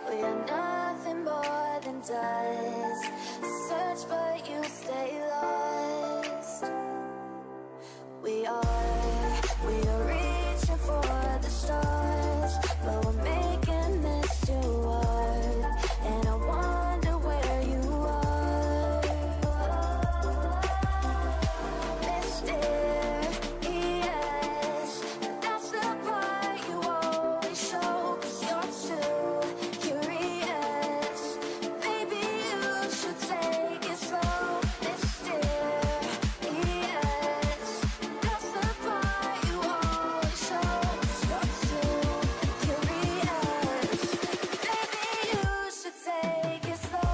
We are nothing more than dust. Search but you stay lost. We are reaching for the stars, but we're making this too hard. And I wonder where you are. Mysterious, that's the part you always show. 'Cause you're too curious. Maybe you should take it slow. Mysterious, that's the part you always show. 'Cause you're too curious. Maybe you should take it slow.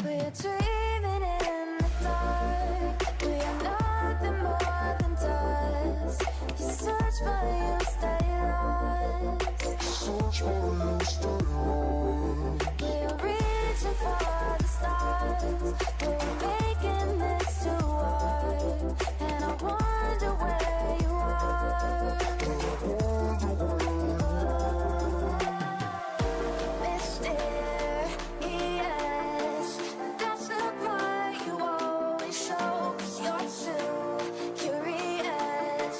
We're dreaming in the dark. We are nothing more than dust. You search but you stay lost. We are reaching for the stars, but we're making this too hard. And I wonder where you are. Mysterious, that's the part you always show. 'Cause you're too curious.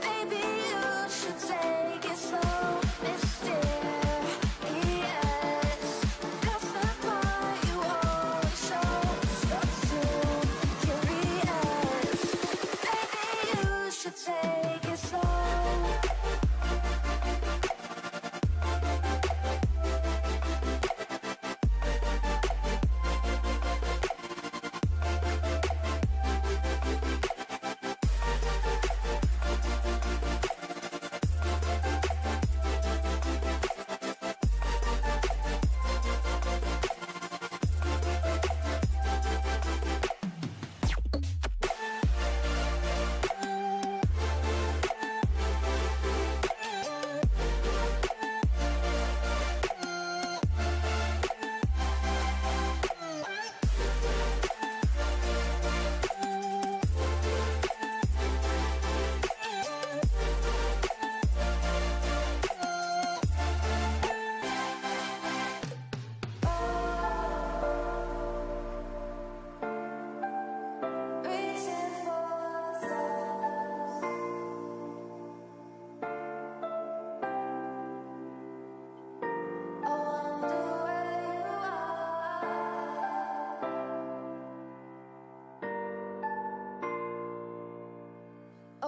Maybe you should take it slow. Mysterious, that's the part you always show. 'Cause you're too curious. Maybe you should take it slow. Reaching for stars. I wonder where you are. Oh.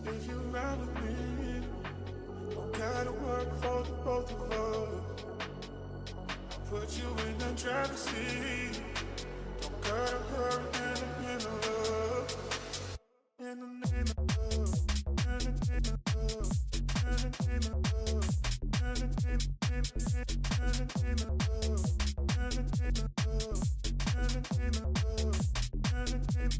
If you ride with me, don't gotta work for the both of us. I'll put you in the driver's seat. Don't gotta hurry in the name of love. In the name of love. In the name of love. In the name of love. In the name of love. In the name of love. In the name of love. In the name of love. In the name of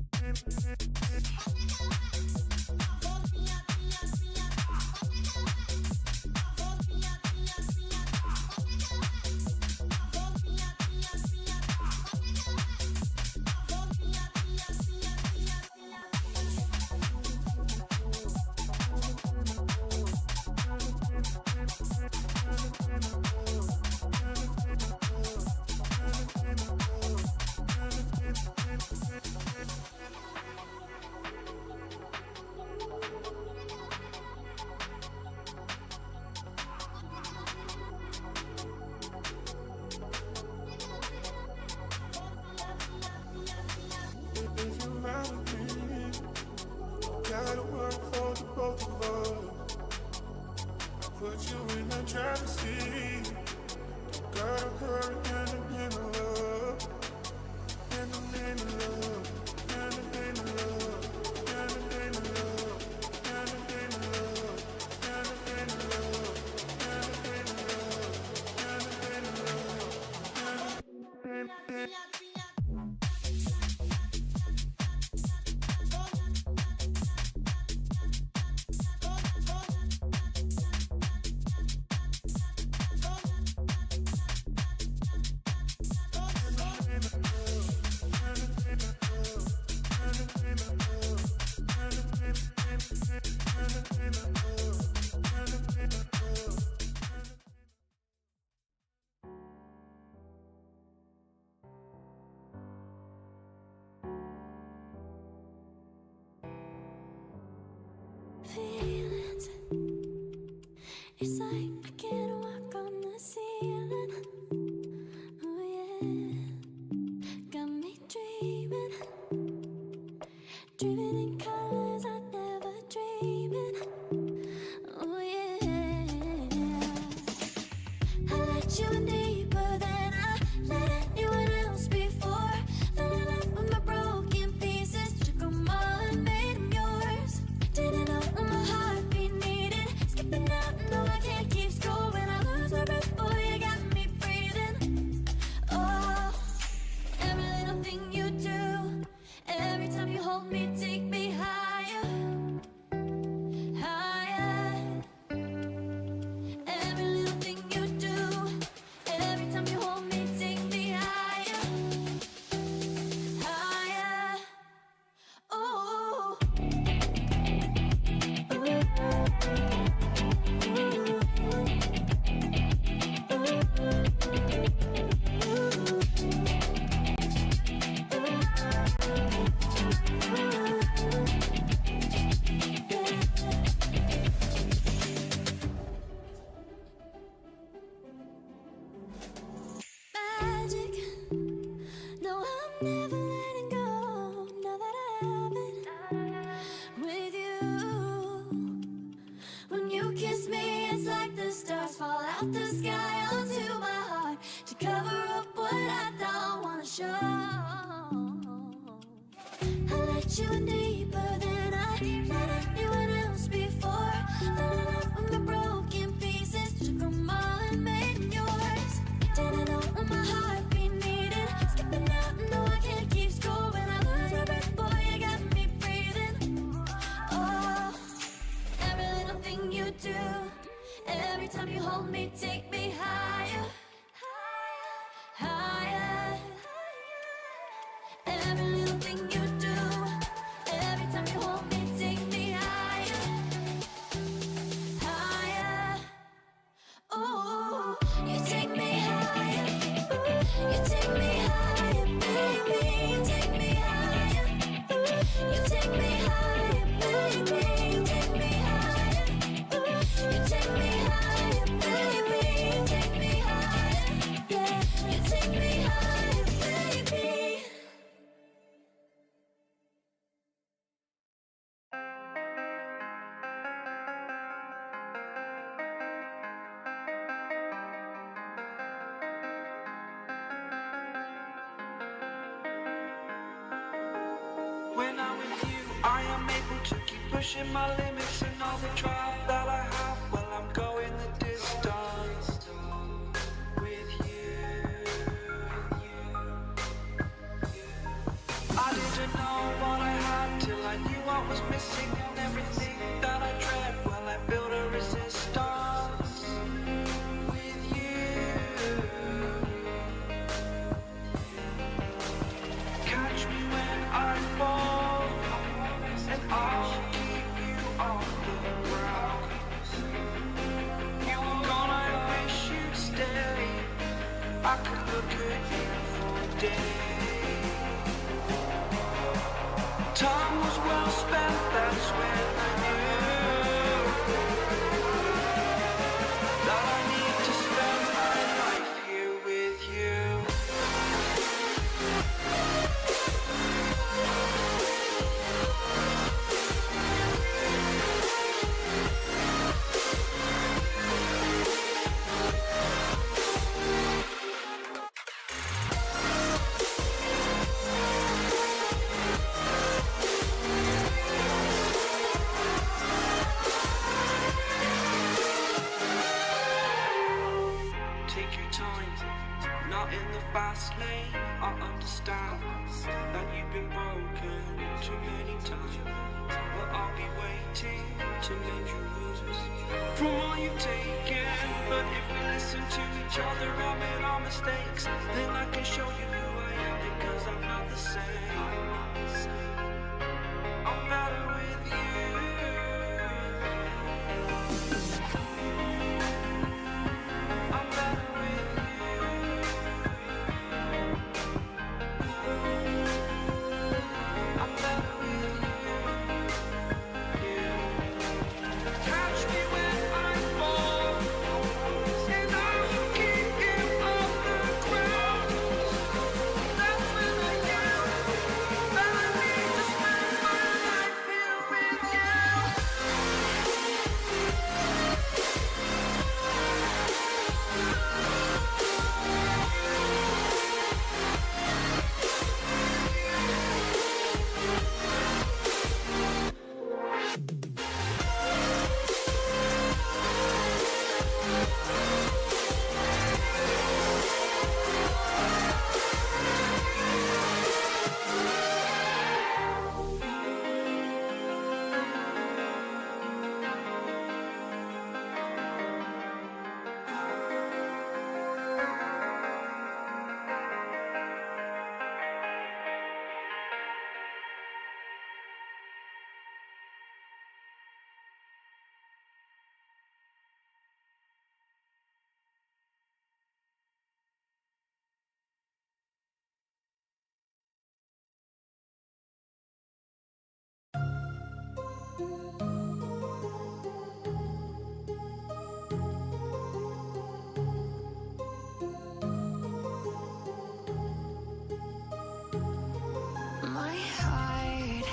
both of us. I put you in the driver's seat. Feelings, it's like I can't walk on the ceiling. Oh yeah, got me dreaming, dreaming in colors I never dreamed. Oh yeah, I let you in deeper than I let anyone else before. Fell in love with my broken pieces, took 'em all and made 'em yours. Didn't know what my heartbeat needed. Skipping out, no, I can't keep score. When I lose my breath, boy, you got me breathing. Oh, every little thing you do, every time you hold me, take me higher, higher. Every little thing you do, every time you hold me, take me higher, higher. Oh. Magic, no, I'm never letting go. Now that I have it with you. When you kiss me, it's like the stars fall out the sky onto my heart to cover up what I don't wanna show. I let you in deeper than I let anyone else before. Fell in love with my broken pieces, took 'em all and made 'em yours. Didn't know what my heartbeat needed. Skipping out, no, I can't keep score. When I lose my breath, boy, you got me breathing. Oh, every little thing you do, every time you hold me, take me higher, higher. Every little thing you do, every time you hold me, take me higher, higher. Oh, you take me higher, you take me higher, baby, you take me higher, you take me higher, baby, you take me higher, you take me higher, baby, you take me higher, yeah, you take me higher, baby. When I'm with you, I am able to keep pushing my limits and all the drive that I have. Well, I'm going the distance with you. I didn't know what I had till I knew what was missing and everything that I dread. Well, I built a resistance with you. Catch me when I fall, and I'll keep you on the ground. You were gone, I wish you'd stay. I could look at you for days. Time was well spent, that's when I knew that I need to spend my life here with you. Take your time, not in the fast lane. I understand that you've been broken too many times, but I'll be waiting to mend your wounds from all you've taken. But if we listen to each other, admit our mistakes, then I can show you who I am, because I'm not the same. I'm better with you. I'm better with you. I'm better with you. Catch me when I fall, and I will keep you off the ground. That's when I knew that I need to spend my life here with you. My heart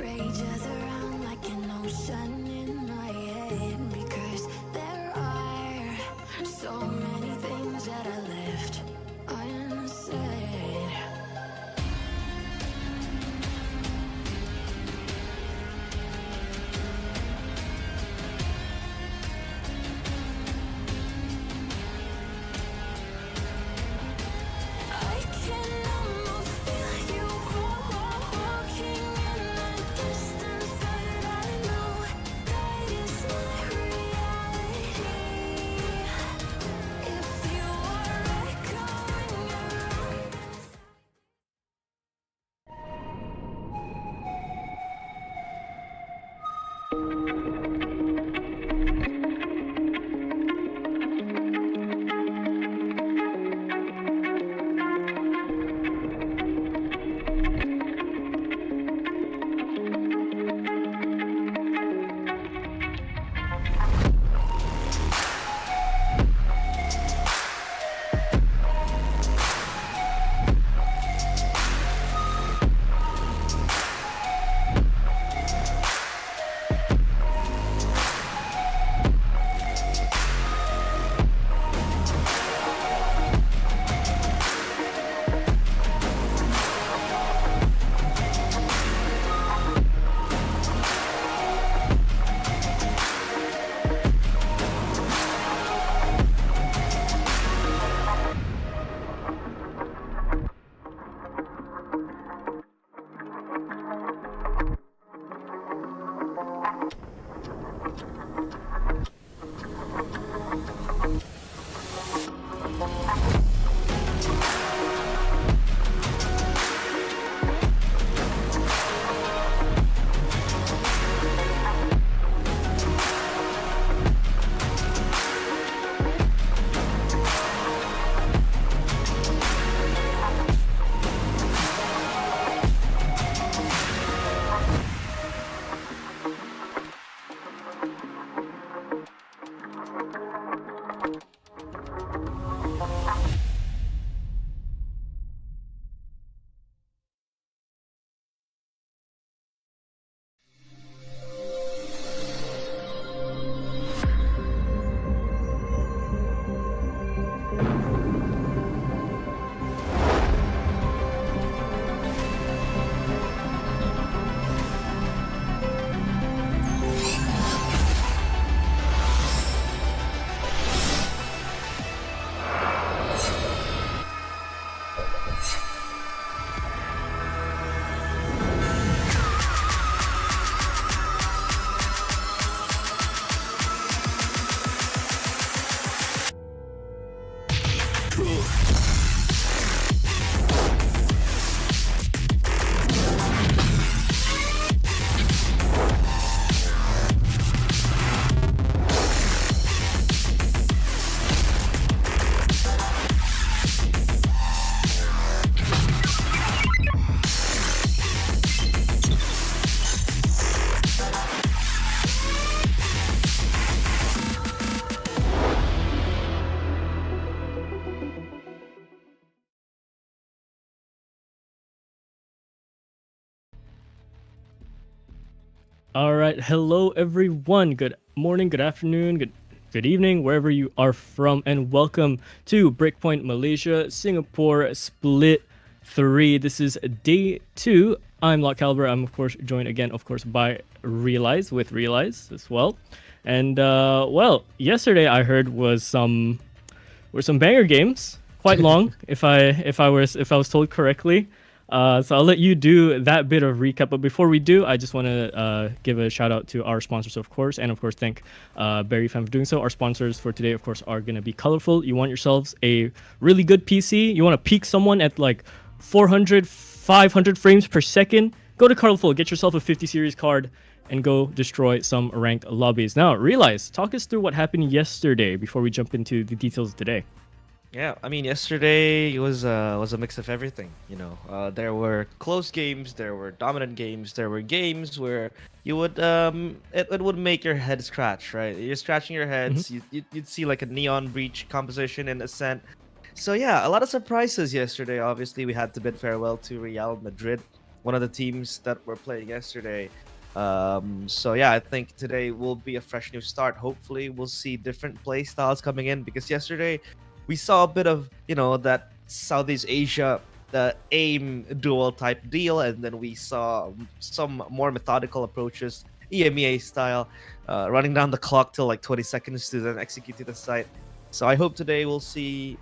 rages around like an ocean in my head, because there are so many things that I left unsaid. All right, hello everyone. Good morning, good afternoon, good evening, wherever you are from, and welcome to Breakpoint Malaysia Singapore Split 3. This is day 2. I'm Lott Calliber. I'm of course joined again, of course, by Realize as well. And well, yesterday I heard were some banger games, quite long, if I was told correctly. So I'll let you do that bit of recap. But before we do, I just want to give a shout out to our sponsors, of course, and of course thank Berryfam for doing so. Our sponsors for today, of course, are going to be Colorful. You want yourselves a really good PC? You want to peak someone at like 400, 500 frames per second? Go to Colorful, get yourself a 50 series card, and go destroy some ranked lobbies. Now, Realize, talk us through what happened yesterday before we jump into the details of today. Yeah, I mean, yesterday was a mix of everything. There were close games, there were dominant games, there were games where you would it would make your head scratch, right? You're scratching your heads. You'd see like a neon breach composition in Ascent. So yeah, a lot of surprises yesterday. Obviously, we had to bid farewell to Real Madrid, one of the teams that were playing yesterday. So yeah, I think today will be a fresh new start. Hopefully, we'll see different play styles coming in because yesterday we saw a bit of, that Southeast Asia aim duel type deal, and then we saw some more methodical approaches, EMEA style, running down the clock till like 20 seconds to then execute to the site. So I hope today we'll see,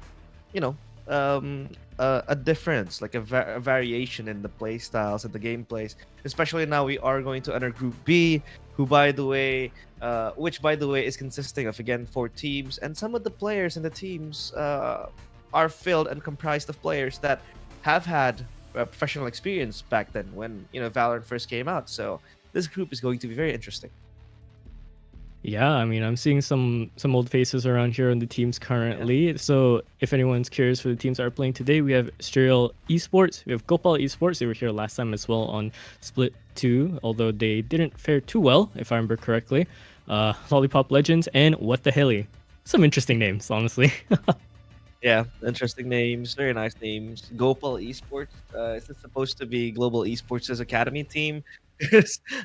a difference, like a variation in the play styles and the gameplays. Especially now we are going to enter Group B, which by the way is consisting of again 4 teams, and some of the players in the teams are filled and comprised of players that have had professional experience back then when Valorant first came out. So this group is going to be very interesting. Yeah, I mean, I'm seeing some old faces around here on the teams currently. Yeah. So if anyone's curious for the teams that are playing today, we have Stereo Esports, we have Gopal Esports. They were here last time as well on Split 2, although they didn't fare too well, if I remember correctly. Lollipop Legends and What the Helly. Some interesting names, honestly. Yeah, interesting names, very nice names. Gopal Esports, is this supposed to be Global Esports' academy team?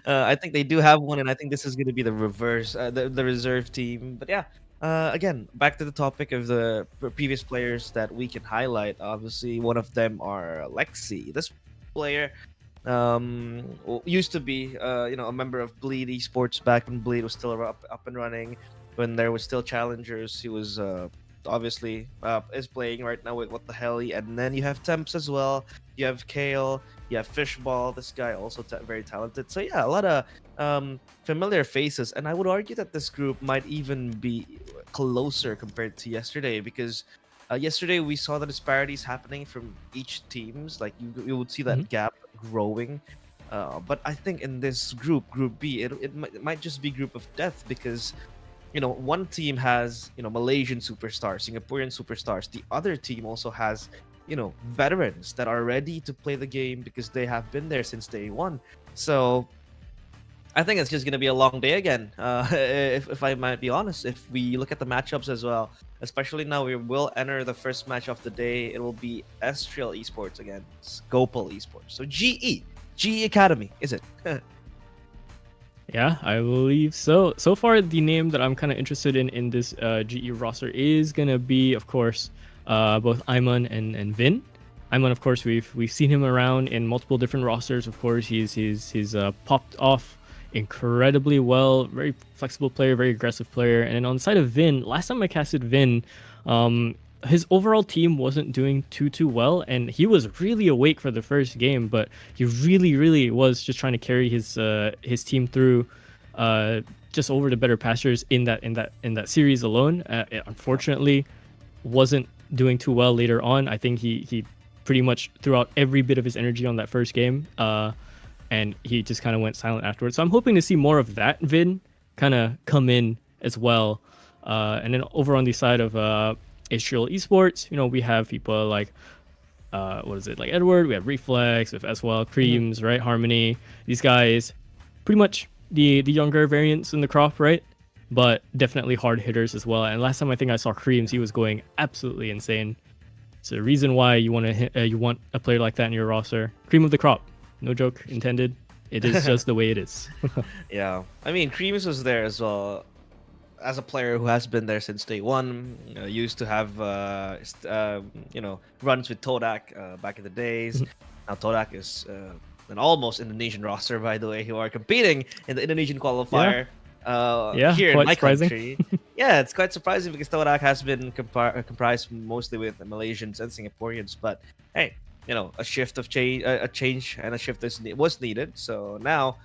I think they do have one, and I think this is going to be the reverse, the reserve team. But yeah, again, back to the topic of the previous players that we can highlight. Obviously, one of them are Lexi. This player used to be, a member of Bleed Esports back when Bleed was still up and running, when there was still challengers. He was obviously is playing right now with What the Helly, and then you have Temps as well. You have Kale, you have Fishball. This guy also very talented. So yeah, a lot of familiar faces, and I would argue that this group might even be closer compared to yesterday, because yesterday we saw the disparities happening from each teams. Like you would see that gap growing. But I think in this group B, it might just be group of death, because one team has Malaysian superstars, Singaporean superstars. The other team also has veterans that are ready to play the game because they have been there since day one. So I think it's just gonna be a long day again. If I might be honest, if we look at the matchups as well, especially now we will enter the first match of the day. It will be Estriel Esports against Gopal Esports. So GE Academy, is it? Yeah, I believe so. So far, the name that I'm kind of interested in this GE roster is gonna be, of course, both Iman and Vin. Iman, of course, we've seen him around in multiple different rosters. Of course, he's popped off incredibly well. Very flexible player, very aggressive player. And then on the side of Vin, last time I casted Vin, his overall team wasn't doing too well, and he was really awake for the first game, but he really was just trying to carry his team through just over the better pastures in that series alone. It unfortunately wasn't doing too well later on. I think he pretty much threw out every bit of his energy on that first game, and he just kind of went silent afterwards. So I'm hoping to see more of that Vin kind of come in as well. And then over on the side of Israel Esports, we have people like like Edward, we have Reflex, with as well Creams, right? Harmony. These guys, pretty much the younger variants in the crop, right? But definitely hard hitters as well. And last time I think I saw Creams, he was going absolutely insane. So the reason why you want a player like that in your roster, cream of the crop, no joke intended. It is just the way it is. Yeah, I mean, Creams was there as well. As a player who has been there since day one, used to have runs with Todak back in the days. Now Todak is an almost Indonesian roster, by the way, who are competing in the Indonesian qualifier. Here in my country. Yeah, it's quite surprising because Todak has been comprised mostly with Malaysians and Singaporeans. But hey, a shift of change, a change and a shift was needed. So now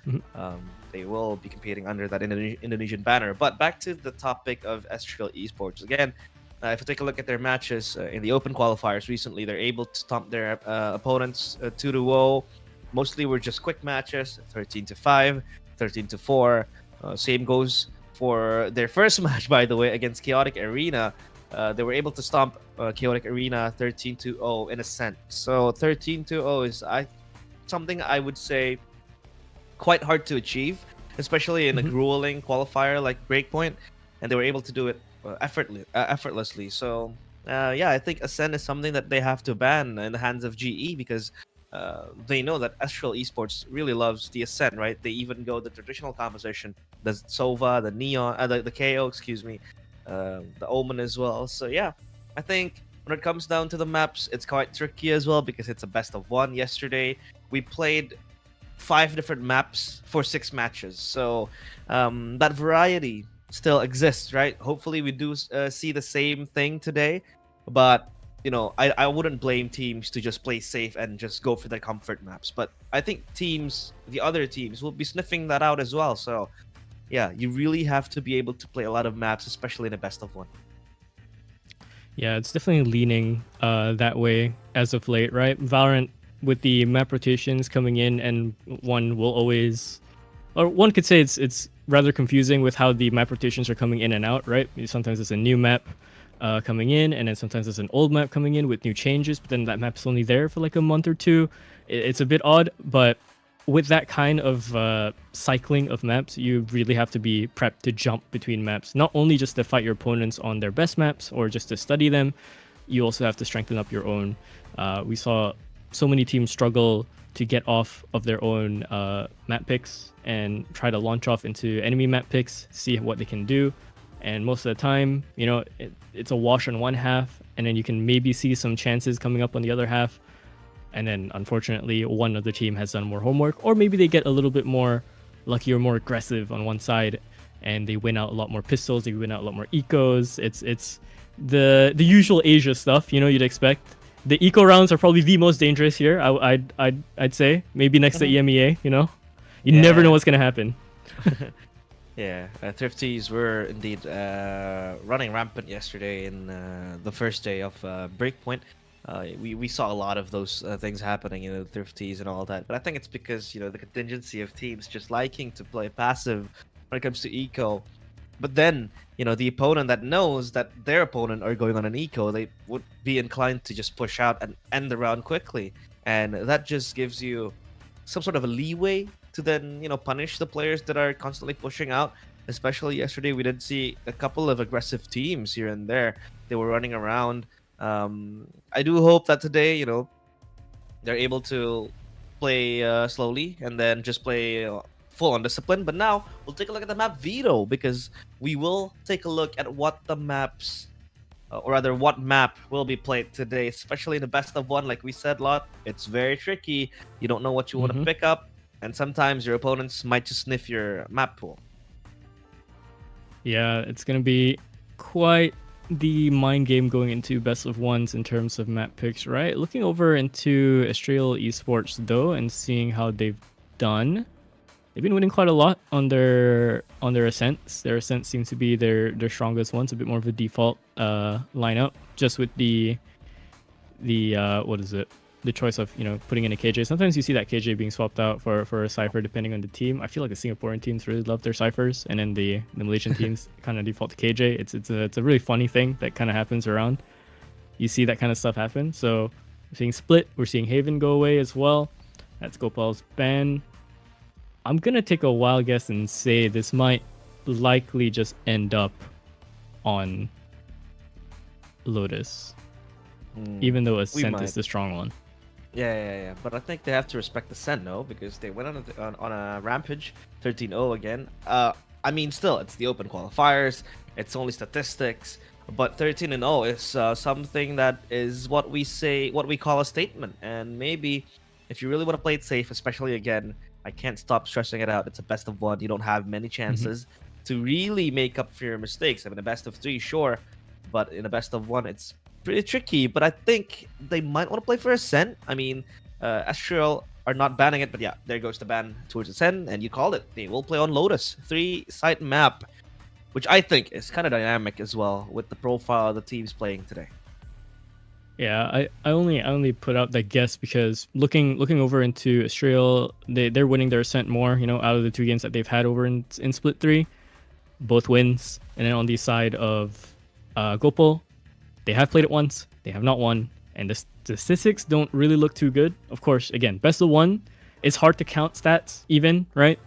they will be competing under that Indonesian banner. But back to the topic of Astral Esports again. If you take a look at their matches in the open qualifiers recently, they're able to stomp their opponents 2-0. Mostly were just quick matches, 13-5, 13-4. Same goes for their first match, by the way, against Chaotic Arena. They were able to stomp Chaotic Arena 13-0 in Ascent. So 13-0 is something I would say quite hard to achieve, especially in a grueling qualifier like Breakpoint, and they were able to do it effortlessly. So I think Ascent is something that they have to ban in the hands of GE because they know that Astral Esports really loves the Ascent, right? They even go the traditional composition, the Sova, the Neon, the KO, excuse me, the Omen as well. So yeah, I think when it comes down to the maps, it's quite tricky as well because it's a best of one. Yesterday, we played 5 different maps for 6 matches. So that variety still exists, right? Hopefully we do see the same thing today, but I wouldn't blame teams to just play safe and just go for the comfort maps. But I think the other teams will be sniffing that out as well. So yeah, you really have to be able to play a lot of maps, especially in a best of one. Yeah, it's definitely leaning that way as of late, right? Valorant, with the map rotations coming in, and one could say it's rather confusing with how the map rotations are coming in and out, right? Sometimes it's a new map coming in, and then sometimes it's an old map coming in with new changes, but then that map's only there for like a month or two. It's a bit odd, but with that kind of cycling of maps, you really have to be prepped to jump between maps, not only just to fight your opponents on their best maps or just to study them. You also have to strengthen up your own. We saw so many teams struggle to get off of their own map picks and try to launch off into enemy map picks, see what they can do. And most of the time, it's a wash on one half, and then you can maybe see some chances coming up on the other half. And then, unfortunately, one other team has done more homework, or maybe they get a little bit more lucky or more aggressive on one side, and they win out a lot more pistols, they win out a lot more ecos. It's the usual Asia stuff, you'd expect. The eco rounds are probably the most dangerous here. I'd say maybe next to EMEA. You never know what's gonna happen. Yeah, Thrifties were indeed running rampant yesterday in the first day of Breakpoint. We saw a lot of those things happening in the Thrifties and all that. But I think it's because the contingency of teams just liking to play passive when it comes to eco. But then the opponent that knows that their opponent are going on an eco, they would be inclined to just push out and end the round quickly, and that just gives you some sort of a leeway to then punish the players that are constantly pushing out. Especially yesterday, we did see a couple of aggressive teams here and there. They were running around. I do hope that today they're able to play slowly and then just play full on discipline. But now we'll take a look at the map Veto, because we will take a look at what the maps or rather what map will be played today, especially in the best of one. Like we said, Lott, it's very tricky. You don't know what you want to pick up, and sometimes your opponents might just sniff your map pool. Yeah, it's gonna be quite the mind game going into best of ones in terms of map picks, right? Looking over into Astral Esports though and seeing how they've done, they've been winning quite a lot on their ascents. Their ascent seems to be their strongest ones, a bit more of a default lineup, just with the what is it? The choice of putting in a KJ. Sometimes you see that KJ being swapped out for a Cypher depending on the team. I feel like the Singaporean teams really love their Cyphers, and then the Malaysian teams kind of default to KJ. It's a really funny thing that kind of happens around. You see that kind of stuff happen. So we're seeing Split, we're seeing Haven go away as well. That's Gopal's ban. I'm gonna take a wild guess and say this might likely just end up on Lotus, even though Ascent is the strong one. Yeah. But I think they have to respect the Sen, no? Because they went on a rampage, 13-0 again. I mean, still, it's the open qualifiers. It's only statistics. But 13-0 is something that is what we call a statement. And maybe if you really want to play it safe, especially again, I can't stop stressing it out. It's a best of one. You don't have many chances to really make up for your mistakes. I mean, a best of three, sure. But in a best of one, it's pretty tricky. But I think they might want to play for Ascent. I mean, Astral are not banning it, but yeah, there goes the ban towards Ascent, and you called it. They will play on Lotus, 3-site map, which I think is kind of dynamic as well with the profile of the teams playing today. Yeah, I only put out that guess because looking over into Astral, they're winning their Ascent more, out of the two games that they've had over in Split 3, both wins. And then on the side of Gopal, they have played it once, they have not won, and the statistics don't really look too good. Of course, again, best of one, it's hard to count stats even, right?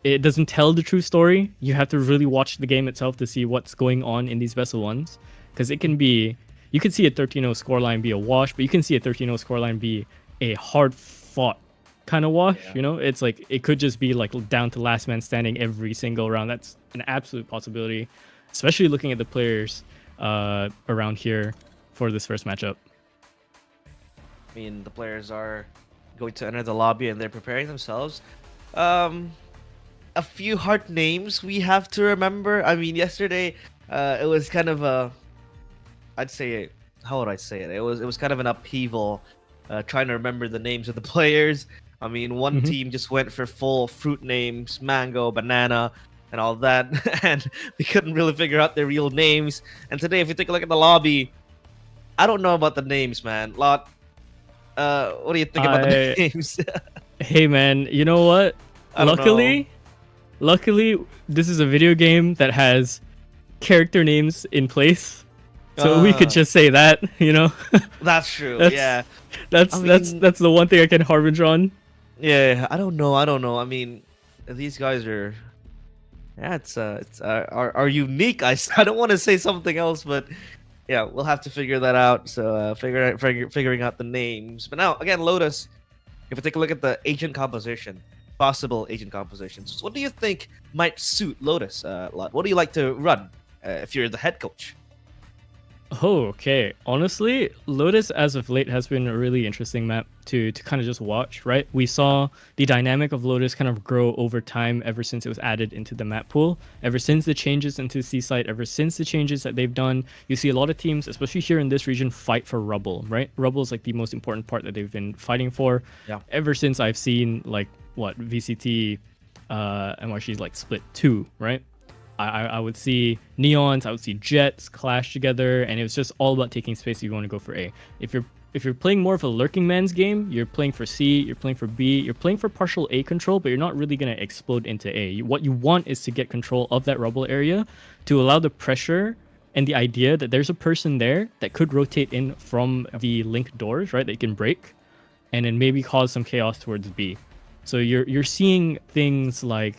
It doesn't tell the true story. You have to really watch the game itself to see what's going on in these best of ones, because it can be, you can see a 13-0 scoreline be a wash, but you can see a 13-0 scoreline be a hard fought kind of wash. It's like it could just be like down to last man standing every single round. That's an absolute possibility, especially looking at the players around here for this first matchup. I mean, the players are going to enter the lobby and they're preparing themselves. A few hard names we have to remember. I mean, yesterday it was kind of a, I'd say, how would I say it? It was kind of an upheaval trying to remember the names of the players. I mean, one team just went for full fruit names, mango, banana, and all that, and we couldn't really figure out their real names. And today, if you take a look at the lobby, I don't know about the names, man. Lott, what do you think about the names? Hey, man, you know what? Luckily, this is a video game that has character names in place, so we could just say that, That's true. That's the one thing I can harbinge on. Yeah, I don't know. I mean, these guys are, are unique. I don't want to say something else, but yeah, we'll have to figure that out. So figuring out the names. But now again, Lotus. If we take a look at the agent composition, possible agent compositions, what do you think might suit Lotus? Lott? What do you like to run if you're the head coach? Oh, okay. Honestly, Lotus as of late has been a really interesting map to kind of just watch, right? We saw the dynamic of Lotus kind of grow over time ever since it was added into the map pool, ever since the changes into Seaside, ever since the changes that they've done. You see a lot of teams, especially here in this region, fight for Rubble, right? Rubble is like the most important part that they've been fighting for. Yeah. Ever since I've seen like VCT NYC's like Split 2, right? I would see Neons, I would see Jets clash together, and it was just all about taking space if you want to go for A. If you're playing more of a lurking man's game, you're playing for C, you're playing for B, you're playing for partial A control, but you're not really going to explode into A. What you want is to get control of that Rubble area to allow the pressure and the idea that there's a person there that could rotate in from the link doors, right, that you can break, and then maybe cause some chaos towards B. So you're seeing things like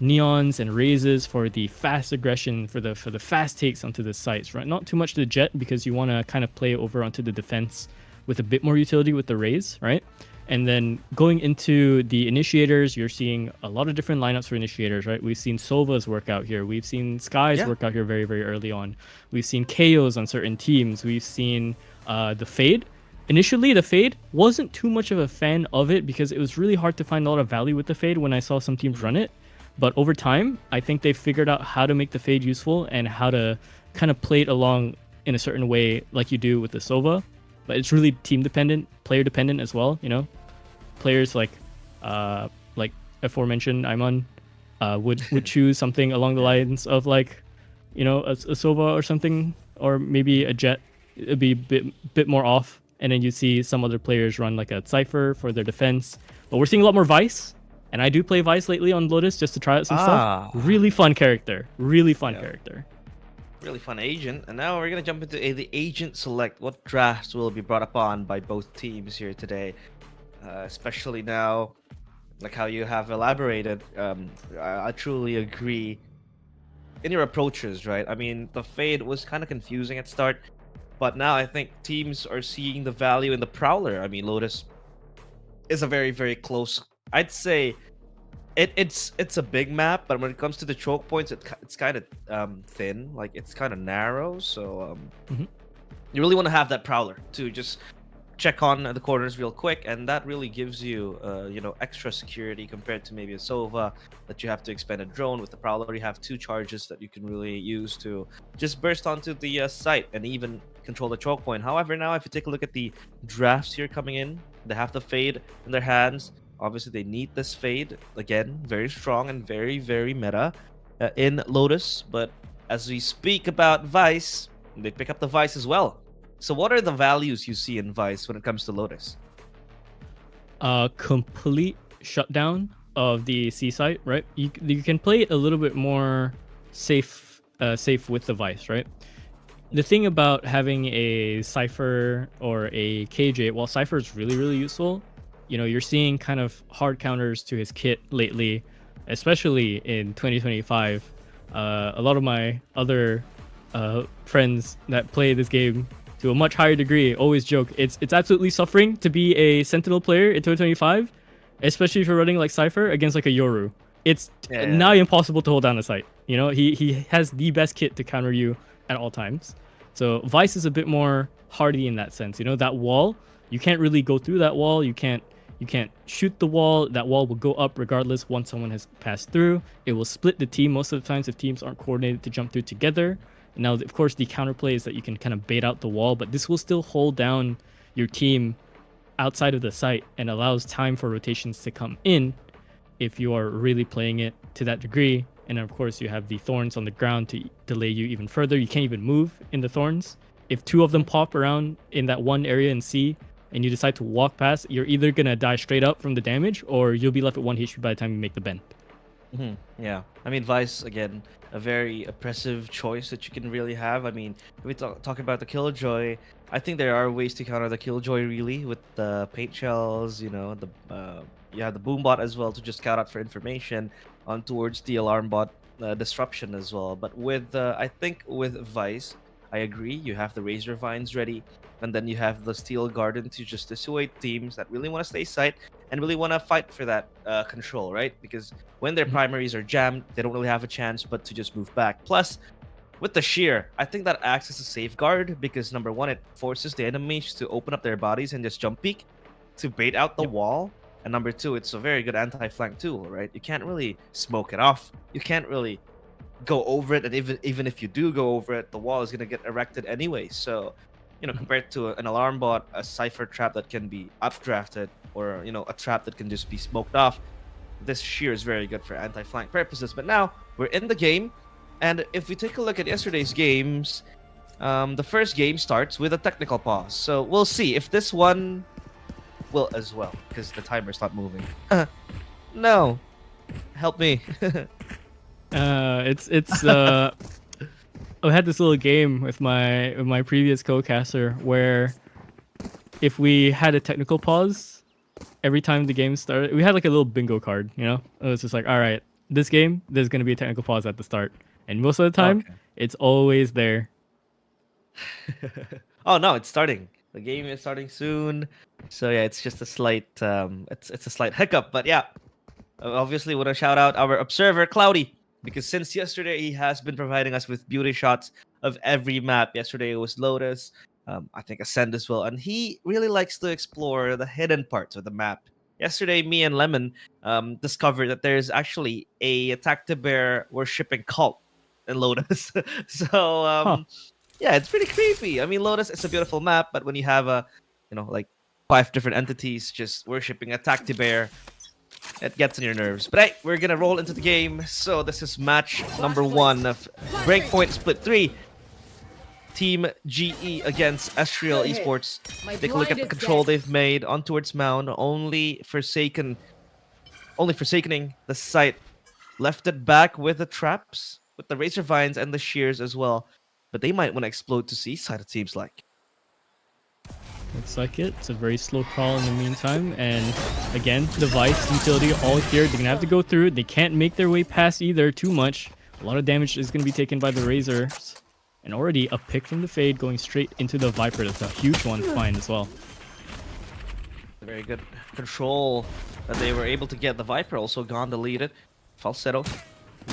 Neons and Raises for the fast aggression, for the fast takes onto the sites, right? Not too much to the Jet because you want to kind of play over onto the defense with a bit more utility with the Raise, right? And then going into the Initiators, you're seeing a lot of different lineups for Initiators, right? We've seen Sova's work out here. We've seen Sky's work out here very, very early on. We've seen KOs on certain teams. We've seen the Fade. Initially, the Fade wasn't too much of a fan of it because it was really hard to find a lot of value with the Fade when I saw some teams run it. But over time, I think they've figured out how to make the Fade useful and how to kind of play it along in a certain way like you do with the Sova. But it's really team dependent, player dependent as well, Players like aforementioned Iman would choose something along the lines of like, a Sova or something, or maybe a Jet. It'd be a bit more off, and then you see some other players run like a Cypher for their defense. But we're seeing a lot more Vice, and I do play Vice lately on Lotus just to try out some stuff. Really fun character. Really fun character. Really fun agent. And now we're gonna jump into the agent select. What drafts will be brought upon by both teams here today? Especially now, like how you have elaborated. I truly agree in your approaches, right? I mean, the Fade was kind of confusing at start, but now I think teams are seeing the value in the Prowler. I mean, Lotus is a very, very close. I'd say it's a big map, but when it comes to the choke points, it's kind of thin. Like it's kind of narrow. So you really want to have that Prowler to just check on the corners real quick, and that really gives you extra security compared to maybe a Sova that you have to expend a drone. With the Prowler, you have 2 charges that you can really use to just burst onto the site and even control the choke point. However, now if you take a look at the drafts here coming in, they have the Fade in their hands. Obviously, they need this Fade again, very strong and very, very meta in Lotus. But as we speak about Vice, they pick up the Vice as well. So what are the values you see in Vice when it comes to Lotus? Complete shutdown of the C site, right? You can play it a little bit more safe with the Vice, right? The thing about having a Cypher or a KJ, while Cypher is really, really useful, you're seeing kind of hard counters to his kit lately, especially in 2025. A lot of my other friends that play this game to a much higher degree always joke it's absolutely suffering to be a Sentinel player in 2025, especially if you're running like Cypher against like a Yoru. It's nigh impossible to hold down the site. He has the best kit to counter you at all times. So Vice is a bit more hardy in that sense. That wall, you can't really go through that wall. You can't shoot the wall. That wall will go up regardless once someone has passed through. It will split the team most of the times if teams aren't coordinated to jump through together. Now, of course, the counterplay is that you can kind of bait out the wall, but this will still hold down your team outside of the site and allows time for rotations to come in if you are really playing it to that degree. And of course, you have the thorns on the ground to delay you even further. You can't even move in the thorns. If 2 of them pop around in that one area in C and you decide to walk past, you're either going to die straight up from the damage or you'll be left with 1 HP by the time you make the bend. Yeah, I mean, Vice, again, a very oppressive choice that you can really have. I mean, if we talk about the Killjoy, I think there are ways to counter the Killjoy really with the paint shells, you have the Boombot as well to just count out for information on towards the alarm bot disruption as well. But I think with Vice, I agree, you have the Razor Vines ready, and then you have the Steel Garden to just dissuade teams that really want to stay site and really want to fight for that control, right? Because when their primaries are jammed, they don't really have a chance but to just move back. Plus, with the Shear, I think that acts as a safeguard because number 1, it forces the enemies to open up their bodies and just jump peek to bait out the wall. And number 2, it's a very good anti-flank tool, right? You can't really smoke it off. You can't really go over it, and even if you do go over it, the wall is going to get erected anyway. So, compared to an alarm bot, a Cypher trap that can be updrafted, or a trap that can just be smoked off, this Shear is very good for anti-flank purposes. But now we're in the game, and if we take a look at yesterday's games, the first game starts with a technical pause. So we'll see if this one will as well, because the timer's not moving. No, help me. I had this little game with my previous co-caster where if we had a technical pause every time the game started, we had like a little bingo card, It was just like, all right, this game, there's going to be a technical pause at the start. And most of the time, it's always there. Oh, no, it's starting. The game is starting soon. So yeah, it's just a slight it's a slight hiccup. But yeah, obviously want to shout out our observer, Cloudy, because since yesterday, he has been providing us with beauty shots of every map. Yesterday, it was Lotus. I think Ascend as well. And he really likes to explore the hidden parts of the map. Yesterday, me and Lemon discovered that there's actually a Tactibear worshipping cult in Lotus. So, yeah, it's pretty creepy. I mean, Lotus is a beautiful map, but when you have like 5 different entities just worshipping a Tactibear, It gets on your nerves. But hey, we're gonna roll into the game. So this is match number 1 of Breakpoint Split 3. Team GE against Estriel Esports. Take a look at the control they've made on towards Mound, only forsakening the site. Left it back with the traps, with the Razor Vines and the Shears as well. But they might want to explode to C-side, it seems like. Looks like it. It's a very slow crawl in the meantime. And again, the Vice utility all here. They're going to have to go through. They can't make their way past either too much. A lot of damage is going to be taken by the Razors. And already a pick from the Fade going straight into the Viper. That's a huge one to find as well. Very good control that they were able to get. The Viper also gone deleted. Falsetto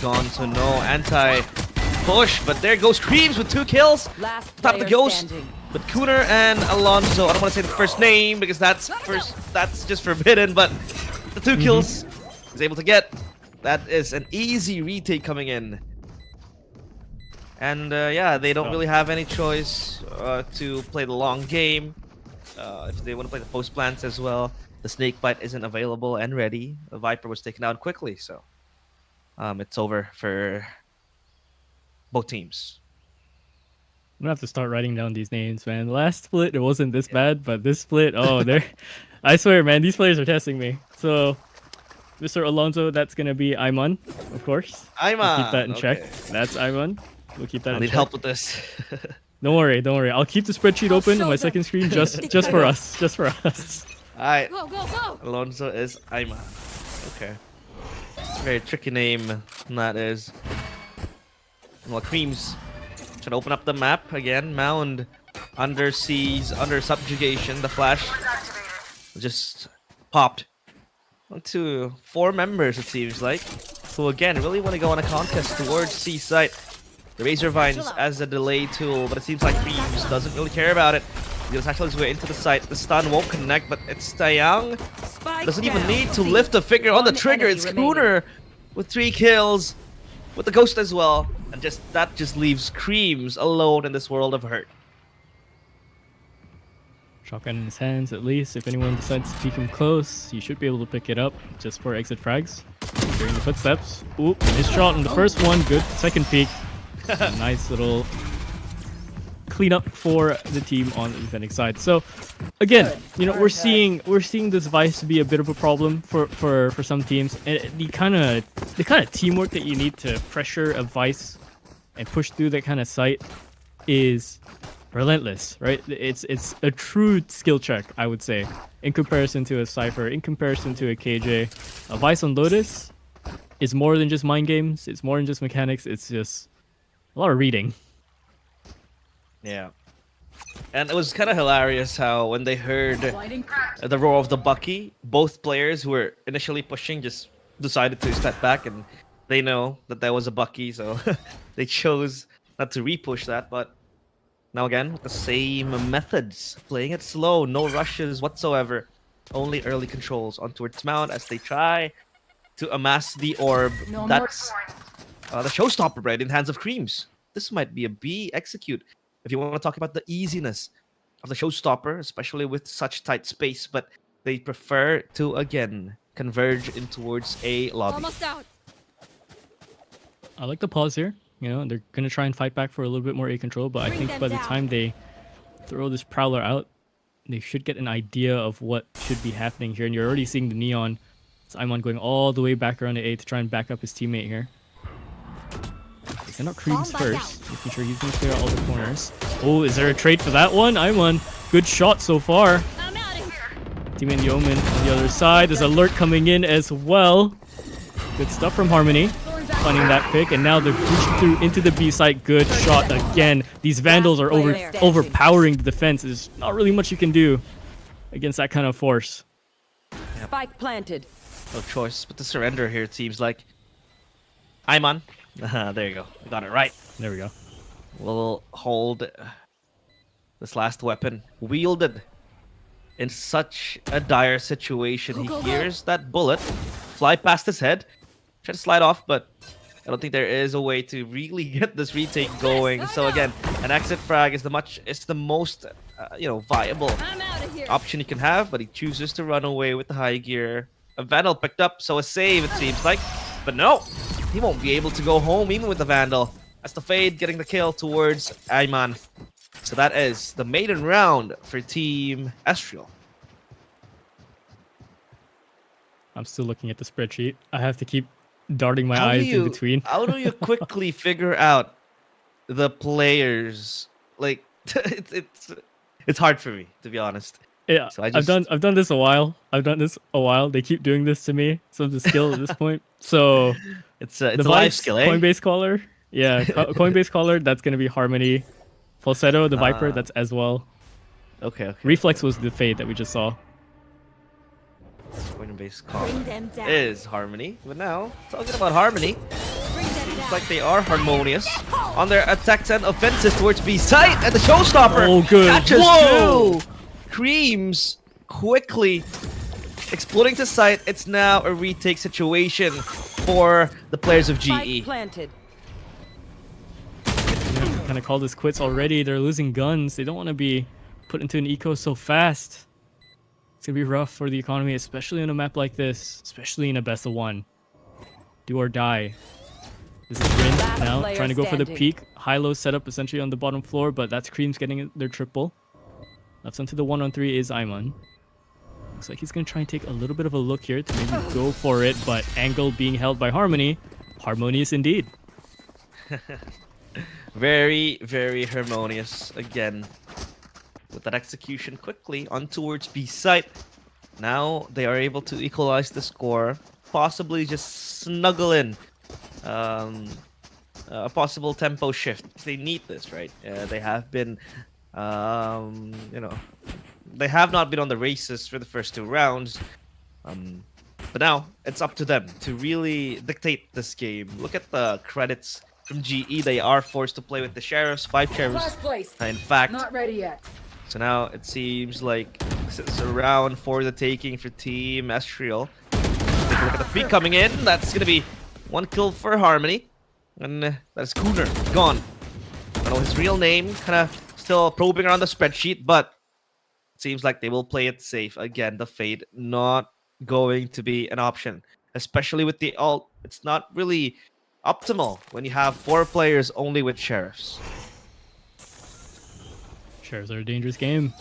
gone, so no anti-push. But there goes Creams with 2 kills. Top of the Ghost. But Cooner and Alonso, I don't want to say the first name because that's just forbidden, but the 2 kills he's able to get. That is an easy retake coming in. And yeah, they don't really have any choice to play the long game. If they want to play the post plants as well, the snake bite isn't available and ready. The Viper was taken out quickly, so it's over for both teams. I'm gonna have to start writing down these names, man. Last split, it wasn't this bad, but this split, oh, they're... I swear, man, these players are testing me. So, Mr. Alonso, that's gonna be Ayman, of course. Ayman! We'll keep that in check. That's Ayman. We'll keep that in check. I need help with this. Don't worry, don't worry. I'll keep the spreadsheet open on my second screen just for us. Just for us. Alright. Go! Alonso is Ayman. Okay. Very tricky name, that is. Well, Creams trying to open up the map again. Mound under siege, under subjugation. The flash just popped onto 4 members, it seems like. Who again really want to go on a contest towards C site. The Razor Vines as a delay tool, but it seems like Creams doesn't really care about it. He's actually his way into the site. The stun won't connect, but it's Taeyang. Doesn't even need to lift a finger on the trigger. It's Cooner with 3 kills, with the Ghost as well. And that just leaves Creams alone in this world of hurt. Shotgun in his hands, at least. If anyone decides to peek him close, you should be able to pick it up just for exit frags. Hearing the footsteps. Oop, his shot on the first one. Good. Second peek. Nice little cleanup for the team on the defending side. So again, you know, we're seeing this Vice be a bit of a problem for some teams, and the kind of teamwork that you need to pressure a Vice and push through that kind of site is relentless, right? It's a true skill check, I would say, in comparison to a Cypher, in comparison to a KJ. A Vice on Lotus is more than just mind games. It's more than just mechanics. It's just a lot of reading. Yeah. And it was kind of hilarious how when they heard the roar of the Bucky, both players who were initially pushing just decided to step back, and they know that that was a Bucky, so they chose not to re-push that. But now again, with the same methods, playing it slow, no rushes whatsoever, only early controls on towards Mount as they try to amass the orb. That's the showstopper right in hands of Creams. This might be a B execute if you want to talk about the easiness of the showstopper, especially with such tight space, but they prefer to again converge in towards A lobby. Almost out. I like the pause here. You know, they're gonna try and fight back for a little bit more A control, but I think by the time they throw this Prowler out, they should get an idea of what should be happening here. And you're already seeing the Neon. It's Ayman going all the way back around to A to try and back up his teammate here. They send out Creams first, making sure he's gonna clear out all the corners. Oh, is there a trade for that one? Ayman, good shot so far. I'm out of here. Teammate Yeoman on the other side. There's Alert coming in as well. Good stuff from Harmony. Finding that pick, and now they're pushing through into the B site. Good shot again. These Vandals are overpowering the defense. There's not really much you can do against that kind of force. Spike planted. No choice but to surrender here, it seems like. Ayman. There you go. I got it right. There we go. Will hold this last weapon wielded in such a dire situation. He hears that bullet fly past his head. Try to slide off, but I don't think there is a way to really get this retake going. So again, an exit frag is the most viable I'm out of here. option you can have, but he chooses to run away with the high gear A Vandal picked up, so a save, it seems like. But no, he won't be able to go home even with the Vandal. That's the Fade getting the kill towards Ayman. So that is the maiden round for Team Estriel. I'm still looking at the spreadsheet. I have to keep darting my eyes in between. How do you quickly figure out the players? Like, it's hard for me, to be honest. Yeah, So I just... I've done this a while. They keep doing this to me. So it's a skill at this point. So it's the a life skill, eh? Coinbase caller. Yeah, Coinbase caller. That's gonna be Harmony. Falsetto, the Viper. That's as well. Okay. Reflex was the Fade that we just saw. Coinbase caller is Harmony. But now, talking about Harmony, seems like they are harmonious on their attacks and offenses towards B site, and the showstopper catches two. Creams quickly exploding to site. It's now a retake situation for the players of Spike GE. planted. Kind of call this quits already. They're losing guns. They don't want to be put into an eco so fast. It's gonna be rough for the economy, especially on a map like this, especially in a best of one. Do or die. This is Rin Last now player trying to go for the standing. peak. High-low setup essentially on the bottom floor, but that's Cream's getting their triple. Left onto the 1-on-3 is Ayman. Looks like he's going to try and take a little bit of a look here to maybe go for it, but angle being held by Harmony. Harmonious indeed. Very, very harmonious again. With that execution quickly on towards B site. Now they are able to equalize the score. Possibly just snuggle in a possible tempo shift. They need this, right? They have been... they have not been on the races for the first two rounds, but now it's up to them to really dictate this game. Look at the credits from GE. They are forced to play with the Sheriffs, 5 Sheriffs, Last place. in fact. Not ready yet. So now it seems like it's a round for the taking for Team Estriel. Take a look at the peak coming in. That's gonna be 1 kill for Harmony, and that's Cooner gone. I don't know his real name, kind of still probing around the spreadsheet, but it seems like they will play it safe. Again, the Fade not going to be an option, especially with the ult. It's not really optimal when you have 4 players only with Sheriffs. Sheriffs are a dangerous game.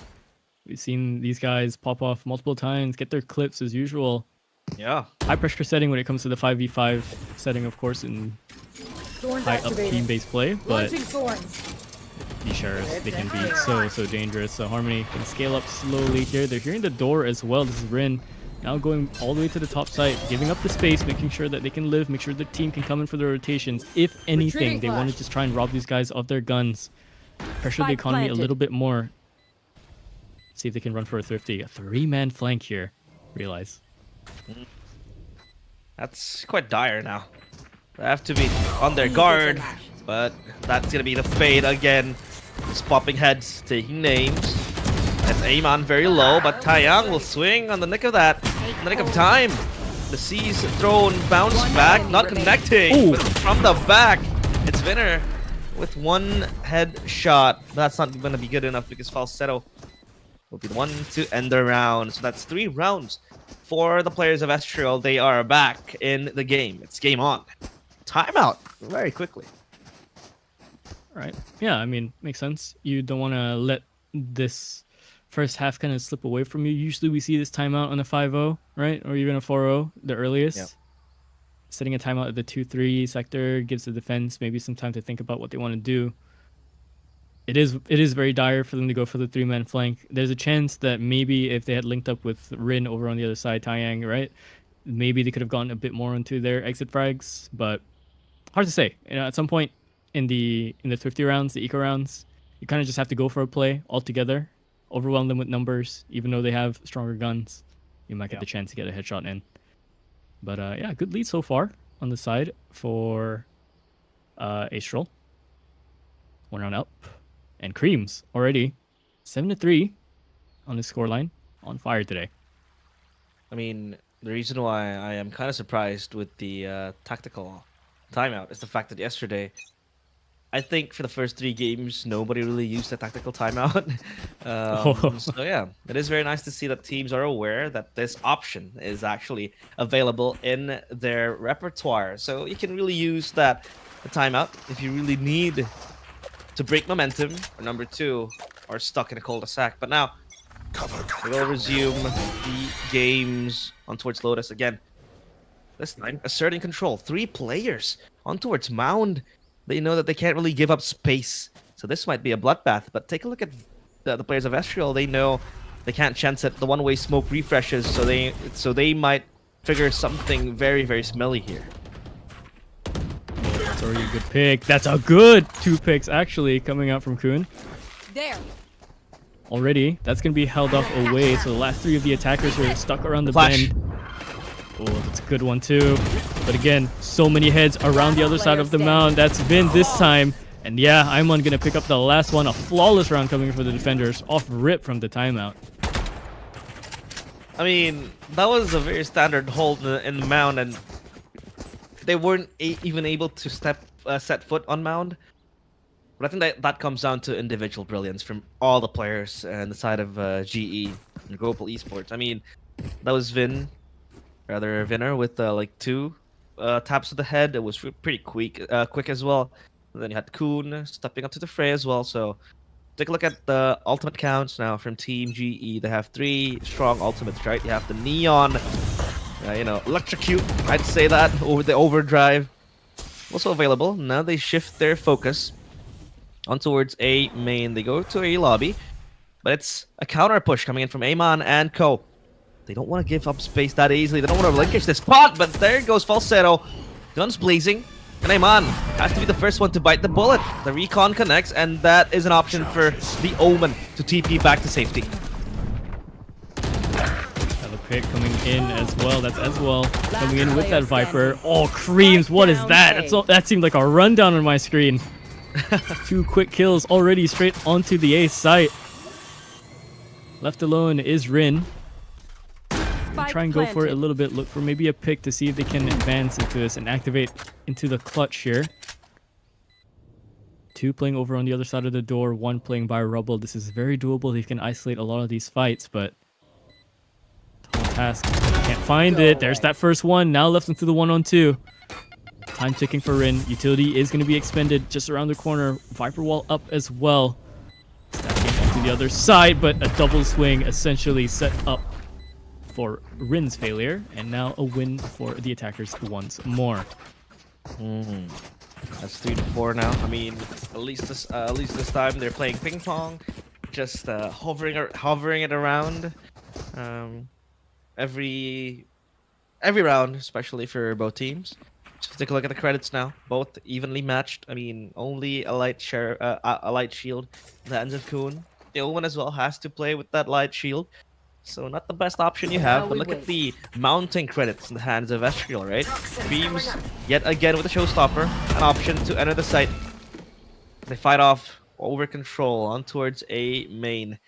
We've seen these guys pop off multiple times, get their clips as usual. Yeah. High pressure setting when it comes to the 5v5 setting, of course, in Thorns high up activated. team-based play, but Launching thorns. these Sheriffs, they can be so dangerous. So Harmony can scale up slowly here. They're hearing the door as well. This is Rin now going all the way to the top side, giving up the space, making sure that they can live, make sure the team can come in for their rotations. If anything, Retreating they want to flash. just try and rob these guys of their guns. Pressure the Spike economy planted. a little bit more. See if they can run for a thrifty. A 3-man flank here. Realize. That's quite dire now. They have to be on their guard, but that's gonna be the Fade again. Just popping heads, taking names. That's Ayman very low, but Taeyang will swing on the nick of that. On the nick of time. The C's thrown, bounce back, not connecting. Ooh. But from the back, it's Vinner with 1 headshot. That's not gonna be good enough because Falsetto will be the one to end the round. So that's 3 rounds for the players of Estriel. They are back in the game. It's game on. Timeout very quickly. Right. Yeah, I mean, makes sense. You don't want to let this first half kind of slip away from you. Usually we see this timeout on a 5-0, right? Or even a 4-0, the earliest. Yep. Setting a timeout at the 2-3 sector gives the defense maybe some time to think about what they want to do. It is very dire for them to go for the 3-man flank. There's a chance that maybe if they had linked up with Rin over on the other side, Taeyang, right? Maybe they could have gone a bit more into their exit frags, but hard to say. You know, at some point in the thrifty rounds, the eco rounds, you kind of just have to go for a play altogether, overwhelm them with numbers, even though they have stronger guns. You might get the chance to get a headshot in. But yeah, good lead so far on the side for Astral. 1 round up. And Creams already 7-3 on the scoreline, on fire today. I mean, the reason why I am kind of surprised with the tactical timeout is the fact that yesterday I think for the first 3 games, nobody really used a tactical timeout. So yeah, it is very nice to see that teams are aware that this option is actually available in their repertoire. So you can really use that timeout if you really need to break momentum, or number 2, are stuck in a cul-de-sac. But now, we will resume the games on towards Lotus again. This time, asserting control. 3 players on towards Mound. They know that they can't really give up space. So this might be a bloodbath. But take a look at the players of Estriel. They know they can't chance it. The one-way smoke refreshes, so they might figure something very, very smelly here. That's already a good pick. That's a good 2 picks, actually, coming out from Kuhn. There. Already, that's going to be held off away. So the last 3 of the attackers are stuck around the Flash. bend. Oh, that's a good one, too. But again, so many heads around the other side of the mound. That's Vin this time. And yeah, Imon going to pick up the last one. A flawless round coming for the defenders. Off rip from the timeout. I mean, that was a very standard hold in the mound, and they weren't even able to set foot on mound. But I think that comes down to individual brilliance from all the players on the side of GE and Global Esports. I mean, that was Vinner with like 2 taps of the head. It was pretty quick as well. And then you had Kuhn stepping up to the fray as well. So take a look at the ultimate counts now from Team GE. They have 3 strong ultimates, right? You have the Neon, Electrocute, I'd say that, over the Overdrive. Also available. Now they shift their focus on towards A main. They go to A lobby, but it's a counter push coming in from Amon and Co. They don't want to give up space that easily. They don't want to relinquish this spot, but there goes Falsetto. Guns blazing. And Amon has to be the first one to bite the bullet. The recon connects, and that is an option for the Omen to TP back to safety. Another pick coming in as well. That's as well coming in with that Viper. Oh, Creams, what is that? That seemed like a rundown on my screen. 2 quick kills already straight onto the A site. Left alone is Rin. Try and go for it a little bit. Look for maybe a pick to see if they can advance into this and activate into the clutch here. 2 playing over on the other side of the door. 1 playing by Rubble. This is very doable. They can isolate a lot of these fights, but tall task. Can't find it. There's that first one. Now left into the 1-on-2. Time ticking for Rin. Utility is going to be expended just around the corner. Viper wall up as well. Stacking to the other side, but a double swing essentially set up for Rin's failure, and now a win for the attackers once more. That's 3 to 4 now. I mean, at least this time they're playing ping pong, just hovering it around every round, especially for both teams. Just take a look at the credits now. Both evenly matched. I mean, only a light shield in the hands of Kuhn. The Owen as well has to play with that light shield. So not the best option you have, but look at the mounting credits in the hands of Estriel, right? Creams, yet again with a showstopper, an option to enter the site. They fight off over control on towards A main.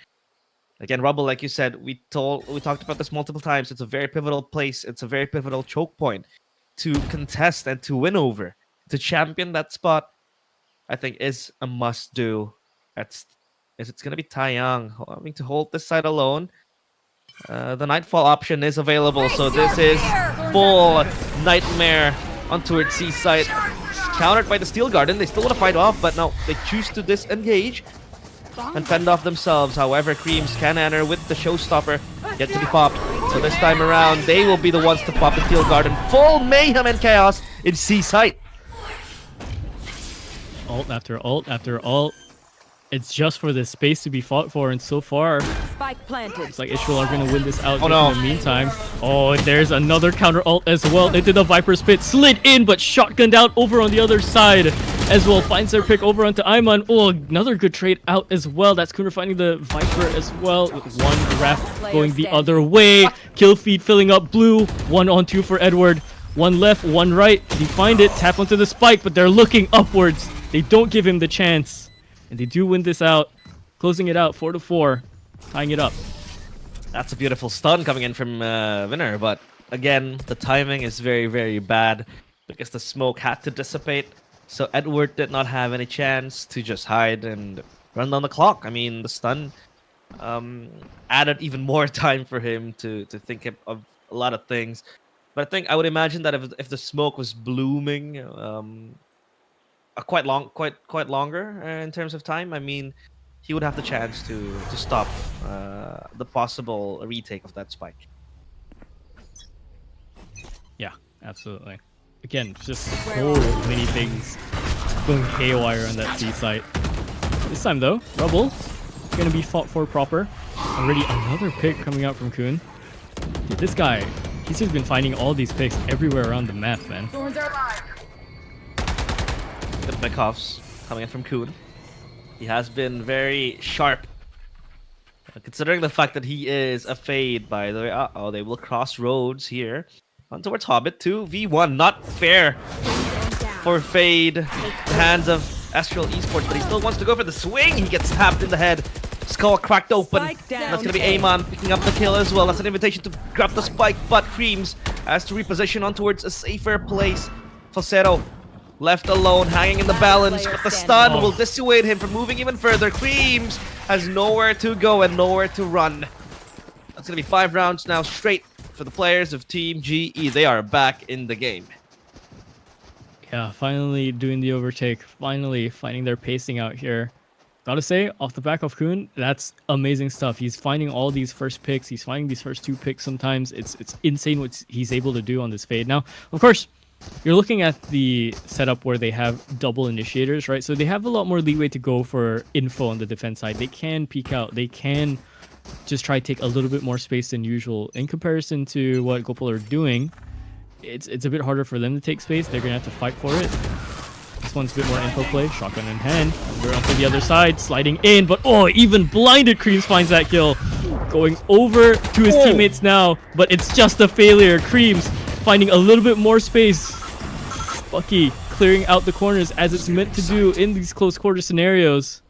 Again, Rubble, like you said, we talked about this multiple times. It's a very pivotal place. It's a very pivotal choke point to contest and to win over. To champion that spot, I think, is a must-do. It's going to be Taeyang having to hold this side alone. The Nightfall option is available, so this is full Nightmare on towards C site. Countered by the Steel Garden. They still want to fight off, but no, they choose to disengage and fend off themselves. However, Creams can enter with the showstopper, yet to be popped. So this time around, they will be the ones to pop the Steel Garden. Full mayhem and chaos in C site. Ult after ult after ult. It's just for the space to be fought for, and so far, Spike planted. it's like Israel are going to win this out Oh, no. in the meantime. Oh, and there's another counter ult as well into the Viper's pit. Slid in, but shotgunned out over on the other side. As well, finds their pick over onto Iman. Oh, another good trade out as well. That's Kuhn finding the Viper as well, with one ref going the other way. Kill feed filling up blue. 1-on-2 for Edward. 1 left, 1 right. They find it, tap onto the spike, but they're looking upwards. They don't give him the chance. And they do win this out, closing it out 4 to 4, tying it up. That's a beautiful stun coming in from Winner, but again, the timing is very, very bad because the smoke had to dissipate. So Edward did not have any chance to just hide and run down the clock. I mean, the stun um, added even more time for him to think of a lot of things. But I think I would imagine that if the smoke was blooming a quite longer in terms of time, I mean, he would have the chance to stop the possible retake of that spike. Yeah, absolutely. Again, just so many things going haywire on that C site. This time though, Rubble gonna be fought for proper. Already another pick coming out from Kuhn. Dude, this guy, he's just been finding all these picks everywhere around the map, man. Thorns are alive. Good pickoffs coming in from Kuhn. He has been very sharp. Considering the fact that he is a Fade, by the way. Uh-oh, they will cross roads here. On towards Hobbit, 2v1. Not fair for Fade. The hands of Astral Esports, but he still wants to go for the swing. He gets tapped in the head. Skull cracked open. Spike down. That's going to be Amon picking up the kill as well. That's an invitation to grab the spike, but Creams has to reposition on towards a safer place. Falsetto left alone, hanging in the balance, but the stun will dissuade him from moving even further. Creams has nowhere to go and nowhere to run. That's going to be 5 rounds now straight for the players of Team GE. They are back in the game. Yeah, finally doing the overtake. Finally finding their pacing out here. Gotta say, off the back of Kuhn, that's amazing stuff. He's finding all these first picks. He's finding these first 2 picks sometimes. It's insane what he's able to do on this Fade. Now, of course, you're looking at the setup where they have double initiators, right? So they have a lot more leeway to go for info on the defense side. They can peek out. They can just try to take a little bit more space than usual. In comparison to what Gopal are doing, it's a bit harder for them to take space. They're going to have to fight for it. This one's a bit more info play. Shotgun in hand. We're onto the other side, sliding in, but oh, even blinded Creams finds that kill. Going over to his teammates now, but it's just a failure. Creams finding a little bit more space. Bucky clearing out the corners as it's meant to do in these close quarter scenarios.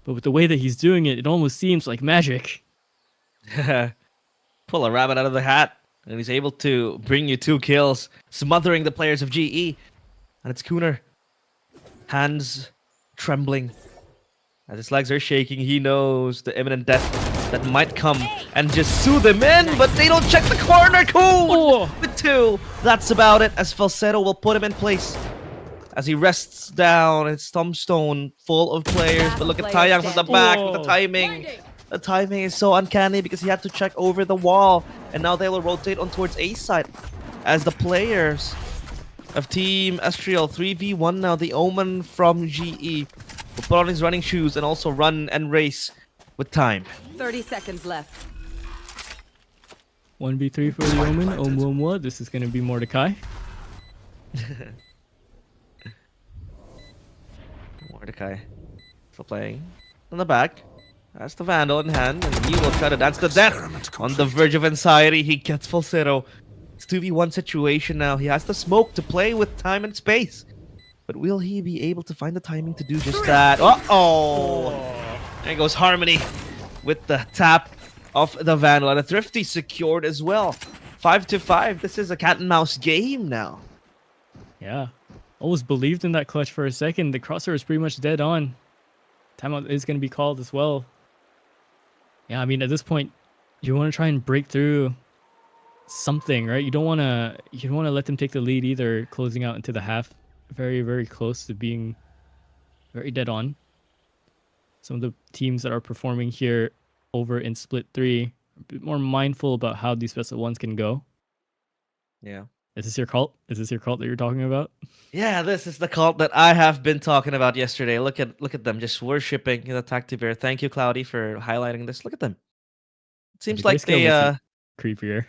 But with the way that he's doing it, it almost seems like magic. Pull a rabbit out of the hat, and he's able to bring you 2 kills, smothering the players of GE. And it's Cooner. Hands trembling. As his legs are shaking, he knows the imminent death that might come and just soothe him in, but they don't check the corner. Cool! With 2. That's about it, as Falsetto will put him in place. As he rests down, it's Tombstone full of players, but look at Taeyang from the back with the timing. The timing is so uncanny because he had to check over the wall, and now they will rotate on towards A side. As the players of Team Estriel 3v1 now, the Omen from GE will put on his running shoes and also run and race with time. 30 seconds left. 1v3 for the Omen. Oumuamua. This is going to be Mordecai. Mordecai still playing on the back. That's the Vandal in hand, and he will try to dance to death. On the verge of anxiety, he gets Falsetto. It's 2v1 situation now. He has the smoke to play with time and space. But will he be able to find the timing to do just that? Uh-oh! There goes Harmony with the tap of the Vandal. And a Thrifty secured as well. 5-5. This is a cat and mouse game now. Yeah. Almost believed in that clutch for a second. The crosshair is pretty much dead on. Timeout is going to be called as well. Yeah, I mean, at this point, you want to try and break through something, right? You don't want to let them take the lead either, closing out into the half. Very, very close to being very dead on. Some of the teams that are performing here over in Split 3 are a bit more mindful about how these best of ones can go. Yeah. Is this your cult? Is this your cult that you're talking about? Yeah, this is the cult that I have been talking about yesterday. Look at them just worshipping the Tactibear. Thank you, Cloudy, for highlighting this. Look at them. It seems like they creepier.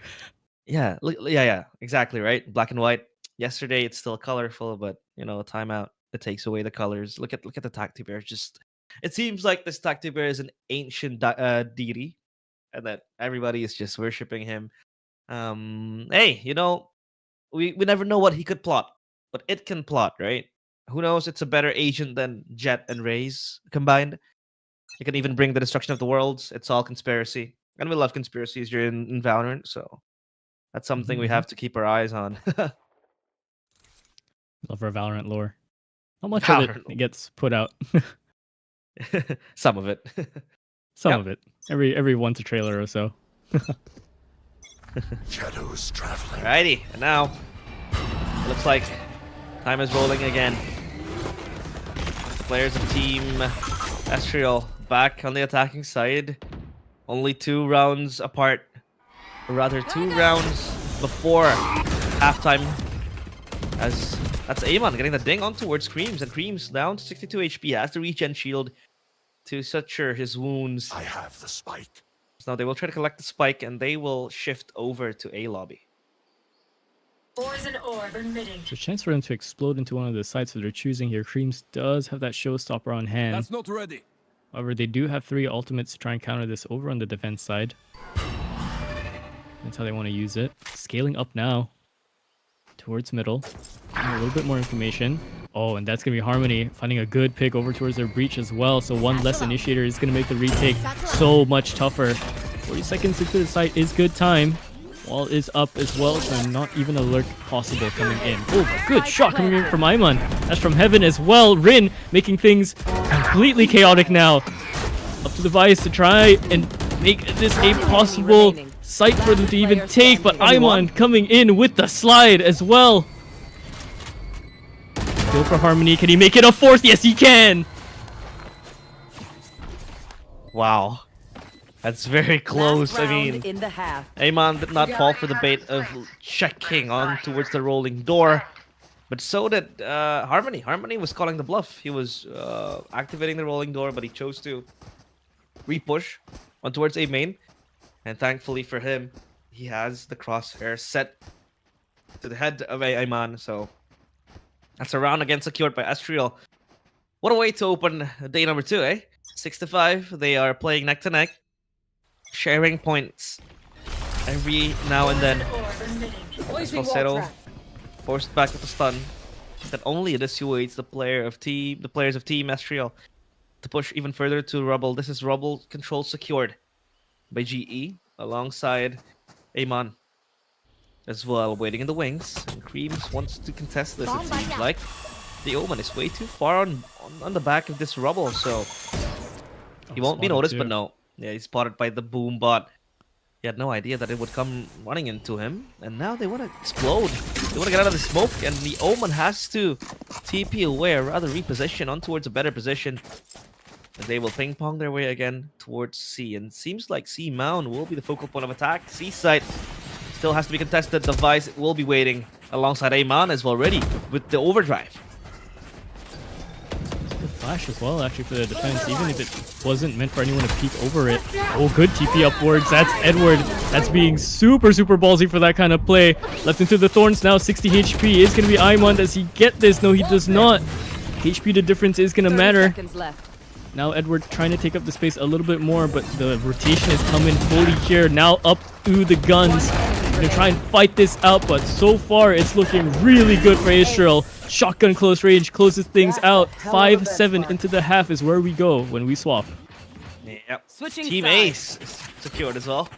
Yeah, yeah, exactly, right? Black and white. Yesterday it's still colorful, but you know, timeout, it takes away the colors. Look at the Tactibear. Just it seems like this Tactibear is an ancient deity, and that everybody is just worshipping him. Hey, you know, we never know what he could plot, but it can plot, right? Who knows? It's a better agent than Jet and Raze combined. He can even bring the destruction of the worlds. It's all conspiracy, and we love conspiracies here in Valorant, so that's something we have to keep our eyes on. Love our Valorant lore. How much I of don't it know. gets put out? Some of it. Some Yep. of it. Every once a trailer or so. Shadows traveling. Alrighty, and now it looks like time is rolling again. The players of Team Estriel back on the attacking side. Only 2 rounds apart. Or rather, 2 rounds before halftime. As that's Amon getting the ding on towards Creams, and Creams down to 62 HP, has the regen shield to suture his wounds. I have the spike. So now they will try to collect the spike, and they will shift over to A lobby. Poison orb emitting. There's a chance for him to explode into one of the sites that they're choosing here. Creams does have that showstopper on hand. That's not ready. However, they do have 3 ultimates to try and counter this over on the defense side. That's how they want to use it. Scaling up now towards middle. A little bit more information. Oh, and that's going to be Harmony finding a good pick over towards their breach as well. So 1 less initiator is going to make the retake so much tougher. 40 seconds into the site is good time. Wall is up as well, so not even alert possible coming in. Oh, good shot coming in from Iman. That's from heaven as well. Rin making things completely chaotic now. Up to the Vice to try and make this a possible site for them to even take, but Iman coming in with the slide as well. Go for Harmony. Can he make it a 4th? Yes, he can. Wow. That's very close. I mean, in the half. Amon did not fall for the bait of checking on towards the rolling door, but so did Harmony. Harmony was calling the bluff. He was activating the rolling door, but he chose to repush on towards A main, and thankfully for him, he has the crosshair set to the head of Amon. So that's a round again secured by Estriel. What a way to open day number 2, eh? 6-5. They are playing neck to neck, sharing points every now and then. Placing wall Falsetto trap. forced back with the stun that only dissuades the players of Team Estriel to push even further to Rubble. This is Rubble control secured by GE alongside Amon as well, waiting in the wings. And Creams wants to contest this. It seems like the Omen is way too far on the back of this Rubble, so he won't be spotted noticed. too. But no, yeah, he's spotted by the boom bot. He had no idea that it would come running into him, and now they want to explode. They want to get out of the smoke, and the Omen has to TP away, or rather reposition on towards a better position. And they will ping pong their way again towards C, and seems like C Mound will be the focal point of attack. C site still has to be contested. The Vice will be waiting alongside Amon as well, ready with the overdrive. Good flash as well, actually, for the defense, even if it wasn't meant for anyone to peek over it. Oh, good TP upwards. That's Edward. That's being super, super ballsy for that kind of play. Left into the Thorns now. 60 HP is going to be Imon. Does he get this? No, he does not. HP, the difference is going to 30 matter. seconds left. Now Edward trying to take up the space a little bit more, but the rotation is coming fully here. Now up through the guns. Gonna try and fight this out, but so far it's looking really good for Israel. Shotgun close range closes things out. 5-7 into the half is where we go when we swap. Yep. Switching Team sides. Ace is secured as well.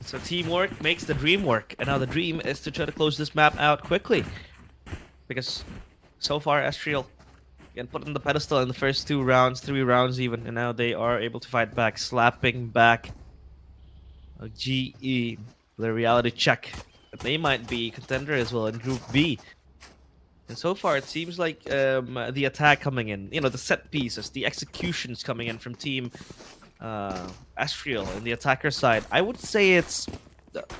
So teamwork makes the dream work, and now the dream is to try to close this map out quickly, because so far Estriel get put on the pedestal in the first 2 rounds, 3 rounds even, and now they are able to fight back, slapping back GE, the reality check that they might be contender as well in Group B. And so far, it seems like the attack coming in, you know, the set pieces, the executions coming in from Team Estriel and the attacker side. I would say it's,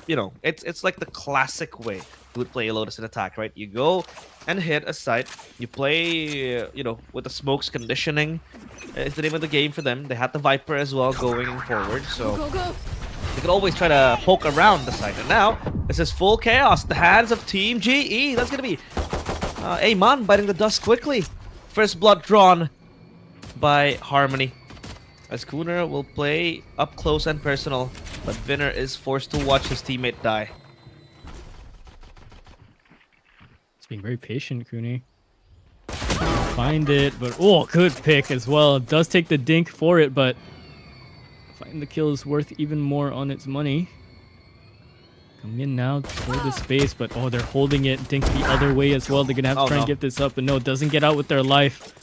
you know, it's like the classic way you would play a Lotus in attack, right? You go and hit a site. You play, you know, with the smokes conditioning. It's the name of the game for them. They had the Viper as well going forward, so they could always try to poke around the site. And now, this is full chaos. The hands of Team GE. That's going to be Amon biting the dust quickly. First blood drawn by Harmony. As Kuner will play up close and personal, but Vinner is forced to watch his teammate die. It's being very patient, Cooney. Find it, but oh, good pick as well. Does take the dink for it, but finding the kill is worth even more on its money. Come in now for the space, but oh, they're holding it. Dink the other way as well. They're gonna have to Oh, try and no. get this up, but no, it doesn't get out with their life.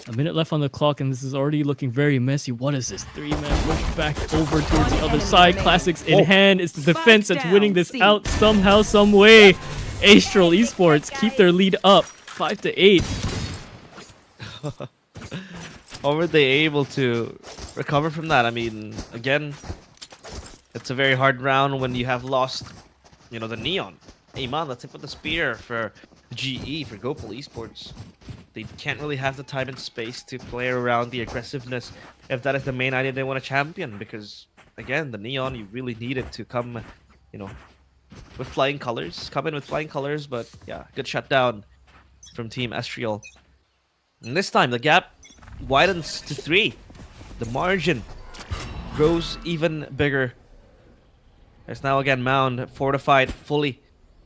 A minute left on the clock, and this is already looking very messy. What is this? 3-man push back over towards the other side. Classics in hand. It's the defense that's winning this out somehow, some way. Astral Esports keep their lead up, 5-8. How were they able to recover from that? I mean, again, it's a very hard round when you have lost, the Neon. Hey man, let's hit with the spear for GE, for Gopal Esports. They can't really have the time and space to play around the aggressiveness if that is the main idea they want to champion. Because, again, the Neon, you really need it to come, with flying colors. Come in with flying colors, but yeah, good shutdown from Team Estriel. And this time, the gap widens to 3. The margin grows even bigger. There's now again Mound fortified fully.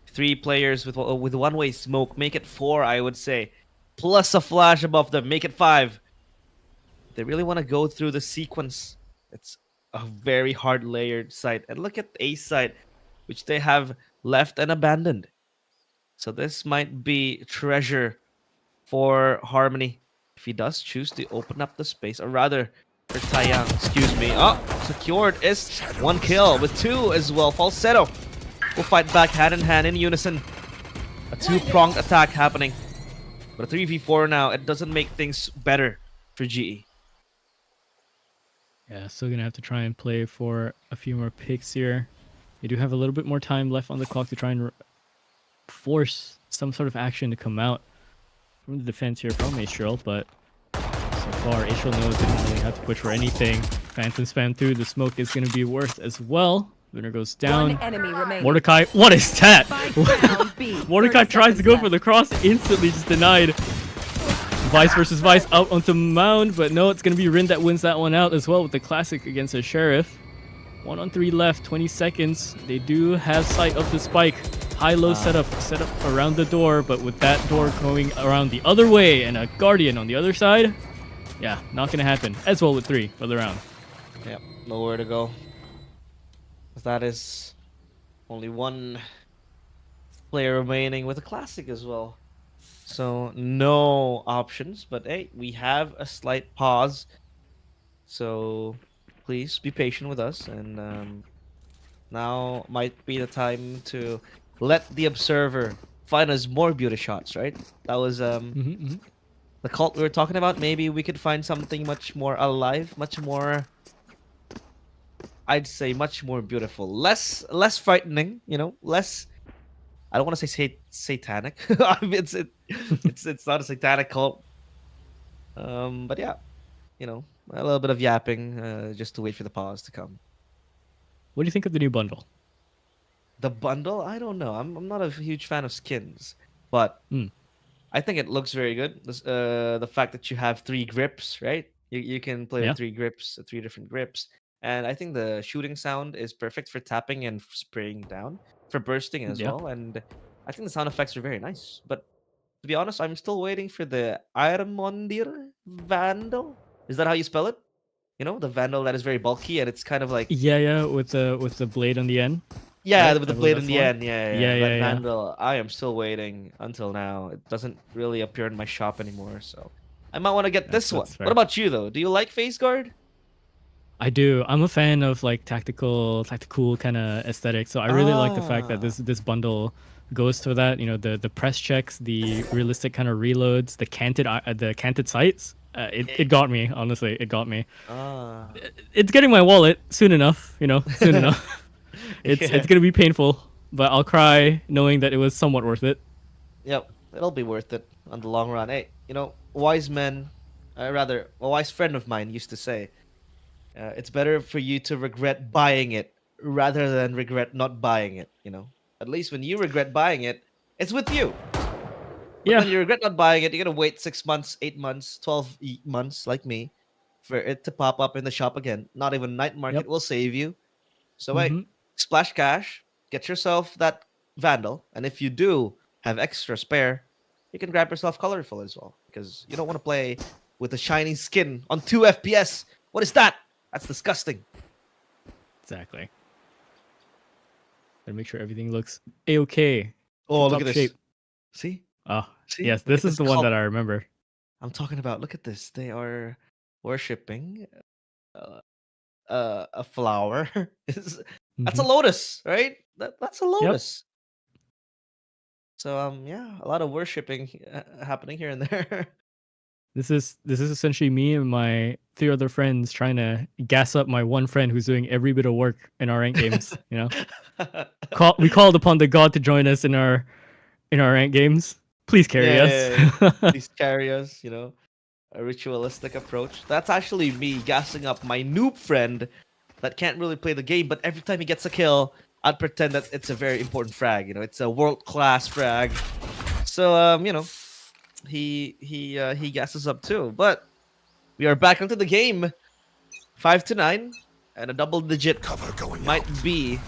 3 players with one-way smoke. Make it 4, I would say. Plus a flash above them. Make it 5. They really want to go through the sequence. It's a very hard layered site. And look at the A site, which they have left and abandoned. So this might be treasure for Harmony if he does choose to open up the space, or rather for Taeyang, excuse me. Oh, secured is 1 kill with 2 as well. Falsetto will fight back hand in hand in unison. A 2-pronged attack happening. But a 3v4 now, it doesn't make things better for GE. Yeah, still gonna have to try and play for a few more picks here. They do have a little bit more time left on the clock to try and force some sort of action to come out from the defense here from Astral, but so far Astral knows they don't really have to push for anything. Phantom spam through, the smoke is gonna be worth as well. Winner goes down. One enemy remaining. Mordecai, what is that? Spike down B. Mordecai 30 tries to go seconds for the cross, instantly just denied. Vice versus Vice out onto Mound, but no, it's going to be Rin that wins that one out as well with the classic against a Sheriff. 1-on-3 left, 20 seconds. They do have sight of the spike. High-low set up around the door, but with that door going around the other way and a Guardian on the other side, yeah, not going to happen. As well with 3 for the round. Yep, nowhere to go. That is only 1 player remaining with a classic as well. So no options, but hey, we have a slight pause. So please be patient with us, and now might be the time to let the observer find us more beauty shots, right? That was the cult we were talking about. Maybe we could find something much more alive, much more, I'd say, much more beautiful, less frightening, less. I don't want to say satanic. I mean, it's not a satanic cult. But yeah, a little bit of yapping, just to wait for the pause to come. What do you think of the new bundle? The bundle? I don't know. I'm not a huge fan of skins, but I think it looks very good. The fact that you have 3 grips, right? You can play with 3 grips, 3 different grips. And I think the shooting sound is perfect for tapping and spraying down, for bursting as well. And I think the sound effects are very nice. But to be honest, I'm still waiting for the Armondir Vandal. Is that how you spell it? The Vandal that is very bulky and it's kind of like... Yeah, with the blade on the end. Yeah, right? with the blade in the end. Yeah. That yeah. Vandal, I am still waiting until now. It doesn't really appear in my shop anymore, so I might want to get this one. Fair. What about you, though? Do you like Face Guard? I do. I'm a fan of like tactical kind of aesthetic. So I really like the fact that this bundle goes to that. The press checks, the realistic kind of reloads, the canted sights. It got me, honestly. It got me. It's getting my wallet soon enough. Soon enough. It's gonna be painful, but I'll cry knowing that it was somewhat worth it. Yep, it'll be worth it on the long run. Hey, wise men, rather, a wise friend of mine used to say, it's better for you to regret buying it rather than regret not buying it. At least when you regret buying it, it's with you. But when you regret not buying it, you're gonna wait 6 months, 8 months, 12 months, like me, for it to pop up in the shop again. Not even night market will save you. So wait, splash cash, get yourself that Vandal, and if you do have extra spare, you can grab yourself Colorful as well, because you don't want to play with a shiny skin on 2 FPS. What is that? That's disgusting. Exactly. Gotta make sure everything looks a-okay. Oh, look Tip-top at this. shape. See? Ah, See? yes, Look this at is the one that I remember. I'm talking about. Look at this. They are worshipping uh, a flower. That's a Mhm. lotus, right? That's a Yep. lotus. So yeah, a lot of worshipping happening here and there. This is essentially me and my 3 other friends trying to gas up my one friend who's doing every bit of work in our rank games, you know? We called upon the god to join us in our rank games. Please carry Yeah, us. yeah, yeah. These carriers, a ritualistic approach. That's actually me gassing up my noob friend that can't really play the game, but every time he gets a kill, I'd pretend that it's a very important frag. It's a world-class frag. So he gasses up too. But we are back into the game, 5-9, and a double-digit might be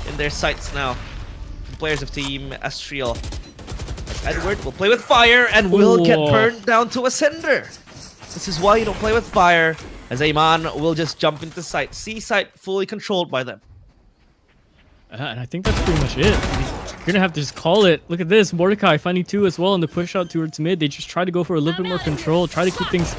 in their sights now. The players of Team Astriel. Edward will play with fire and will get Ooh. burned down to a cinder. This is why you don't play with fire, as Amon will just jump into sight. C site fully controlled by them. And I think that's pretty much it. You're gonna have to just call it. Look at this, Mordecai finding 2 as well in the push out towards mid. They just try to go for a little bit more control, try to keep things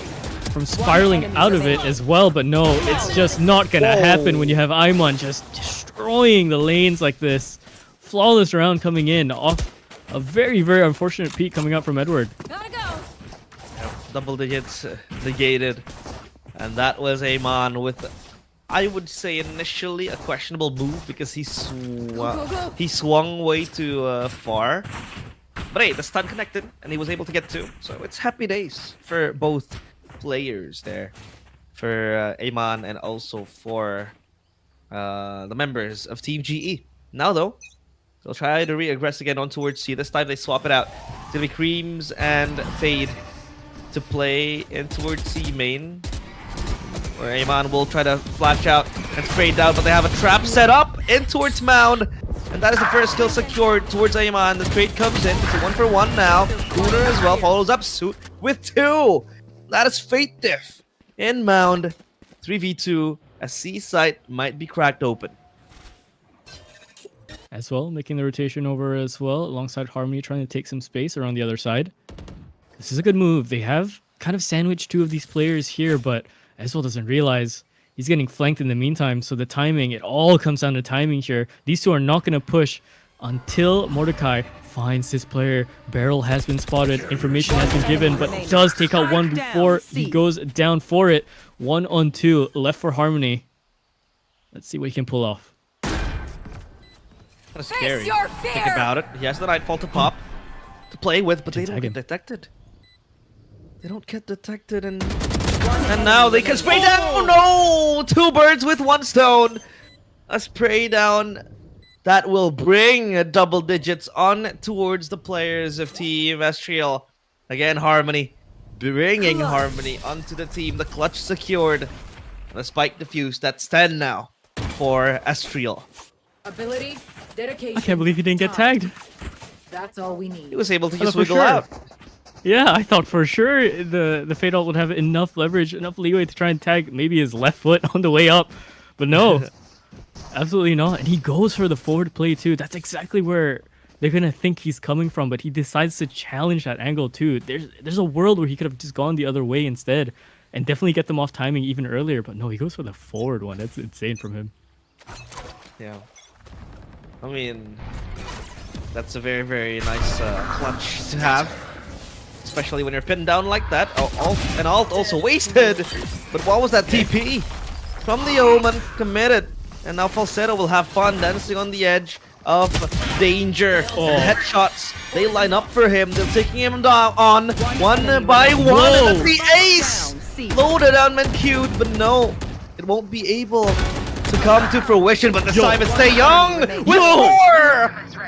from spiraling out of it as well. But no, it's just not gonna happen when you have Aimon just destroying the lanes like this. Flawless round coming in off a very, very unfortunate peak coming out from Edward. Gotta go. Double digits negated. And that was Amon with, I would say, initially a questionable move because he swung way too far. But hey, the stun connected and he was able to get 2. So it's happy days for both players there. For Amon and also for the members of Team GE. Now though, they'll try to re-aggress again on towards C. This time they swap it out. It's gonna be Creams and Fade to play in towards C main. Where Amon will try to flash out and spray down, but they have a trap set up in towards Mound. And that is the first kill secured towards Amon. The trade comes in. It's a 1-for-1 now. Cooner as well follows up suit with 2. That is Fate Diff in Mound. 3v2 as C site might be cracked open. As well, making the rotation over as well, alongside Harmony trying to take some space around the other side. This is a good move. They have kind of sandwiched 2 of these players here, but Ezreal doesn't realize he's getting flanked in the meantime. So the timing, it all comes down to timing here. These 2 are not going to push until Mordecai finds his player. Barrel has been spotted, information has been given, but does take out one before he goes down for it. 1-on-2 left for Harmony. Let's see what he can pull off. Kind of scary. your Think fear! about it. He has the Nightfall to pop, to play with, but they don't tag get him. detected. They don't get detected, and now they can spray down. No, 2 birds with 1 stone. A spray down that will bring double digits on towards the players of Team Astriel. Again, Harmony bringing Harmony onto the team. The clutch secured. The spike diffused. That's 10 now for Astriel. Ability, dedication. I can't believe he didn't get tagged. That's all we need. He was able to Oh, just for wiggle sure. out. Yeah, I thought for sure the Fade Ult would have enough leverage, enough leeway to try and tag maybe his left foot on the way up. But no, absolutely not. And he goes for the forward play too. That's exactly where they're going to think he's coming from, but he decides to challenge that angle too. There's a world where he could have just gone the other way instead and definitely get them off timing even earlier. But no, he goes for the forward one. That's insane from him. Yeah. I mean, that's a very, very nice clutch to have. Especially when you're pinned down like that. Oh, ult also wasted. But what was that TP? From the Omen, committed. And now Falsetto will have fun dancing on the edge of danger. And headshots, they line up for him. They're taking him down on one by one. Whoa. And that's the ace! Loaded on and queued, but no. It won't be able to come to fruition. But this time it's Taeyong with 4!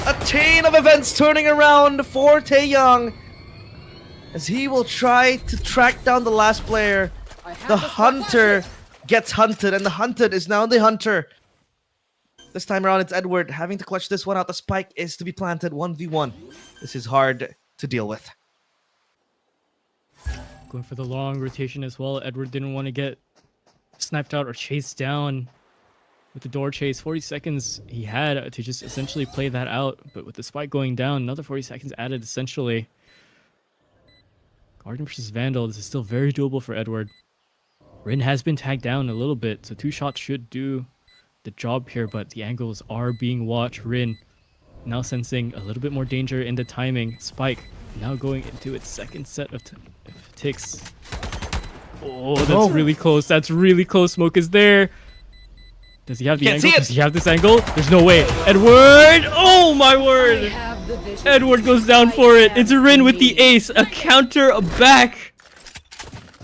A chain of events turning around for Taeyong as he will try to track down the last player. The hunter gets hunted, and the hunted is now the hunter. This time around, it's Edward having to clutch this one out. The spike is to be planted 1v1. This is hard to deal with. Going for the long rotation as well. Edward didn't want to get sniped out or chased down. with the door chase. 40 seconds he had to just essentially play that out, but with the spike going down, another 40 seconds added essentially. Guardian versus Vandal, this is still very doable for Edward. Rin has been tagged down a little bit, so 2 shots should do the job here, but the angles are being watched. Rin now sensing a little bit more danger in the timing. Spike now going into its second set of ticks. Oh, that's really close. That's really close. Smoke is there. Does he have the Can't angle? see it. Does he have this angle? There's no way. Edward! Oh my I word! have the vision. Edward goes down for it. It's Rin with the ace. A counter back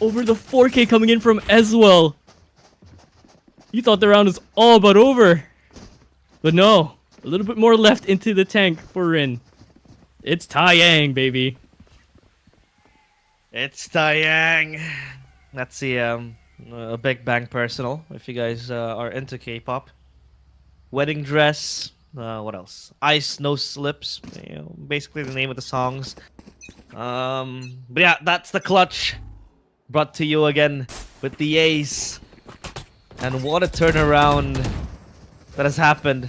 over the 4K coming in from Ezwell. You thought the round was all but over. But no. A little bit more left into the tank for Rin. It's Taeyang, baby. It's Taeyang. That's the Big Bang Personal, if you guys are into K-pop. Wedding Dress. What else? Ice No Slips. You know, basically the name of the songs. But yeah, that's the clutch. Brought to you again with the ace. And what a turnaround that has happened.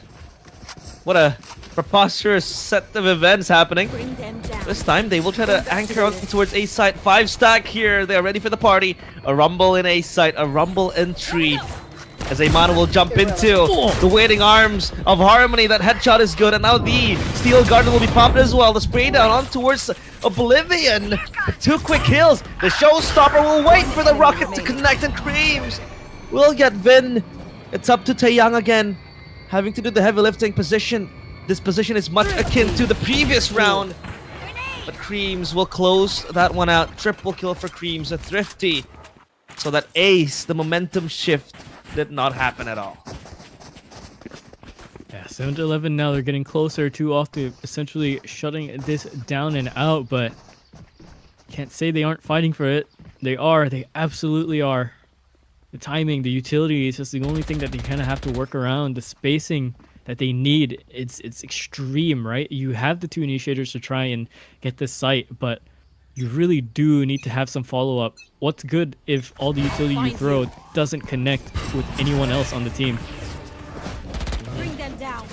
What a preposterous set of events happening. Bring them down. This time they will try to anchor out towards A site. 5 stack here. They are ready for the party. A rumble in A site. A rumble entry. As Amano will jump into the waiting arms of Harmony. That headshot is good. And now the Steel Garden will be popped as well. The spray down on towards Oblivion. 2 quick kills. The showstopper will wait for the rocket to connect, and Creams will get Vin. It's up to Taeyang again. Having to do the heavy lifting position. This position is much akin to the previous round. But Creams will close that one out. Triple kill for Creams. A thrifty. So that ace, the momentum shift, did not happen at all. Yeah, 7-11 now. They're getting closer too off to essentially shutting this down and out, but can't say they aren't fighting for it. They are. They absolutely are. The timing, the utility is just the only thing that they kind of have to work around. The spacing that they need, it's extreme, right? You have the 2 initiators to try and get this site, but you really do need to have some follow-up. What's good if all the utility you throw doesn't connect with anyone else on the team? Bring them down.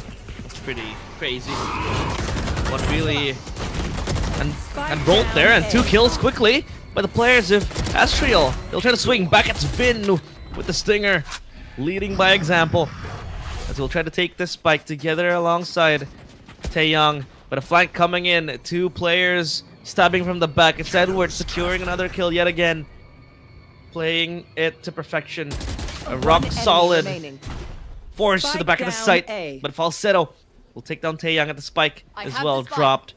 It's pretty crazy. What really... And rolled there, and 2 kills quickly by the players of Astrial. They'll try to swing back at Vin with the Stinger, leading by example. As we'll try to take this spike together alongside Taeyang. But a flank coming in. 2 players stabbing from the back. It's Edward securing another kill yet again. Playing it to perfection. A rock solid force to the back of the site. But Falsetto will take down Taeyang at the spike as well. Dropped.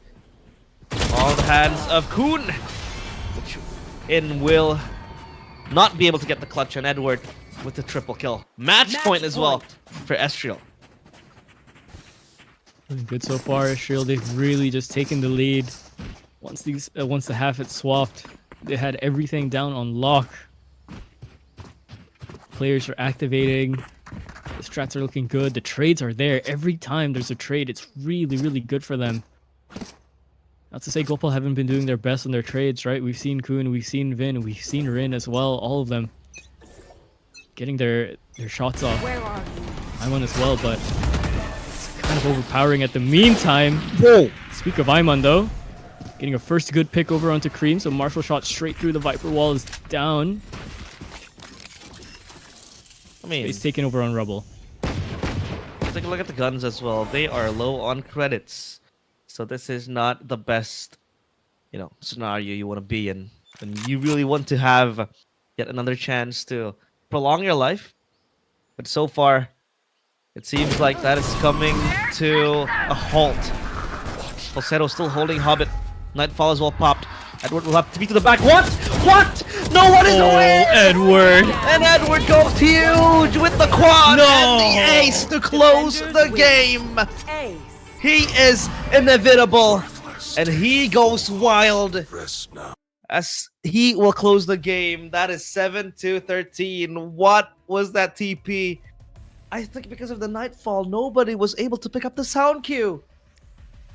All the hands of Kun. Which in will not be able to get the clutch on Edward with the triple kill. Match point as well for Estriel. Good so far, Estriel. They've really just taken the lead. Once the half had swapped, they had everything down on lock. Players are activating. The strats are looking good. The trades are there. Every time there's a trade, it's really, really good for them. Not to say Gopal haven't been doing their best on their trades, right? We've seen Kun, we've seen Vin, we've seen Rin as well. All of them getting their shots off. Where are you? Iman as well, but it's kind of overpowering at the meantime. Speak of Iman though, getting a first good pick over onto Cream, so Marshall shot straight through the Viper wall is down. I mean, he's taken over on Rubble. Take a look at the guns as well. They are low on credits. So this is not the best, scenario you want to be in. And you really want to have yet another chance to prolong your life. But so far, it seems like that is coming to a halt. Falsetto still holding Hobbit. Nightfall as well popped. Edward will have to be to the back. What? No one is away! Edward! And Edward goes huge with the quad and the ace to close the game. Ace. He is inevitable, and he goes wild as he will close the game. That is 7-13. What was that TP? I think because of the Nightfall, nobody was able to pick up the sound cue.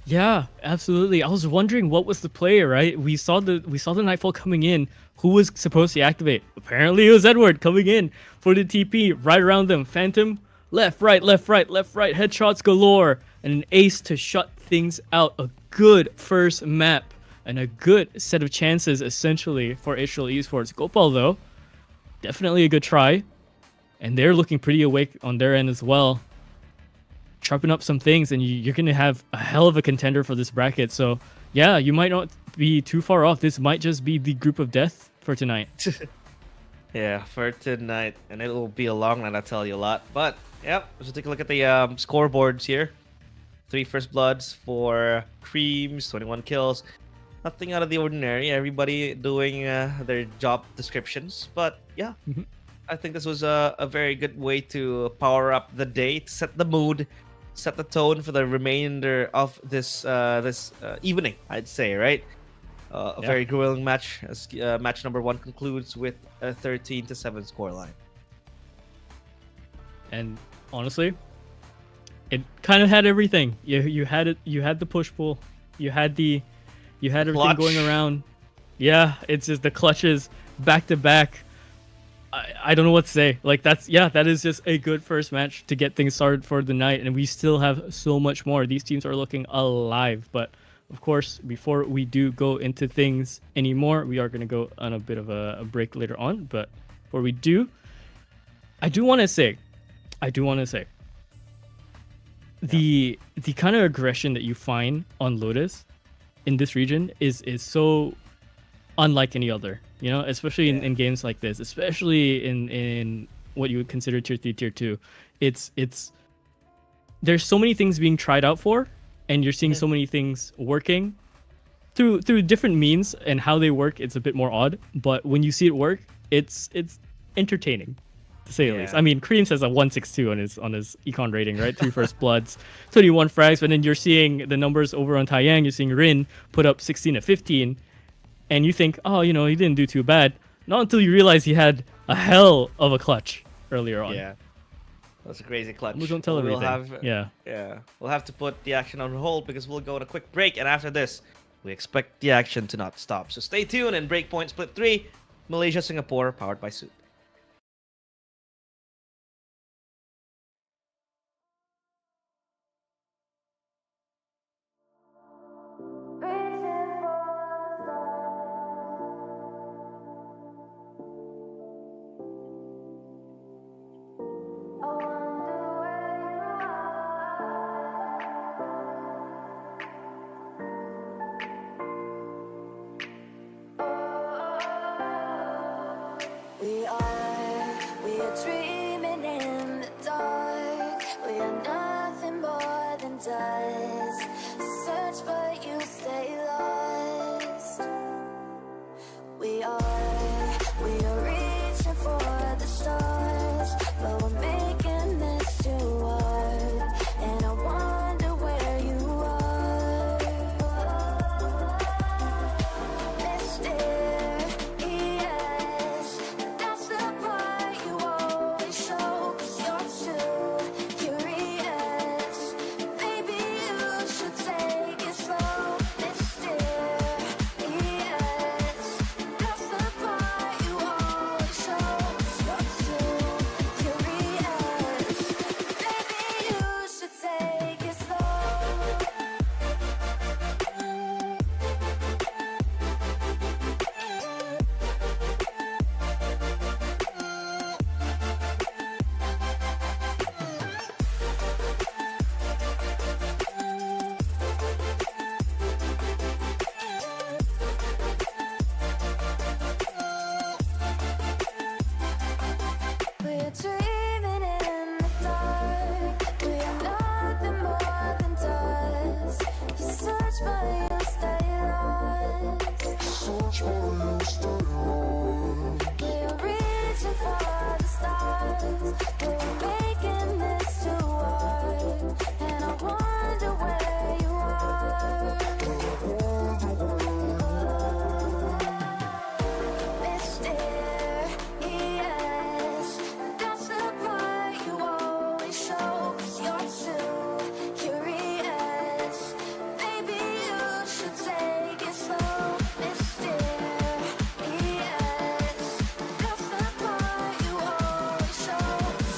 Yeah, absolutely. I was wondering what was the play, right? We saw the Nightfall coming in. Who was supposed to activate? Apparently it was Edward coming in for the TP right around them. Phantom Left, right, left, right, left, right. Headshots galore. And an ace to shut things out. A good first map. And a good set of chances, essentially, for Israel Esports. Gopal, though, definitely a good try. And they're looking pretty awake on their end as well. Sharpen up some things, and you're going to have a hell of a contender for this bracket. So, yeah, you might not be too far off. This might just be the group of death for tonight. Yeah, for tonight. And it'll be a long night, I'll tell you a lot. But, yep, let's take a look at the scoreboards here. 3 first bloods for Creams, 21 kills. Nothing out of the ordinary. Everybody doing their job descriptions. But, yeah, I think this was a very good way to power up the day, to set the mood, set the tone for the remainder of this evening, I'd say, right? A very grueling match as match number 1 concludes with a 13-7 scoreline. And honestly, it kind of had everything. You had it. You had the push pull. You had everything Clutch. going around. Yeah, it's just the clutches back to back. I don't know what to say. Like that is just a good first match to get things started for the night, and we still have so much more. These teams are looking alive, but of course, before we do go into things anymore, we are going to go on a bit of a break later on. But before we do, I do want to say, the kind of aggression that you find on Lotus in this region is so unlike any other, especially in games like this, especially in what you would consider tier 3, tier 2. It's there's so many things being tried out for, and you're seeing so many things working through different means, and how they work, it's a bit more odd, but when you see it work, it's entertaining, to say the least. I mean, Cream says a 162 on his econ rating, right? 3 first bloods, 21 frags, but then you're seeing the numbers over on Taiyang. You're seeing Rin put up 16 to 15, and you think, oh, he didn't do too bad. Not until you realize he had a hell of a clutch earlier on. Yeah. That's a crazy clutch. We don't tell everything. We'll have to put the action on hold because we'll go on a quick break, and after this, we expect the action to not stop. So stay tuned, and Breakpoint Split 3, Malaysia, Singapore, powered by Soup. We are dreaming in the dark. We are nothing more than dust. Search but you stay lost. We are reaching for the stars, but we're making this too hard. And I wonder where you are. Mysterious, that's the part you always show. 'Cause you're too curious. Maybe you should take it slow. Mysterious, that's the part you always show. 'Cause you're too curious. Maybe you should take it slow. We're dreaming in the dark. We are nothing more than dust. You search but you stay lost. We're reaching for the stars, but we're making this too hard. And I wonder where you are. Mysterious, that's the part you always show. 'Cause you're too curious. Maybe you should take it slow. Mysterious, that's the part you always show. 'Cause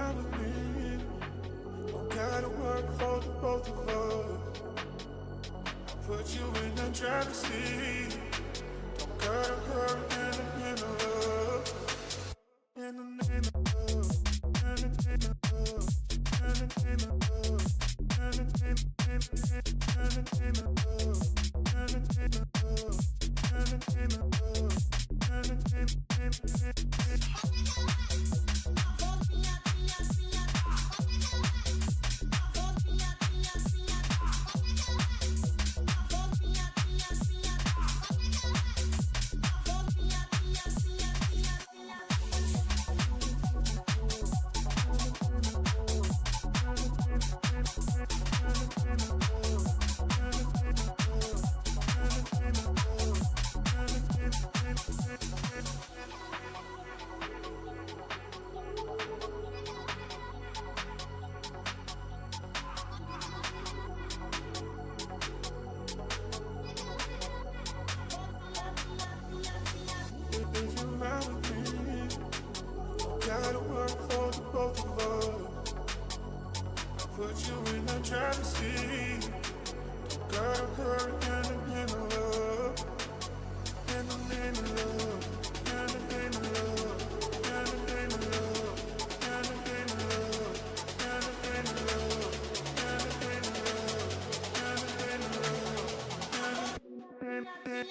around with me. Don't gotta work for the both of us. I'll put you in the driver's seat. Don't gotta hurry in the name of love. In the name of love. In the name of love. In the name of love. In the name of love. In the name of love. In the name of love. In the name of love. In the name if you're around with me, don't gotta work for the both of us. I'll put you in the driver's seat. Don't gotta hurry in the name of love. In the name of love. In the name of love. In the name of love. In the name of love. In the name of love. In the name of love. In the name of love. In the name of love.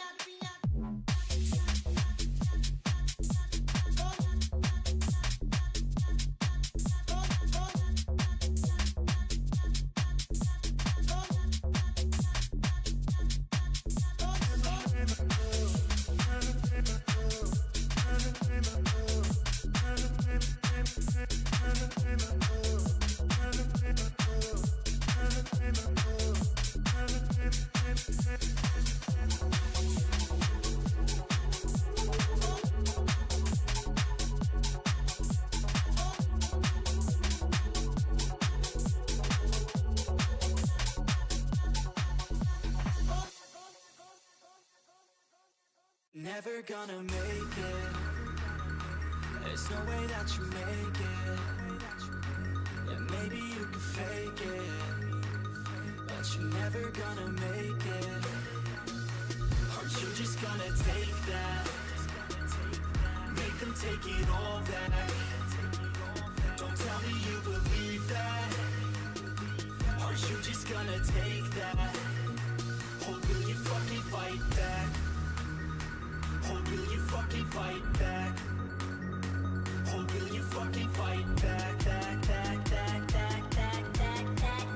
Never gonna make it. There's no way that you make it. Yeah, maybe you can fake it, but you're never gonna make it. Aren't you just gonna take that? Make them take it all back. Don't tell me you believe that. Aren't you just gonna take that? Or will you fucking fight back? Or will you fucking fight back? Or will you fucking fight back, back, back, back, back, back, back, back, back?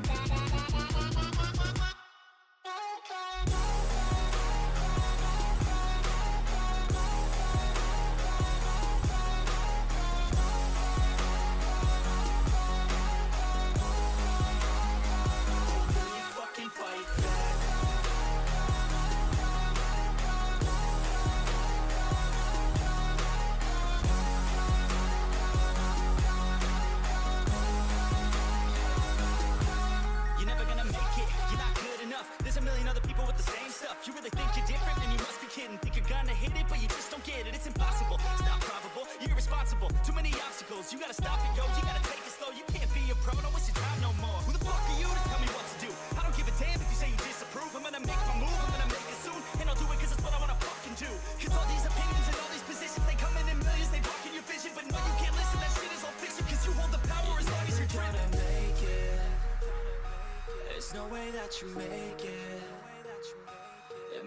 You really think you're different, then you must be kidding. Think you're gonna hit it, but you just don't get it. It's impossible, it's not probable, you're irresponsible. Too many obstacles, you gotta stop it, yo. You gotta take it slow, you can't be a pro, don't waste your time no more. Who the fuck are you to tell me what to do? I don't give a damn if you say you disapprove. I'm gonna make my move, I'm gonna make it soon. And I'll do it cause it's what I wanna fucking do. Cause all these opinions and all these positions, they come in millions, they block in your vision. But no, you can't listen, that shit is all fiction. Cause you hold the power as long as you're driven. Make it. There's no way that you make it.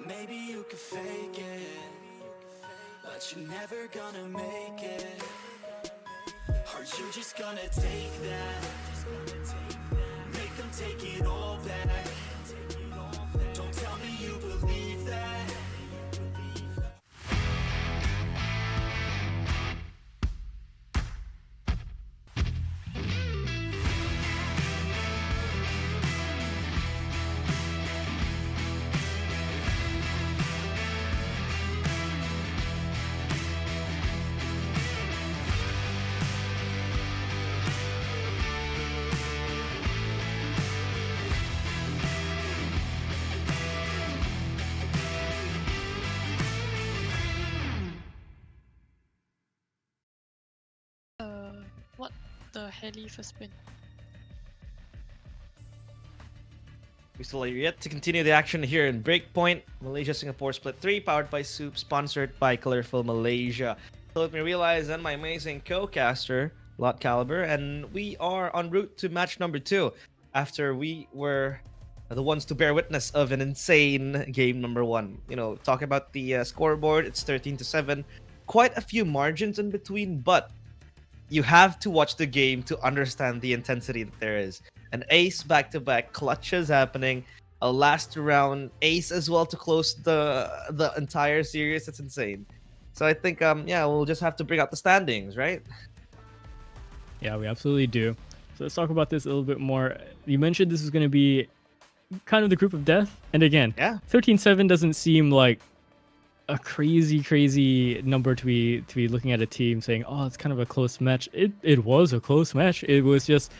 Maybe you could fake it, but you're never gonna make it. Are you just gonna take that? Make them take it all back. Don't tell me you believe that. the heli for spin. We still are yet to continue the action here in Breakpoint. Malaysia Singapore Split 3, powered by Soup, sponsored by Colorful Malaysia. So let me realize and my amazing co-caster, Lott Calliber, and we are en route to match number 2 after we were the ones to bear witness of an insane game number 1. You know, talk about the scoreboard, it's 13-7. Quite a few margins in between, but you have to watch the game to understand the intensity that there is. An ace back-to-back clutches happening, a last round ace as well to close the entire series. It's insane. So I think yeah, we'll just have to bring out the standings, right? Yeah, we absolutely do. So let's talk about this a little bit more. You mentioned this is going to be kind of the group of death, and again, Yeah. 13-7 doesn't seem like a crazy number to be looking at a team saying, oh, it's kind of a close match. It was a close match. It was just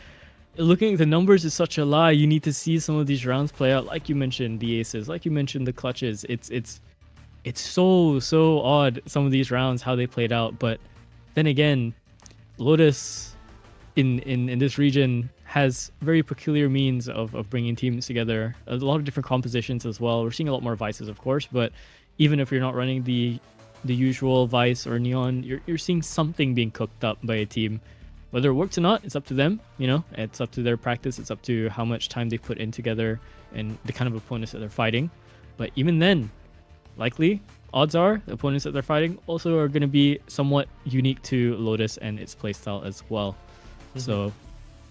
looking at the numbers is such a lie. You need to see some of these rounds play out, like you mentioned the aces, like you mentioned the clutches. It's so odd, some of these rounds how they played out. But then again, Lotus in this region has very peculiar means of bringing teams together. A lot of different compositions as well. We're seeing a lot more Vices, of course, but even if you're not running the usual Vice or Neon, you're seeing something being cooked up by a team. Whether it works or not, it's up to them. You know, it's up to their practice. It's up to how much time they put in together and the kind of opponents that they're fighting. But even then, likely, odds are the opponents that they're fighting also are going to be somewhat unique to Lotus and its playstyle as well. So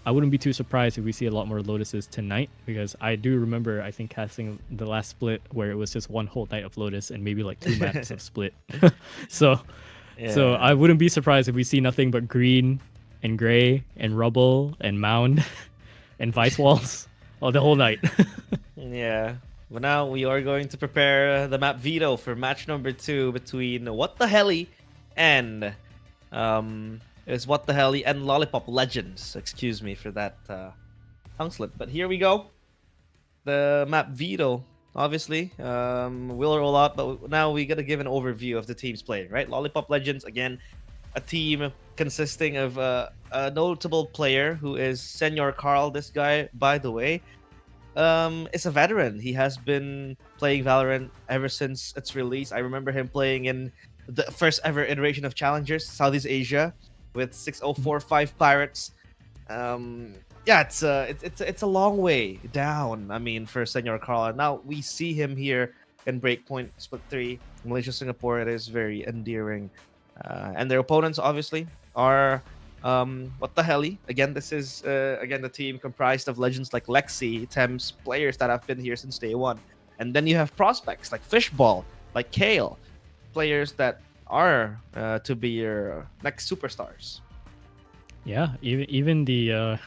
I wouldn't be too surprised if we see a lot more Lotuses tonight, because I do remember, I think, casting the last split where it was just one whole night of Lotus and maybe like 2 maps of split. So I wouldn't be surprised if we see nothing but green and gray and rubble and mound and vice walls the whole night. Yeah. But now we are going to prepare the map veto for match number 2 between What the Heli and What the Heli and Lollipop Legends. Excuse me for that tongue slip. But here we go. The map veto, obviously, will roll out. But now we gotta give an overview of the teams playing, right? Lollipop Legends, again, a team consisting of a notable player who is Senor Carl. This guy, by the way, is a veteran. He has been playing Valorant ever since its release. I remember him playing in the first ever iteration of Challengers, Southeast Asia, with 6045 Pirates. Yeah, it's a long way down. I mean, for Senor Carl. And now we see him here in Breakpoint Split 3, Malaysia, Singapore. It is very endearing. And their opponents, obviously, are What the Heli. Again, this is again the team comprised of legends like Lexi, Thames, players that have been here since day one. And then you have prospects like Fishball, like Kale, players that are to be your next superstars. Yeah, even the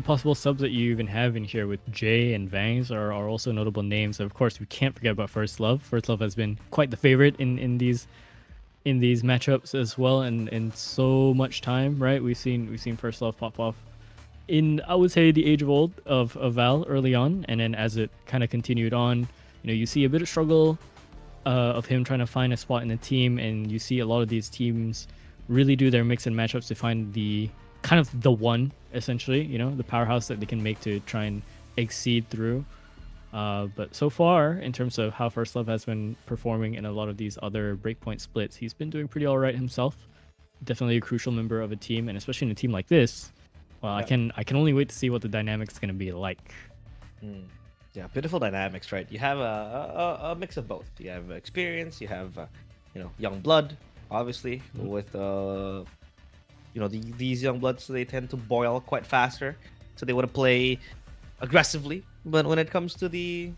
possible subs that you even have in here with Jay and Vangs are also notable names. Of course, we can't forget about First Love. First Love has been quite the favorite in these matchups as well, and so much time, right? We've seen First Love pop off in, I would say, the age of old of Val early on, and then as it kind of continued on, you know, you see a bit of struggle of him trying to find a spot in the team, and you see a lot of these teams really do their mix and matchups to find the kind of the one, essentially, you know, the powerhouse that they can make to try and exceed through. But so far, in terms of how First Love has been performing in a lot of these other Breakpoint splits, he's been doing pretty all right himself. Definitely a crucial member of a team, and especially in a team like this. Well, yeah. I can only wait to see what the dynamics going to be like. Yeah, beautiful dynamics, right? You have a mix of both. You have experience, you have young blood, obviously, with these young bloods, they tend to boil quite faster, so they want to play aggressively. But when it comes to the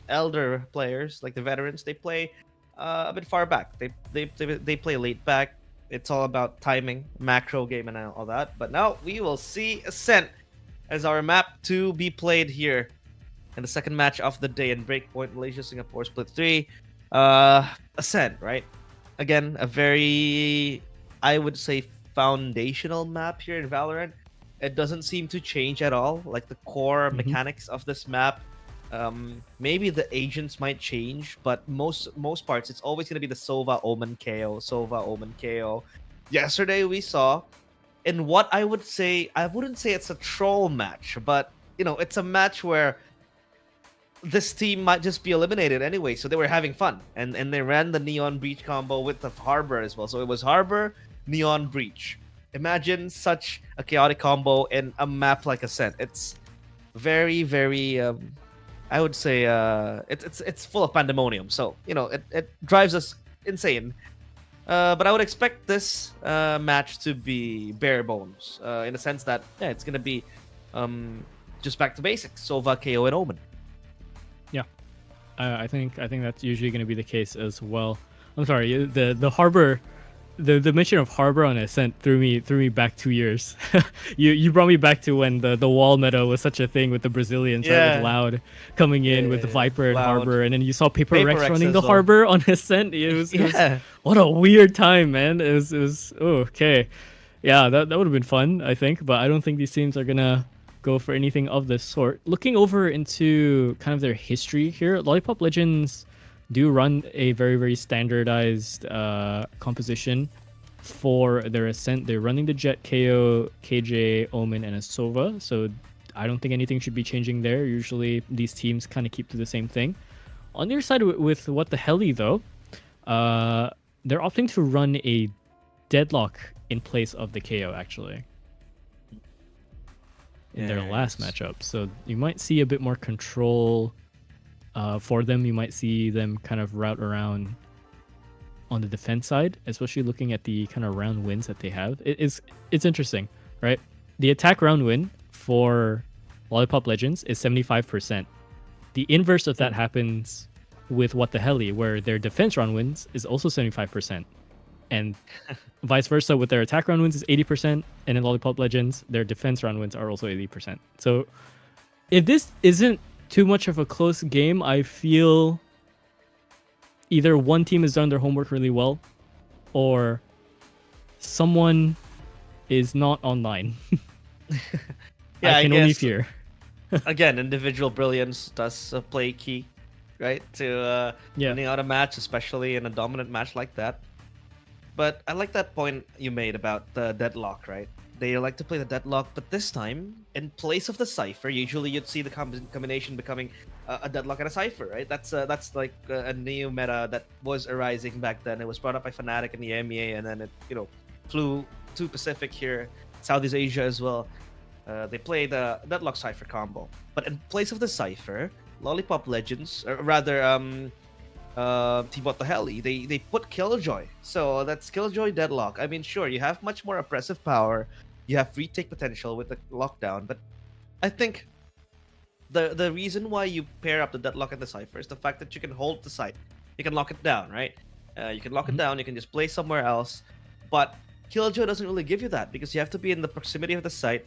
elder players, like the veterans, they play a bit far back. They play late back. It's all about timing, macro game, and all that. But now we will see Ascent as our map to be played here in the second match of the day in Breakpoint Malaysia Singapore Split 3. Ascent, right? Again, a very, I would say, foundational map here in Valorant. It doesn't seem to change at all. Like the core mechanics of this map, maybe the agents might change, but most parts it's always going to be the Sova Omen KO. Yesterday we saw in what I would say, I wouldn't say it's a troll match, but it's a match where this team might just be eliminated anyway, so they were having fun, and they ran the Neon Breach combo with the Harbor as well. So it was Harbor, Neon Breach. Imagine such a chaotic combo in a map like Ascent. It's very, very, I would say, it's full of pandemonium. So it drives us insane. But I would expect this match to be bare bones, in the sense that it's gonna be just back to basics: Sova, KO, and Omen. Yeah, I think that's usually going to be the case as well. I'm sorry, the Harbor, the mention of Harbor on Ascent threw me back 2 years. you brought me back to when the wall meta was such a thing with the Brazilians, right, with Loud coming in with the Viper and Loud. Harbor, and then you saw Paper Paper Rex Rex running as the well. Harbor on Ascent. It was what a weird time, man. It was okay. Yeah, that would have been fun, I think, but I don't think these teams are gonna go for anything of this sort. Looking over into kind of their history here, Lollipop Legends do run a very, very standardized composition for their Ascent. They're running the Jet, KO, KJ, Omen, and a Sova, so I don't think anything should be changing there. Usually these teams kind of keep to the same thing. On the other side, with What the Heli, though, they're opting to run a Deadlock in place of the KO, actually, in their last matchup. So you might see a bit more control for them. You might see them kind of route around on the defense side, especially looking at the kind of round wins that they have. It's interesting, right? The attack round win for Lollipop Legends is 75%. The inverse of that happens with What the Heli, where their defense round wins is also 75%. And vice versa, with their attack round wins is 80%, and in Lollipop Legends, their defense round wins are also 80%. So if this isn't too much of a close game, I feel either one team has done their homework really well, or someone is not online. Yeah, I can I only guess, fear. again, individual brilliance does play key, right, to winning out a match, especially in a dominant match like that. But I like that point you made about the Deadlock, right? They like to play the Deadlock, but this time, in place of the Cypher, usually you'd see the combination becoming a Deadlock and a Cypher, right? That's like a new meta that was arising back then. It was brought up by Fnatic and the MEA, and then it flew to Pacific here, Southeast Asia as well. They play the Deadlock Cypher combo. But in place of the Cypher, Lollipop Legends, or rather, Team What the Heli, they put Killjoy. So that's Killjoy Deadlock. I mean, sure, you have much more oppressive power, you have retake potential with the lockdown, but I think the reason why you pair up the Deadlock and the Cypher is the fact that you can hold the site, you can lock it down, right? You can lock it down, you can just play somewhere else, but Killjoy doesn't really give you that because you have to be in the proximity of the site,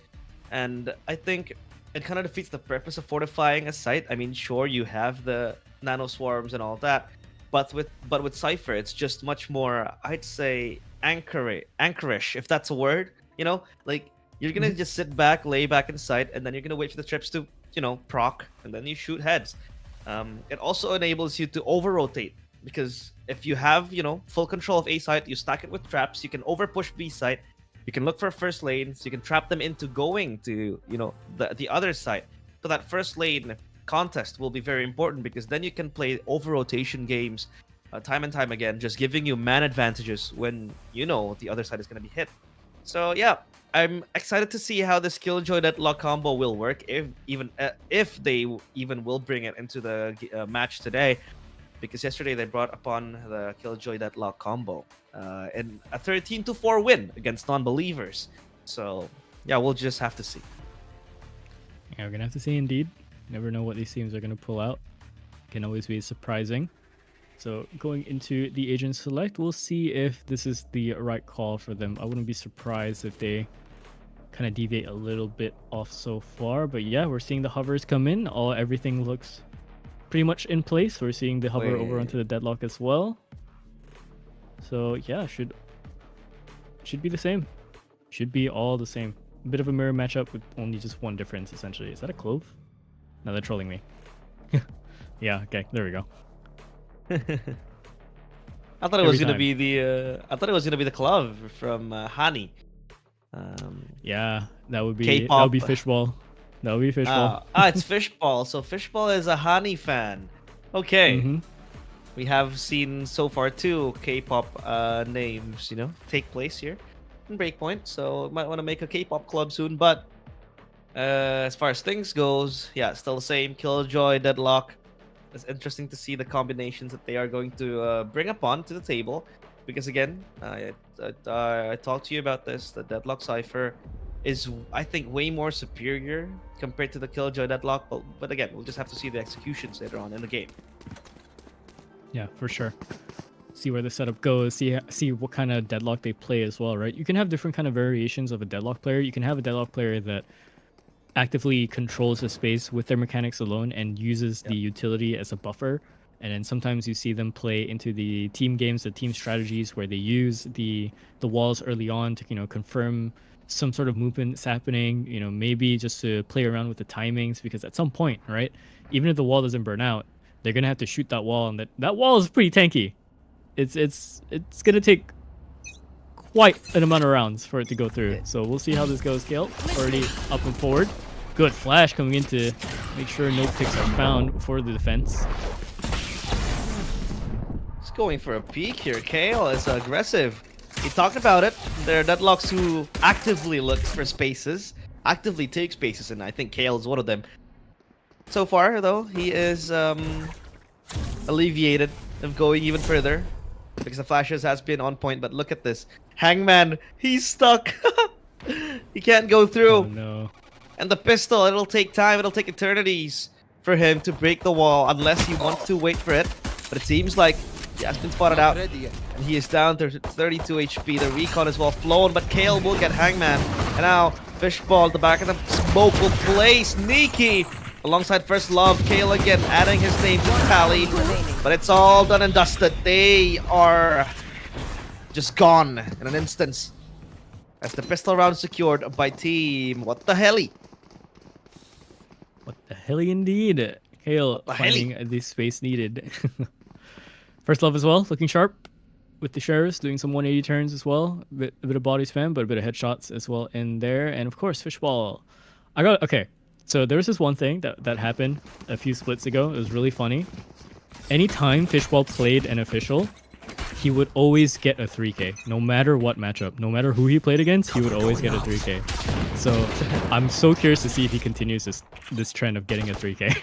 and I think it kind of defeats the purpose of fortifying a site. I mean, sure, you have the nano swarms and all that, but with Cypher, it's just much more, I'd say, anchorish, if that's a word. Like you're gonna just sit back, lay back in sight, and then you're gonna wait for the trips to proc, and then you shoot heads. It also enables you to over rotate, because if you have full control of A site, you stack it with traps, you can over push B site, you can look for first lanes, you can trap them into going to the other side. So that first lane contest will be very important, because then you can play over rotation games time and time again, just giving you man advantages when the other side is going to be hit. So yeah, I'm excited to see how this Killjoy Deadlock combo will work, if they even will bring it into the match today, because yesterday they brought upon the Killjoy Deadlock combo in a 13-4 win against non-believers. So yeah, we'll just have to see. Yeah, we're gonna have to see indeed. Never know what these teams are gonna pull out. Can always be surprising. So going into the agent select, we'll see if this is the right call for them. I wouldn't be surprised if they kind of deviate a little bit off so far. But yeah, we're seeing the hovers come in. Everything looks pretty much in place. We're seeing the hover over onto the Deadlock as well. So yeah, should be the same. Should be all the same. A bit of a mirror matchup with only just one difference, essentially. Is that a clove? No, they're trolling me. Yeah, okay, there we go. I thought it was gonna be the glove from Hani. Yeah, that would be K-pop. fishball. That would be fishball. It's fishball. So fishball is a Honey fan. Okay. Mm-hmm. We have seen so far 2 K-pop names, take place here in Breakpoint. So might want to make a K-pop club soon. But as far as things goes, yeah, still the same. Killjoy, Deadlock. It's interesting to see the combinations that they are going to bring upon to the table. Because again, I talked to you about this. The Deadlock Cypher is, I think, way more superior compared to the Killjoy Deadlock. But again, we'll just have to see the executions later on in the game. Yeah, for sure. See where the setup goes. See what kind of deadlock they play as well, right? You can have different kind of variations of a deadlock player. You can have a deadlock player that actively controls the space with their mechanics alone and uses the utility as a buffer. And then sometimes you see them play into the team games, the team strategies, where they use the walls early on to confirm some sort of movement is happening. Maybe just to play around with the timings, because at some point, right, even if the wall doesn't burn out, they're gonna have to shoot that wall, and that wall is pretty tanky. It's gonna take quite an amount of rounds for it to go through. So we'll see how this goes. Kale already up and forward. Good flash coming in to make sure no picks are found for the defense. He's going for a peek here. Kale is aggressive. He talked about it. There are deadlocks who actively look for spaces, actively take spaces, and I think Kale is one of them. So far, though, he is alleviated of going even further because the flashes has been on point. But look at this. Hangman, he's stuck. He can't go through. Oh, no. And the pistol, it'll take time. It'll take eternities for him to break the wall unless he wants to wait for it. But it seems like he has been spotted out. And he is down to 32 HP. The recon is well flown, but Kale will get Hangman. And now, Fishball, the back of the smoke will play sneaky. Alongside First Love, Kale again adding his name to the tally. But it's all done and dusted. They are just gone in an instance. As the pistol round secured by team. What the helly? What the helly indeed. Kale finding the space needed. First Love as well, looking sharp with the Sheriffs, doing some 180 turns as well. A bit of body spam, but a bit of headshots as well in there. And of course, Fishball. Okay. So there was this one thing that happened a few splits ago. It was really funny. Anytime Fishball played an official, he would always get a 3K, no matter what matchup. No matter who he played against, he would always get a 3K. So I'm so curious to see if he continues this trend of getting a 3K.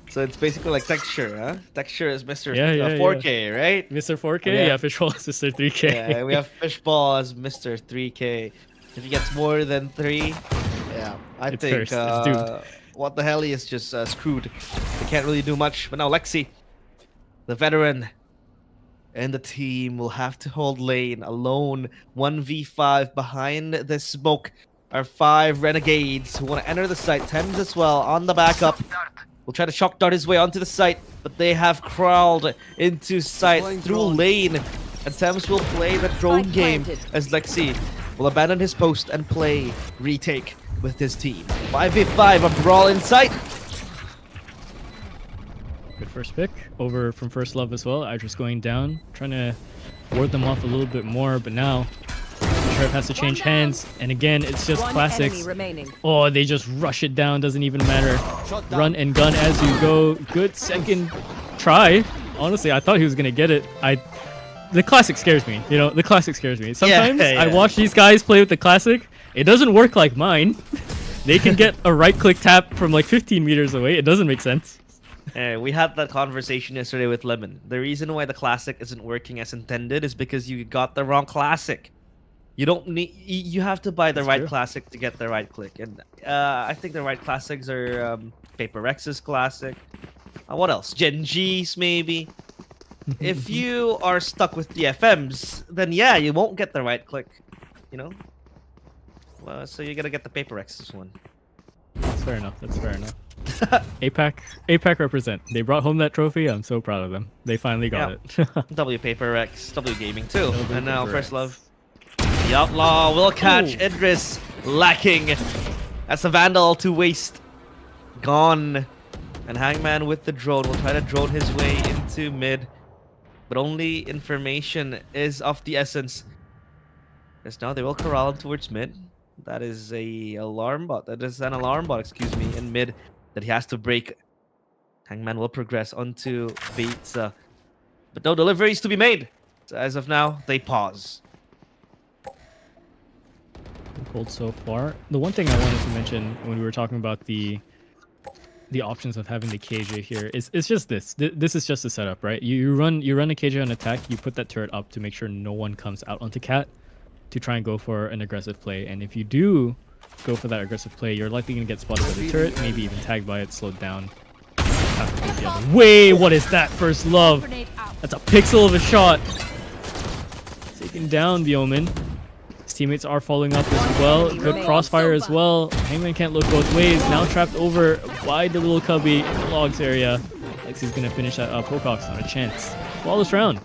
So it's basically like Texture, huh? Texture is Mr. Yeah, 4K, right? Mr. 4K? Yeah, Fishball is Mr. 3K. Yeah, we have Fishball as Mr. 3K. If he gets more than 3, yeah, I It's think cursed. It's doomed. What the hell, he is just screwed. They can't really do much. But now Lexi, the veteran, and the team will have to hold lane alone. 1v5 behind the smoke are 5 renegades who want to enter the site. Thames as well on the backup. Will try to shock dart his way onto the site, but they have crawled into sight through lane. And Thames will play the drone game as Lexi will abandon his post and play retake with his team. 5v5, a brawl in sight. Good first pick over from First Love as well. Idris going down, trying to ward them off a little bit more, but now the Sheriff has to change hands. And again, it's just classics. Oh, they just rush it down. Doesn't even matter. Run and gun as you go. Good second try. Honestly, I thought he was gonna get it. The classic scares me. The classic scares me. Sometimes I watch these guys play with the classic. It doesn't work like mine. They can get a right-click tap from like 15 meters away. It doesn't make sense. We had that conversation yesterday with Lemon. The reason why the classic isn't working as intended is because you got the wrong classic. You don't need. You have to buy the right classic to get the right click. And I think the right classics are Paper Rex's classic. What else? Genji's maybe. If you are stuck with the FMs, then yeah, you won't get the right click. Well, so you gotta get the Paper Rex's one. That's fair enough. APAC represent. They brought home that trophy. I'm so proud of them. They finally got it. W Paper Rex, W Gaming too. And now First Love. The Outlaw will catch Idris lacking. That's a Vandal to waste. Gone. And Hangman with the drone will try to drone his way into mid. But only information is of the essence. As now they will corral him towards mid. That is a alarm bot. That is an alarm bot, excuse me, in mid that he has to break. Hangman will progress onto Bates, but no deliveries to be made. So as of now, they pause. Cold so far. The one thing I wanted to mention when we were talking about the options of having the KJ here is it's just this. This is just a setup, right? You run a KJ on attack. You put that turret up to make sure no one comes out onto Cat to try and go for an aggressive play. And if you do go for that aggressive play, you're likely gonna get spotted by the turret, maybe even tagged by it, slowed down. Have to go the other way. What is that? First love. That's a pixel of a shot. Taking down the Omen. His teammates are following up as well. Good crossfire as well. Hangman can't look both ways. Now trapped over by the little cubby in the logs area. Lexi's gonna finish that up. Pocock's not a chance. Flawless round.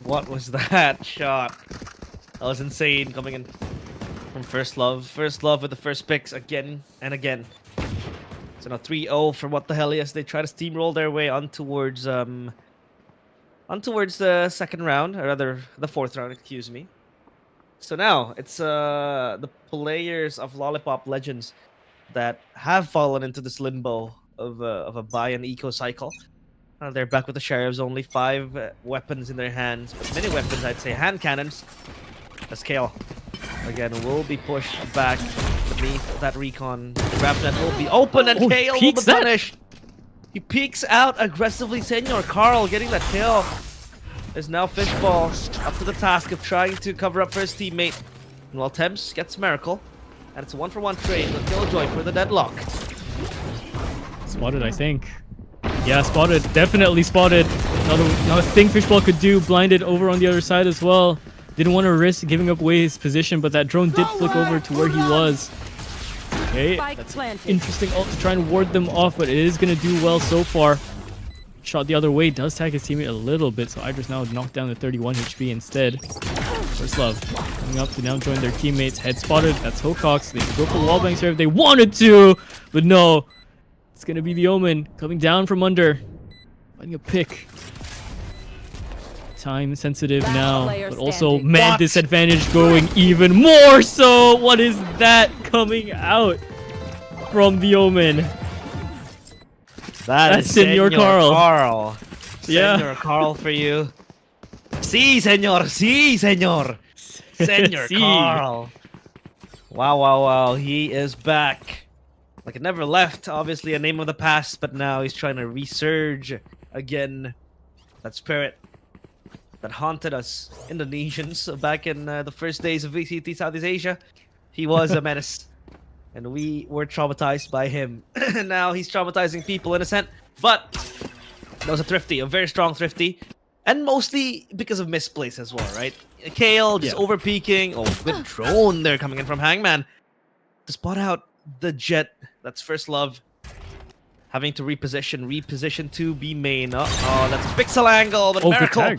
What was that shot? That was insane coming in from First Love. First Love with the first picks again and again. So now 3-0 for what the hell yes. They try to steamroll their way on towards the second round, or rather the fourth round, excuse me. So now it's the players of Lollipop Legends that have fallen into this limbo of a buy and eco cycle. They're back with the sheriffs, only 5 weapons in their hands, but many weapons, I'd say hand cannons. As Kale again will be pushed back beneath that recon. Grab net will be open and Kale will be punished. He peeks out aggressively. Senor Carl getting that kill. Is now Fishball up to the task of trying to cover up for his teammate. And while Thames gets Miracle, and it's a 1-for-1 trade with Killjoy for the deadlock. Spotted, I think. Yeah, spotted. Definitely spotted. Not a thing Fishball could do. Blinded over on the other side as well. Didn't want to risk giving up away his position, but that drone did flick over to where he was. Okay, that's an interesting ult to try and ward them off, but it is going to do well so far. Shot the other way, does tag his teammate a little bit, so Idris now knocked down to 31 HP instead. First Love coming up to now join their teammates. Head spotted, that's Hocox. They could go for wallbangs here if they wanted to, but no. It's going to be the Omen coming down from under. Finding a pick. Time sensitive now, but also man disadvantage going even more so. What is that coming out from the Omen? That's Senor Carl. Yeah. Senor Carl for you. Si, senor. Si, senor. Senor Si. Carl. Wow. He is back. Like it never left. Obviously a name of the past, but now he's trying to resurge again. That spirit that haunted us Indonesians back in the first days of VCT Southeast Asia. He was a menace. And we were traumatized by him. Now he's traumatizing people, innocent. But that was a Thrifty, a very strong Thrifty. And mostly because of misplays as well, right? Kale just over peeking. Oh, good drone there coming in from Hangman. To spot out the Jet. That's First Love. Having to reposition to be main. Oh, that's a pixel angle, but Miracle.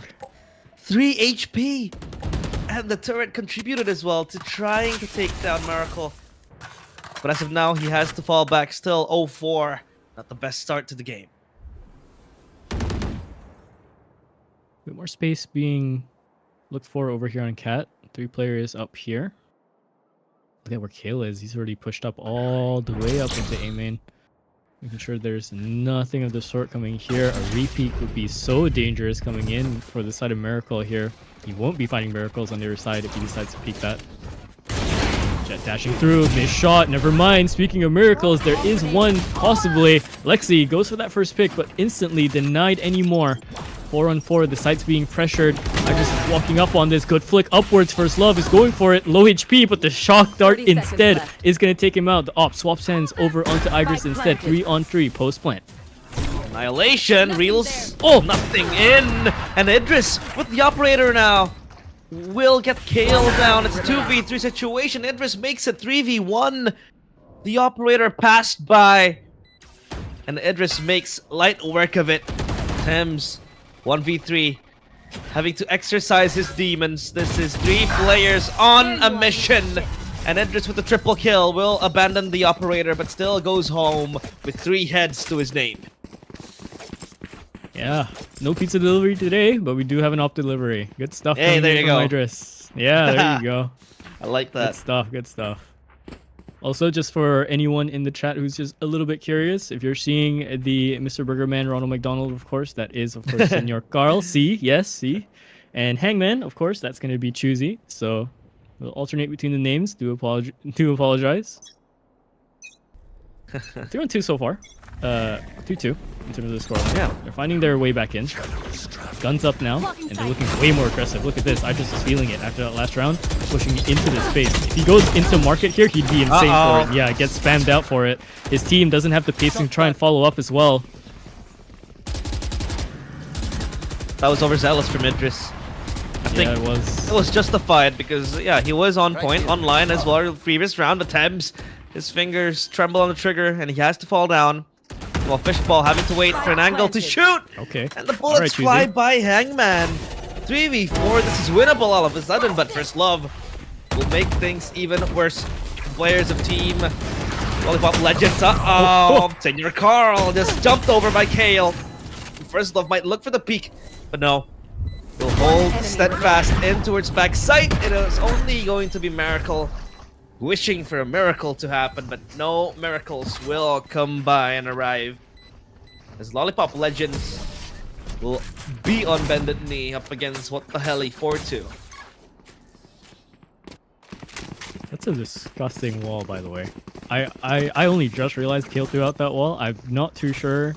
3 HP. And the turret contributed as well to trying to take down Miracle. But as of now, he has to fall back still 0-4. Not the best start to the game. Bit more space being looked for over here on Cat. 3 players up here. Look at where Kale is. He's already pushed up all the way up into A main. Making sure there's nothing of the sort coming here. A repeat would be so dangerous coming in for the side of Miracle here. He won't be finding Miracles on the other side if he decides to peek that. Jet dashing through, missed shot, never mind. Speaking of Miracles, there is one possibly. Lexi goes for that first pick, but instantly denied anymore. 4-on-4, the site's being pressured. I just walking up on this. Good flick upwards. First Love is going for it. Low HP, but the shock dart instead is going to take him out. The op swaps hands over onto Idris instead. 3-on-3 post plant. Annihilation reels. Oh, nothing in. And Idris with the operator now will get Kale down. It's a 2v3 situation. Idris makes it 3v1. The operator passed by. And Idris makes light work of it. Thames 1v3. Having to exercise his demons. This is 3 players on a mission. And Idris with the triple kill will abandon the operator, but still goes home with 3 heads to his name. Yeah, no pizza delivery today, but we do have an op delivery. Good stuff. Hey, there you go. Idris. Yeah, there you go. I like Good that. stuff. Good stuff. Also, just for anyone in the chat who's just a little bit curious, if you're seeing the Mr. Burger Man, Ronald McDonald, of course, that is, of course, Senor Carl. C, yes, C. And Hangman, of course, that's going to be Choosy. So we'll alternate between the names. Do apologize. 3-2 so far. 2-2 in terms of the score. Yeah. They're finding their way back in. Guns up now, and they're looking way more aggressive. Look at this. Idris is feeling it after that last round, pushing into the space. If he goes into market here, he'd be insane for it. Yeah, gets spammed out for it. His team doesn't have the pacing to try and follow up as well. That was overzealous from Idris. I think Yeah, it it was justified because, yeah, he was on point, online as well. Previous round attempts, his fingers tremble on the trigger, and he has to fall down. While Fishball having to wait for an angle to shoot. Okay. And the bullets Alright, fly Choosy. by Hangman. 3v4, this is winnable all of a sudden, but First Love will make things even worse. Players of Team Lollipop Legends. Uh-oh. Senor Carl just jumped over by Kale. First Love might look for the peak, but no. He'll hold steadfast in towards back sight. It is only going to be Miracle. Wishing for a miracle to happen, but no miracles will come by and arrive. As Lollipop Legends will be on bended knee up against What the Helly 4-2. That's a disgusting wall, by the way. I only just realized Kale threw out that wall. I'm not too sure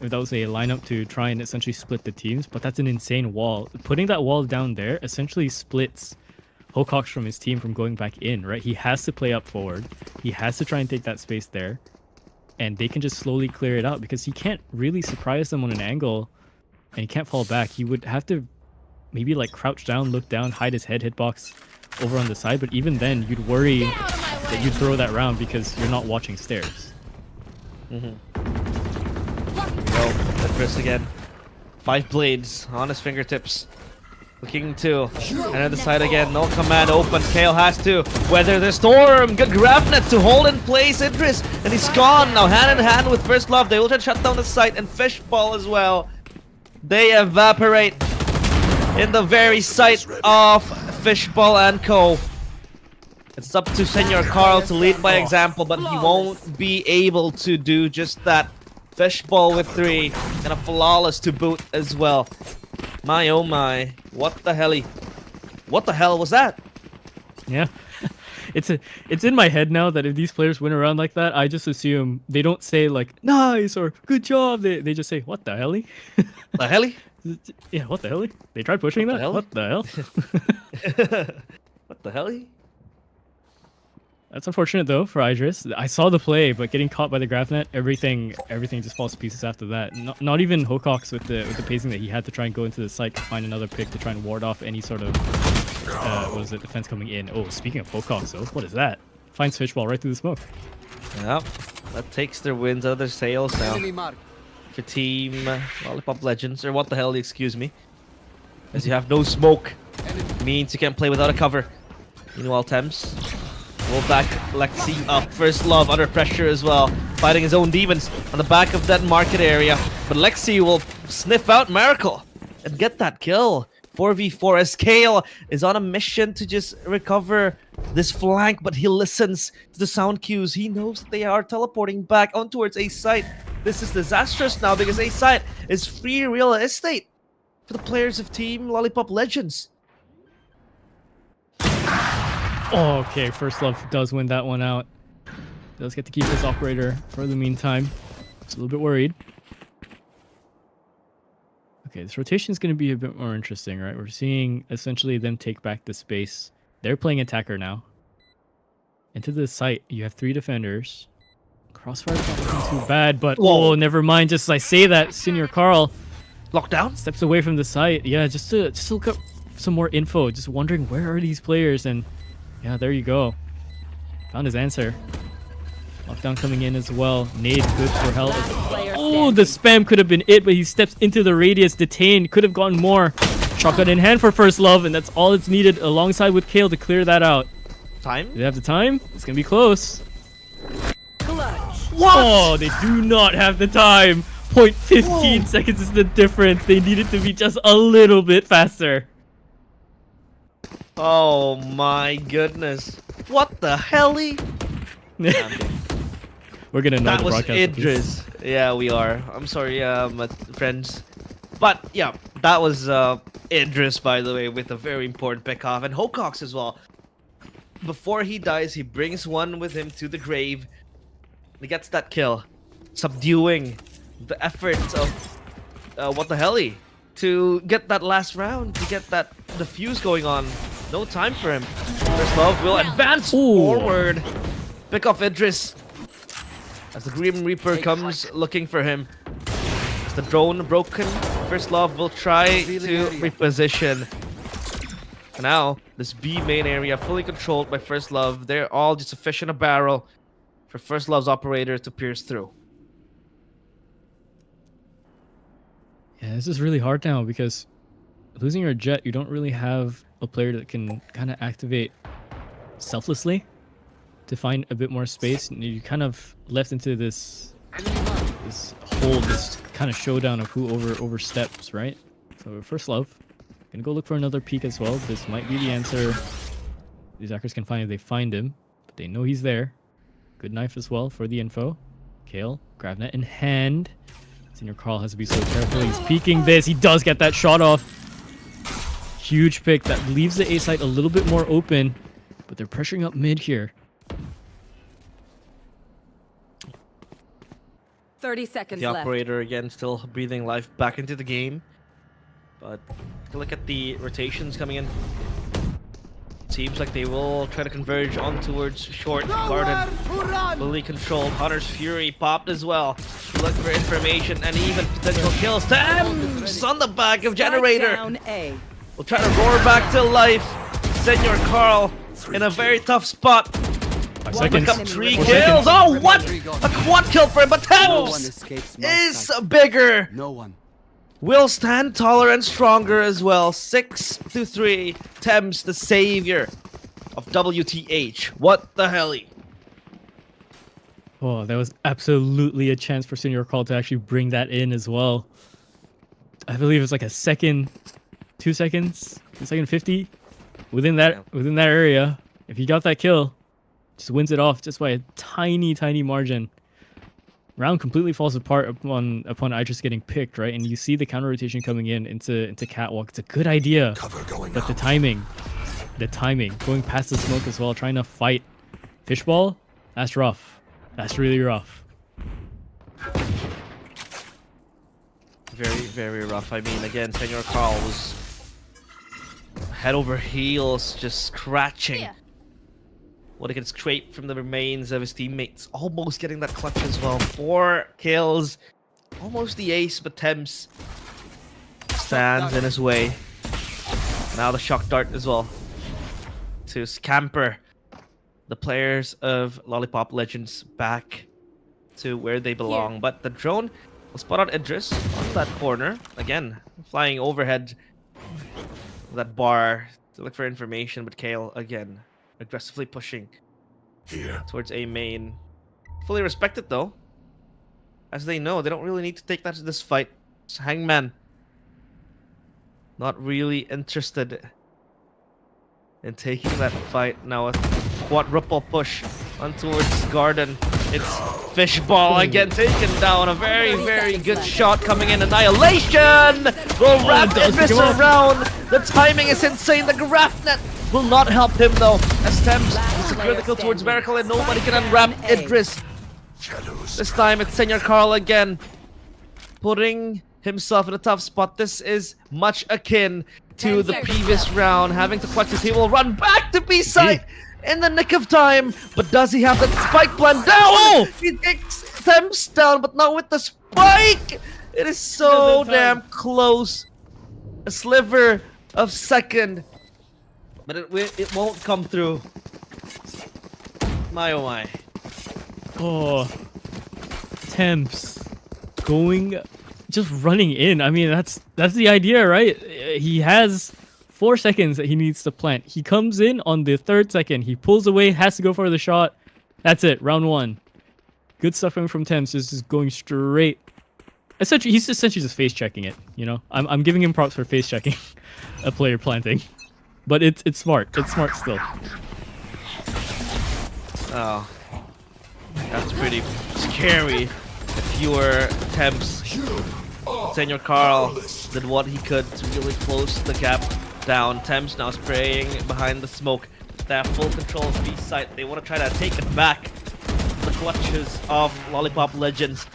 if that was a lineup to try and essentially split the teams, but that's an insane wall. Putting that wall down there essentially splits Hocox from his team from going back in, right? He has to play up forward. He has to try and take that space there. And they can just slowly clear it out because he can't really surprise them on an angle and he can't fall back. He would have to maybe like crouch down, look down, hide his head, hitbox over on the side. But even then, you'd worry that you'd throw that round because you're not watching stairs. Go, Chris again. 5 blades on his fingertips. Looking to enter the side again. No command open. Kale has to weather the storm. Good Gravnet to hold in place Idris. And he's gone. Now hand in hand with First Love. They will try to shut down the site. And Fishball as well. They evaporate in the very sight of Fishball and Co. It's up to Senor Carl to lead by example, but he won't be able to do just that. Fishball with 3 and a flawless to boot as well. My oh my, what the hell? What the hell was that? Yeah. It's in my head now that if these players win around like that, I just assume they don't say like nice or good job. They just say what the hell? The hell? Yeah, what the hell? They tried pushing that? hell? What the hell? What the hell? That's unfortunate though for Idris. I saw the play, but getting caught by the Gravnet, everything just falls to pieces after that. Not even Hocox with the pacing that he had to try and go into the site to find another pick to try and ward off any sort of what is it, defense coming in. Oh, speaking of Hocox though, what is that? Finds Fishball right through the smoke. Yep, that takes their wins out of their sails now. For Team Lollipop Legends, or what the hell? Excuse me. As you have no smoke, means you can't play without a cover. Meanwhile, Thames will back Lexi up. First Love under pressure as well, fighting his own demons on the back of that market area. But Lexi will sniff out Miracle and get that kill. 4v4 as Kale is on a mission to just recover this flank, but he listens to the sound cues. He knows that they are teleporting back on towards A site. This is disastrous now because A site is free real estate for the players of Team Lollipop Legends. Oh, okay. First Love does win that one out. Does get to keep his operator for the meantime. Just a little bit worried. Okay, this rotation is going to be a bit more interesting, right? We're seeing essentially them take back the space. They're playing attacker now. Into the site, you have 3 defenders. Crossfire's not looking too bad, but Whoa. oh, never mind. Just as I say that, Senior Carl Lockdown? steps away from the site. Yeah, just to look up some more info. Just wondering where are these players, and yeah, there you go. Found his answer. Lockdown coming in as well. Nade good for hell. Oh, the spam could have been it, but he steps into the radius, detained. Could have gotten more. Shotgun in hand for First Love, and that's all it's needed alongside with Kale to clear that out. Time? Do they have the time? It's gonna be close. What? Oh, they do not have the time. 0.15 seconds is the difference. They need it to be just a little bit faster. Oh my goodness. What the helly? We're gonna know That the was broadcast. of this. Idris. Yeah, we are. I'm sorry, my friends. But yeah, that was Idris, by the way, with a very important pick off. And Hocox as well. Before he dies, he brings one with him to the grave. He gets that kill, subduing the efforts of what the helly to get that last round, to get that defuse going on. No time for him. First Love will advance forward. Pick off Idris as the Grim Reaper comes looking for him. As the drone broken, First Love will try to reposition. Now, this B main area fully controlled by First Love. They're all just a fish in a barrel for First Love's operator to pierce through. Yeah, this is really hard now because losing your jet, you don't really have a player that can kind of activate selflessly to find a bit more space. And you kind of left into this hole, this kind of showdown of who oversteps, right? So First Love gonna go look for another peek as well. This might be the answer these hackers can find if they find him, but they know he's there. Good knife as well for the info. Kale, grab net in hand. Senior Carl has to be so careful. He's peeking this. He does get that shot off. Huge pick that leaves the A site a little bit more open, but they're pressuring up mid here. 30 seconds The left. operator again still breathing life back into the game. But take a look at the rotations coming in. Seems like they will try to converge on towards short garden. Fully controlled. Hunter's Fury popped as well. Look for information and even potential kills. Tams on the back of Generator. Down A. Will try to roar back to life. Senor Carl in a very tough spot. 5 seconds. Pick up 3 4 kills. seconds. Oh, what? A quad kill for him, but No one Tams escapes my is sight. bigger. No one. Will stand taller and stronger as well. 6-3. Thames, the savior of WTH. What the helly? Oh, that was absolutely a chance for Senior Carl to actually bring that in as well. I believe it's like a second, 2 seconds, 2-second-50 within that area. If he got that kill, just wins it off just by a tiny margin. Round completely falls apart upon Idris getting picked, right? And you see the counter rotation coming in into Catwalk. It's a good idea, but the timing, going past the smoke as well, trying to fight Fishball, that's rough. That's really rough. Very rough. I mean, again, Senor Carl was head over heels, just scratching what he can scrape from the remains of his teammates. Almost getting that clutch as well. 4 kills. Almost the ace, but Thames stands in his way. Now the shock dart as well to scamper the players of Lollipop Legends back to where they belong. But the drone will spot out Idris on that corner. Again, flying overhead that bar to look for information, but Kale again aggressively pushing towards A main. Fully respected though, as they know they don't really need to take that to this fight. It's Hangman not really interested in taking that fight. Now a quadruple push on towards Garden. It's Fishball again taken down. A very good shot coming in. Annihilation will wrap Idris around. The timing is insane. The Grafnet will not help him though, as Thames is a critical towards Miracle and nobody can unwrap Idris. This time it's Senor Carl again, putting himself in a tough spot. This is much akin to the previous round, having to clutch this. He will run back to B-side in the nick of time, but does he have that spike plan down? Oh! He takes Thames down, but not with the spike! It is so damn close. A sliver of second. But it won't come through. My oh my. Oh, Thames going, just running in. I mean, that's the idea, right? He has 4 seconds that he needs to plant. He comes in on the 3rd second. He pulls away, has to go for the shot. That's it, round 1. Good stuff coming from Thames. Just going straight. Essentially, he's essentially just face checking it. You know, I'm giving him props for face checking a player planting. but it's smart. It's smart still. Oh, that's pretty scary. If you were Temps, Senor Carl did what he could to really close the gap down. Temps now spraying behind the smoke. They have full control of B site. They want to try to take it back. The clutches of Lollipop Legends.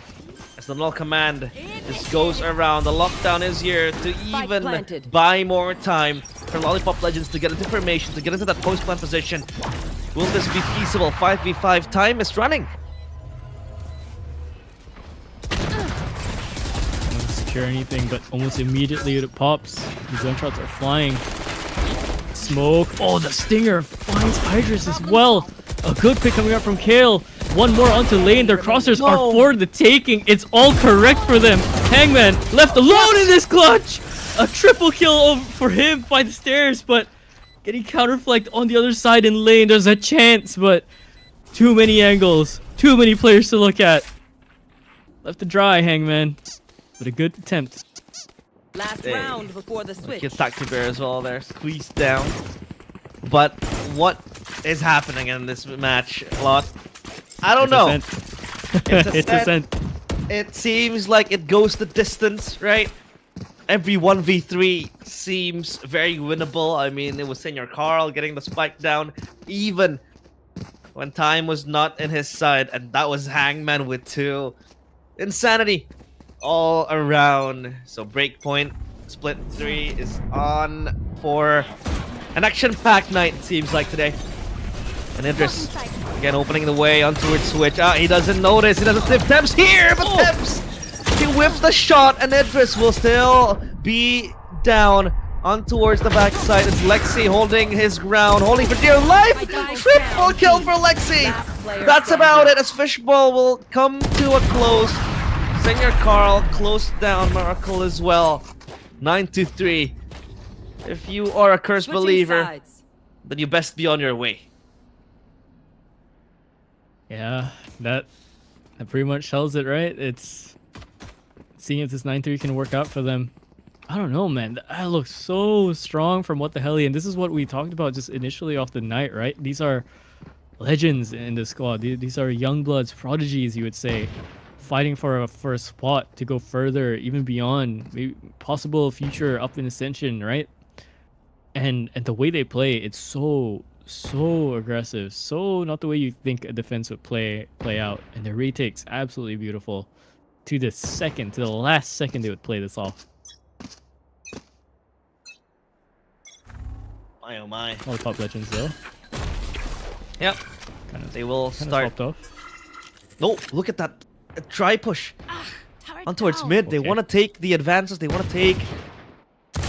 As the null command just goes around, the lockdown is here to even planted. buy more time for Lollipop Legends to get into formation, to get into that post-plant position. Will this be feasible? 5v5 time is running. Don't secure anything, but almost immediately it pops. The gunshots are flying. Smoke. Oh, the stinger finds Idris as well. A good pick coming out from Kale. One more onto lane. Their crosshairs are for the taking. It's all correct for them. Hangman left alone in this clutch. A triple kill for him by the stairs, but getting counterflanked on the other side in lane. There's a chance, but too many angles. Too many players to look at. Left to dry, Hangman. But a good attempt. Last Hey. round before the switch. Get Calliber as well there, squeezed down. But what is happening in this match, Lott? I don't know. It's a scent. It seems like it goes the distance, right? Every 1v3 seems very winnable. I mean, it was Senor Carl getting the spike down, even when time was not in his side, and that was Hangman with 2. Insanity all around. So Breakpoint Split 3 is on for an action-packed night, it seems like today. And Idris again opening the way on towards Switch. He doesn't notice. He doesn't sniff. Temps here, but Temps, he whips the shot, and Idris will still be down on towards the backside. It's Lexi holding his ground, holding for dear life. Triple kill for Lexi. That's about it, as Fishball will come to a close. Senor Carl closed down Miracle as well. 9-3. If you are a cursed Switching believer, sides. then you best be on your way. Yeah, that pretty much tells it, right? It's seeing if this 9-3 can work out for them. I don't know, man. That looks so strong from What the Helly, and this is what we talked about just initially off the night, right? These are legends in the squad. These are young bloods, prodigies, you would say, fighting for a spot to go further, even beyond maybe possible future up in Ascension, right? And the way they play, it's so aggressive, so not the way you think a defense would play out. And the retake's absolutely beautiful. To the last second they would play this off. My oh my. All the top legends though. Yep. Kind of They will start. off. No, look at that. A try push on towards mid. They Okay. want to take the advances. They want to take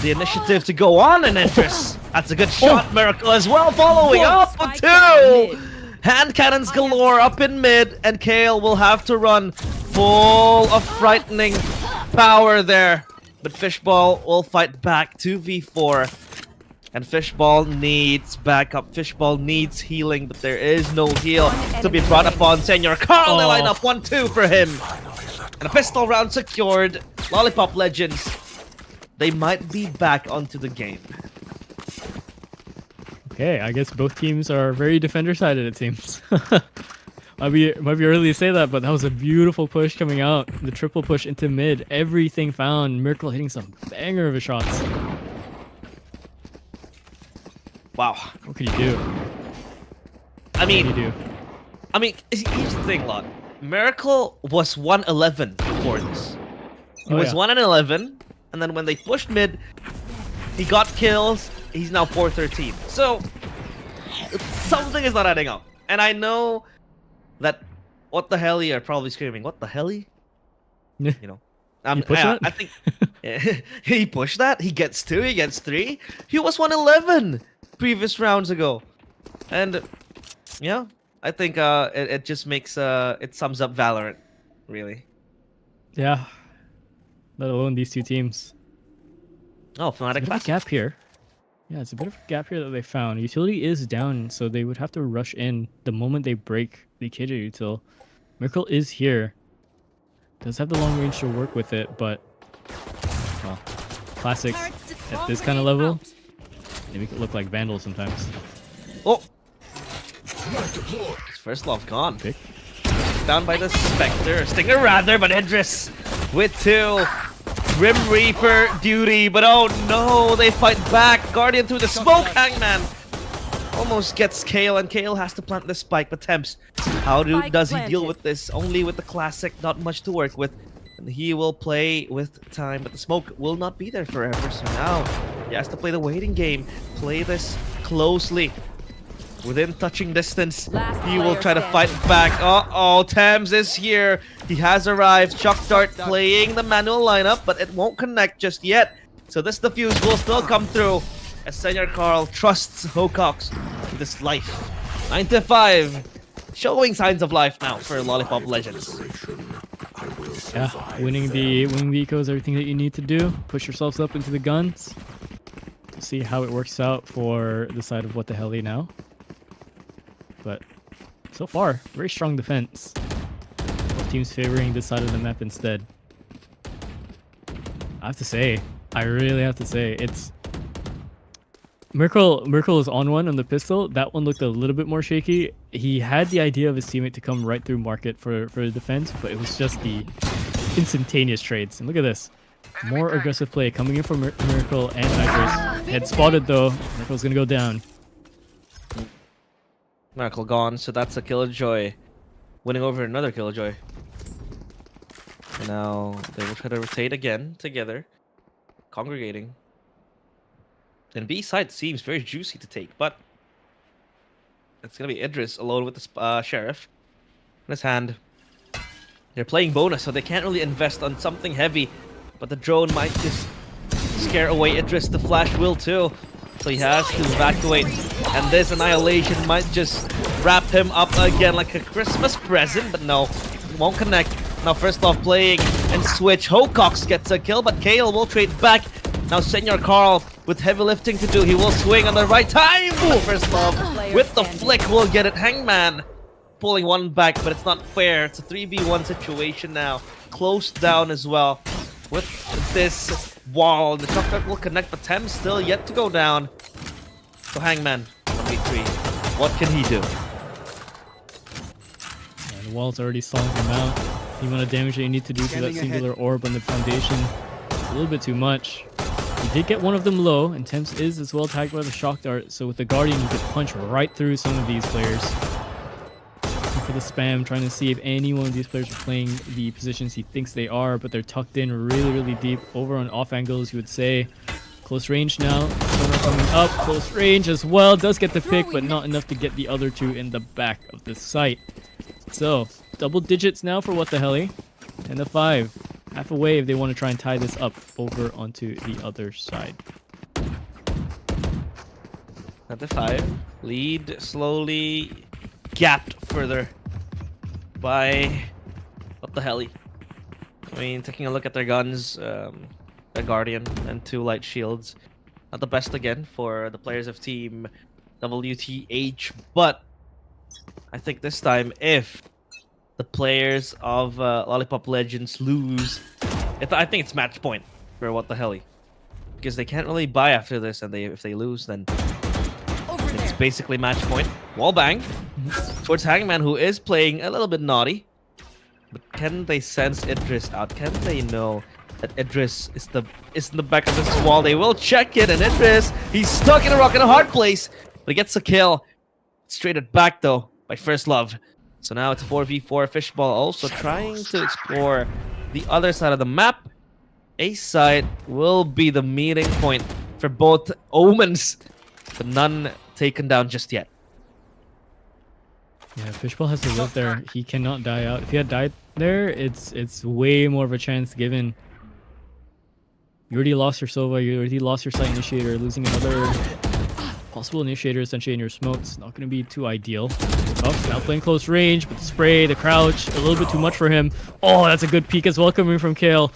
the initiative to go on and interest. That's a good shot. Miracle as well, following up with Spike down 2. mid. Hand cannons galore up in mid, and Kale will have to run full of frightening power there. But Fishball will fight back 2v4. And Fishball needs backup. Fishball needs healing, but there is no heal to be brought upon Senor Carl. They line up 1-2 for him. And a pistol round secured. Lollipop Legends. They might be back onto the game. Okay, I guess both teams are very defender-sided, it seems. might be early to say that, but that was a beautiful push coming out. The triple push into mid. Everything found. Miracle hitting some banger of his shots. Wow. What could he do? I mean, What could he do? here's the thing, Lott. Miracle was 1-11 before this. He Oh, was yeah. 1-11, and then when they pushed mid, he got kills. He's now 4-13. So something is not adding up. And I know that What the Helly are probably screaming, what the Helly? You know. You push that? I think he pushed that. He gets 2, he gets 3. He was 1-11 previous rounds ago. And yeah, I think it just makes it sums up Valorant, really. Yeah. Let alone these two teams. Oh, There's a Fnatic bit of a Classic. gap here. Yeah, it's a bit of a gap here that they found. Utility is down, so they would have to rush in the moment they break the KJ util. Miracle is here. Does have the long range to work with it, but well, Classic at this kind of level, They make it look like vandals sometimes. Oh! His first love gone. Pick. Down by the Spectre. Stinger rather, but Idris with 2. Grim Reaper duty, but oh no, they fight back. Guardian through the smoke. Hangman almost gets Kale, and Kale has to plant the spike, but Temps, does he deal with this? Only with the classic, not much to work with. And he will play with time, but the smoke will not be there forever. So now he has to play the waiting game, play this closely. Within touching distance, he will try to fight back. Uh-oh, Thames is here. He has arrived. Shock Dart playing the manual lineup, but it won't connect just yet. So this defuse will still come through as Senior Carl trusts Hocox with this life. 9-5. Showing signs of life now for Lollipop Legends. Yeah, winning the eco is everything that you need to do. Push yourselves up into the guns. See how it works out for the side of What the Heli now. But so far, very strong defense. Both teams favoring this side of the map instead. I have to say, I really have to say, it's Miracle is on one on the pistol. That one looked a little bit more shaky. He had the idea of his teammate to come right through market for the defense, but it was just the instantaneous trades. And look at this. More aggressive play coming in from Miracle and Nitrous. Head spotted though. Miracle's gonna go down. Miracle gone, so that's a Killjoy. Winning over another Killjoy. And now they will try to rotate again together. Congregating. And B side seems very juicy to take, but it's gonna be Idris alone with the Sheriff in his hand. They're playing bonus, so they can't really invest on something heavy, but the drone might just scare away Idris. The flash will too, so he has to evacuate, and this annihilation might just wrap him up again like a Christmas present, but no, it won't connect. Now first off playing and switch, Hocox gets a kill, but Kale will trade back. Now Senior Carl with heavy lifting to do. He will swing on the right time. Ooh, first love with the flick will get it. Hangman pulling one back, but it's not fair. It's a 3v1 situation now. Closed down as well with this wall. The shock dart will connect, but Thames still yet to go down. So Hangman, 1v3. What can he do? Yeah, the wall's already stalling him out. The amount of damage that you need to do to that singular orb on the foundation is a little bit too much. You did get one of them low, and Temps is as well tagged by the shock dart, so with the Guardian you could punch right through some of these players. Looking for the spam, trying to see if any one of these players are playing the positions he thinks they are, but they're tucked in really deep over on off angles, you would say. Close range now, Sonar coming up, close range as well, does get the pick, but not enough to get the other two in the back of the site. So, double digits now for What the Heli, 10-5. Half a wave, they want to try and tie this up over onto the other side. 10-5. Lead slowly gapped further by What the Heli. I mean, taking a look at their guns, a Guardian and 2 light shields. Not the best again for the players of Team WTH, but I think this time if the players of Lollipop Legends lose, I think it's match point for What the Heli, because they can't really buy after this, and if they lose, then it's basically match point. Wall bang towards Hangman, who is playing a little bit naughty, but can they sense Idris out? Can they know that Idris is in the back of this wall? They will check it, and Idris, he's stuck in a rock in a hard place, but he gets a kill. Straight it back though by First Love. So now it's a 4v4. Fishball also trying to explore the other side of the map. A side will be the meeting point for both Omens, but none taken down just yet. Yeah, Fishball has to live there. He cannot die out. If he had died there, it's way more of a chance given. You already lost your Sova, you already lost your site initiator, losing another possible initiator essentially in your smoke. It's not going to be too ideal. Oh, now playing close range, but the spray, the crouch, a little bit too much for him. Oh, that's a good peek as well coming from Kale.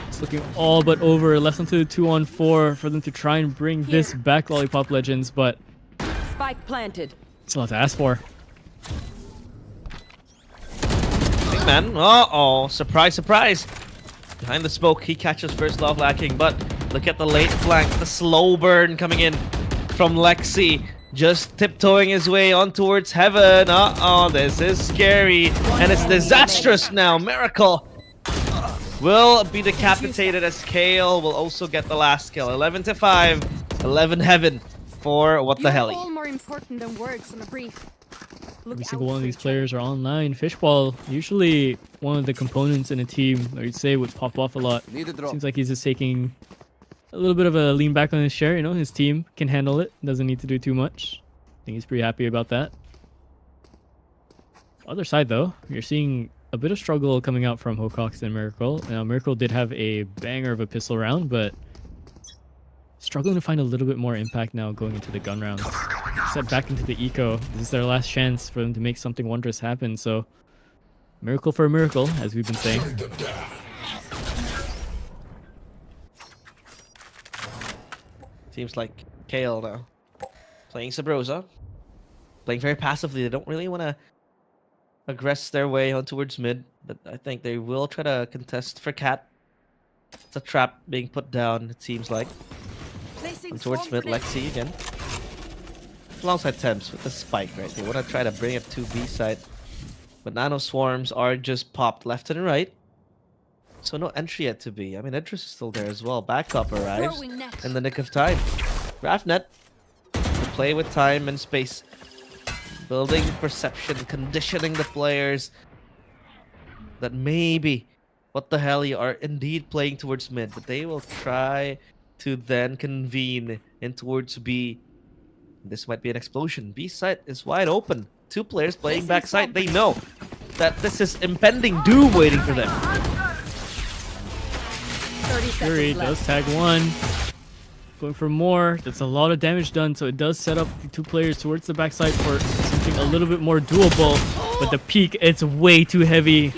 It's looking all but over. Left onto the 2-on-4 for them to try and bring this back, Lollipop Legends, but Spike planted. it's a lot to ask for. Man, uh-oh, surprise, surprise. Behind the smoke, he catches First Love lacking, but look at the late flank, the slow burn coming in from Lexi. Just tiptoeing his way on towards heaven. Uh-oh, this is scary. And it's disastrous now. Miracle will be decapitated as Kale will also get the last kill. 11-5. 11 heaven for what the hell. All more important than words on a brief. Look Every out single one of for these each players are online. Fishball, usually one of the components in a team, I would say, would pop off a lot. Seems like he's just taking a little bit of a lean back on his share. You know, his team can handle it. Doesn't need to do too much. I think he's pretty happy about that. Other side, though, you're seeing a bit of struggle coming out from Hocox and Miracle. Now, Miracle did have a banger of a pistol round, but struggling to find a little bit more impact now going into the gun rounds. Set back into the eco. This is their last chance for them to make something wondrous happen. So, miracle for a miracle, as we've been saying. Seems like Kale now playing Sabrosa, playing very passively. They don't really want to aggress their way on towards mid, but I think they will try to contest for Cat. It's a trap being put down, it seems like. And towards mid, Lexi again. Alongside Temps with the spike, right? They want to try to bring it to B side. But nano swarms are just popped left and right. So no entry yet to B. I mean, Idris is still there as well. Backup arrives in the nick of time. Raftnet to play with time and space. Building perception, conditioning the players that maybe what the hell you are indeed playing towards mid, but they will try to then convene in towards B. This might be an explosion. B side is wide open. Two players playing backside. They know that this is impending doom waiting for them. Fury does tag one. Going for more. That's a lot of damage done, so it does set up the two players towards the backside for something a little bit more doable. But the peak, it's way too heavy.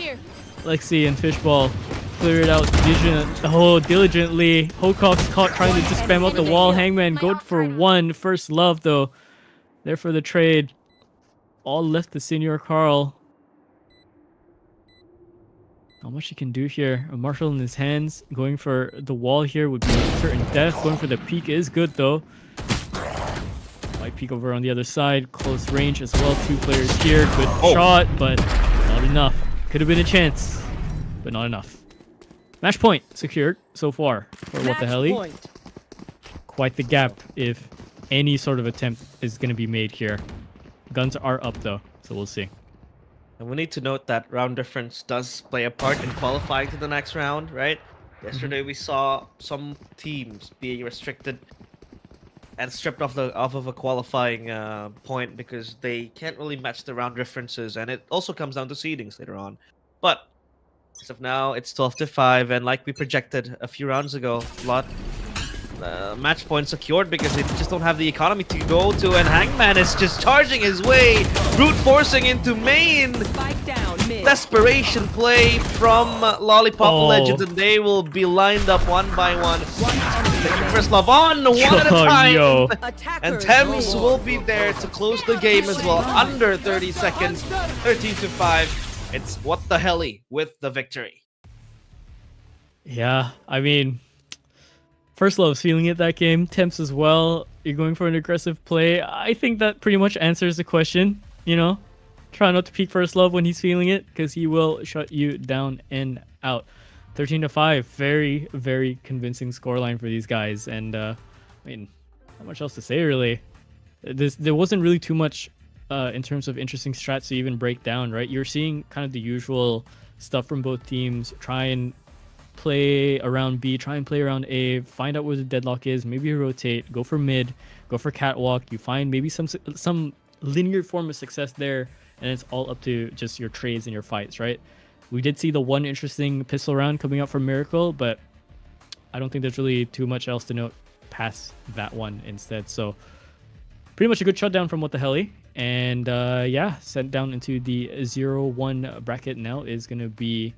Lexi and Fishball clear it out diligently. Hocox caught trying to just spam out the wall. Hangman good for one. First love, though. There for the trade. All left to Senior Carl. Not much he can do here. A Marshall in his hands. Going for the wall here would be certain death. Going for the peak is good, though. Might peek over on the other side. Close range as well. Two players here. Good shot, but not enough. Could have been a chance, but not enough. Match point secured so far for what the hell? Quite the gap if any sort of attempt is going to be made here. Guns are up though, so we'll see. And we need to note that round difference does play a part in qualifying to the next round, right? Yesterday we saw some teams being restricted and stripped off of a qualifying point because they can't really match the round differences, and it also comes down to seedings later on. But as of now, it's 12-5, and like we projected a few rounds ago, Lott match point secured because they just don't have the economy to go to, and Hangman is just charging his way, brute forcing into main. Spike down mid. Desperation play from Lollipop Legends, and they will be lined up one by one. Taking first love on one at a time. Yo. And Thames will be there to close the game as well. Under 30 seconds, 13-5. It's what the helly with the victory. Yeah, I mean, First Love's feeling it that game. Temps as well. You're going for an aggressive play. I think that pretty much answers the question, you know? Try not to peek First Love when he's feeling it, because he will shut you down and out. 13-5. Very, very convincing scoreline for these guys. And, I mean, not much else to say, really. There wasn't really too much in terms of interesting strats to even break down, right? You're seeing kind of the usual stuff from both teams. Try and play around B, try and play around A, find out where the deadlock is, maybe rotate, go for mid, go for catwalk. You find maybe some linear form of success there, and it's all up to just your trades and your fights, right? We did see the one interesting pistol round coming out from Miracle, but I don't think there's really too much else to note past that one instead. So pretty much a good shutdown from What the Helly. And yeah, sent down into the 0-1 bracket now is going to be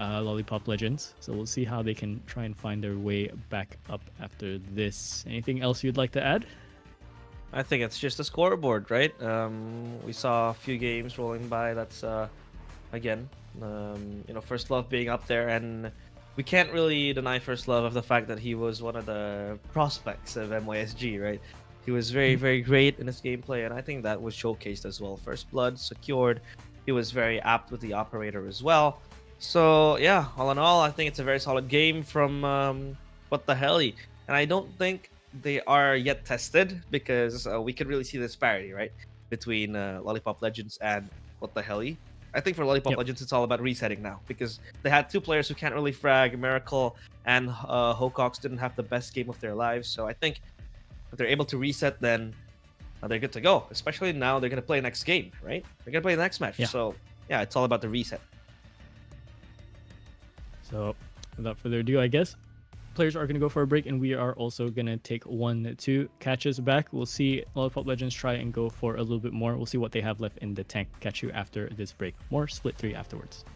Lollipop Legends. So we'll see how they can try and find their way back up after this. Anything else you'd like to add? I think it's just a scoreboard, right? We saw a few games rolling by. That's, again, you know, First Love being up there. And we can't really deny First Love of the fact that he was one of the prospects of MYSG, right? He was very, very great in his gameplay, and I think that was showcased as well. First blood secured. He was very apt with the operator as well. So yeah, all in all, I think it's a very solid game from What the Helly. And I don't think they are yet tested because we can really see the disparity, right, between Lollipop Legends and What the Helly. I think for Lollipop Yep. Legends, it's all about resetting now because they had two players who can't really frag. Miracle and Hocox didn't have the best game of their lives. So I think if they're able to reset, then they're good to go. Especially now they're going to play next game, right? They're going to play the next match. Yeah. So yeah, it's all about the reset. So, without further ado, I guess players are going to go for a break, and we are also going to take 1-2. Catch us back. We'll see Lollipop Legends try and go for a little bit more. We'll see what they have left in the tank. Catch you after this break. More Split 3 afterwards.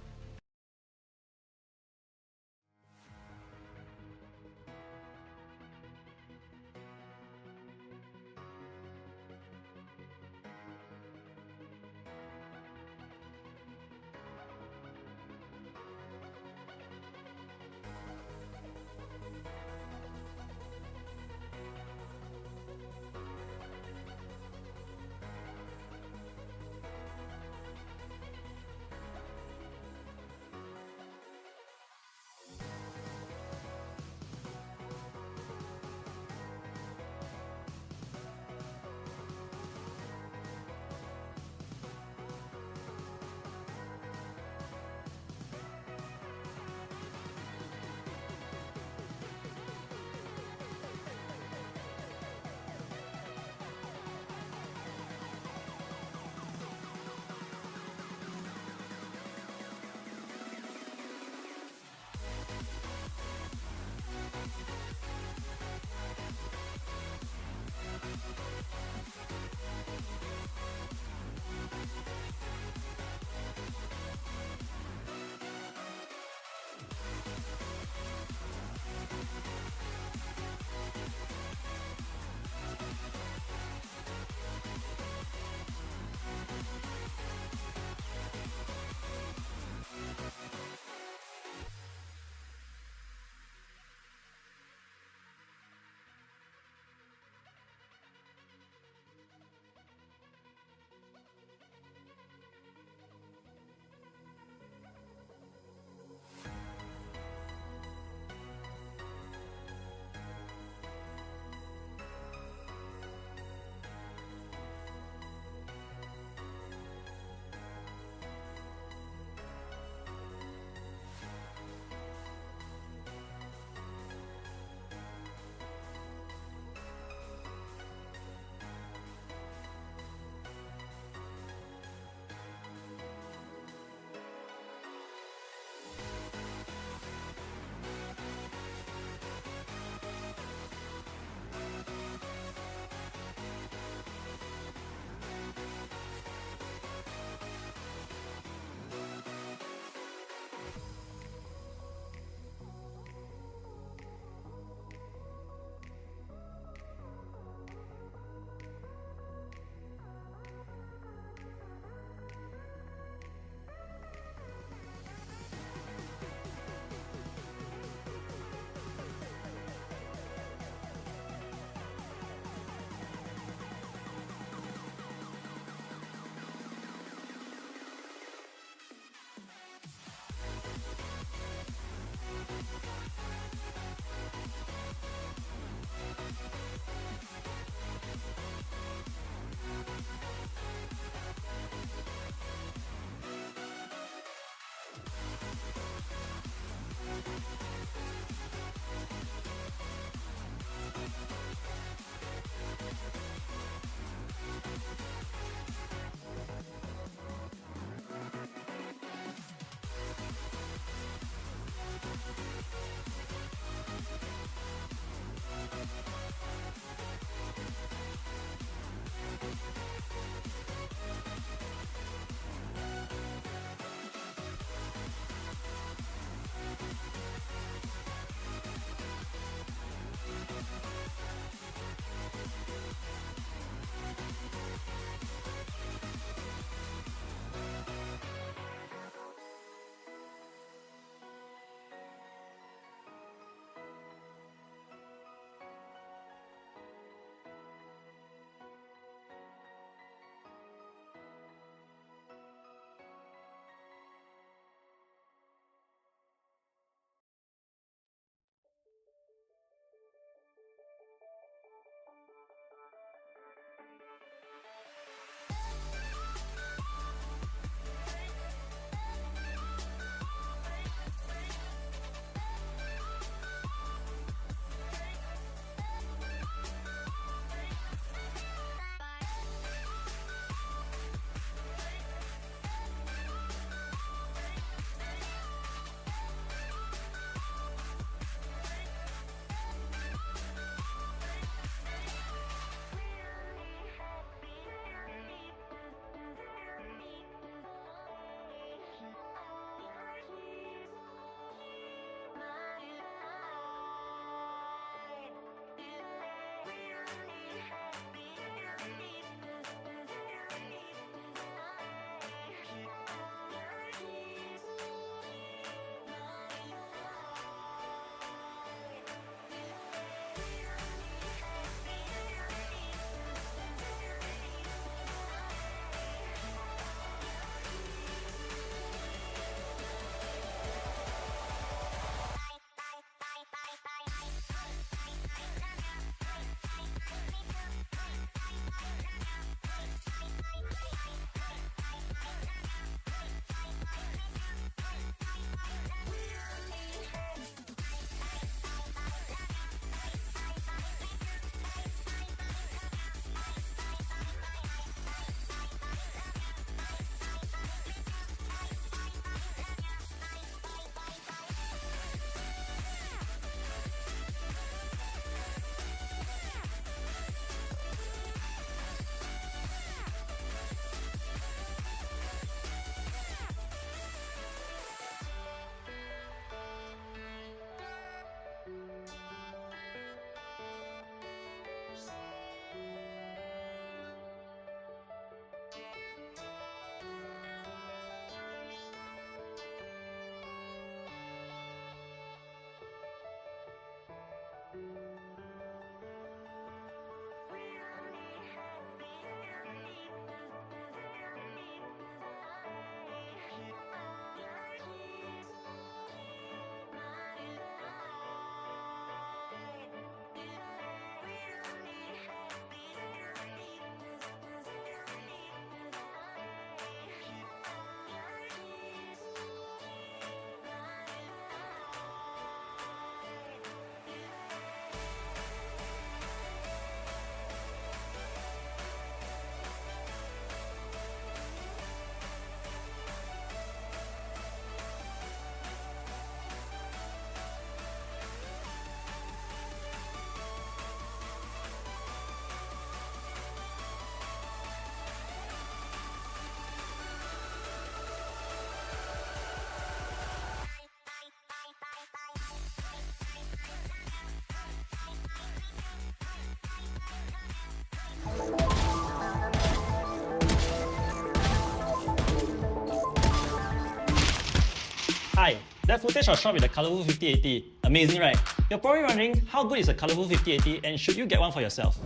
Hi, that footage was shot with a Calliber 5080. Amazing, right? You're probably wondering how good is a Calliber 5080 and should you get one for yourself?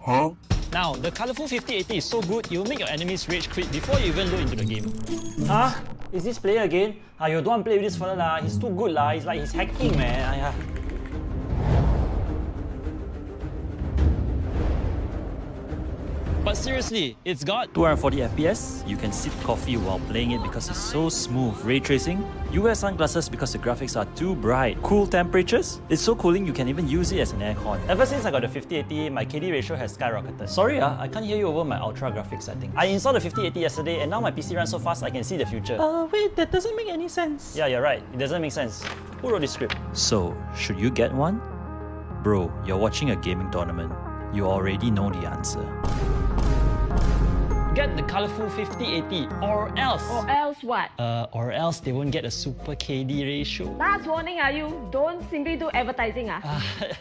Now, the Calliber 5080 is so good, it will make your enemies rage quit before you even look into the game. Huh? Is this player again? You don't want to play with this fella lah. He's too good lah. It's like he's hacking, man. But seriously, it's got 240 FPS, you can sip coffee while playing it because it's so smooth. Ray tracing, you wear sunglasses because the graphics are too bright. Cool temperatures, it's so cooling you can even use it as an aircon. Ever since I got the 5080, my KD ratio has skyrocketed. Sorry, I can't hear you over my ultra graphics setting. I installed the 5080 yesterday and now my PC runs so fast I can see the future. Wait, that doesn't make any sense. Yeah, you're right. It doesn't make sense. Who wrote this script? So, should you get one? Bro, you're watching a gaming tournament. You already know the answer. Get the Calliber 5080 or else. Or else what? Or else they won't get a super KD ratio. Last warning, are you? Don't simply do advertising.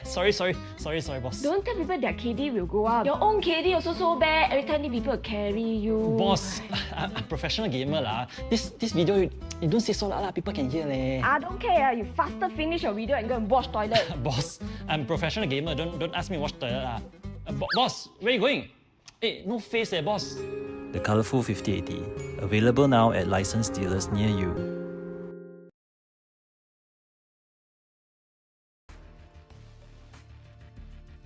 Sorry, boss. Don't tell people their KD will go up. Your own KD also so bad. Every time need people to carry you. Boss, I'm a professional gamer lah. This video, you don't say so loud lah. People can hear leh. I don't care. You faster finish your video and go and wash toilet. Boss, I'm a professional gamer. Don't ask me to wash toilet lah. Boss, where you going? Hey, no face boss. The Calliber 5080, available now at licensed dealers near you.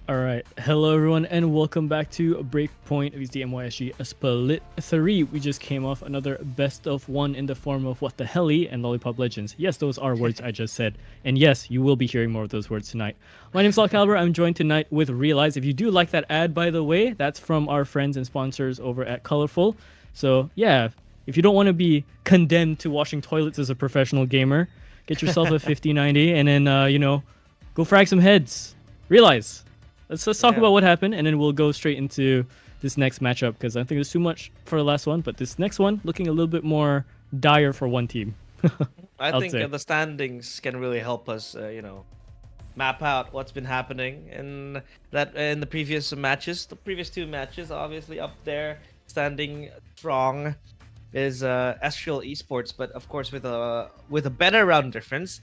Alright, hello everyone and welcome back to Breakpoint of the MYSG Split 3. We just came off another best of one in the form of What the Helly and Lollipop Legends. Yes, those are words I just said. And yes, you will be hearing more of those words tonight. My name is Lott. I'm joined tonight with Realize. If you do like that ad, by the way, that's from our friends and sponsors over at Colorful. So yeah, if you don't want to be condemned to washing toilets as a professional gamer, get yourself a 5090 and then, go frag some heads. Realize. Let's talk about what happened, and then we'll go straight into this next matchup, because I think there's too much for the last one, but this next one looking a little bit more dire for one team. I think the standings can really help us, map out what's been happening in the previous matches. The previous two matches, obviously up there, standing strong, is Estriel Esports, but of course with a better round difference.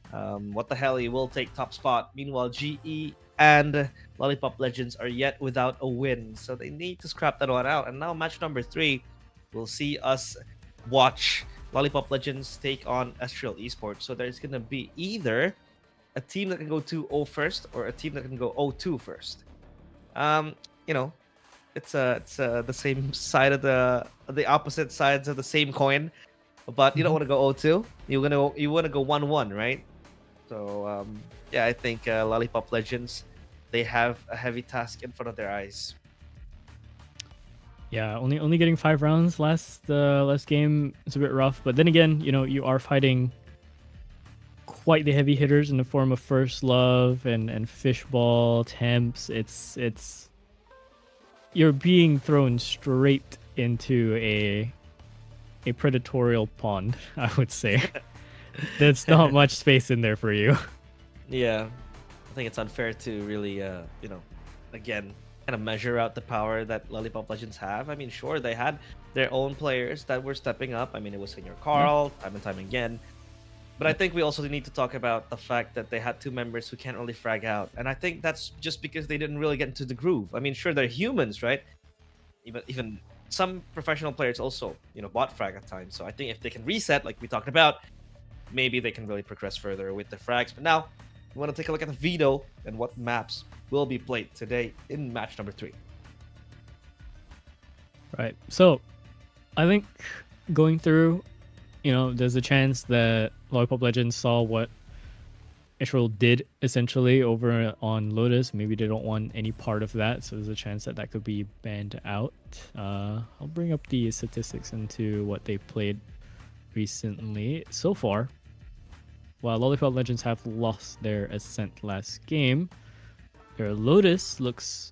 What the hell, he will take top spot. Meanwhile, GE and Lollipop Legends are yet without a win, so they need to scrap that one out. And now match number 3, we'll see us watch Lollipop Legends take on Estriel Esports. So there's gonna be either a team that can go 2-0 first or a team that can go 0-2 first. It's the same side of the opposite sides of the same coin, but you don't want to go 0-2. You want to go 1-1, right? So I think Lollipop Legends, they have a heavy task in front of their eyes. Yeah, only getting 5 rounds last game. It's a bit rough, but then again, you are fighting quite the heavy hitters in the form of First Love and Fishball, Temps. It's you're being thrown straight into a predatorial pond, I would say. There's not much space in there for you. Yeah, I think it's unfair to really, again, kind of measure out the power that Lollipop Legends have. I mean, sure, they had their own players that were stepping up. I mean, it was Senior Carl, time and time again. But I think we also need to talk about the fact that they had 2 members who can't really frag out. And I think that's just because they didn't really get into the groove. I mean, sure, they're humans, right? Even some professional players also, bot frag at times. So I think if they can reset, like we talked about, maybe they can really progress further with the frags. But now, we want to take a look at the veto and what maps will be played today in match number 3. Right. So, I think going through, there's a chance that Lollipop Legends saw what Israel did essentially over on Lotus. Maybe they don't want any part of that, so there's a chance that could be banned out. I'll bring up the statistics into what they played recently. So far, while Lollipop Legends have lost their Ascent last game, their Lotus looks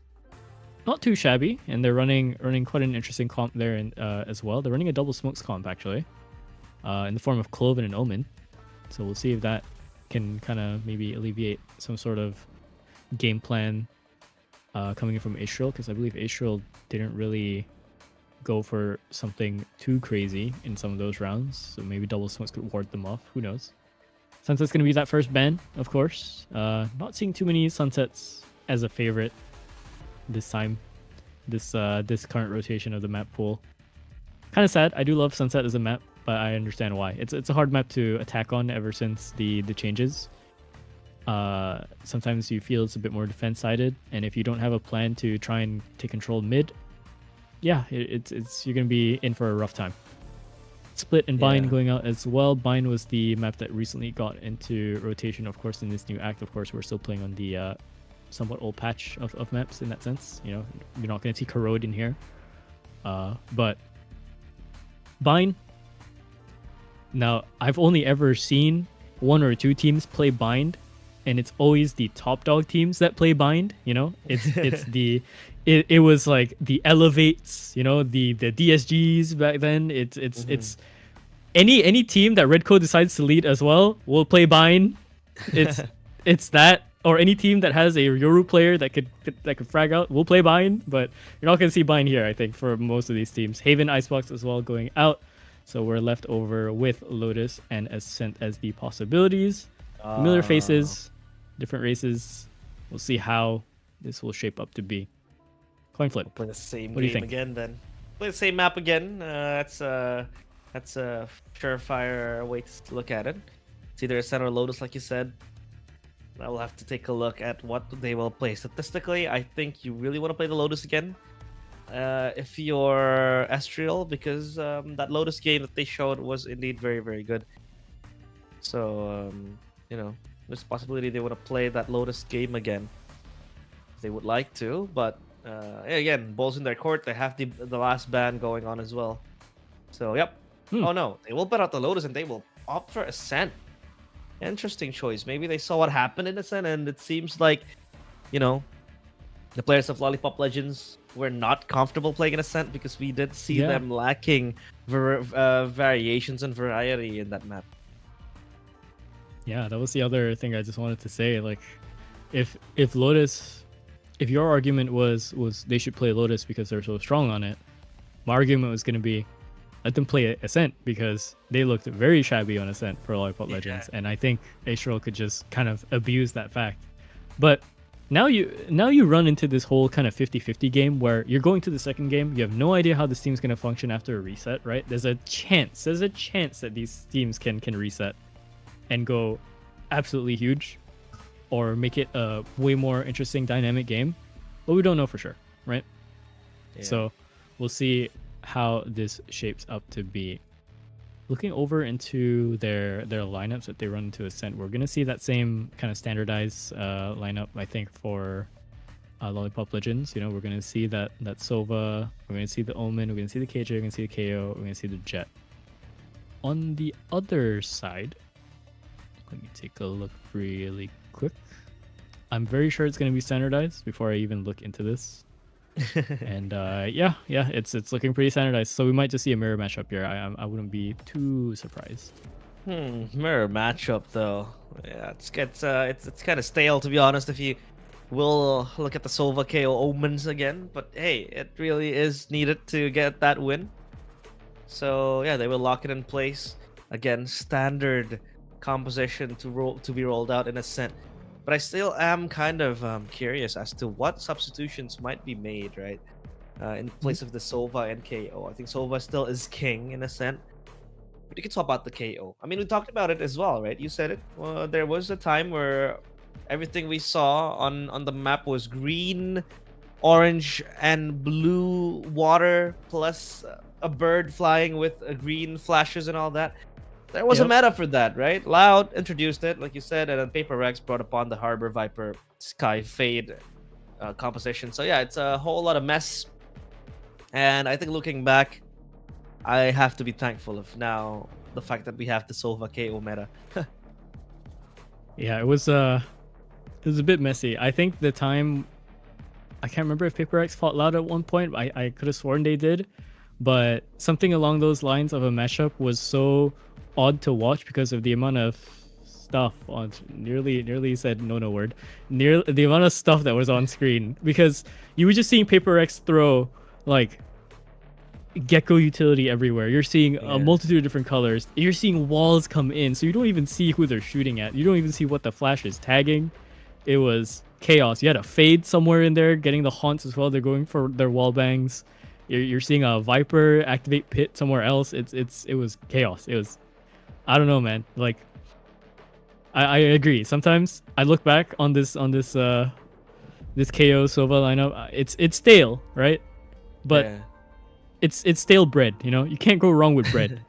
not too shabby, and they're running quite an interesting comp there as well. They're running a double smokes comp actually, in the form of Cloven and Omen. So we'll see if that can kind of maybe alleviate some sort of game plan coming in from Israel, because I believe Israel didn't really go for something too crazy in some of those rounds. So maybe double smokes could ward them off. Who knows? Sunset's going to be that first ban, of course. Not seeing too many Sunsets as a favorite this time. This current rotation of the map pool. Kind of sad. I do love Sunset as a map, but I understand why. It's a hard map to attack on ever since the changes. Sometimes you feel it's a bit more defense-sided, and if you don't have a plan to try and take control mid, yeah, you're gonna be in for a rough time. Split and Bind going out as well. Bind was the map that recently got into rotation, of course, in this new act. Of course, we're still playing on the somewhat old patch of maps in that sense. You know, you're not gonna see Corrode in here, but Bind. Now, I've only ever seen 1 or 2 teams play Bind, and it's always the top dog teams that play Bind. You know, it was like the Elevates, you know, the DSGs back then. It's any team that Redco decides to lead as well will play Bind. It's that, or any team that has a Yoru player that could frag out will play Bind, but you're not gonna see Bind here, I think, for most of these teams. Haven, Icebox as well going out. So we're left over with Lotus and Ascent as the possibilities. Familiar faces, different races. We'll see how this will shape up to be. Coin flip. Play the same What do you game think? again then. Play the same map again. That's a surefire way to look at it. It's either Ascent or Lotus, like you said. I will have to take a look at what they will play. Statistically, I think you really want to play the Lotus again. If you're Estriel, because that Lotus game that they showed was indeed very, very good. So, you know, there's a possibility they want to play that Lotus game again. If they would like to, but again, balls in their court. They have the last ban going on as well. So, yep. Oh no, they will bet out the Lotus and they will opt for Ascent. Interesting choice. Maybe they saw what happened in Ascent, and it seems like, you know, the players of Lollipop Legends were not comfortable playing in Ascent because we did see them lacking variations and variety in that map. Yeah, that was the other thing I just wanted to say. Like, if Lotus, if your argument was they should play Lotus because they're so strong on it, my argument was going to be let them play Ascent because they looked very shabby on Ascent for Lollipop Legends, and I think Astral could just kind of abuse that fact. But now you run into this whole kind of 50-50 game where you're going to the second game, you have no idea how this team's going to function after a reset, right? There's a chance that these teams can reset and go absolutely huge or make it a way more interesting dynamic game, but we don't know for sure, right? So we'll see how this shapes up to be. Looking over into their lineups that they run into Ascent, we're gonna see that same kind of standardized lineup, I think, for Lollipop Legends. You know, we're gonna see that Sova, we're gonna see the Omen, we're gonna see the KJ, we're gonna see the KO, we're gonna see the Jet. On the other side, let me take a look really quick. I'm very sure it's gonna be standardized before I even look into this. And yeah, it's looking pretty standardized. So we might just see a mirror matchup here. I wouldn't be too surprised. Mirror matchup though. Yeah, it's kind of stale, to be honest. If you will look at the Sova KO Omens again, but hey, it really is needed to get that win. So yeah, they will lock it in place again. Standard composition to be rolled out in Ascent. But I still am kind of curious as to what substitutions might be made, right? In place of the Sova and KO. I think Sova still is king in Ascent. But you can talk about the KO. I mean, we talked about it as well, right? You said it. Well, there was a time where everything we saw on the map was green, orange, and blue water, plus a bird flying with green flashes and all that. There was a meta for that, right? Loud introduced it, like you said, and then Paper Rex brought upon the Harbor Viper Sky Fade composition. So yeah, it's a whole lot of mess. And I think looking back, I have to be thankful of now the fact that we have the Sova KO meta. Yeah, it was a bit messy. I think the time, I can't remember if Paper Rex fought Loud at one point. I could have sworn they did, but something along those lines of a mashup was so odd to watch because of the amount of stuff on nearly said no word near the amount of stuff that was on screen, because you were just seeing Paper Rex throw like gecko utility everywhere. You're seeing a multitude of different colors. You're seeing walls come in, so you don't even see who they're shooting at. You don't even see what the flash is tagging. It was chaos. You had a fade somewhere in there, getting the haunts as well. They're going for their wall bangs. You're seeing a Viper activate pit somewhere else. It was chaos. It was, I don't know, man. Like, I agree. Sometimes I look back on this this KO Sova lineup. It's stale, right? But it's stale bread. You know, you can't go wrong with bread.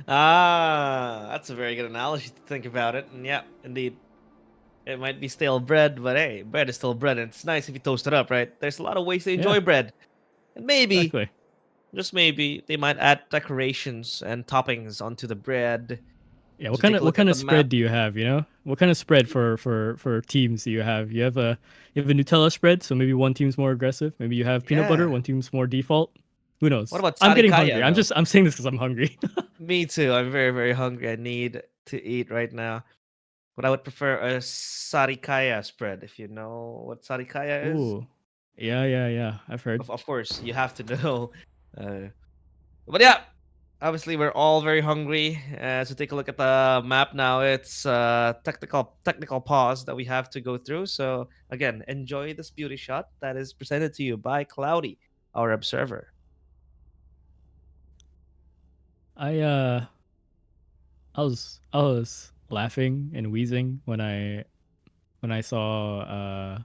That's a very good analogy to think about it. And yeah, indeed. It might be stale bread, but hey, bread is still bread, and it's nice if you toast it up, right? There's a lot of ways to enjoy bread. And maybe, just maybe, they might add decorations and toppings onto the bread. Yeah, what kind of spread do you have, you know? What kind of spread for teams do you have? You have a Nutella spread, so maybe one team's more aggressive. Maybe you have peanut butter, one team's more default. Who knows? What about I'm getting sarikaya, hungry. though? I'm saying this because I'm hungry. Me too. I'm very, very hungry. I need to eat right now. But I would prefer a sarikaya spread, if you know what sarikaya is. Ooh. Yeah. I've heard. Of course, you have to know. But yeah, obviously we're all very hungry. So take a look at the map now. It's technical pause that we have to go through. So again, enjoy this beauty shot that is presented to you by Cloudy, our observer. I was laughing and wheezing when I saw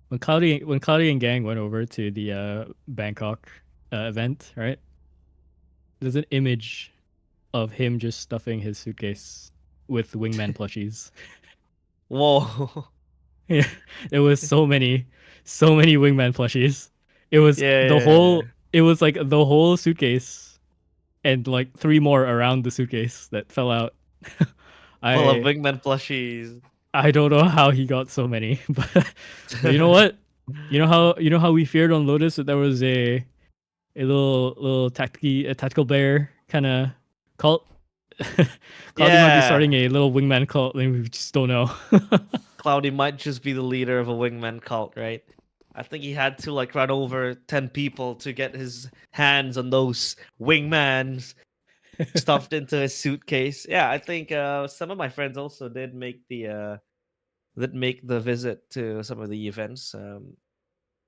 when Cloudy and gang went over to the Bangkok event, right? There's an image of him just stuffing his suitcase with wingman plushies. Whoa. Yeah, it was so many wingman plushies. It was it was like the whole suitcase and like 3 more around the suitcase that fell out. Full of wingman plushies. I don't know how he got so many, but you know what? You know how we feared on Lotus that there was a little tactical bear kind of cult. Cloudy might be starting a little wingman cult, and we just don't know. Cloudy might just be the leader of a wingman cult, right? I think he had to like run over 10 people to get his hands on those wingmans stuffed into his suitcase. Yeah, I think some of my friends also did make the visit to some of the events,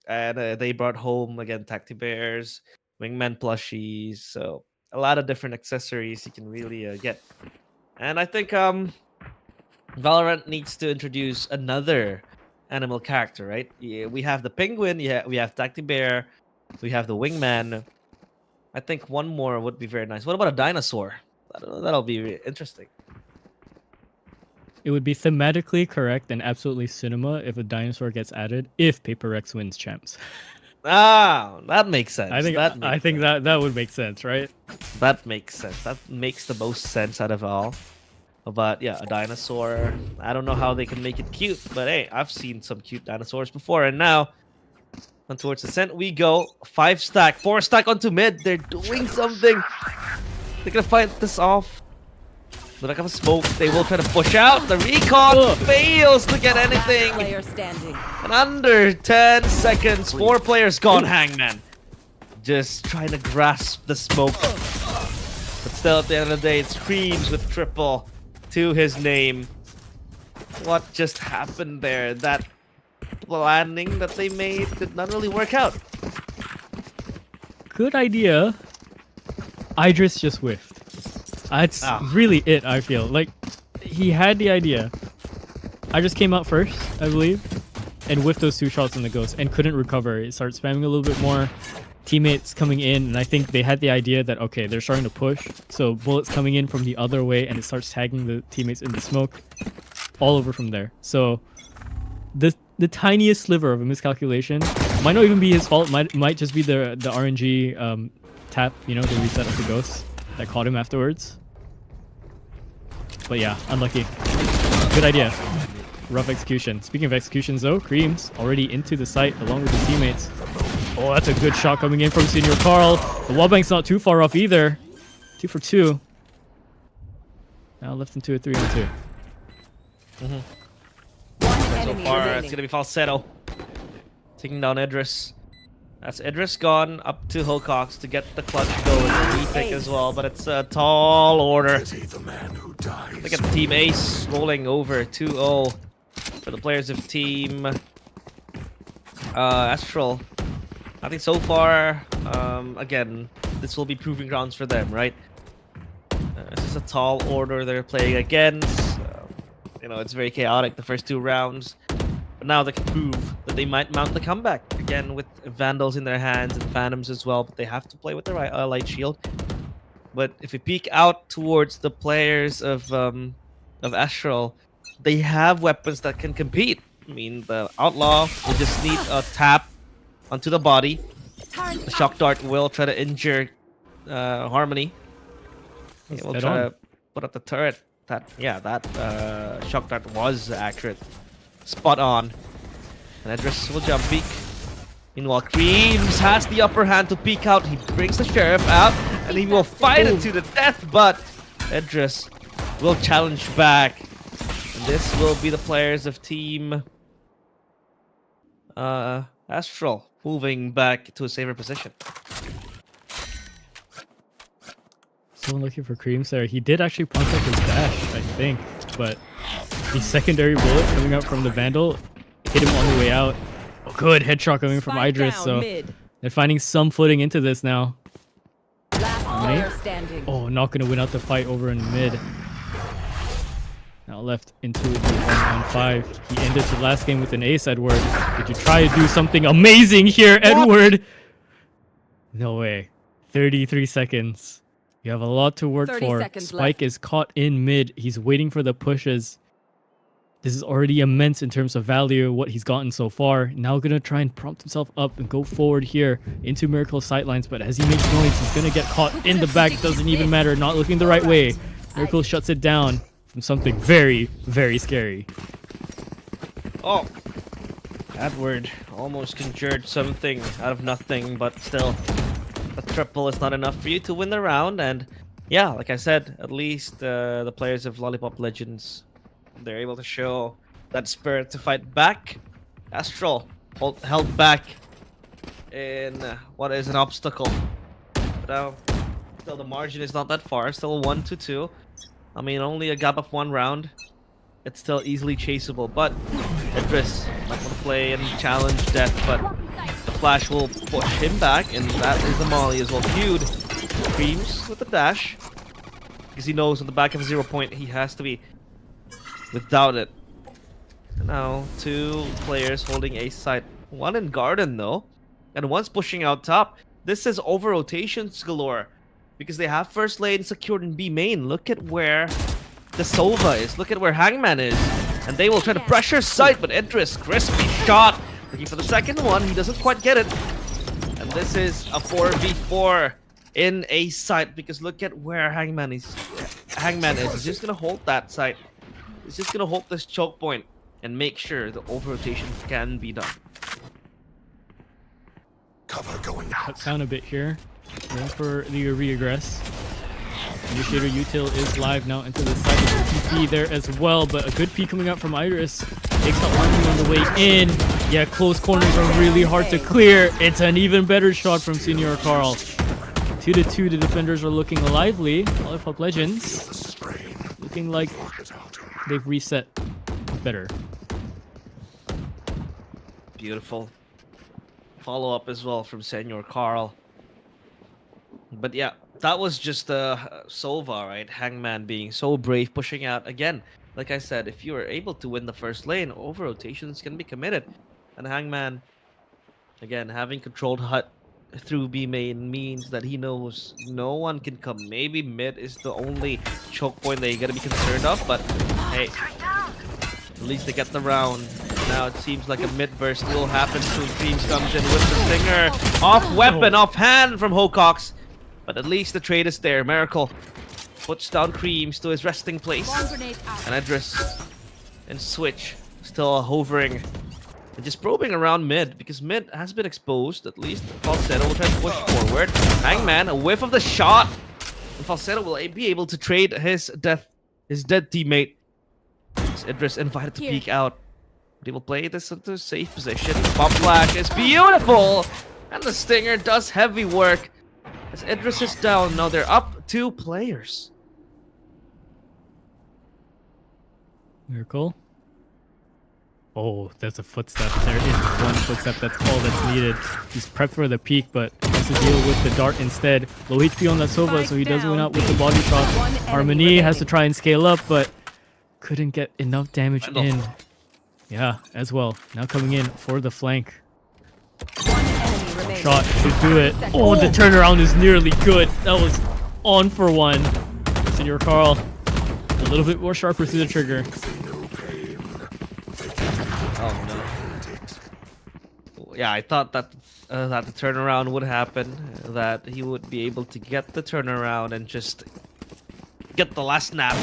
and they brought home again tacti bears, wingman plushies, so a lot of different accessories you can really get. And I think Valorant needs to introduce another animal character, right? Yeah, we have the penguin, we have tacti bear, we have the wingman. I think one more would be very nice. What about a dinosaur? That'll be interesting. It would be thematically correct and absolutely cinema if a dinosaur gets added if Paper Rex wins champs. That makes sense. I think that would make sense, right? That makes sense. That makes the most sense out of all. But yeah, a dinosaur. I don't know how they can make it cute, but hey, I've seen some cute dinosaurs before. And now, on towards the center we go. 5 stack, 4 stack onto mid. They're doing something. They're gonna fight this off. The lack of smoke. They will try to push out. The recon fails to get anything. Player standing. And under 10 seconds, 4 players gone. Hangman just trying to grasp the smoke. But still, at the end of the day, it screams with triple to his name. What just happened there? That planning that they made did not really work out. Good idea. Idris just whiffed. That's really it, I feel. Like, he had the idea. I just came out first, I believe, and whiffed those 2 shots in the ghost and couldn't recover. It started spamming a little bit more. Teammates coming in, and I think they had the idea that, okay, they're starting to push. So bullets coming in from the other way, and it starts tagging the teammates in the smoke. All over from there. So the tiniest sliver of a miscalculation might not even be his fault. Might just be the RNG tap, you know, the reset of the ghost that caught him afterwards. But yeah, unlucky. Good idea. Rough execution. Speaking of executions though, Cream's already into the site along with his teammates. Oh, that's a good shot coming in from Senior Carl. The wallbank's not too far off either. 2 for 2. Now left into a 3-on-2. So far, it's gonna be Falsetto taking down Idris. That's Idris gone up to Hocox to get the clutch going. The pick as well, but it's a tall order. Look at Team Ace rolling over 2-0 for the players of Team Astral. I think so far, again, this will be proving grounds for them, right? This is a tall order they're playing against. You know, it's very chaotic the first 2 rounds. But now they can prove that they might mount the comeback. Again, with Vandals in their hands and Phantoms as well. But they have to play with the right light shield. But if we peek out towards the players of Astral, they have weapons that can compete. I mean, the Outlaw will just need a tap onto the body. The Shock Dart will try to injure Harmony. It will try to put up the turret. That Shock Dart was accurate. Spot on. And Idris will jump peek. Meanwhile, Creams has the upper hand to peek out. He brings the Sheriff out and he will fight it to the death, but Idris will challenge back. And this will be the players of Team Astral moving back to a safer position. Someone looking for Creams there. He did actually punch up his dash, I think, but the secondary bullet coming out from the Vandal hit him on the way out. Oh, good headshot coming from Idris. So they're finding some footing into this now. Oh, not going to win out the fight over in mid. Now left into the 1-on-5. He ended the last game with an ace, Edward. Did you try to do something amazing here, Edward? No way. 33 seconds. You have a lot to work for. Spike is caught in mid. He's waiting for the pushes. This is already immense in terms of value, what he's gotten so far. Now going to try and prompt himself up and go forward here into Miracle's sightlines. But as he makes noise, he's going to get caught in the back. Doesn't even matter. Not looking the right way. Miracle shuts it down from something very, very scary. Oh, Edward almost conjured something out of nothing, but still, a triple is not enough for you to win the round. And yeah, like I said, at least the players of Lollipop Legends, they're able to show that spirit to fight back. Astral held back in what is an obstacle. But now, still the margin is not that far. Still 1-2. I mean, only a gap of 1 round. It's still easily chaseable. But Idris might want to play and challenge death, but the flash will push him back, and that is the molly as well. Queued. Creams with the dash, because he knows on the back of a 0 point he has to be without it. And now 2 players holding a site. 1 in garden though, and 1's pushing out top. This is over rotations galore, because they have first lane secured in B main. Look at where the Sova is. Look at where Hangman is. And they will try to pressure site, but Idris, crispy shot. Looking for the second one. He doesn't quite get it. And this is a 4v4 in a site, because look at where Hangman is. He's just going to hold that site. He's just going to hold this choke point and make sure the over-rotation can be done. Cover going out. Cut down a bit here. Going for the reaggress. Initiator util is live now into the side of the TP there as well, but a good peek coming out from Iris. Takes out Army on the way in. Yeah, close corners are really hard to clear. It's an even better shot from Senior Carl. 2-2, the defenders are looking lively. Lollipop Legends looking like they've reset better. Beautiful follow-up as well from Senior Carl. But yeah, that was just Sova, right? Hangman being so brave, pushing out. Again, like I said, if you are able to win the first lane, over rotations can be committed. And Hangman, again, having controlled Hut through B main means that he knows no one can come. Maybe mid is the only choke point that you gotta be concerned of, but hey, at least they get the round. Now it seems like a mid burst will happen soon. Creams comes in with the stinger. Off weapon, off hand from Hocox. But at least the trade is there. Miracle puts down Creams to his resting place. And Idris and Switch still hovering and just probing around mid, because mid has been exposed. At least Falsetto will try to push forward. Hangman, a whiff of the shot. And Falsetto will be able to trade his dead teammate. Idris invited to peek out. But he will play this into a safe position. Pop flash is beautiful. And the Stinger does heavy work. As Idris is down, now they're up 2 players. Miracle. Oh, there's a footstep. There is one footstep. That's all that's needed. He's prepped for the peak, but has to deal with the dart instead. Low HP on that Sova, so he does win out with the body shot. Harmony has to try and scale up, but couldn't get enough damage in. Yeah, as well. Now coming in for the flank. Shot should do it. Oh, the turnaround is nearly good. That was on for one. Senior Carl, a little bit more sharper through the trigger. Oh no. Yeah, I thought that that the turnaround would happen, that he would be able to get the turnaround and just get the last snap.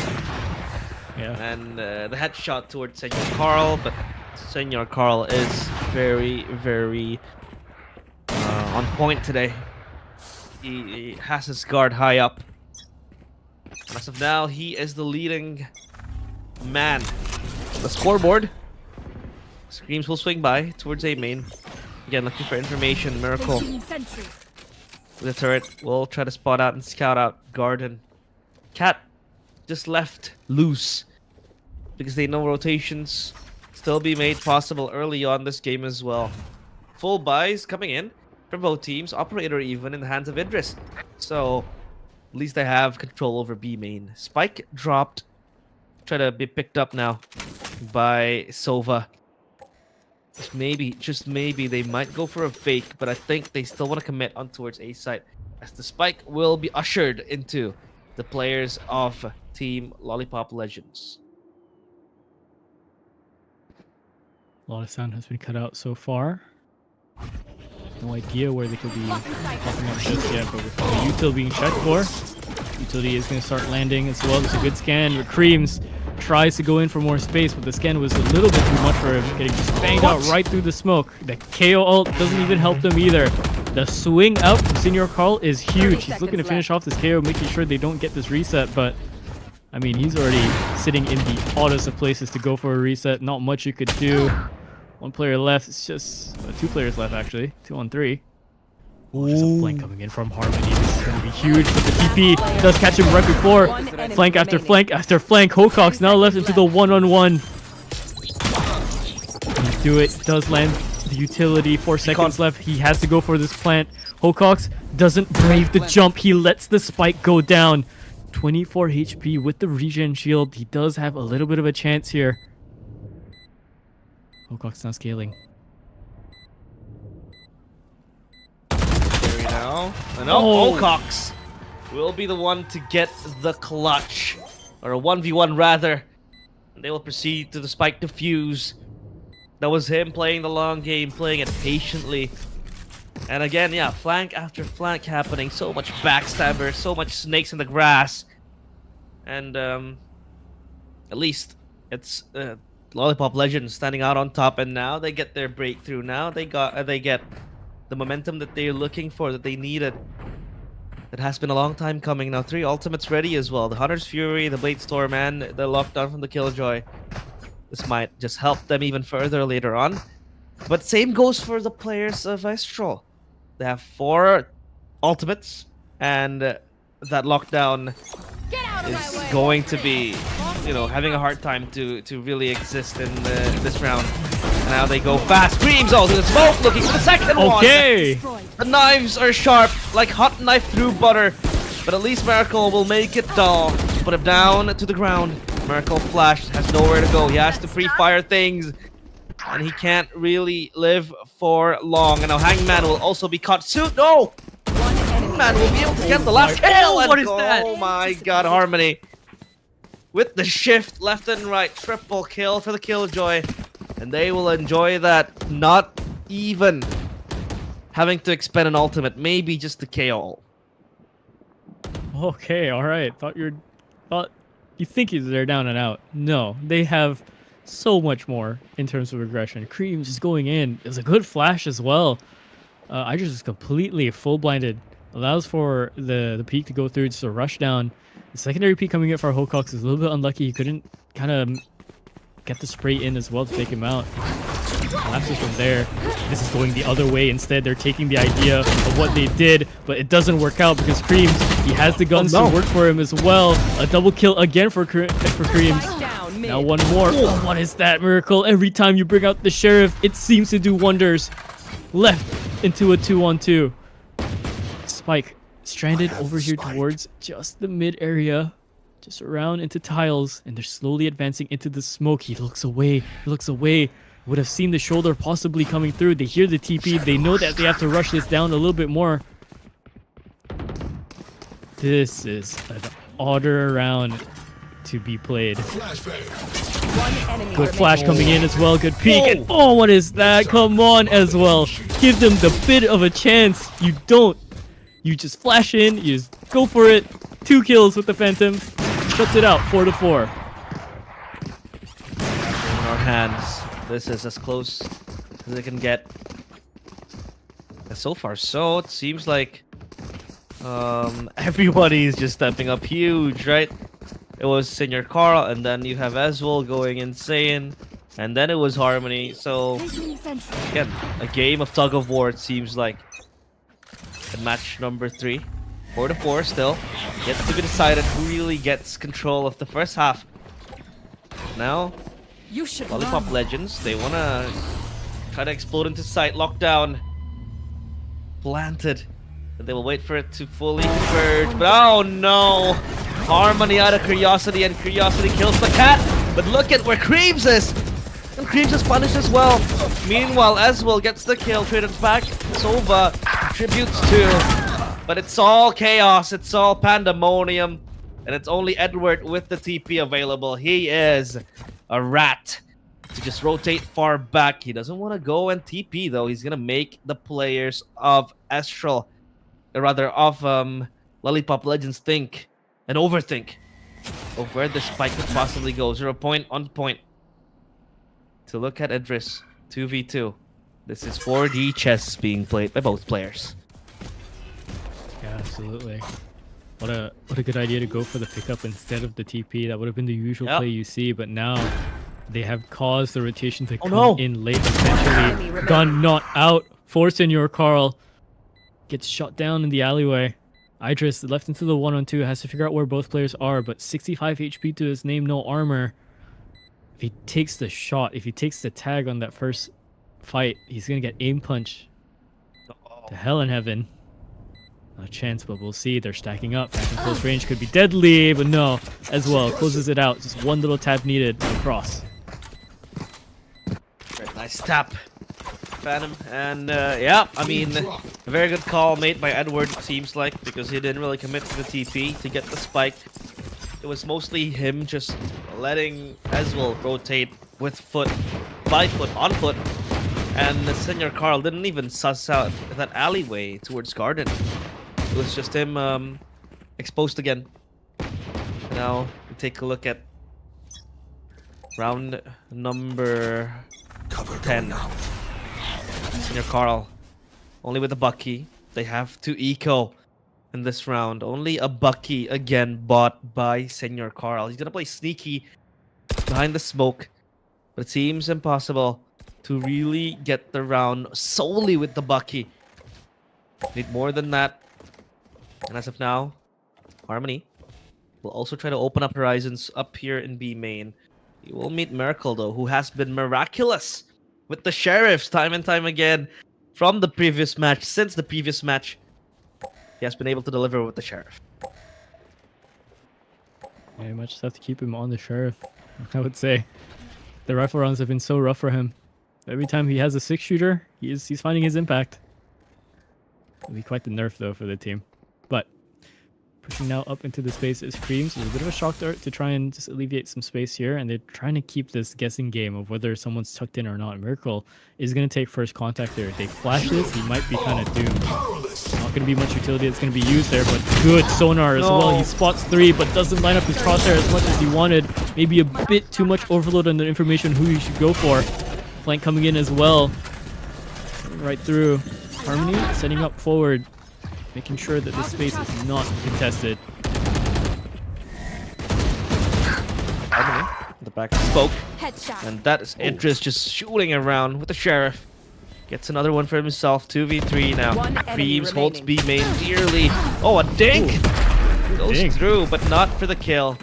Yeah. And the headshot towards Senor Carl, but Senor Carl is very, very on point today. He has his guard high up. As of now, he is the leading man. The scoreboard. Screams will swing by towards A main. Again, looking for information. Miracle. With the turret, we'll try to spot out and scout out Garden. Cat just left loose because they know rotations still be made possible early on this game as well. Full buys coming in from both teams. Operator even in the hands of Idris. So at least they have control over B main. Spike dropped. Try to be picked up now by Sova. Just maybe they might go for a fake, but I think they still want to commit on towards A site, as the spike will be ushered into the players of Team Lollipop Legends. A lot of sound has been cut out so far. No idea where they could be popping up just yet, but with the util being checked for, utility is going to start landing as well. There's a good scan, but Creams tries to go in for more space, but the scan was a little bit too much for him, getting just banged out right through the smoke. The KO ult doesn't even help them either. The swing out from Senior Carl is huge. He's looking to finish off this KO, making sure they don't get this reset, but I mean, he's already sitting in the oddest of places to go for a reset. Not much you could do. One player left. It's just 2 players left, actually. 2 on 3. Oh, there's a flank coming in from Harmony. This is going to be huge, but the TP does catch him right before. Flank after flank after flank. Hocox now left into the one-on-one. Do it. Does land the utility. 4 seconds left. He has to go for this plant. Hocox doesn't brave the jump. He lets the spike go down. 24 HP with the regen shield. He does have a little bit of a chance here. Hocox now scaling. Now. No, Hocox will be the one to get the clutch. Or a 1v1 rather. And they will proceed to the spike defuse. That was him playing the long game, playing it patiently. And again, yeah, flank after flank happening. So much backstabber, so much snakes in the grass. And at least it's Lollipop Legends standing out on top, and now they get their breakthrough. Now they get the momentum that they're looking for, that they needed. It has been a long time coming. Now 3 ultimates ready as well. The Hunter's Fury, the Blade Storm, and the lockdown from the Killjoy. This might just help them even further later on. But same goes for the players of Astral. They have 4 ultimates, and that lockdown is going to be, you know, having a hard time to really exist in this round. Now they go fast. Screams out in the smoke, looking for the second one. Okay. The knives are sharp, like hot knife through butter. But at least Miracle will make it dull. Put him down to the ground. Miracle flash has nowhere to go. He has to pre-fire things, and he can't really live for long. And now Hangman will also be caught soon. No! Hangman will be able to get the last kill. What is that? Oh my god, Harmony. With the shift left and right. Triple kill for the Killjoy. And they will enjoy that, not even having to expend an ultimate, maybe just the KO. Okay, all right. Thought you think they're down and out. No, they have so much more in terms of aggression. Creams is going in. It was a good flash as well. I just completely full blinded. Allows for the peak to go through, just a rush down. The secondary peak coming in for Hocox is a little bit unlucky. He couldn't kind of get the spray in as well to take him out. collapses from there. This is going the other way. Instead, they're taking the idea of what they did, but it doesn't work out because Creams, he has the guns to work for him as well. A double kill again for Creams. Spike down mid. Now one more. Oh, what is that, Miracle? Every time you bring out the Sheriff, it seems to do wonders. Left into a 2-on-2. Spike stranded over here towards just the mid area. Just around into tiles, and they're slowly advancing into the smoke. He looks away. He looks away. Would have seen the shoulder possibly coming through. They hear the TP. They know that they have to rush this down a little bit more. This is an odder round to be played. One enemy Good flash remaining. coming in as well. Good peek. And oh, what is that? Come on as well. Give them the bit of a chance. You don't. You just flash in. You just go for it. 2 kills with the Phantom. Shuts it out. 4-4. In our hands. This is as close as it can get. And so far, so it seems like everybody's just stepping up huge, right? It was Senior Carl, and then you have Ezreal going insane, and then it was Harmony. So again, a game of tug of war. It seems like. And match number 3, 4-4 still. Yet to be decided who really gets control of the first half. Now, You should Lollipop run. Legends, they wanna try to explode into sight. Lockdown. Planted. And they will wait for it to fully converge. But oh no! Harmony out of Curiosity, and Curiosity kills the cat. But look at where Creams is! And Creams is punished as well. Meanwhile, Ezreal gets the kill, traded back. Sova contributes too. But it's all chaos, it's all pandemonium. And it's only Edward with the TP available. He is a rat to just rotate far back. He doesn't want to go and TP though. He's gonna make the players of Astral, or rather of Lollipop Legends, think and overthink of where the spike could possibly go. 0 point on point. To look at Idris, 2v2. This is 4D chess being played by both players. Yeah, absolutely. What a good idea to go for the pickup instead of the TP. That would have been the usual play you see, but now they have caused the rotation to come in late. Essentially, gun not out. Force in your Carl. Gets shot down in the alleyway. Idris left into the 1-on-2, has to figure out where both players are, but 65 HP to his name, no armor. If he takes the shot, if he takes the tag on that first fight, he's gonna get aim punch to hell in heaven. Not a chance, but we'll see. They're stacking up. Phantom close range could be deadly, but no. As well, closes it out. Just one little tap needed across. Very nice tap, Phantom. And yeah, I mean, a very good call made by Edward, it seems like, because he didn't really commit to the TP to get the spike. It was mostly him just letting Ezreal rotate with foot, by foot, on foot. And the Senior Carl didn't even suss out that alleyway towards Garden. It was just him exposed again. Now we take a look at round number 10. Senior Carl, only with a Bucky. They have to eco in this round. Only a Bucky again bought by Senior Carl. He's gonna play sneaky behind the smoke, but it seems impossible to really get the round solely with the Bucky. Need more than that. And as of now, Harmony will also try to open up horizons up here in B main. He will meet Miracle though, who has been miraculous with the Sheriffs time and time again from the previous match. Since the previous match, he has been able to deliver with the Sheriff. Yeah, much stuff to keep him on the Sheriff, I would say. The rifle rounds have been so rough for him. Every time he has a 6-shooter, he's finding his impact. It'll be quite the nerf though for the team. But pushing now up into the space is Creams. There's a bit of a shock dart to try and just alleviate some space here, and they're trying to keep this guessing game of whether someone's tucked in or not. Miracle is going to take first contact there. If they flash this, he might be kind of doomed. Not going to be much utility that's going to be used there, but good sonar as well. He spots 3, but doesn't line up his crosshair as much as he wanted. Maybe a bit too much overload on the information who you should go for. Flank coming in as well. Right through. Harmony setting up forward, making sure that this space is not contested. Harmony, the back spoke. Headshot. And that is Idris just shooting around with the Sheriff. Gets another one for himself. 2v3 now. One enemy Creams holds B remaining. main dearly. Oh, a dink! Goes Dink. through, but not for the kill.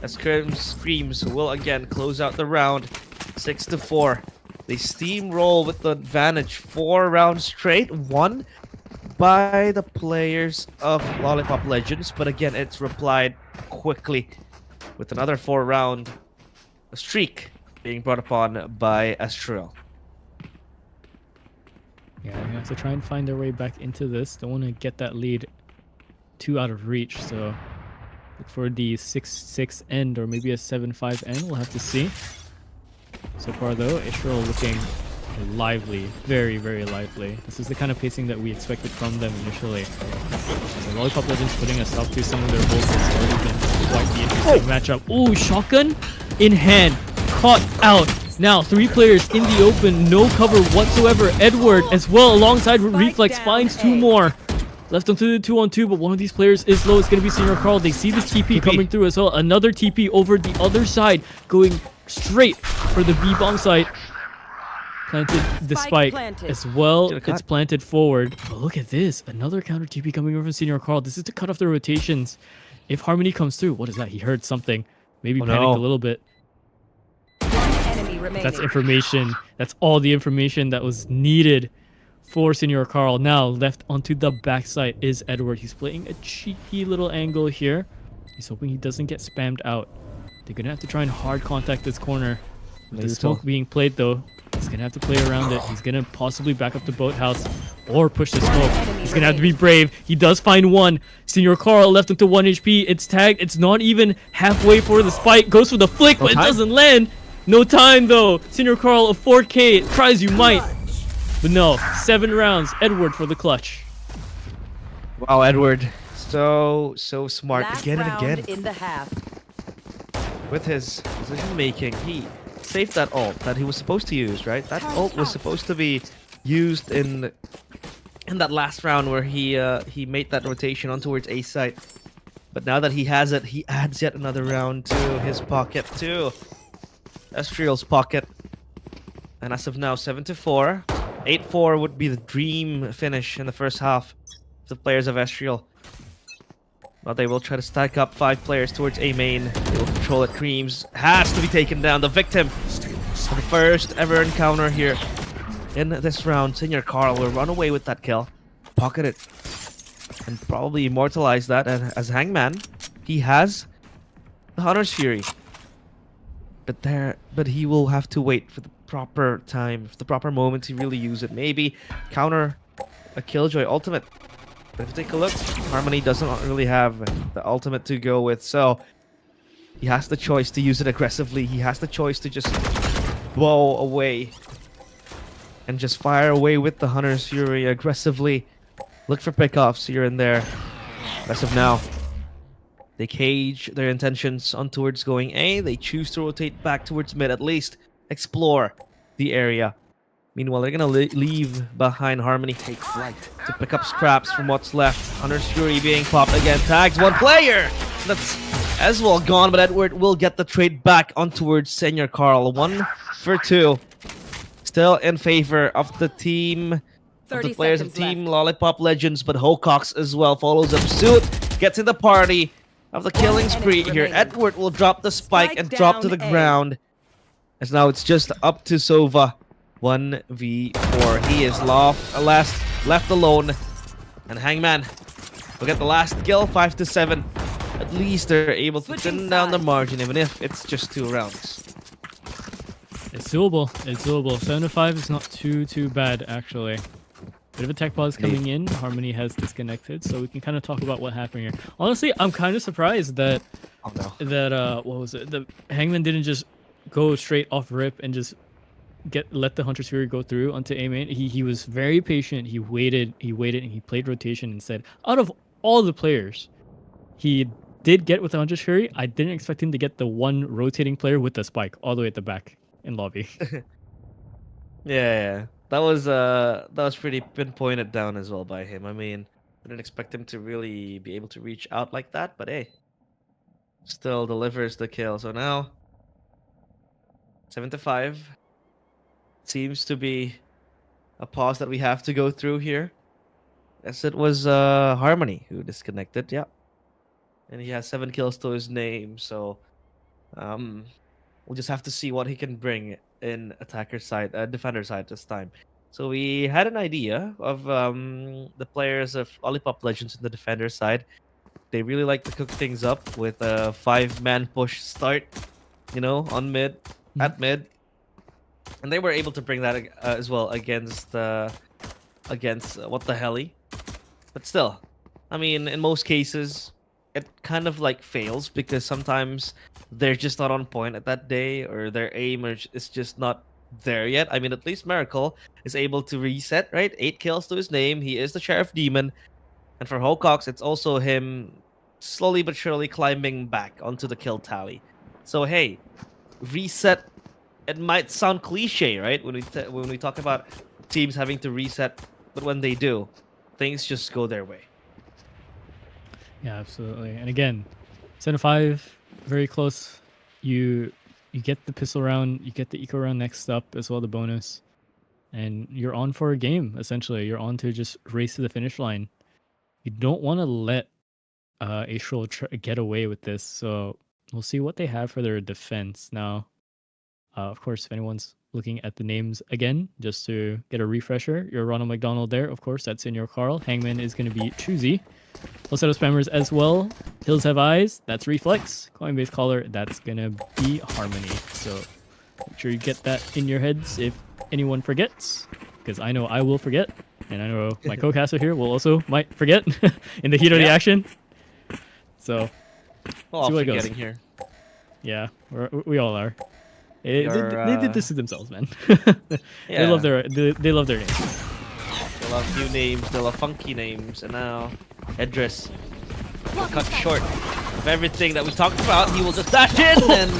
As Screams will again close out the round. 6-4. They steamroll with the advantage. 4 rounds straight. Won by the players of Lollipop Legends. But again, it's replied quickly with another 4-round streak being brought upon by Astral. Yeah, they have to try and find their way back into this. Don't want to get that lead too out of reach, so look for the 6-6 end or maybe a 7-5 end. We'll have to see. So far, though, Israel looking lively, very, very lively. This is the kind of pacing that we expected from them initially. The Lollipop Legends putting us up to some of their goals has already been quite the interesting matchup. Oh, shotgun in hand, caught out. Now, 3 players in the open, no cover whatsoever. Edward as well alongside Reflex down finds 2 A. more. Left them to the 2-on-2, but one of these players is low. It's going to be Senior Carl. They see this TP coming through as well. Another TP over the other side, going straight for the B bomb site. Planted the spike planted. as well. Get a cut. It's planted forward. But look at this. Another counter TP coming over from Senior Carl. This is to cut off the rotations. If Harmony comes through, what is that? He heard something. Maybe panicked no. a little bit. Enemy remaining. That's information. That's all the information that was needed for Senior Carl. Now left onto the backside is Edward. He's playing a cheeky little angle here. He's hoping he doesn't get spammed out. They're gonna have to try and hard contact this corner. With the smoke being played though, he's gonna have to play around it. He's gonna possibly back up the boathouse or push the smoke. He's gonna have to be brave. He does find one. Senior Carl left him to 1 HP. It's tagged. It's not even halfway for the spike. Goes for the flick, but it doesn't land. No time though. Senior Carl of 4K. Try as you might. But no, 7 rounds. Edward for the clutch. Wow, Edward. So smart Last again and round again. in the half. With his decision making, he saved that ult that he was supposed to use, right? That ult was supposed to be used in that last round where he made that rotation on towards A site. But now that he has it, he adds yet another round to his pocket too. Estriel's pocket. And as of now, 7-4. 8-4 would be the dream finish in the first half of the players of Estriel. But they will try to stack up 5 players towards A main. They will control it. Creams has to be taken down. The victim of the first ever encounter here in this round. Senior Carl will run away with that kill. Pocket it. And probably immortalize that as Hangman. He has the Hunter's Fury. But he will have to wait for the proper time, for the proper moment to really use it. Maybe counter a Killjoy ultimate. But if you take a look, Harmony doesn't really have the ultimate to go with, so he has the choice to use it aggressively. He has the choice to just blow away and just fire away with the Hunter's Fury aggressively. Look for pickoffs here and there. As of now, they cage their intentions on towards going A. They choose to rotate back towards mid, at least explore the area. Meanwhile, they're gonna leave behind Harmony to pick up scraps from what's left. Hunter's Fury being popped again. Tags 1 player. That's as well gone, but Edward will get the trade back on towards Senior Carl. 1 for 2. Still in favor of the team, of the 30 players of seconds Team left. Lollipop Legends, but Hocox as well follows up suit. Gets in the party of the killing spree here. remaining. Edward will drop the spike Spike and drop to the down A. ground. As now it's just up to Sova. 1v4. He is left alone. And Hangman will get the last kill, 5-7. At least they're able to Switching thin down the sides. margin, even if it's just 2 rounds. It's doable. It's doable. 7-5 is not too bad actually. Bit of a tech pause coming in. Harmony has disconnected, so we can kind of talk about what happened here. Honestly, I'm kind of surprised that Oh no. what was it? The Hangman didn't just go straight off rip and just let the Hunter's Fury go through onto A main. He was very patient. He waited, and he played rotation and said, out of all the players, he did get with the Hunter's Fury. I didn't expect him to get the one rotating player with the spike all the way at the back in lobby. Yeah. That was pretty pinpointed down as well by him. I mean, I didn't expect him to really be able to reach out like that, but hey, still delivers the kill. So now 7-5. Seems to be a pause that we have to go through here. As it was Harmony who disconnected, yeah. And he has 7 kills to his name, so we'll just have to see what he can bring in attacker side, defender side this time. So we had an idea of the players of Lollipop Legends in the defender side. They really like to cook things up with a 5-man push start, you know, on mid, at mid. And they were able to bring that as well against what the heli. But still, I mean, in most cases, it kind of like fails because sometimes they're just not on point at that day, or their aim is just not there yet. I mean, at least Miracle is able to reset, right? 8 kills to his name. He is the Sheriff Demon. And for Hocox, it's also him slowly but surely climbing back onto the kill tally. So hey, reset. It might sound cliche, right? When we talk about teams having to reset, but when they do, things just go their way. Yeah, absolutely. And again, 7-5, very close. You get the pistol round, you get the eco round next up as well, the bonus, and you're on for a game. Essentially, you're on to just race to the finish line. You don't want to let Astral get away with this. So we'll see what they have for their defense now. Of course, if anyone's looking at the names again, just to get a refresher, you're Ronald McDonald there. Of course, that's Senior Carl. Hangman is going to be Choosy. Falsetto Spammers as well. Hills Have Eyes, that's Reflex. Coinbase Caller, that's going to be Harmony. So make sure you get that in your heads if anyone forgets, because I know I will forget. And I know my co-caster here will also might forget in the heat of the action. So, Well, see what goes. getting here. Yeah, we all are. They did this to themselves, man. Yeah. They love their names. They love new names, they love funky names, and now Edris will cut short of everything that we talked about. He will just dash in and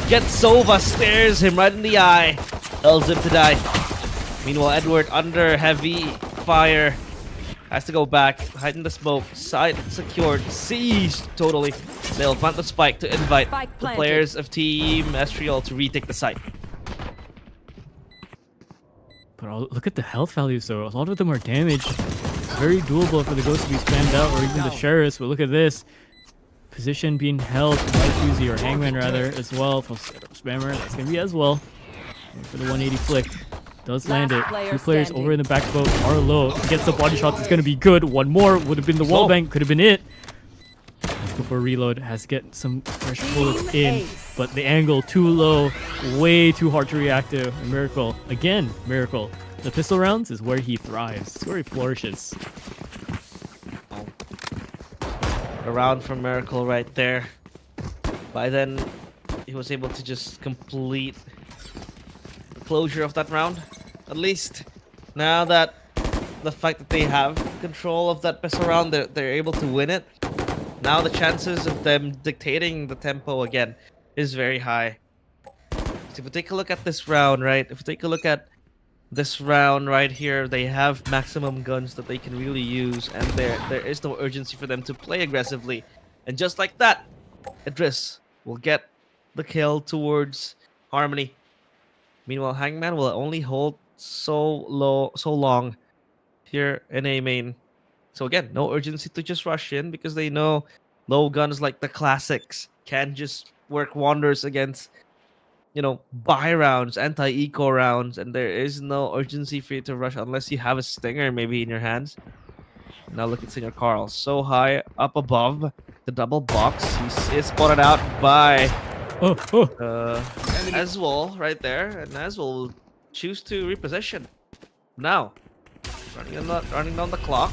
get Sova, stares him right in the eye, tells him to die. Meanwhile, Edward under heavy fire has to go back, hide in the smoke, side secured, seized totally. They'll plant the spike to invite the players of Team Estriel to retake the site. But look at the health values, though. A lot of them are damaged. Very doable for the Ghost to be spammed out, or even the Sheriffs. But look at this. Position being held by Choosy, or Hangman rather, as well. For Spammer, that's going to be as well. And for the 180 flick. Does land it. 2 players over in the back boat are low. Gets the body shot. It's going to be good. One more would have been the wall bang. Could have been it. Let's go for a reload. Has to get some fresh bullets in. But the angle too low. Way too hard to react to. And Miracle. Again, Miracle. The pistol rounds is where he thrives. It's where he flourishes. A round from Miracle right there. By then, he was able to just complete the closure of that round. At least now that the fact that they have control of that pistol round, they're able to win it. Now the chances of them dictating the tempo again is very high. So if we take a look at this round, right? If we take a look at this round right here, they have maximum guns that they can really use, and there is no urgency for them to play aggressively. And just like that, Idris will get the kill towards Harmony. Meanwhile, Hangman will only hold so long here in A main. So again, no urgency to just rush in, because they know low guns like the classics can just work wonders against, you know, buy rounds, anti-eco rounds, and there is no urgency for you to rush unless you have a stinger maybe in your hands. Now look at Senior Carl, so high up above the double box. He is spotted out by Aswell right there, and Aswell will choose to reposition. Now, running down the clock.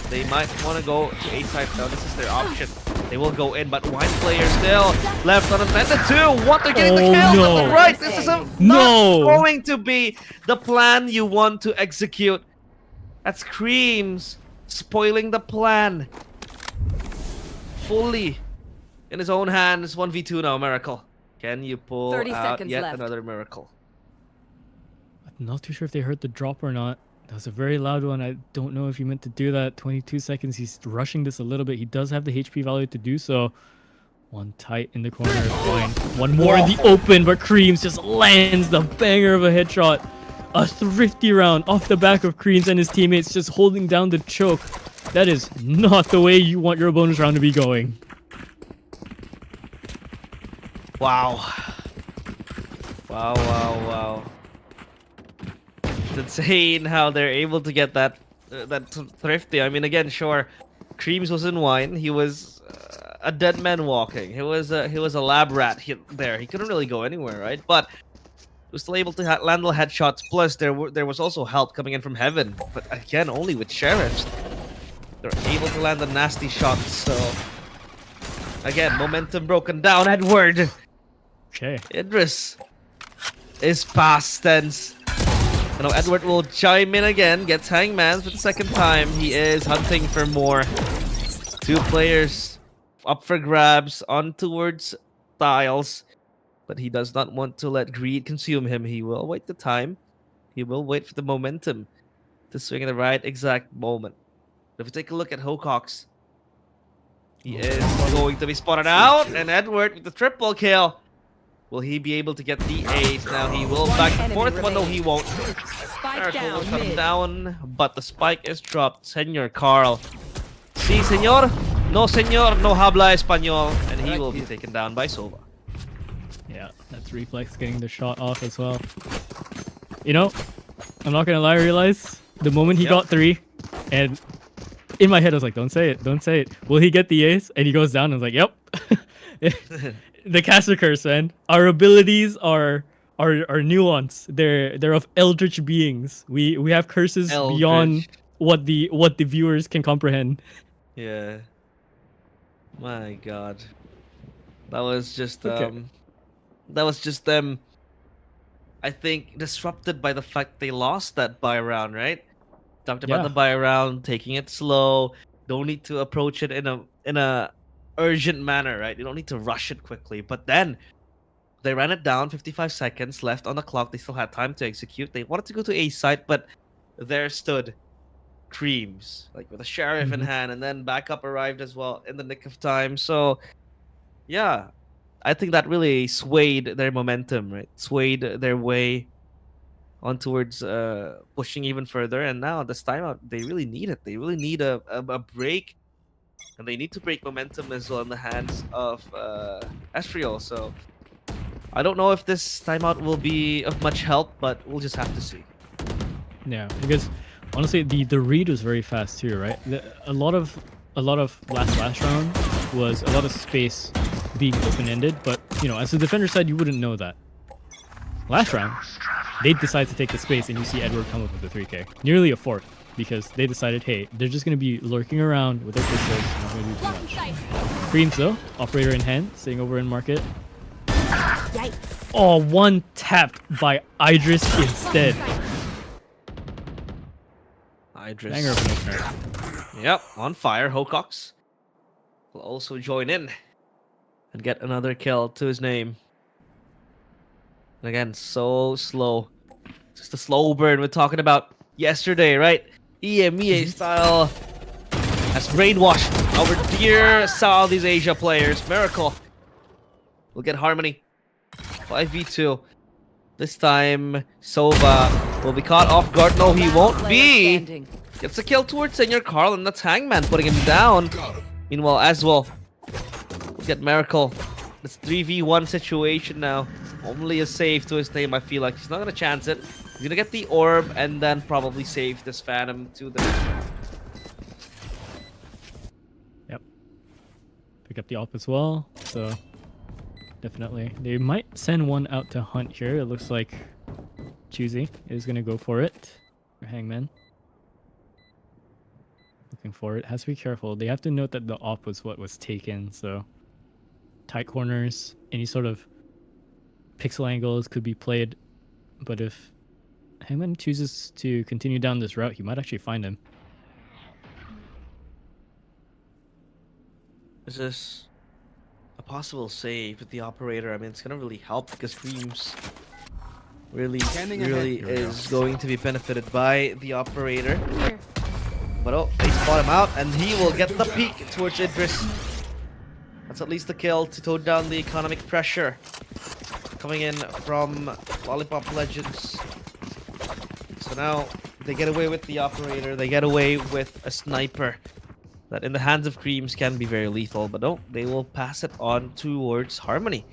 They might want to go to A side though. This is their option. They will go in, but one player still left unattended too. What, they're getting the kill? No. Right, this is not going to be the plan you want to execute. That screams spoiling the plan. Fully in his own hands. 1v2 now, Miracle. Can you pull 30 out seconds yet left. another Miracle? I'm not too sure if they heard the drop or not. That was a very loud one. I don't know if he meant to do that. 22 seconds. He's rushing this a little bit. He does have the HP value to do so. One tight in the corner, fine. One more in the open, but Creams just lands the banger of a headshot. A thrifty round off the back of Creams and his teammates just holding down the choke. That is not the way you want your bonus round to be going. Wow. Wow. It's insane how they're able to get that thrifty. I mean, again, sure, Creams was in wine. He was a dead man walking. He was a lab rat there. He couldn't really go anywhere, right? But he was still able to land the headshots. Plus, there was also help coming in from heaven. But again, only with sheriffs, they're able to land the nasty shots. So again, momentum broken down. Edward. Okay. Idris is past tense. You know, Edward will chime in again, gets hangman for the second time. He is hunting for more. Two players up for grabs on towards Styles, but he does not want to let greed consume him. He will wait the time. He will wait for the momentum to swing at the right exact moment. If we take a look at Hocox, he is going to be spotted out, and Edward with the triple kill. Will he be able to get the ace? Now he will back the fourth one, no he won't. Spike Miracle will down shut him mid. down, but the spike is dropped. Senor Carl. Si, senor. No, senor. No habla español. And he will be taken down by Sova. Yeah, that's Reflex getting the shot off as well. You know, I'm not gonna lie, I realized the moment he got 3, and in my head I was like, don't say it, don't say it. Will he get the ace? And he goes down and I was like, yep. The caster curse, man. Our abilities are nuanced. They're of eldritch beings. We have curses beyond what the viewers can comprehend. Yeah. My God. That was just them. I think disrupted by the fact they lost that buy round, right? Talked about the buy round, taking it slow. Don't need to approach it in a urgent manner, right? You don't need to rush it quickly. But then they ran it down, 55 seconds left on the clock. They still had time to execute. They wanted to go to A site, but there stood Creams, like with a sheriff in hand, and then backup arrived as well in the nick of time. So yeah, I think that really swayed their momentum, right? Swayed their way on towards pushing even further. And now this timeout, they really need it. They really need a break. And they need to break momentum as well in the hands of Esriel. So I don't know if this timeout will be of much help, but we'll just have to see. Yeah, because honestly, the read was very fast too, right? A lot of last round was a lot of space being open-ended, but you know, as a defender side, you wouldn't know that. Last round, they decide to take the space, and you see Edward come up with a 3K, nearly a fourth, because they decided, hey, they're just gonna be lurking around with their pistols, not gonna do too much. Creams though, operator in hand, sitting over in market. Yikes. Oh, one tapped by Idris instead. Idris. Banger of an opener. Yep, on fire. Hocox will also join in and get another kill to his name. And again, so slow. Just a slow burn we're talking about yesterday, right? EMEA style has brainwashed our dear Southeast Asia players. Miracle will get Harmony. 5v2. This time, Sova will be caught off guard. No, he won't be. Gets a kill towards Senor Carl, and that's Hangman putting him down. Meanwhile, as well, we'll get Miracle. It's 3v1 situation now. Only a save to his name, I feel like. He's not going to chance it. He's going to get the orb and then probably save this Phantom to the next round. Yep. Pick up the op as well, so definitely. They might send one out to hunt here. It looks like Choosy is going to go for it. Or Hangman. Looking for it. Has to be careful. They have to note that the op was what was taken, so tight corners, any sort of pixel angles could be played, but if Hangman chooses to continue down this route, he might actually find him. Is this a possible save with the operator? I mean, it's going to really help because Dreams really is going to be benefited by the operator. But oh, they spot him out, and he will get the peek towards Idris. That's at least a kill to tone down the economic pressure coming in from Lollipop Legends. So now they get away with the operator, they get away with a sniper that in the hands of Creams can be very lethal, but no, they will pass it on towards Harmony.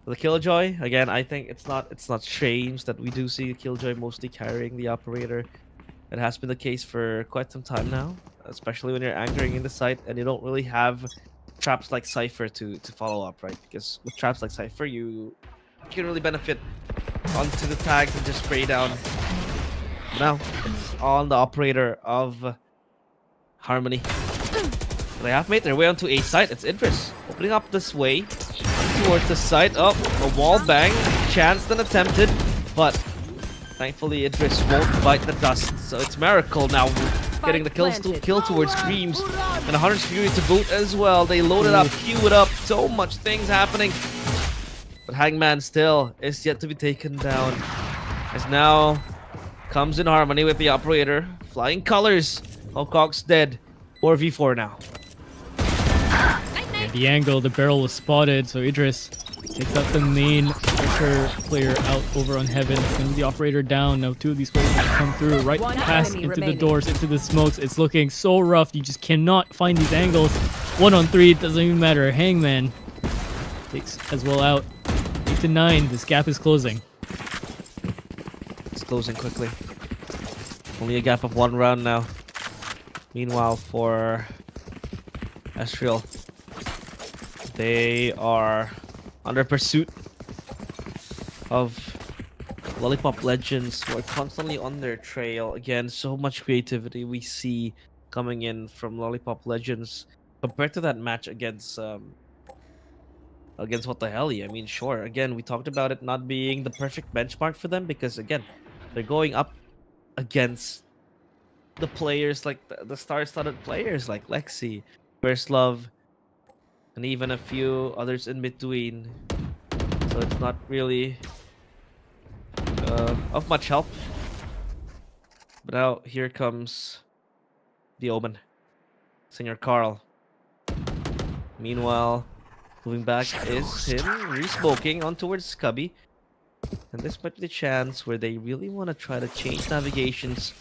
The Killjoy, again, I think it's not strange that we do see Killjoy mostly carrying the operator. It has been the case for quite some time now, especially when you're anchoring in the site and you don't really have traps like Cypher to follow up, right? Because with traps like Cypher, you can really benefit onto the tags and just spray down. Now, it's on the operator of Harmony. They have made their way onto A site. It's Idris opening up this way towards the site. Oh, a wall bang. Chanced and attempted, but thankfully Idris won't bite the dust. So it's Miracle now getting the kill towards Screams. And 100's Fury to boot as well. They load it up, queue it up. So much things happening. But Hangman still is yet to be taken down. As now comes in Harmony with the operator. Flying colors. Hawk's dead. 4v4 now. Yeah, the angle, the barrel was spotted, so Idris takes out the main pressure player out over on Heaven. Sends the operator down. Now 2 of these players come through right past into the doors, into the smokes. It's looking so rough. You just cannot find these angles. 1 on 3, it doesn't even matter. Hangman takes as well out. 8 to 9. This gap is closing. It's closing quickly. Only a gap of 1 round now. Meanwhile, for Estriel, they are under pursuit of Lollipop Legends, who are constantly on their trail. Again, so much creativity we see coming in from Lollipop Legends compared to that match against What the Helly. I mean, sure. Again, we talked about it not being the perfect benchmark for them because again, they're going up against the players like the star-studded players like Lexi, First Love, and even a few others in between. So it's not really of much help. But now here comes the Omen, Senior Carl. Meanwhile, moving back is him re-smoking on towards Cubby. And this might be the chance where they really want to try to change navigations.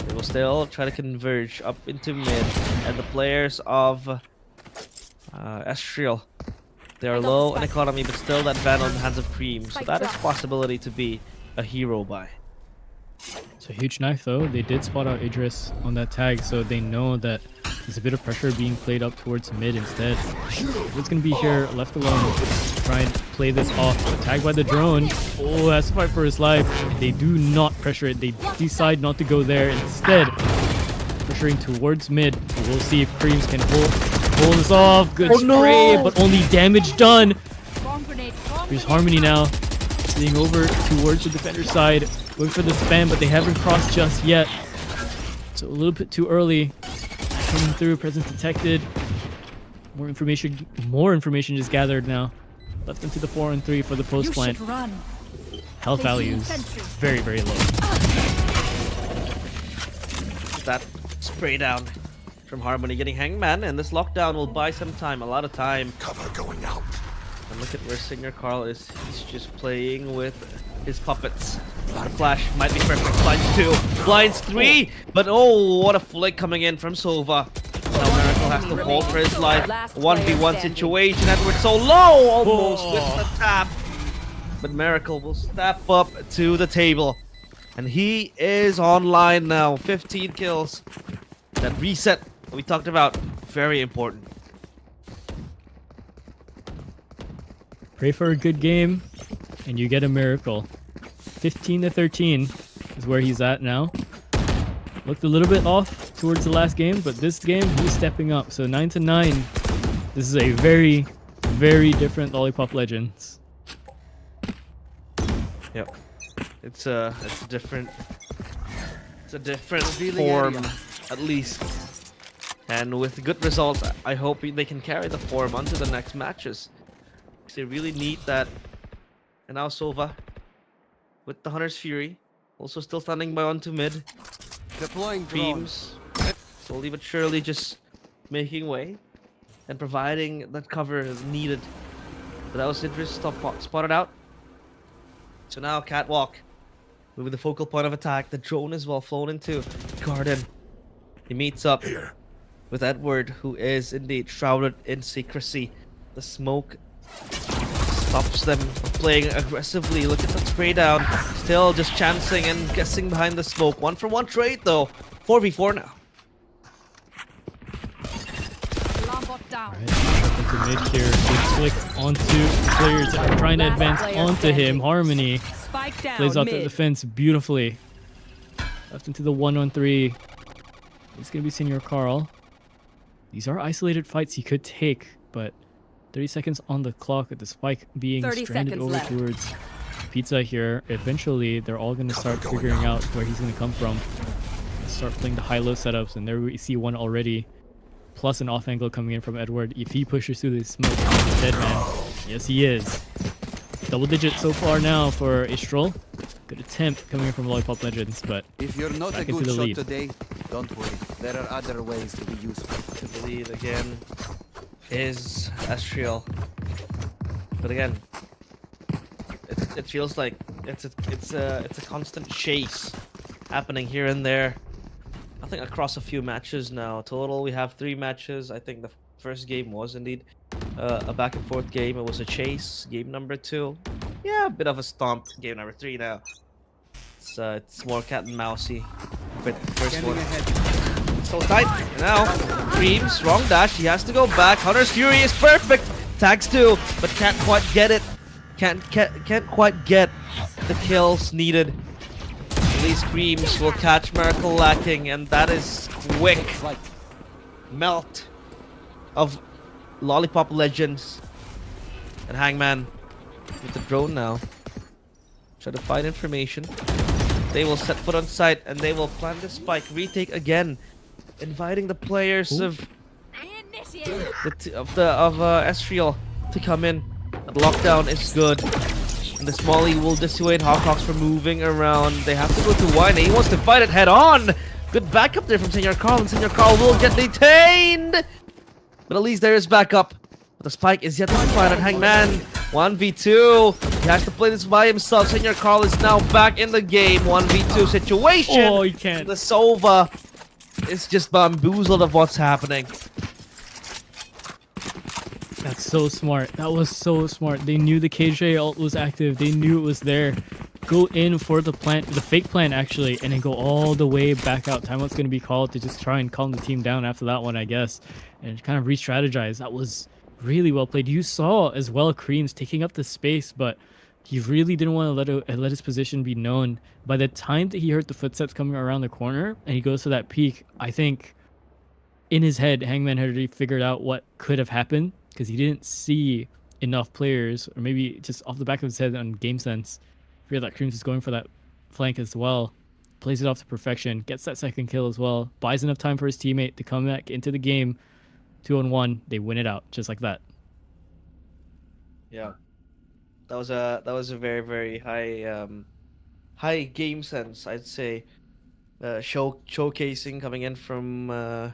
They will still try to converge up into mid, and the players of Estriel, they are low in economy, but still that ban on the hands of Cream. So that is a possibility to be a hero buy. It's a huge knife though. They did spot out Idris on that tag, so they know that there's a bit of pressure being played up towards mid instead. It's gonna be here left alone. Try and play this off. But tagged by the drone. Oh, has to fight for his life. They do not pressure it. They decide not to go there. Instead, pressuring towards mid. We'll see if Creams can pull this off. Good spray, but only damage done. Here's Harmony now. Sitting over towards the defender side. Going for the spam, but they haven't crossed just yet. So a little bit too early. Coming through, presence detected. More information is gathered now. Left into the 4 and 3 for the post plant. Health values very, very low. That spray down from Harmony getting Hangman, and this lockdown will buy some time, a lot of time. Cover going out. And look at where Senior Carl is. He's just playing with his puppets. The flash might be perfect. Blinds 2, blinds 3, but oh, what a flick coming in from Sova. Now Miracle has to hold for his life. 1v1 situation. Edward so low, almost with the tap. But Miracle will step up to the table. And he is online now. 15 kills. That reset we talked about, very important. Pray for a good game, and you get a miracle. 15 to 13 is where he's at now. Looked a little bit off towards the last game, but this game he's stepping up. So 9 to 9. This is a very, very different Lollipop Legends. Yep, it's a different form, at least. And with good results, I hope they can carry the form onto the next matches. They really need that. And now Sova with the Hunter's Fury, also still standing by onto mid. Deploying Beams slowly but surely just making way. and providing that cover needed. But that was Idris spotted out. So now Catwalk will be the focal point of attack. The drone is well flown into Garden. He meets up with Edward, who is indeed shrouded in secrecy. The smoke stops them from playing aggressively. Look at that spray down. Still just chancing and guessing behind the smoke. 1-for-1 trade though. 4v4 now. Down. Right, into mid here. Good flick onto players that are trying to advance onto him. Harmony Spike down. plays out mid. the defense beautifully. Left into the 1-on-3. It's going to be Senior Carl. These are isolated fights he could take, but 30 seconds on the clock with the spike being 30 stranded seconds over left. towards Pizza here. Eventually, they're all going to start figuring out where he's going to come from. Start playing the high-low setups, and there we see one already. Plus an off angle coming in from Edward. If he pushes through the smoke, he's a dead man. Yes, he is. Double digit so far now for Istral. Good attempt coming in from Lollipop Legends, but If you're not a back into good the shot lead. today, don't worry. There are other ways to be useful. To the lead again is Astriel. But again, it feels like it's a constant chase happening here and there. I think across a few matches now. Total, we have 3 matches. I think the first game was indeed a back and forth game. It was a chase. Game number 2, yeah, a bit of a stomp. Game number 3 now. It's more cat and mousey. But the first one, so tight. And now, Creams, wrong dash. He has to go back. Hunter's Fury is perfect. Tags 2, but can't quite get it. Can't quite get the kills needed. These Creams will catch Miracle lacking, and that is quick melt of Lollipop Legends. And Hangman with the drone now. Try to find information. They will set foot on site and they will plant the spike. Retake again, inviting the players of Estriel to come in. But lockdown is good. And the Smalley will dissuade Hawkhawks from moving around. They have to go to Wine. He wants to fight it head on. Good backup there from Senior Carl, and Senior Carl will get detained. But at least there is backup. But the spike is yet to be planted. Hangman 1v2. He has to play this by himself. Senior Carl is now back in the game. 1v2 situation. Oh, he can't. The Sova is just bamboozled of what's happening. That's so smart. That was so smart. They knew the KJ ult was active. They knew it was there. Go in for the plant, the fake plant actually, and then go all the way back out. Timeout's going to be called to just try and calm the team down after that one, I guess, and kind of re-strategize. That was really well played. You saw as well Creams taking up the space, but he really didn't want to let his position be known. By the time that he heard the footsteps coming around the corner and he goes to that peak, I think in his head, Hangman had already figured out what could have happened, because he didn't see enough players, or maybe just off the back of his head on game sense, figured that Creams is going for that flank as well. Plays it off to perfection, gets that second kill as well, buys enough time for his teammate to come back into the game. 2-on-1, they win it out just like that. Yeah, that was a very, very high game sense, I'd say. Showcasing coming in from the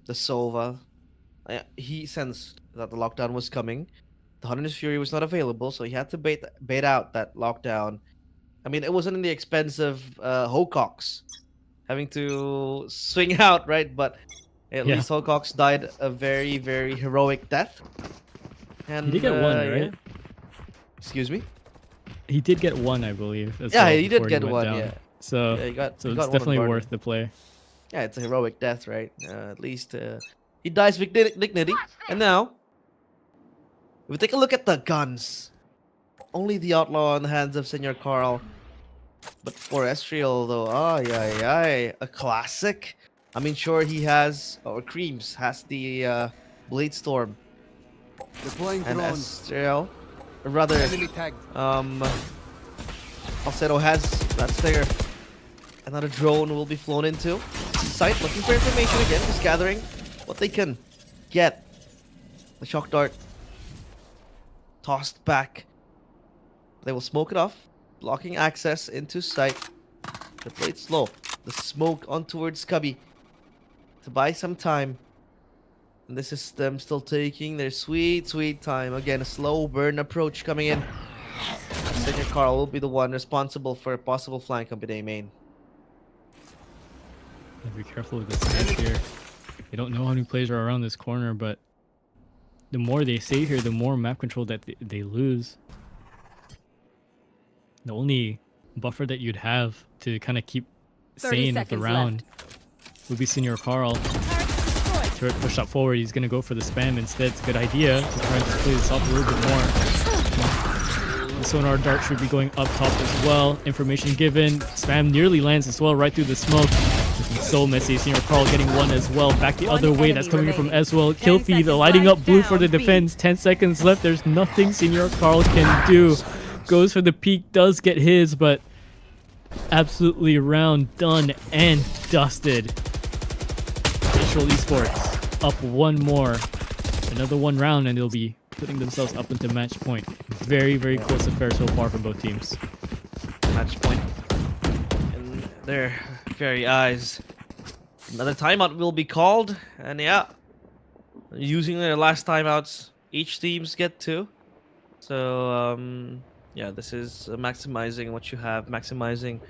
Sova. He sensed that the lockdown was coming. The Hunter's Fury was not available, so he had to bait out that lockdown. I mean, it wasn't in the expense of Hawkhawks having to swing out, right? But at least Hawkhawks died a very, very heroic death. And He did get one, right? yeah. Excuse me? He did get one, I believe. As Yeah, well he did before get went one, down. yeah. So, Yeah, he got so one it's on definitely Barney. worth the play. Yeah, it's a heroic death, right? At least he dies with dignity. And now, if we take a look at the guns, only the Outlaw in the hands of Senior Carl. But for Estriel, though, a classic. I mean, sure, he has, or Creams has the Blade Storm. Deploying And drones. Estriel, or rather, Enemy tagged. Falsetto has that stinger. Another drone will be flown into site, looking for information again, just gathering what they can get. The shock dart tossed back. They will smoke it off, blocking access into site. The blade slow. The smoke on towards Cubby to buy some time. And this is them still taking their sweet, sweet time. Again, a slow burn approach coming in. Senior Carl will be the one responsible for a possible flank up in A main. Be careful with this space here. They don't know how many players are around this corner, but the more they stay here, the more map control that they lose. The only buffer that you'd have to kind of keep 30 sane with the seconds round would be Senior Carl. Turret push up forward. He's going to go for the spam instead. It's a good idea to try and just play this off a little bit more. The sonar dart should be going up top as well. Information given. Spam nearly lands as well right through the smoke. This is so messy. Senior Carl getting one as well. Back the other way. That's coming from as well. Kill feed lighting up blue for the defense. 10 seconds left. There's nothing Senior Carl can do. Goes for the peak. Does get his, but absolutely round done and dusted. Visual Esports up one more. Another one round and they'll be putting themselves up into match point. Very, very close affair so far from both teams. Match point in their very eyes. Another timeout will be called, and yeah, using their last timeouts, each teams get 2. So yeah, this is maximizing what you have, maximizing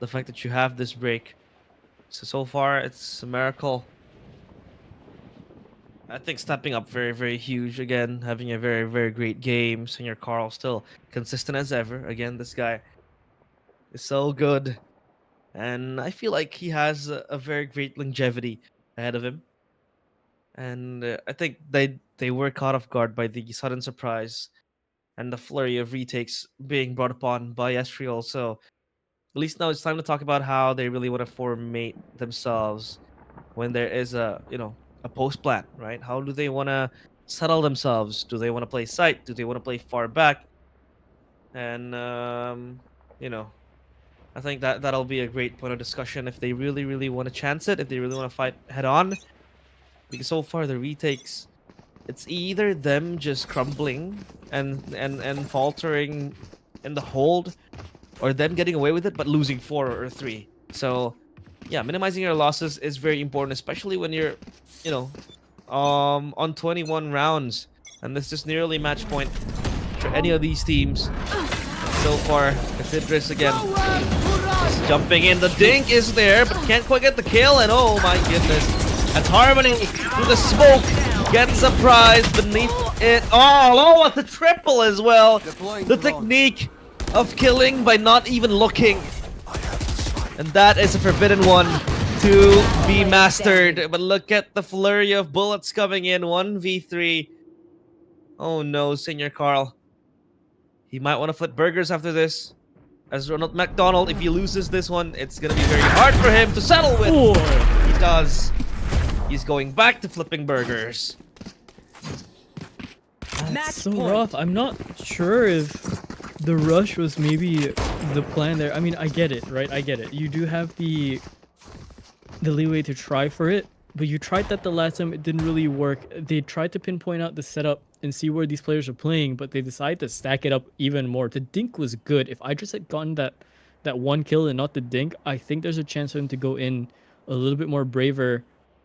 the fact that you have this break. So far it's a miracle. I think stepping up very, very huge again, having a very, very great game. Senior Carl still consistent as ever. Again, this guy is so good. And I feel like he has a very great longevity ahead of him. And I think they were caught off guard by the sudden surprise and the flurry of retakes being brought upon by Estriol. So at least now it's time to talk about how they really want to formate themselves when there is a post plan, right? How do they want to settle themselves? Do they want to play site? Do they want to play far back? And I think that'll be a great point of discussion if they really, really want to chance it, if they really want to fight head on. Because so far the retakes, it's either them just crumbling and faltering in the hold, or them getting away with it but losing 4 or 3. So yeah, minimizing your losses is very important, especially when you're on 21 rounds, and this is nearly match point for any of these teams. And so far it's Idris again. Just jumping in, the dink is there but can't quite get the kill, and oh my goodness, that's Harmony through the smoke, gets surprised beneath it. Oh, what the triple as well. The technique of killing by not even looking, and that is a forbidden one to be mastered. But look at the flurry of bullets coming in. 1v3. Oh no, Senior Carl. He might want to flip burgers after this. As Ronald McDonald, if he loses this one, it's going to be very hard for him to settle with. He does. He's going back to flipping burgers. That's so rough. I'm not sure if the rush was maybe the plan there. I mean, I get it, right? I get it. You do have the leeway to try for it, but you tried that the last time, it didn't really work. They tried to pinpoint out the setup and see where these players are playing, but they decided to stack it up even more. The dink was good. If I just had gotten that one kill and not the dink, I think there's a chance for him to go in a little bit more braver,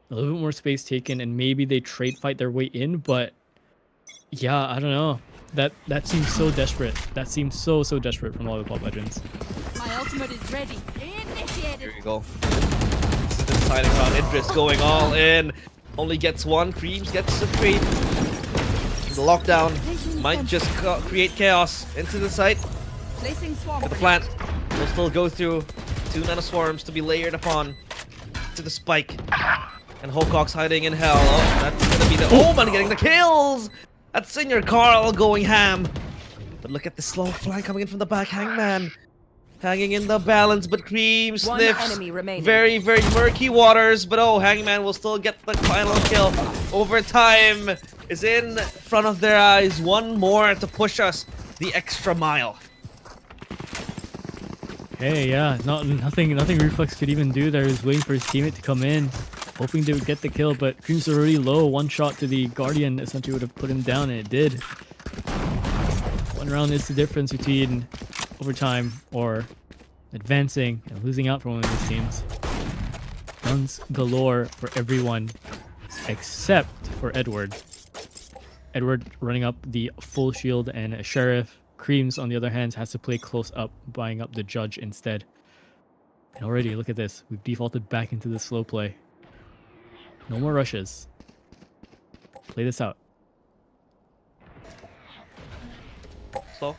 a little bit more space taken, and maybe they trade fight their way in. But yeah, I don't know. That seems so desperate. That seems so desperate from Lollipop Legends. My ultimate is ready. Initiated. Here you go. This is the deciding round. Idris going all in. Only gets one. Creams gets the trade. The lockdown might just create chaos into the site. Placing swarm. But the plant will still go through 2 nano swarms to be layered upon to the spike. And Hawcock's hiding in hell. Oh, that's gonna be the Omen getting the kills. That's Senior Carl going ham. But look at the slow flank coming in from the back. Hangman hanging in the balance, but Cream sniffs very, very murky waters. But oh, Hangman will still get the final kill. Overtime is in front of their eyes. One more to push us the extra mile. Hey, yeah, nothing Reflex could even do there. He was waiting for his teammate to come in, hoping they would get the kill, but Cream's already low. One shot to the Guardian essentially would have put him down, and it did. One round is the difference between overtime or advancing and losing out for one of these teams. Guns galore for everyone. except for Edward. Edward running up the full shield, and Sheriff Creams, on the other hand, has to play close up, buying up the Judge instead. And already, look at this. We've defaulted back into the slow play. No more rushes. Play this out. Slow.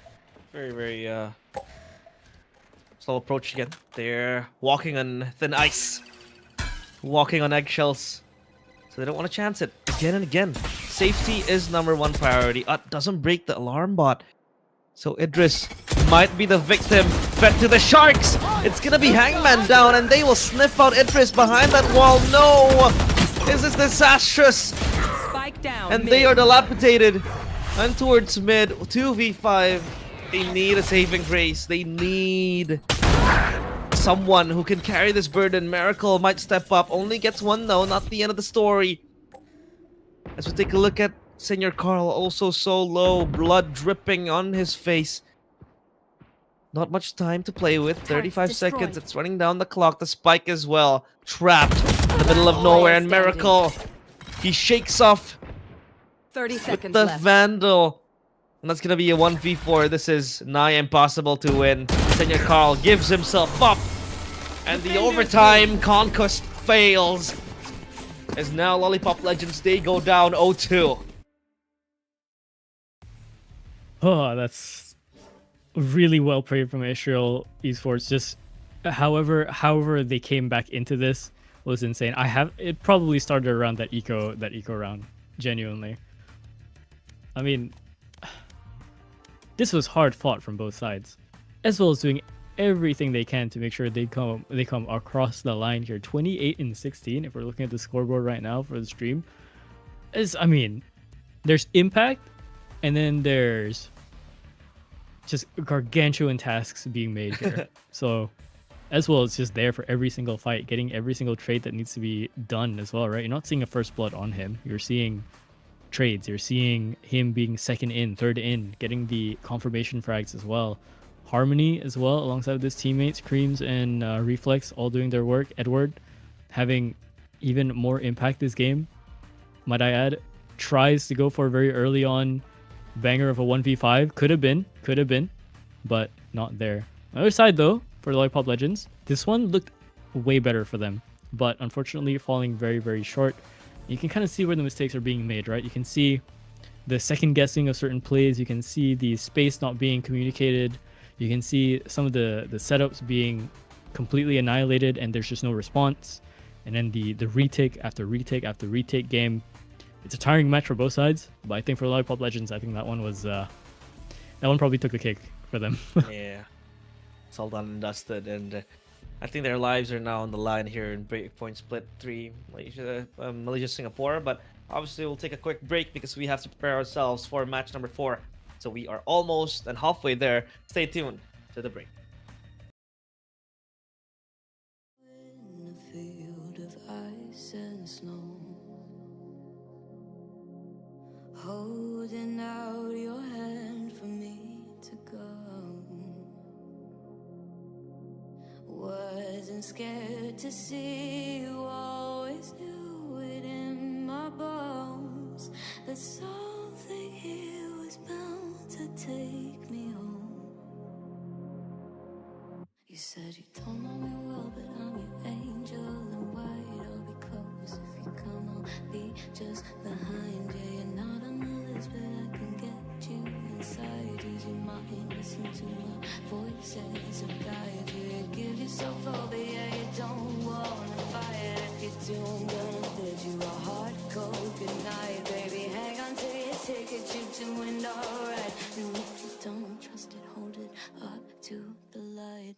Very, very slow approach again. They're walking on thin ice. Walking on eggshells. So they don't want to chance it again and again. Safety is #1 priority. Doesn't break the alarm bot. So Idris might be the victim. Fed to the Sharks. It's gonna be Hangman down, and they will sniff out Idris behind that wall. No! This is disastrous. Spike down. And they are dilapidated. And towards mid, 2v5. They need a saving grace. They need someone who can carry this burden. Miracle might step up. Only gets one though, not the end of the story. As we take a look at Senior Carl, also so low, blood dripping on his face. Not much time to play with. 35 seconds. It's running down the clock. The spike as well. Trapped in the middle of nowhere. And Miracle, he shakes off 30 with seconds the left. Vandal. And that's gonna be a 1v4. This is nigh impossible to win. Senior Carl gives himself up. And the overtime conquest fails. As now Lollipop Legends, they go down 0-2. Oh, that's really well played from Israel Esports. Just however they came back into this was insane. It probably started around that eco round, genuinely. I mean, this was hard fought from both sides, as well as doing everything they can to make sure they come across the line here. 28-16 if we're looking at the scoreboard right now for the stream. I mean, there's impact, and then there's just gargantuan tasks being made here. So as well, it's just there for every single fight, getting every single trade that needs to be done as well, right? You're not seeing a first blood on him. You're seeing trades. You're seeing him being second in, third in, getting the confirmation frags as well. Harmony as well, alongside with his teammates, Creams and Reflex, all doing their work. Edward having even more impact this game, might I add. Tries to go for a very early on banger of a 1v5. Could have been, but not there. On the other side though, for the Lollipop Legends, this one looked way better for them, but unfortunately falling very, very short. You can kind of see where the mistakes are being made, right? You can see the second guessing of certain plays. You can see the space not being communicated. You can see some of the setups being completely annihilated, and there's just no response. And then the retake after retake after retake game. It's a tiring match for both sides, but I think for Lollipop Legends, I think that one was that one probably took the cake for them. Yeah, it's all done and dusted, and I think their lives are now on the line here in Breakpoint Split 3, Malaysia, Singapore. But obviously, we'll take a quick break because we have to prepare ourselves for match number 4. So we are almost and halfway there. Stay tuned to the break. In a field of ice and snow, holding out your hand for me to go. Wasn't scared to see you, always knew it in my bones that something here was bound to take me home. You said you don't know me well, but I'm your angel and white. I'll be close if you come, I'll be just behind you. You're not on the list, but I can get you inside. Use your mind, listen to my voices and guide you. You give yourself over, yeah, you don't wanna fight. If you do, I'm gonna bid you a hard cold goodnight. Baby, hang on to your ticket, you doing alright. And if you don't trust it, hold it up to the light.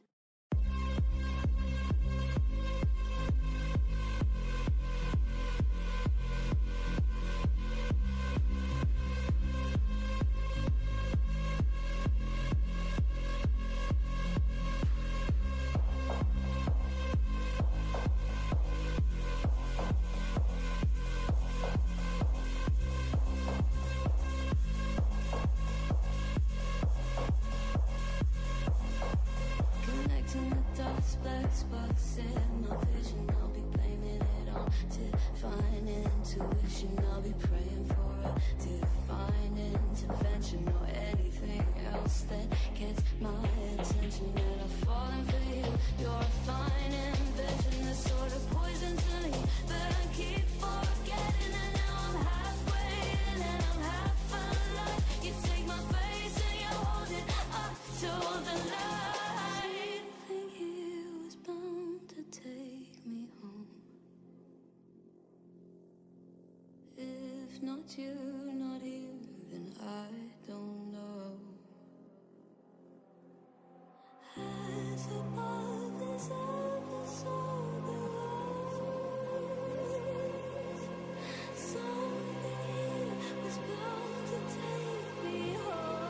intuition, I'll be praying for a divine intervention or anything else that gets my attention. And I'm falling for you, you're a fine invention, the sort of poison to me that I keep forgetting. And now I'm halfway in and I'm half alive. You take my face and you hold it up to the light. Something here was bound to take me home. If not you, not here, then I don't know. As above is ever so below. Something here was bound to take me home.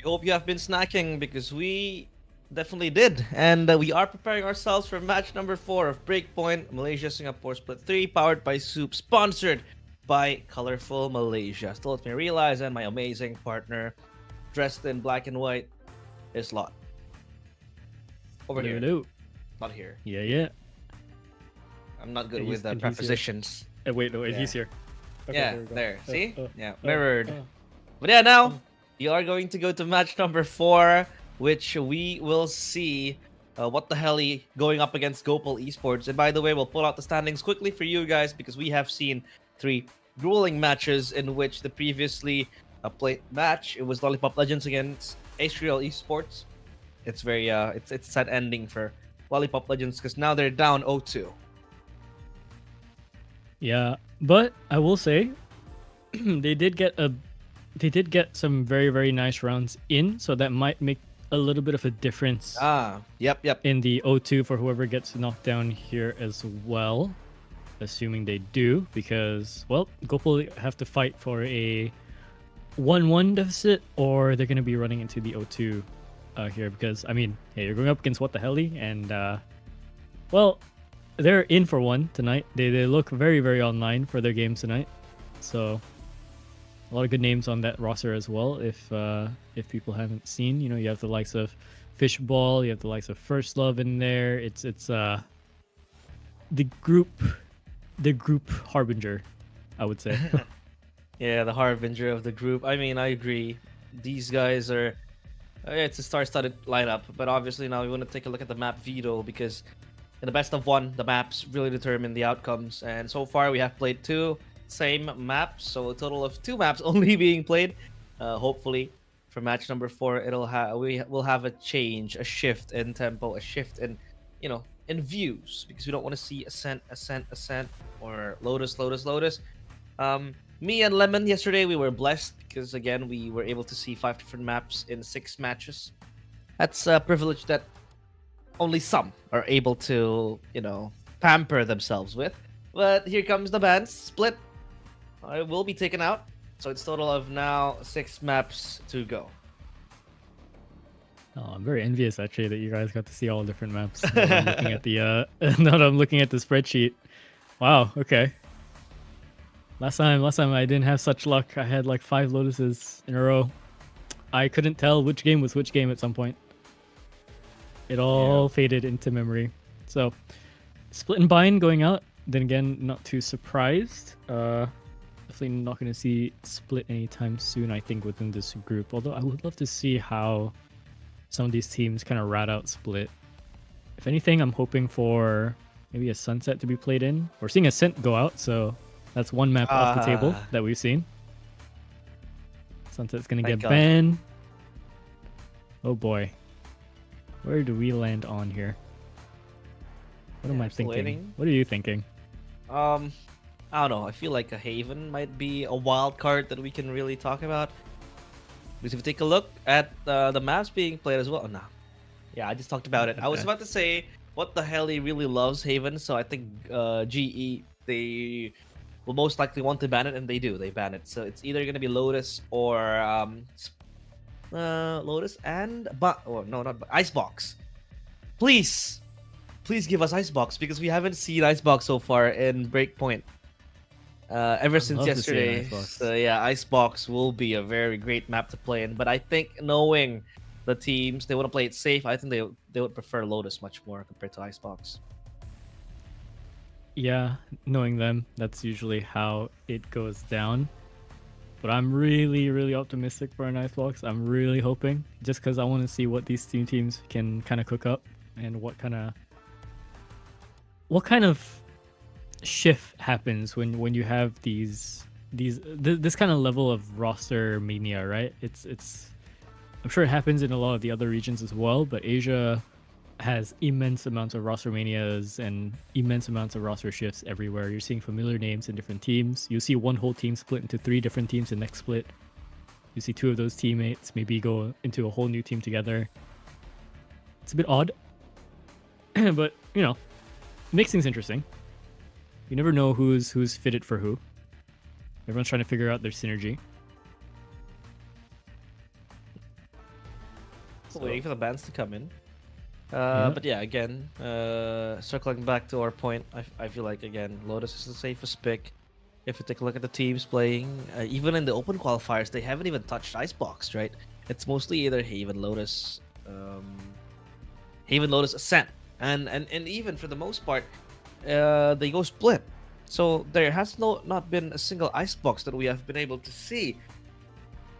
I hope you have been snacking because we definitely did. And we are preparing ourselves for match number 4 of Breakpoint Malaysia Singapore Split 3, powered by Soup, sponsored by Colorful Malaysia. Still let me realize, and my amazing partner, dressed in black and white, is Lott. Over here. Hello. Not here. Yeah. I'm not good And with he's here. prepositions. Wait, no, Yeah. he's here. Okay, Yeah, we go. there. See? Oh, Yeah, oh, mirrored. oh. But yeah, now we are going to go to match number 4, which we will see what the hell going up against Gopal Esports. And by the way, we'll pull out the standings quickly for you guys because we have seen 3 grueling matches in which the previously played match, it was Lollipop Legends against Astral Esports. It's very it's a sad ending for Lollipop Legends because now they're down 0-2. Yeah, but I will say they did get some very, very nice rounds in, so that might make a little bit of a difference Yep. in the 0-2 for whoever gets knocked down here as well, assuming they do, because, well, Gopal have to fight for a 1-1 deficit, or they're going to be running into the 0-2 here, because, I mean, hey, you're going up against What the Helly, and, well, they're in for one tonight. They look very, very online for their games tonight, so a lot of good names on that roster as well. If people haven't seen, you know, you have the likes of Fishball, you have the likes of First Love in there. It's the group harbinger, I would say. Yeah, the harbinger of the group. I mean, I agree. These guys are it's a star-studded lineup, but obviously now we want to take a look at the map veto because in the best of 1, the maps really determine the outcomes. And so far we have played 2 same maps, so a total of 2 maps only being played. Hopefully for match number 4 we will have a change, a shift in tempo, a shift in, you know, in views, because we don't want to see ascent or lotus. Me and Lemon yesterday, we were blessed because again we were able to see 5 different maps in 6 matches. That's a privilege that only some are able to, you know, pamper themselves with. But here comes the bans. Split will be taken out. So it's total of now 6 maps to go. Oh, I'm very envious actually that you guys got to see all different maps. Now that I'm looking at the now that I'm looking at the spreadsheet. Wow, okay. Last time I didn't have such luck. I had like 5 Lotuses in a row. I couldn't tell which game was which game at some point. It all faded into memory. So, Split and Bind going out. Then again, not too surprised. Definitely not going to see Split anytime soon, I think, within this group. Although I would love to see how some of these teams kind of rat out Split. If anything, I'm hoping for maybe a Sunset to be played in. We're seeing Ascent go out, so that's one map off the table that we've seen. Sunset's going to get banned. Oh boy. Where do we land on here? What am I thinking? Waiting. What are you thinking? I don't know. I feel like a Haven might be a wild card that we can really talk about. Because if you take a look at the maps being played as well. Oh, no. Yeah, I just talked about it. I was about to say What the Hell he really loves Haven. So I think GE, they will most likely want to ban it, and they do. They ban it. So it's either going to be Lotus or Lotus and Icebox. Please give us Icebox because we haven't seen Icebox so far in Breakpoint ever since yesterday. So yeah, Icebox will be a very great map to play in. But I think knowing the teams, they want to play it safe. I think they would prefer Lotus much more compared to Icebox. Yeah, knowing them, that's usually how it goes down. But I'm really, really optimistic for an Icebox. I'm really hoping, just because I want to see what these two teams can kind of cook up and what kind of shift happens when you have this kind of level of roster mania, right? It's I'm sure it happens in a lot of the other regions as well, but Asia has immense amounts of roster manias and immense amounts of roster shifts everywhere. You're seeing familiar names in different teams. You see one whole team split into 3 different teams the next split. You see 2 of those teammates maybe go into a whole new team together. It's a bit odd, but you know, makes things interesting. You never know who's fitted for who. Everyone's trying to figure out their synergy. waiting for the bans to come in. Yeah. But yeah, again, circling back to our point, I feel like again, Lotus is the safest pick. If you take a look at the teams playing, even in the open qualifiers, they haven't even touched Icebox, right? It's mostly either Haven Lotus, Ascent, and even for the most part, they go split. So there has not been a single Icebox that we have been able to see.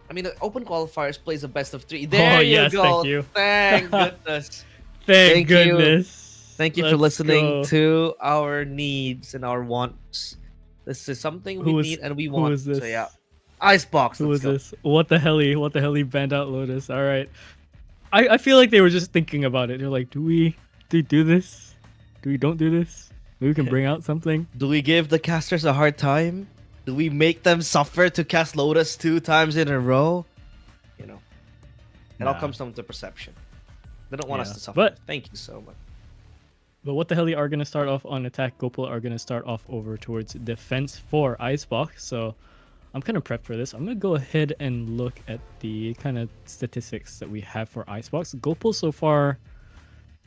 I mean, the open qualifiers plays the best of 3. There you yes, go. thank you. Thank goodness. Thank you. goodness. Thank you for Let's listening go. to our needs and our wants. This is something we need and we want. Who is this? So yeah, Icebox. Who let's is go. this? What the hell? What the hell? He banned out Lotus. All right. I feel like they were just thinking about it. They're like, do we do this? Do we don't do this? Maybe we can bring out something. Do we give the casters a hard time? Do we make them suffer to cast Lotus 2 times in a row? You know, it all Nah. comes down to perception. They don't want us Yeah. to suffer. But- Thank you so much. But what the hell are going to start off on attack? Gopal are going to start off over towards defense for Icebox. So I'm kind of prepped for this. I'm going to go ahead and look at the kind of statistics that we have for Icebox. Gopal so far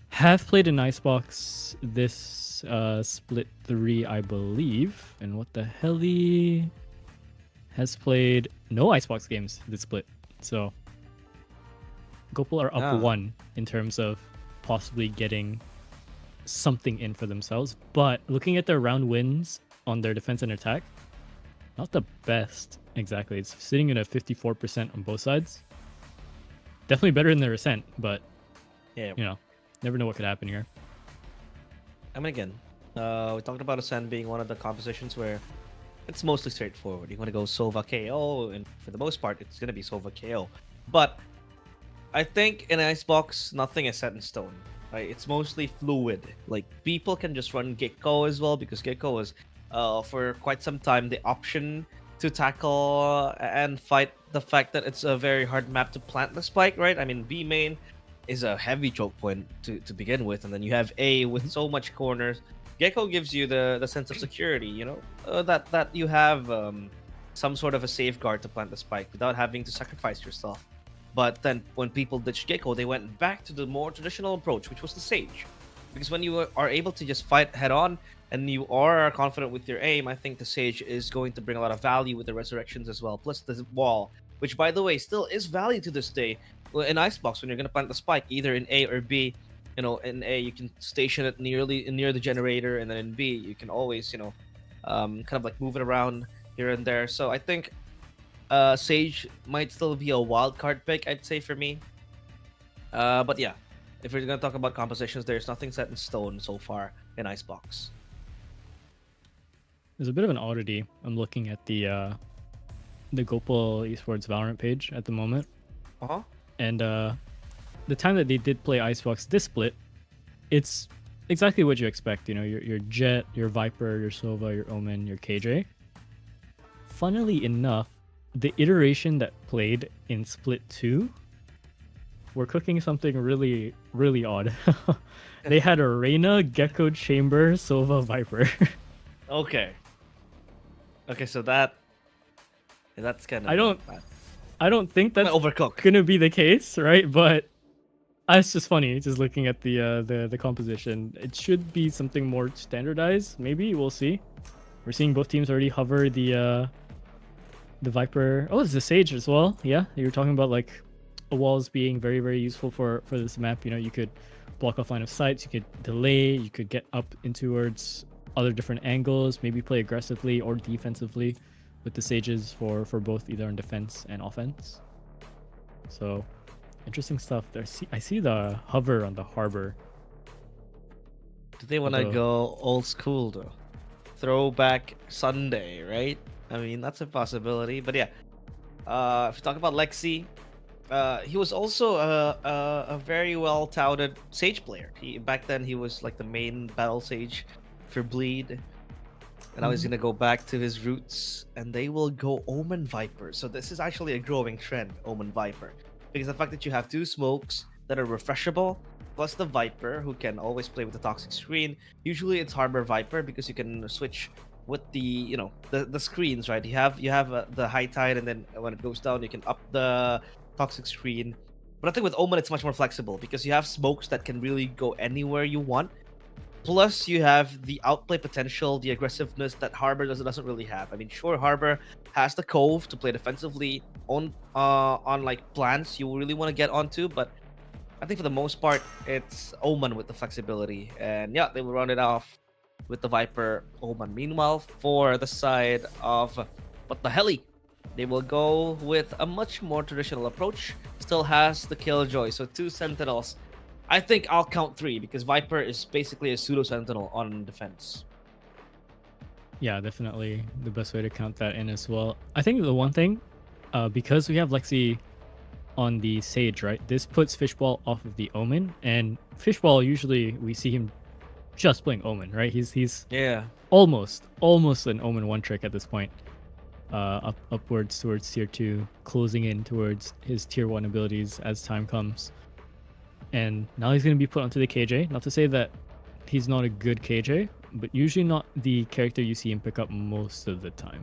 have played in Icebox this split 3, I believe. And what the hell has played no Icebox games this split. So Gopal are up 1 in terms of possibly getting something in for themselves, but looking at their round wins on their defense and attack, not the best exactly. It's sitting at a 54% on both sides. Definitely better than their Ascent, but Yeah. you know, never know what could happen here. I mean, again, we talked about Ascent being one of the compositions where it's mostly straightforward. You want to go Sova KO, and for the most part, it's going to be Sova KO. But I think in Icebox, nothing is set in stone. Right? It's mostly fluid. Like, people can just run Gecko as well, because Gecko was, for quite some time, the option to tackle and fight the fact that it's a very hard map to plant the spike, right? I mean, B main is a heavy choke point to begin with, and then you have A with so much corners. Gecko gives you the sense of security, you know, that you have some sort of a safeguard to plant the spike without having to sacrifice yourself. But then when people ditched Gecko, they went back to the more traditional approach, which was the Sage. Because when you are able to just fight head on and you are confident with your aim, I think the Sage is going to bring a lot of value with the Resurrections as well. Plus the wall, which by the way still is value to this day. In Icebox, when you're going to plant the spike, either in A or B, you know, in A you can station it near the generator, and then in B you can always, you know, kind of like move it around here and there. So I think Sage might still be a wild card pick, I'd say, for me. But yeah, if we're gonna talk about compositions, there's nothing set in stone so far in Icebox. There's a bit of an oddity. I'm looking at the Gopal Esports Valorant page at the moment. Uh-huh. And the time that they did play Icebox this split, it's exactly what you expect. You know, your Jet, your Viper, your Sova, your Omen, your KJ. Funnily enough, the iteration that played in split 2 were cooking something really, really odd. They had a Reyna, Gecko, Chamber, Sova, Viper. Okay, so that's kind of I don't think that's overcooked. gonna be the case, right? But it's just funny, just looking at the composition. It should be something more standardized. Maybe we'll see. We're seeing both teams already hover the Viper. Oh, it's the Sage as well. Yeah, you were talking about like walls being very, very useful for this map. You know, you could block off line of sight, you could delay, you could get up in towards other different angles, maybe play aggressively or defensively with the Sages for both either on defense and offense. So interesting stuff there. I see the hover on the harbor. Do they want to go old school though? Throwback Sunday, right? I mean, that's a possibility. But yeah, if you talk about Lexi, he was also a very well touted Sage player. Back then he was like the main battle Sage for Bleed, and now he's gonna go back to his roots, and they will go Omen Viper. So this is actually a growing trend, Omen Viper, because the fact that you have 2 smokes that are refreshable, plus the Viper who can always play with the toxic screen. Usually it's Harbor Viper because you can switch with the, you know, the screens, right? You have the high tide, and then when it goes down you can up the toxic screen. But I think with Omen, it's much more flexible because you have smokes that can really go anywhere you want. Plus, you have the outplay potential, the aggressiveness that Harbor doesn't really have. I mean, sure, Harbor has the Cove to play defensively on like plans you really want to get onto, but I think for the most part, it's Omen with the flexibility. And yeah, they will run it off with the Viper Omen. Meanwhile, for the side of What the Heli, they will go with a much more traditional approach. Still has the Killjoy, so 2 Sentinels. I think I'll count 3 because Viper is basically a pseudo Sentinel on defense. Yeah, definitely the best way to count that in as well. I think the one thing, because we have Lexi on the Sage, right? This puts Fishball off of the Omen, and Fishball usually we see him just playing Omen, right? He's Yeah, almost an Omen one trick at this point. Upwards towards tier 2, closing in towards his tier 1 abilities as time comes. And now he's going to be put onto the KJ. Not to say that he's not a good KJ, but usually not the character you see him pick up most of the time.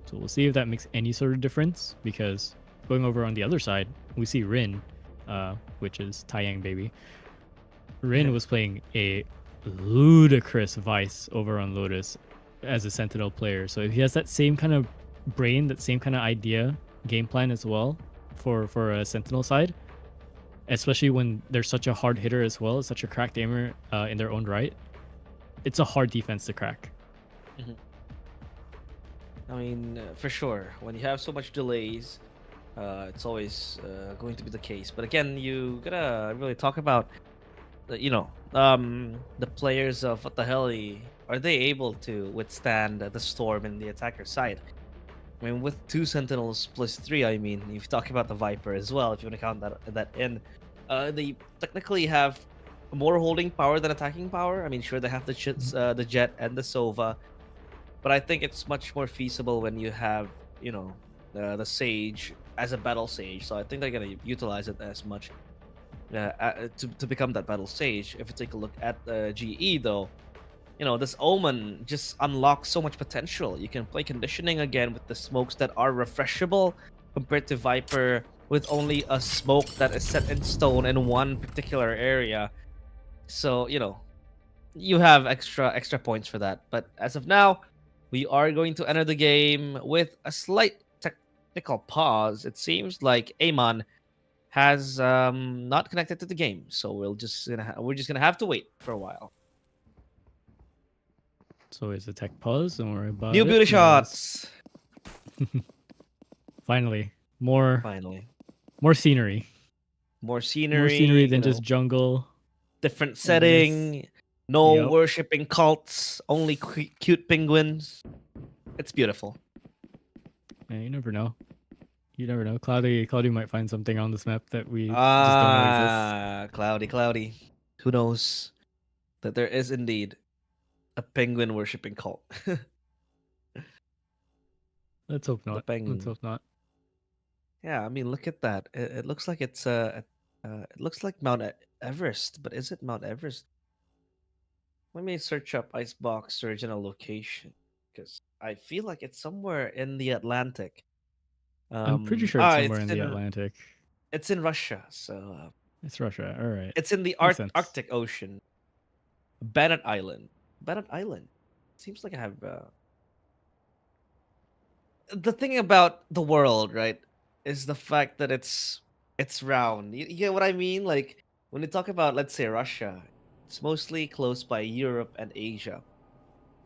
So we'll see if that makes any sort of difference, because going over on the other side, we see Rin, which is Taiyang baby. Rin was playing a ludicrous Vice over on Lotus as a Sentinel player. So if he has that same kind of brain, that same kind of idea, game plan as well for a Sentinel side, especially when they're such a hard hitter as well, such a cracked aimer in their own right, it's a hard defense to crack. I mean, for sure, when you have so much delays, it's always going to be the case. But again, you gotta really talk about, the players of What the Heli. Are they able to withstand the storm in the attacker side? I mean, with 2 Sentinels plus 3, I mean, if you talk about the Viper as well, if you want to count that in, they technically have more holding power than attacking power. I mean, sure, they have the Jet and the Sova, but I think it's much more feasible when you have, the Sage as a battle Sage. So I think they're gonna utilize it as much to become that battle Sage. If you take a look at GE though, this Omen just unlocks so much potential. You can play conditioning again with the smokes that are refreshable compared to Viper with only a smoke that is set in stone in one particular area. So, you have extra points for that. But as of now, we are going to enter the game with a slight technical pause. It seems like Amon has not connected to the game, so we're just gonna have to wait for a while. So it's a tech pause, don't worry about New it. beauty shots. Finally, Finally, more scenery. more scenery. More scenery than you know, just jungle. different setting. No Yep. worshipping cults. Only cute penguins. It's beautiful. Yeah, you never know. You never know. Cloudy might find something on this map that we just don't know exists. Cloudy. Who knows that there is indeed a penguin worshipping cult. Let's hope not. penguin. Let's hope not. Yeah, I mean, look at that. It looks like it's it looks like Mount Everest, but is it Mount Everest? Let me search up Icebox original location because I feel like it's somewhere in the Atlantic. I'm pretty sure it's somewhere in it's the Atlantic. It's in Russia, so It's Russia. All right. it's in the Makes sense. Arctic Ocean. Bennett Island. Bennett Island. Seems like I have. The thing about the world, right, is the fact that it's round. You get what I mean? Like when you talk about, let's say, Russia, it's mostly close by Europe and Asia,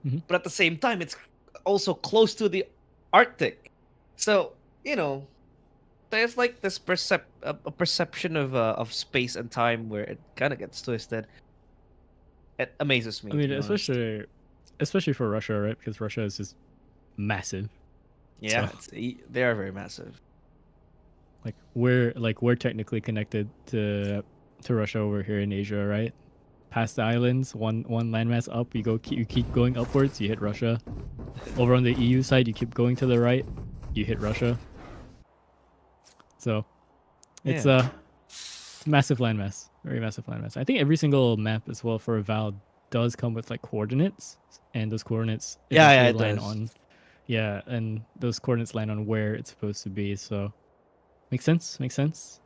Mhm. but at the same time, it's also close to the Arctic. So there's like this a perception of space and time where it kind of gets twisted. It amazes me. I mean, to be honest. especially for Russia, right? Because Russia is just massive. Yeah, So- they are very massive. Like we're technically connected to Russia over here in Asia, right? Past the islands, one landmass up, you keep going upwards, you hit Russia. Over on the EU side, you keep going to the right, you hit Russia. So it's Yeah. a massive landmass, very massive landmass. I think every single map as well for a Val does come with like coordinates, and those coordinates Yeah, eventually it land does. on. Yeah, and those coordinates land on where it's supposed to be. So makes sense.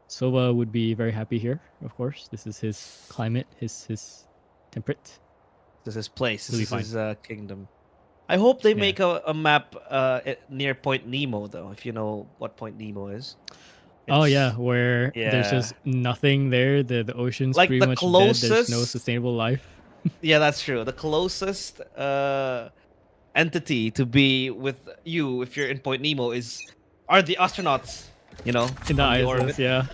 Sova would be very happy here, of course. This is his climate, his temperate. This is his place. This Really is fine. his kingdom. I hope they Yeah. make a map near Point Nemo, though, if you know what Point Nemo is. Oh It's- yeah, where there's just nothing there. The ocean's Like pretty the much dead. There's no closest- sustainable life. Yeah, that's true. The closest entity to be with you if you're in Point Nemo are the astronauts, you know, In the on ISS, orbit. yeah.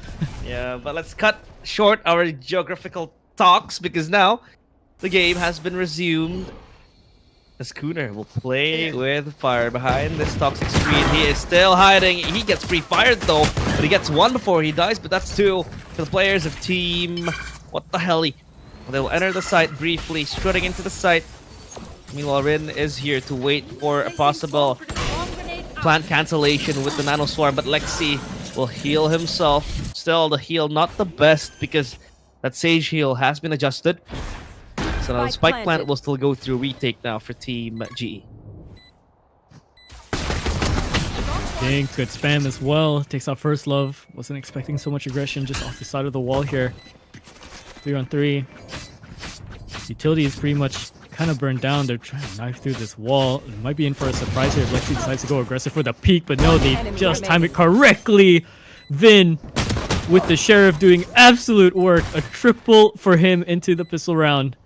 Yeah, but let's cut short our geographical talks because now the game has been resumed. The Schooner will play with fire behind this toxic screen. He is still hiding. He gets pre-fired though, but he gets one before he dies, but that's two for the players of team. What the hell? They will enter the site briefly, strutting into the site. Meanwhile, Rin is here to wait for a possible plant cancellation with the Nano Swarm, but Lexi will heal himself. Still, the heal not the best because that Sage heal has been adjusted. So now the Spike Plant will still go through retake now for Team GE. Dink, good spam as well. Takes out first love. Wasn't expecting so much aggression just off the side of the wall here. 3-on-3. Utility is pretty much kind of burned down. They're trying to knife through this wall. They might be in for a surprise here if Lexi decides to go aggressive for the peak, but no, they just time it correctly. Vin with the Sheriff doing absolute work. A triple for him into the pistol round.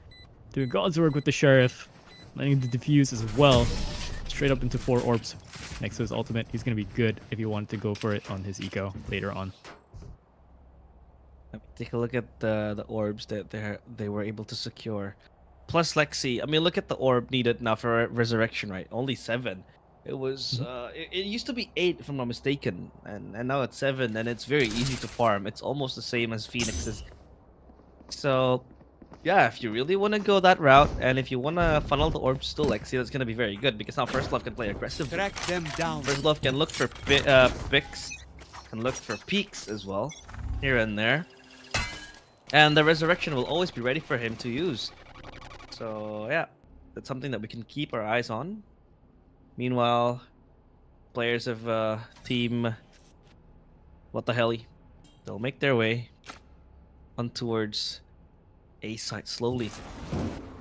Doing God's work with the Sheriff. Letting the defuse as well. Straight up into 4 orbs. Next to his ultimate. He's going to be good if he wanted to go for it on his eco later on. Take a look at the orbs that they were able to secure. Plus Lexi, I mean, look at the orb needed now for resurrection, right? Only 7. It was it used to be 8 if I'm not mistaken, and now it's 7, and it's very easy to farm. It's almost the same as Phoenix's. So yeah, if you really want to go that route, and if you want to funnel the orbs to Lexi, that's going to be very good because now First Love can play aggressive. Track them down. First Love can look for picks, can look for peaks as well, here and there. And the resurrection will always be ready for him to use. So yeah, that's something that we can keep our eyes on. Meanwhile, players of team What the Helly, they'll make their way on towards A site slowly.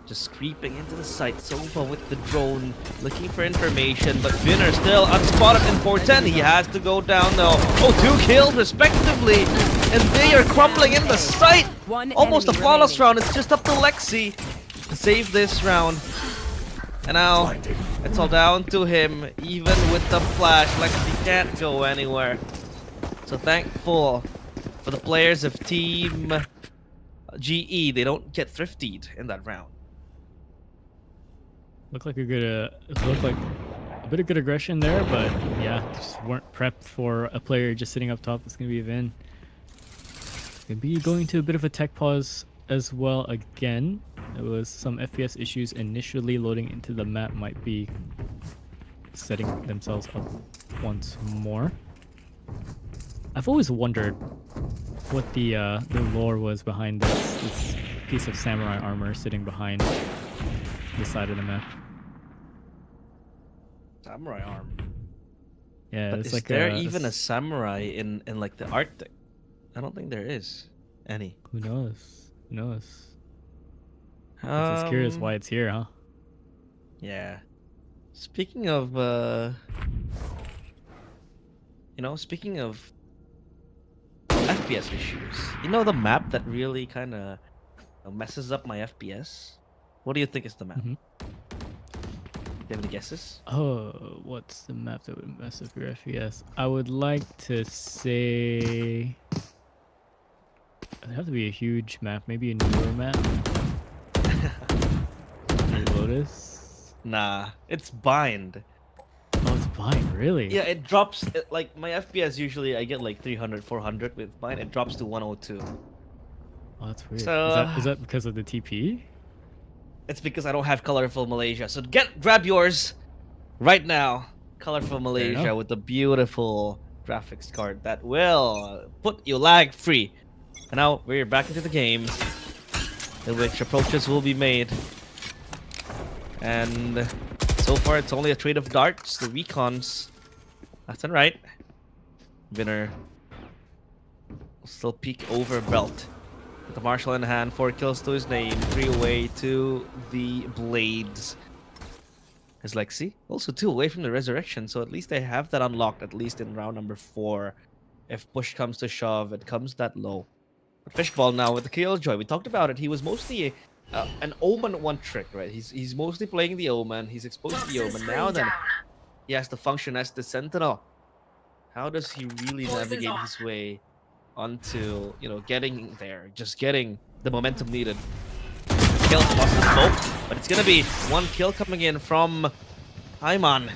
Just creeping into the site. Sova with the drone, looking for information, but Vinner still unspotted in 410. He has to go down though. Oh, 2 kills respectively, and they are crumbling in the site. Almost a flawless round. It's just up to Lexi to save this round. And now it's all down to him. Even with the flash, Lexi can't go anywhere. So thankful for the players of Team GE. They don't get thriftied in that round. Looked like a good, looked like a bit of good aggression there, but yeah, just weren't prepped for a player just sitting up top. It's gonna be Vin. Gonna be going to a bit of a tech pause as well again. There was some FPS issues initially. Loading into the map might be setting themselves up once more. I've always wondered what the lore was behind this piece of samurai armor sitting behind the side of the map. Samurai arm. Yeah, But it's is like there even a samurai in like the Arctic? I don't think there is any. Who knows? Who knows? I'm just curious why it's here, huh? Yeah. Speaking of speaking of FPS issues, you know the map that really kind of messes up my FPS? What do you think is the map? Mhm. Do you have any guesses? Oh, what's the map that would mess up your FPS? I would like to say it'd have to be a huge map, maybe a newer map. Maybe Lotus. Nah, it's Bind. Oh, it's Bind, really? Yeah, it drops, like my FPS usually I get like 300, 400 with Bind. It drops to 102. Oh, that's weird. So, Is that because of the TP? It's because I don't have Colorful Malaysia. So grab yours right now. Colorful Malaysia with the beautiful graphics card that will put you lag free. And now we're back into the game, in which approaches will be made. And so far it's only a trade of darts. The recons left and right. Winner Still peek over belt. With the Marshall in hand, 4 kills to his name, 3 away to the Blades. Is Lexi also 2 away from the Resurrection, so at least they have that unlocked, at least in round number 4. If push comes to shove, it comes that low. But Fishball now with the Killjoy, we talked about it. He was mostly an Omen one trick, right? He's mostly playing the Omen. He's exposed to the Omen. Now then, he has to function as the Sentinel. How does he really navigate his way onto, you know, getting there, just getting the momentum needed? Kills plus the smoke, but it's gonna be 1 kill coming in from Hyman.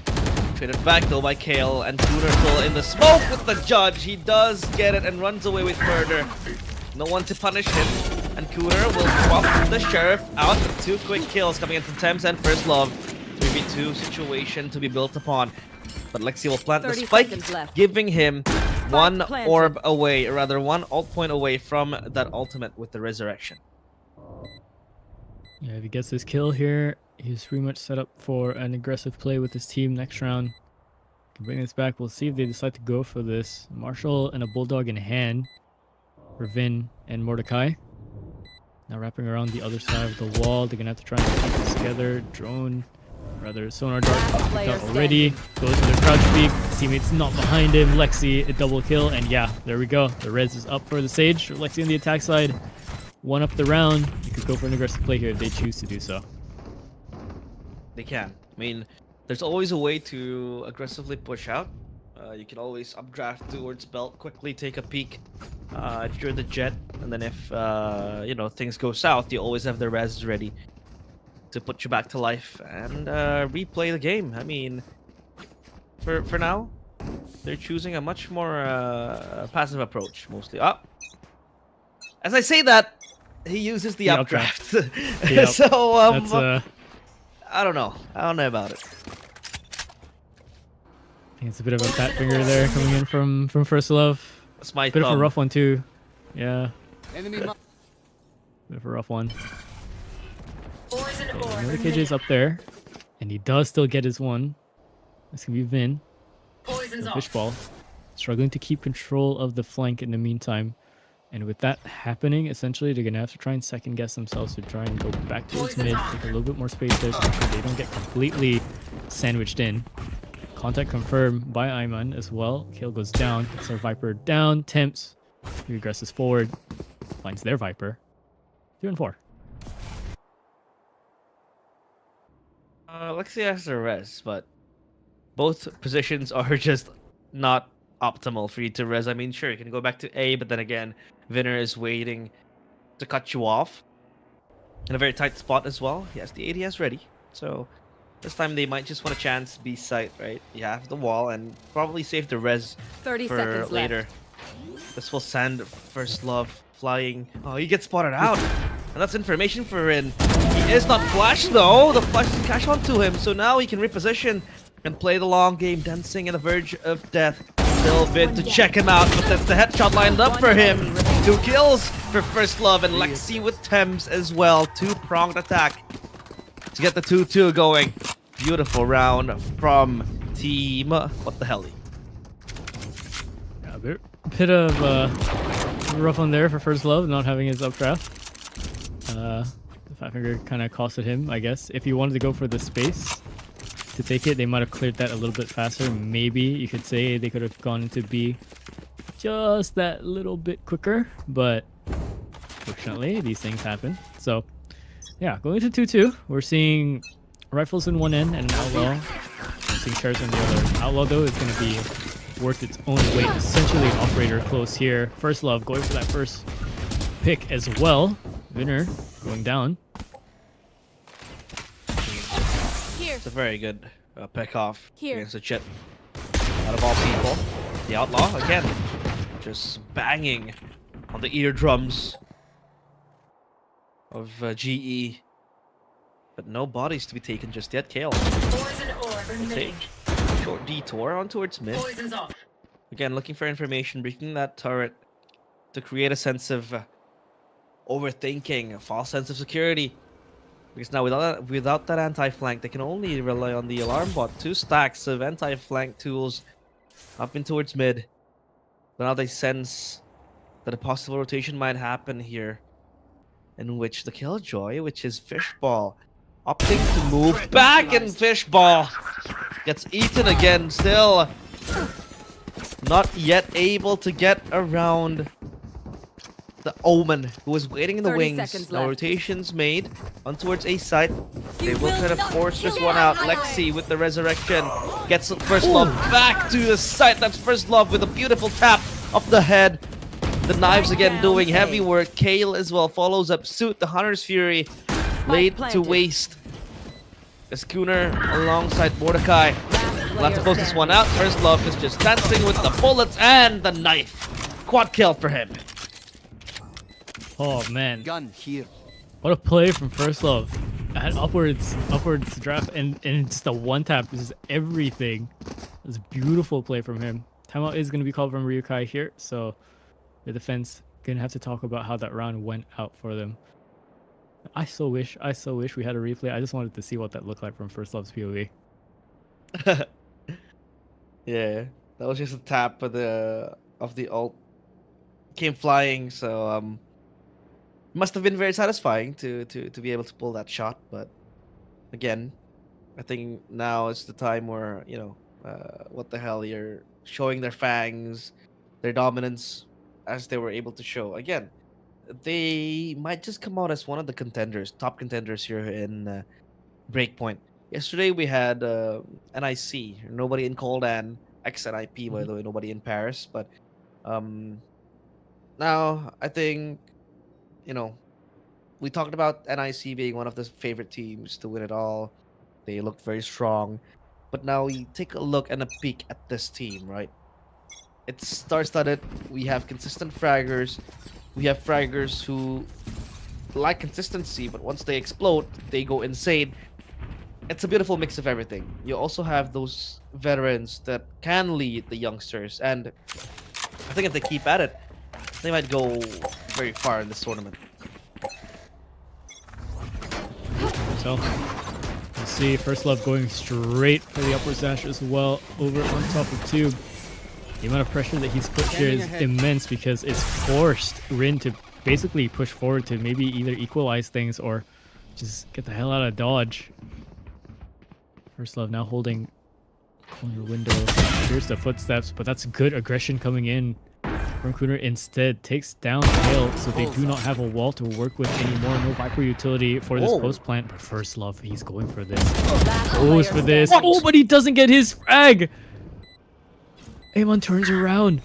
Traded back though by Kale, and Cooner still in the smoke with the Judge. He does get it and runs away with murder. No one to punish him, and Cooner will swap the Sheriff out with 2 quick kills coming in from Thames and First Love. 3v2 situation to be built upon. But Lexi will plant the 30 spike, seconds left. giving him 1 planted. orb away, or rather 1 ult point away from that ultimate with the Resurrection. Yeah, if he gets this kill here, he's pretty much set up for an aggressive play with his team next round. Can bring this back. We'll see if they decide to go for this. Marshall and a Bulldog in hand for Vin and Mordecai. Now wrapping around the other side of the wall. They're going to have to try and keep this together. Drone, rather sonar dart done already. Goes to the crouch peek. Teammate's not behind him. Lexi, a double kill. And yeah, there we go. The res is up for the Sage. Lexi on the attack side. 1 up the round. You could go for an aggressive play here if they choose to do so. They can. I mean, there's always a way to aggressively push out. You can always updraft towards belt, quickly take a peek if you're the Jet, and then if you know, things go south, you always have the res ready to put you back to life and replay the game. I mean, for now, they're choosing a much more passive approach, mostly. As I say that, he uses the updraft. Yep. So That's, I don't know. I don't know about it. I think it's a bit of a fat finger there coming in from First Love. That's my Bit of a thumb. rough one too. Yeah. Enemy Bit of a rough one. Okay, another KJ's up there, and he does still get his one. This can be Vin. So Fishball struggling to keep control of the flank in the meantime. And with that happening, essentially, they're going to have to try and second guess themselves to try and go back towards mid, take a little bit more space there to make sure they don't get completely sandwiched in. Contact confirmed by Ayman as well. Kale goes down, gets our Viper down. Temps, he regresses forward, finds their Viper. 2 and 4. Lexi has the res, but both positions are just not optimal for you to res. I mean, sure, you can go back to A, but then again, Vinner is waiting to cut you off in a very tight spot as well. He has the ADS ready, so this time they might just want a chance B site, right? You have the wall and probably save the res 30 for seconds later. This will send First Love flying. Oh, he gets spotted out, and that's information for Rin. He is not flashed though. The flash doesn't catch on to him, so now he can reposition and play the long game, dancing on the verge of death. Still Vin to check him out, but that's the headshot lined up for him. 2 kills for First Love, and Lexi with Thames as well. 2-pronged attack to get the 2-2 going. Beautiful round from Team... What the hell? Yeah, a bit of rough one there for First Love, not having his updraft. The Fat Finger kind of costed him, I guess. If he wanted to go for the space to take it, they might have cleared that a little bit faster. Maybe you could say they could have gone into B just that little bit quicker, but fortunately these things happen. So yeah, going to 2-2, we're seeing rifles in one end and an outlaw. We're seeing sheriffs on the other. Outlaw though is going to be worth its own weight. Essentially an operator close here. First Love going for that first pick as well. Winner going down. It's a very good pick off Here. against the Jet. Out of all people, the Outlaw again, just banging on the eardrums of GE, but no bodies to be taken just yet. Kale will take a short detour on towards mid. Again, looking for information, breaking that turret to create a sense of overthinking, a false sense of security. Because now without that anti-flank, they can only rely on the alarm bot. 2 stacks of anti-flank tools up in towards mid. But now they sense that a possible rotation might happen here, in which the Killjoy, which is Fishball, opting to move back, and Fishball gets eaten again. Still not yet able to get around the Omen, who was waiting in the 30 wings. seconds No left. rotations made on towards A side. They will try to force this one out. Lexi with the resurrection gets First Love back to the site. That's First Love with a beautiful tap of the head. The knives again doing heavy work. Kale as well follows up suit. The Hunter's Fury laid to planted. waste. The Schooner alongside Mordecai. We'll have to close this one out. First Love is just dancing with the bullets and the knife. Quad kill for him. Oh man, Gun here. what a play from First Love. And upwards draft, and just a one tap is just everything. It was a beautiful play from him. Timeout is going to be called from Ryukai here, so the defense gonna have to talk about how that round went out for them. I so wish we had a replay. I just wanted to see what that looked like from First Love's POV. Yeah, that was just a tap of the ult. Came flying, so must have been very satisfying to be able to pull that shot. But again, I think now is the time where, you know, what the hell, you're showing their fangs, their dominance, as they were able to show. Again, they might just come out as one of the contenders, top contenders here in Breakpoint. Yesterday we had NIC, nobody in Coldan, ex-NIP, by the way, nobody in Paris. But now I think, you know, we talked about NIC being one of the favorite teams to win it all. They looked very strong. But now we take a look and a peek at this team, right? It's star-studded. We have consistent fraggers. We have fraggers who like consistency, but once they explode, they go insane. It's a beautiful mix of everything. You also have those veterans that can lead the youngsters, and I think if they keep at it, they might go very far in this tournament. So we'll see. First Love going straight for the upward dash as well, over on top of Tube. The amount of pressure that he's put here is immense, because it's forced Rin to basically push forward to maybe either equalize things or just get the hell out of dodge. First Love now holding corner window. Here's the footsteps, but that's good aggression coming in from Kuner. Instead takes down Hale, so they do not have a wall to work with anymore. No Viper utility for this post plant, but First Love, he's going for this. Goes for this. Oh, but he doesn't get his frag. Amon turns around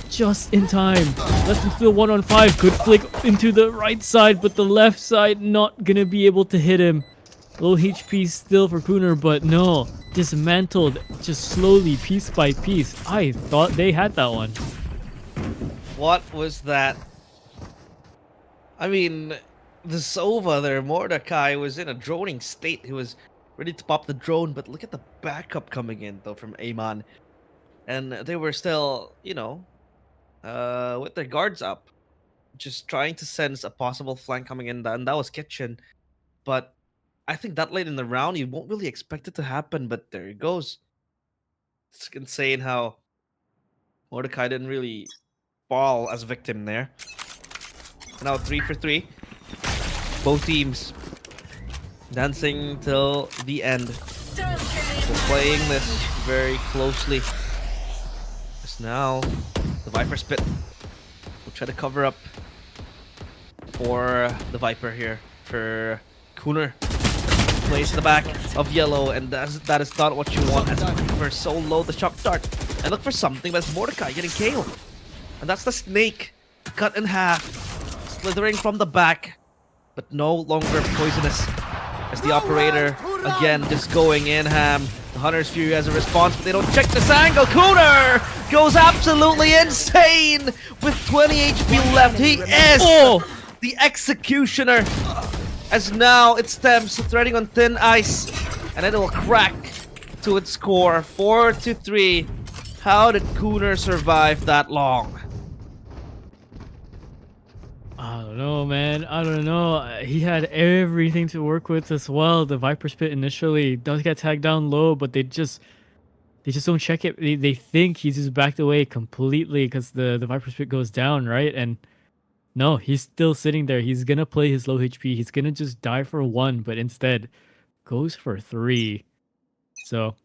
just in time. Left him still 1-on-5. Good flick into the right side, but the left side not gonna be able to hit him. Low HP still for Kuner, but no. Dismantled just slowly, piece by piece. I thought they had that one. What was that? I mean, the Sova there, Mordecai, was in a droning state. He was ready to pop the drone, but look at the backup coming in, though, from Amon. And they were still, you know, with their guards up, just trying to sense a possible flank coming in, and that was Kitchen. But I think that late in the round, you won't really expect it to happen, but there it goes. It's insane how Mordecai didn't really fall as a victim there. Now 3 for 3. Both teams dancing till the end. They're playing this very closely. Now the Viper Spit will try to cover up for the Viper here for Kuner. Plays the back of Yellow, and that is not what you want as Viper so low the shock dart. And look for something, but it's Mordecai getting KO. And that's the snake cut in half, slithering from the back, but no longer poisonous. As the operator again just going in ham. The Hunter's Fury has a response, but they don't check this angle. Kuner goes absolutely insane with 20 HP left. He is the executioner. As now it stems threading on thin ice, and it will crack to its core. 4-3. How did Kuner survive that long? I don't know, man. I don't know. He had everything to work with as well. The Viper Spit initially does get tagged down low, but they just They just don't check it. They think he's just backed away completely because the Viper Spit goes down, right? And no, he's still sitting there. He's gonna play his low HP. He's gonna just die for 1, but instead goes for 3. So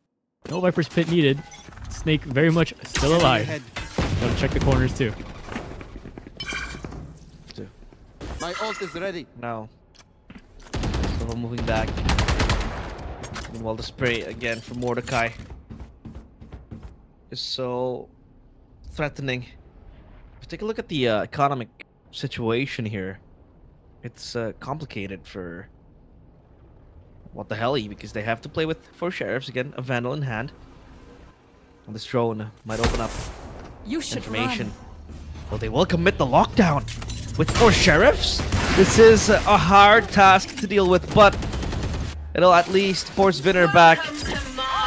no Viper Spit needed. Snake very much still alive. Gotta check the corners too. My ult is ready. Now, so we're moving back. Meanwhile, the spray again from Mordecai is so threatening. If you take a look at the economic situation here, it's complicated for what the hell, because they have to play with 4 sheriffs again, a vandal in hand. And this drone might open up You should information. run. Well, they will commit the lockdown with 4 sheriffs. This is a hard task to deal with, but it'll at least force Vinner back.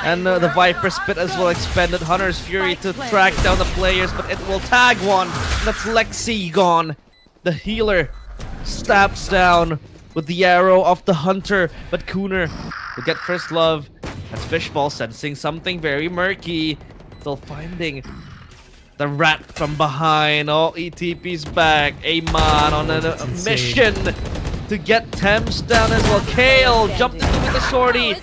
And the Viper Spit as well expended Hunter's Fury to track down the players, but it will tag one. That's Lexi gone. The healer stabs down with the arrow of the Hunter, but Cooner will get first love as Fishball sensing something very murky. Still finding the rat from behind. Oh, ETP's back. Amon on a mission to get Thames down as well. Kale jumped into with the shorty.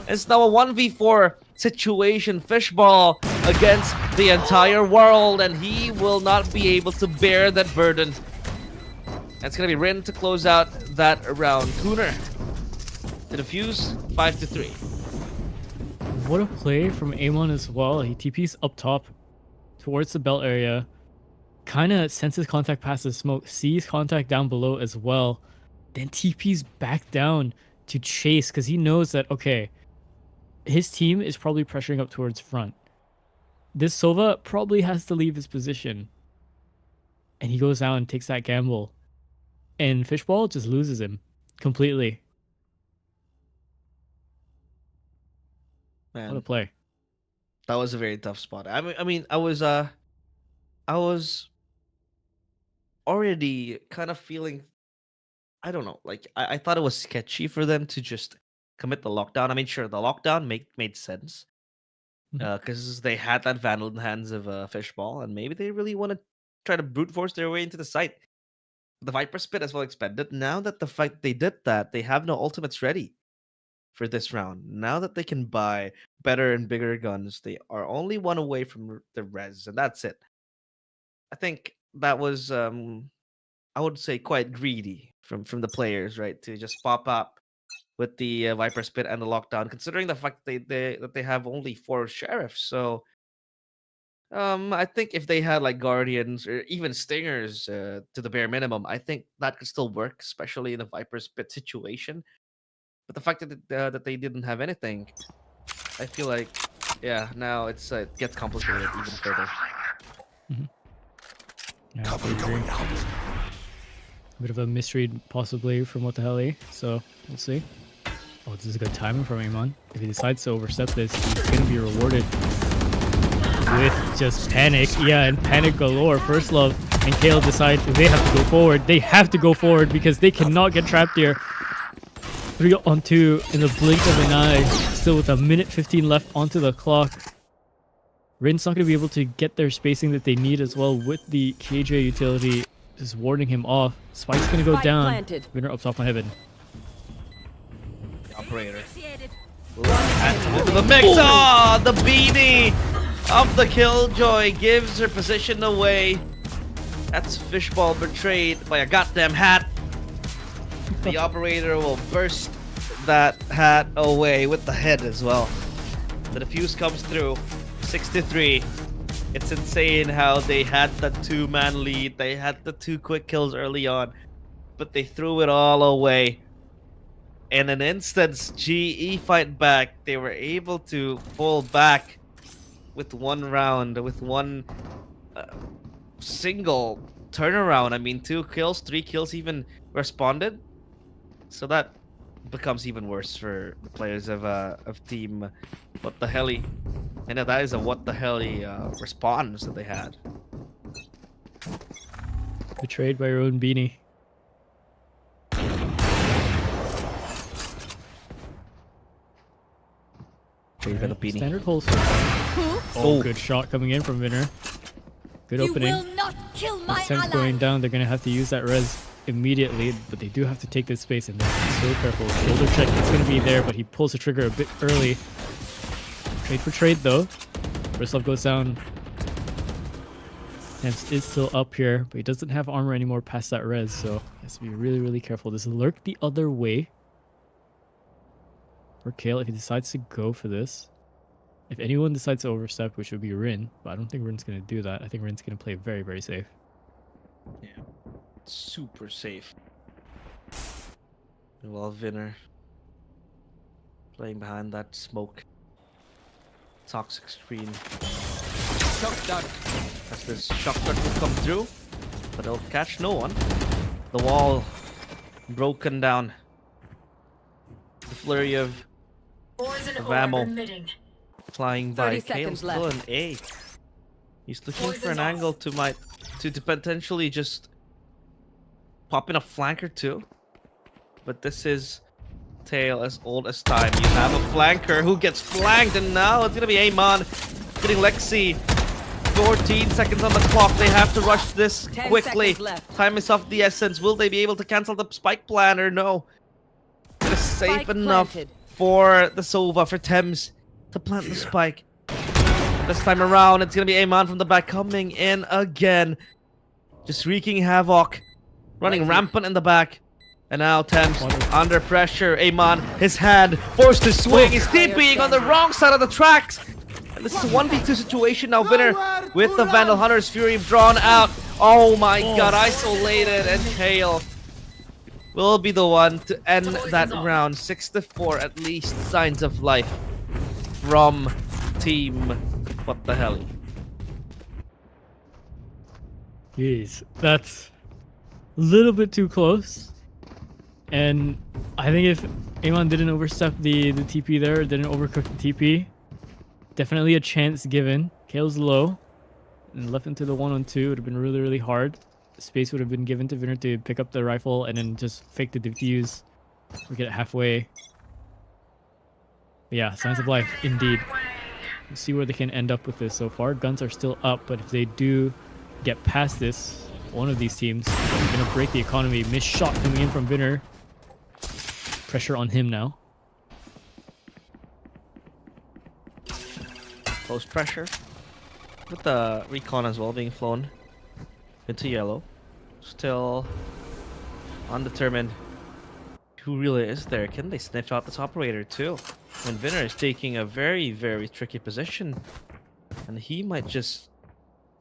It's now a 1v4 situation. Fishball against the entire world, and he will not be able to bear that burden. It's gonna be Rin to close out that round. Cooner to defuse 5-3. What a play from Amon as well. He TP's up top towards the belt area. Kind of senses contact past the smoke, sees contact down below as well. Then TP's back down to chase because he knows that, okay, his team is probably pressuring up towards front. This Sova probably has to leave his position. And he goes out and takes that gamble. And Fishball just loses him completely. Man, What a play. that was a very tough spot. I mean, I was already kind of feeling, I don't know, like I thought it was sketchy for them to just commit the lockdown. I mean, sure, the lockdown made sense because they had that vandal in the hands of Fishball, and maybe they really want to try to brute force their way into the site. The Viper Spit as well expended. Now that the fact they did that, they have no ultimates ready for this round. Now that they can buy better and bigger guns, they are only 1 away from the res, and that's it. I think that was, I would say, quite greedy from the players, right, to just pop up with the Viper Spit and the lockdown, considering the fact that they have only 4 sheriffs. So I think if they had like Guardians or even Stingers to the bare minimum, I think that could still work, especially in a Viper Spit situation. But the fact that they didn't have anything, I feel like, yeah, now it gets complicated even further. Yeah, cover going out. Bit of a misread possibly from What the Hell, so we'll see. Oh, this is a good timing from Amon. If he decides to overstep this, he's gonna be rewarded with just panic. Yeah, and panic galore. First Love and Kale decide they have to go forward. They have to go forward because they cannot get trapped here. 3-on-2 in the blink of an eye. Still with a minute 15 left onto the clock. Rin's not going to be able to get their spacing that they need as well with the KJ utility just warding him off. Spike's going to go down. Winner up top on Heaven. The operator will add into the mix. Oh, the beanie of the Killjoy gives her position away. That's Fishball betrayed by a goddamn hat. The operator will burst that hat away with the head as well. The defuse comes through. 6-3. It's insane how they had the 2-man lead. They had the 2 quick kills early on, but they threw it all away. In an instance, GE fight back. They were able to pull back with 1 round, with 1 single turnaround. I mean, 2 kills, 3 kills even responded. So that becomes even worse for the players of team What the Helly. And that is a What the Helly response that they had. Betrayed by your own beanie. Betrayed by the Beanie. Standard holster. Oh, good shot coming in from Winner. Good opening. not kill my Sense going down. They're gonna have to use that res immediately, but they do have to take this space and they're so careful. Shoulder check is gonna be there, but he pulls the trigger a bit early. Trade for trade though. First love goes down. Temps is still up here, but he doesn't have armor anymore past that res, so he has to be really, really careful. This lurk the other way. Or Kale if he decides to go for this. If anyone decides to overstep, which would be Rin, but I don't think Rin's going to do that. I think Rin's going to play very, very safe. Yeah, super safe. Well, Vinner playing behind that smoke. Toxic screen. Shock dart. As this shock dart will come through, but it'll catch no one. The wall broken down. The flurry of ammo flying by. 30 Kale's seconds still left. an A. He's looking for an angle to potentially just pop in a flank or two. But this is tale as old as time. You have a flanker who gets flanked, and now it's gonna be Amon getting Lexi. 14 seconds on the clock. They have to rush this 10 quickly. seconds left. Time is of the essence. Will they be able to cancel the spike plan or no? It is safe Spike enough planted. for the Sova, for Thames to plant the spike. This time around, it's gonna be Amon from the back coming in again. Just wreaking havoc. Running rampant in the back. And now Thames under pressure. Amon, his hand forced to swing. He's TPing on the wrong side of the tracks. And this is a 1v2 situation now. Winner with the Vandal Hunter's Fury drawn out. Oh my god, isolated. And Kale will be the one to end that round. 6-4, at least signs of life from team. What the hell? Jeez, that's a little bit too close. And I think if Amon didn't overstep the TP there, didn't overcook the TP, definitely a chance given. Kale's low and left into the 1-on-2. It would have been really, really hard. Space would have been given to Vinner to pick up the rifle and then just fake the defuse or get it halfway. But yeah, signs of life indeed. We'll see where they can end up with this so far. Guns are still up, but if they do get past this, one of these teams is going to break the economy. Missed shot coming in from Vinner. Pressure on him now. Close pressure. With the recon as well being flown into yellow. Still undetermined who really is there. Can they sniff out this operator too? And Vinner is taking a very, very tricky position. And he might just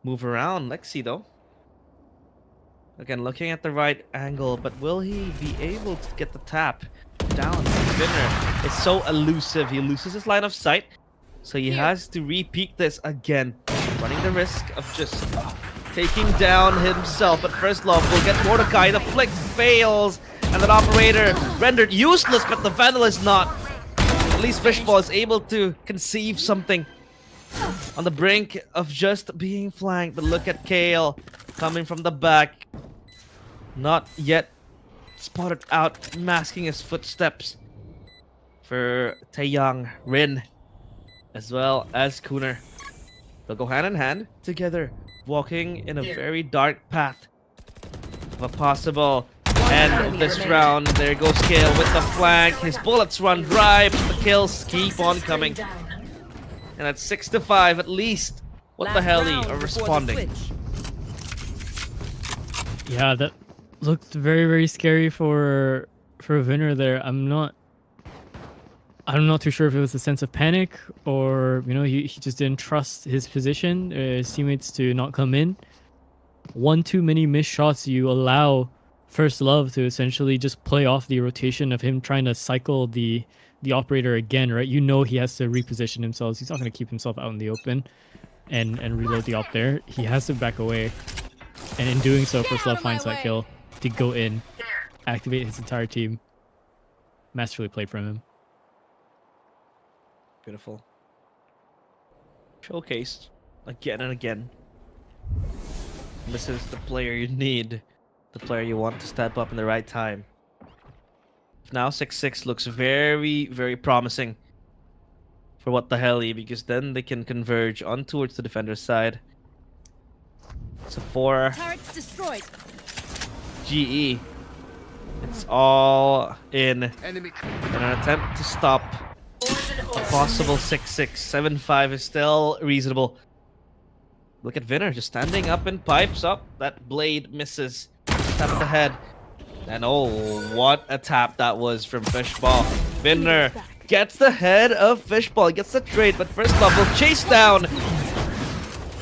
move around. Lexi though. Again, looking at the right angle, but will he be able to get the tap down? Vinner is so elusive. He loses his line of sight. So he has to repeat this again. Running the risk of just taking down himself. But first love will get Mordecai. The flick fails. And that operator rendered useless, but the Vandal is not. At least Fishball is able to conceive something on the brink of just being flanked. But look at Kale coming from the back. Not yet spotted out, masking his footsteps for Taeyang, Rin, as well as Kuner. They'll go hand in hand together, walking in a very dark path of a possible end of this round. There goes Kale with the flank. His bullets run dry, but the kills keep on coming. And at 6-5 at least. What the hell are responding? Yeah, that looked very, very scary for Vinner there. I'm not too sure if it was a sense of panic or, you know, he just didn't trust his position, his teammates to not come in. One too many missed shots, you allow First Love to essentially just play off the rotation of him trying to cycle the operator again, right? You know he has to reposition himself. He's not going to keep himself out in the open and reload the op there. He has to back away. And in doing so, First Love finds that kill to go in, activate his entire team. Masterfully played from him. Beautiful. Showcased again and again. This is the player you need. The player you want to step up in the right time. Now 6-6 looks very, very promising for what the heli, because then they can converge on towards the defender's side. So for Turrets destroyed. GE, it's all in an attempt to stop a possible 6-6. 7-5 is still reasonable. Look at Vinner just standing up and pipes up. That blade misses. Tap the head. And oh, what a tap that was from Fishball. Vinner gets the head of Fishball. Gets the trade, but first love will chase down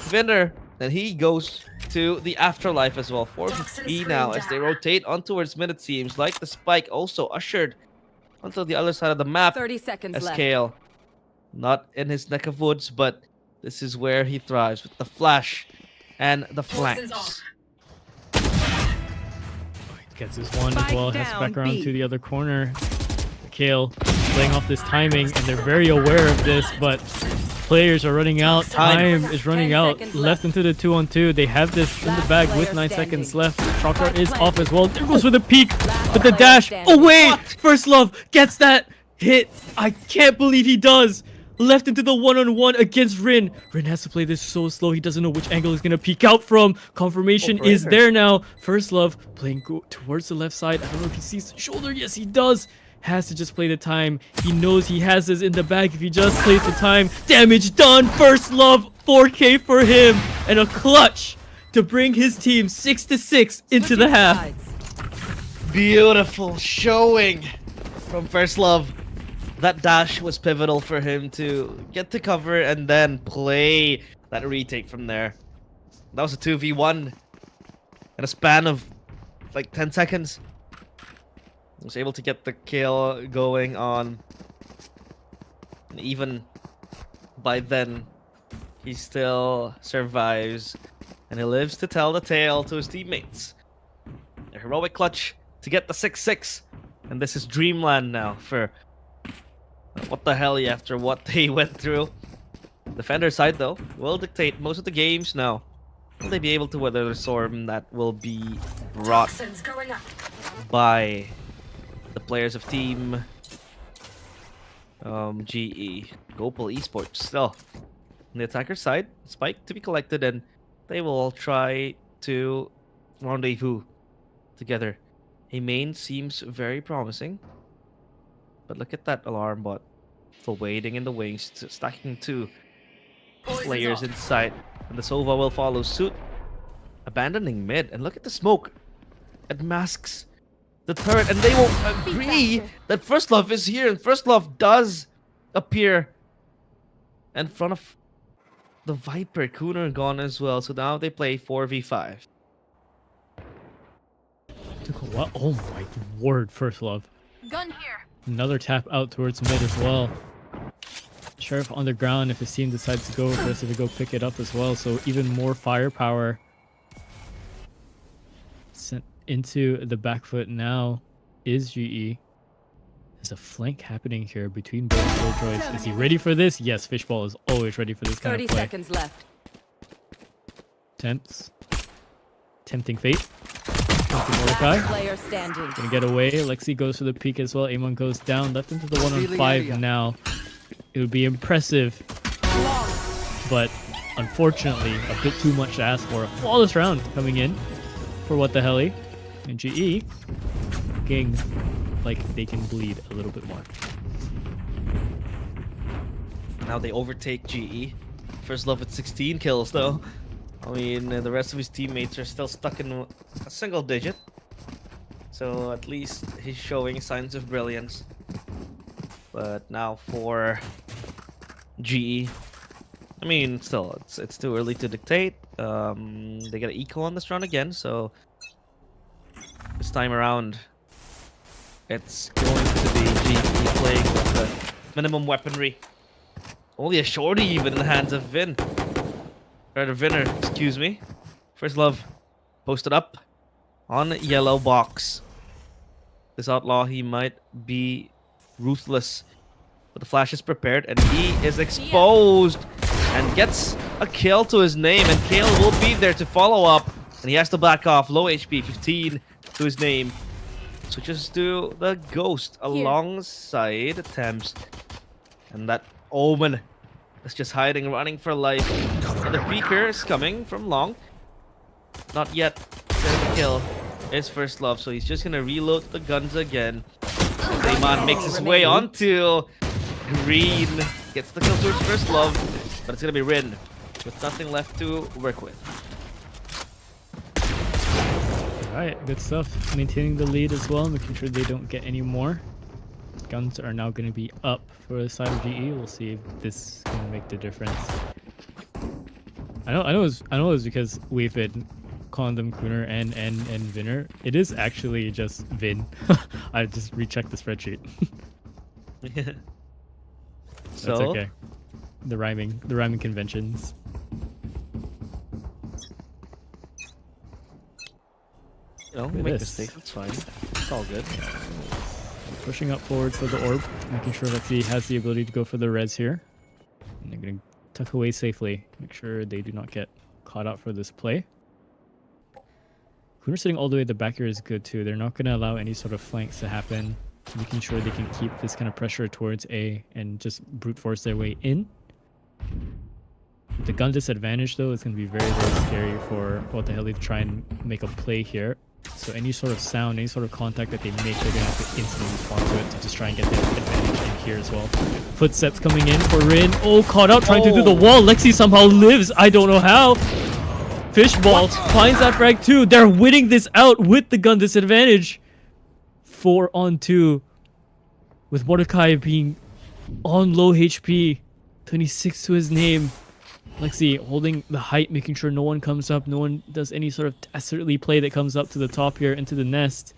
Vinner. And he goes to the afterlife as well. 450 now as they rotate on towards mid. It seems like the spike also ushered onto the other side of the map. 30 seconds left. SKL, not in his neck of woods, but this is where he thrives with the flash and the flanks. Gets his one as Spike well. Has down, back around B. to the other corner. Kale playing off this timing, and they're very aware of this, but players are running out. Time is running 10 out. seconds Left into the 2-on-2. They have this in the Last bag with player 9 standing. seconds left. Chakra is off as well. There goes for the peak, but the player dash standing. away. First Love gets that hit. I can't believe he does. Left into the one-on-one against Rin. Rin has to play this so slow. He doesn't know which angle he's going to peek out from. Confirmation is there now. First Love playing towards the left side. I don't know if he sees the shoulder. Yes, he does. Has to just play the time. He knows he has this in the bag if he just plays the time. Damage done. First Love. 4K for him. And a clutch to bring his team 6-6 into the half. Beautiful showing from First Love. That dash was pivotal for him to get to cover and then play that retake from there. That was a 2v1 in a span of like 10 seconds. Was able to get the kill going on. And even by then, he still survives. And he lives to tell the tale to his teammates. A heroic clutch to get the 6-6. And this is dreamland now for what the hell after what they went through. Defender side though will dictate most of the games now. Will they be able to weather the storm that will be brought by the players of team GE? Gopal Esports still on the attacker side. Spike to be collected and they will all try to rendezvous together. A main seems very promising. But look at that alarm bot. For waiting in the wings, stacking 2 players inside. And the Sova will follow suit. Abandoning mid. And look at the smoke. It masks the turret. And they will agree that First Love is here. And First Love does appear in front of the Viper. Kuner gone as well. So now they play 4v5. What? Oh my word, First Love. Gun here. Another tap out towards mid as well. Sheriff on the ground if his team decides to go aggressive to go pick it up as well. So even more firepower sent into the back foot now is GE. There's a flank happening here between both Killjoys. Is he ready for this? Yes, Fishball is always ready for this kind 30 of play. seconds left. Tempts. Tempting fate. Mordecai. Player standing. Gonna get away. Lexi goes for the peek as well. Amon goes down. Left into the 1-on-5 now. It would be impressive. But unfortunately, a bit too much to ask for. A flawless round coming in for What the Heli. And GE looking like they can bleed a little bit more. Now they overtake GE. First Love with 16 kills though. I mean, the rest of his teammates are still stuck in a single digit. So at least he's showing signs of brilliance. But now for GE, I mean, still, it's too early to dictate. They get an eco on this round again, so this time around, it's going to be GE playing with the minimum weaponry. Only a shorty even in the hands of Vin. Or the Vinner, excuse me. First Love posted up on yellow box. This outlaw, he might be ruthless. But the flash is prepared and he is exposed and gets a kill to his name. And Kale will be there to follow up. And he has to back off. Low HP, 15 to his name. Switches to the Ghost alongside Thames. And that Omen is just hiding, running for life. And the peeker is coming from long. Not yet. Gonna kill his first love, so he's just gonna reload the guns again. Zayman makes his way onto green. Gets the kill towards first love, but it's gonna be Rin with nothing left to work with. Alright, good stuff. Maintaining the lead as well, making sure they don't get any more. Guns are now going to be up for the side of GE. We'll see if this can make the difference. I know it's because we've been calling them Kuner and Vinner. It is actually just Vin. I just rechecked the spreadsheet. So That's okay. The rhyming conventions. you know, Look at make this. mistakes. It's fine. It's all good. Pushing up forward for the orb, making sure Lexi has the ability to go for the res here. And they're going to tuck away safely, make sure they do not get caught out for this play. Kuner sitting all the way at the back here is good too. They're not going to allow any sort of flanks to happen, making sure they can keep this kind of pressure towards A and just brute force their way in. The gun disadvantage though is going to be very, very scary for What the Hell to try and make a play here. So any sort of sound, any sort of contact that they make, they're going to have to instantly respond to it to just try and get the advantage in here as well. Footsteps coming in for Rin. Oh, caught out trying to do the wall. Lexi somehow lives. I don't know how. Fishball finds that frag too. They're winning this out with the gun disadvantage. 4-on-2 with Mordecai being on low HP. 26 to his name. Lexi holding the height, making sure no one comes up, no one does any sort of dastardly play that comes up to the top here into the nest.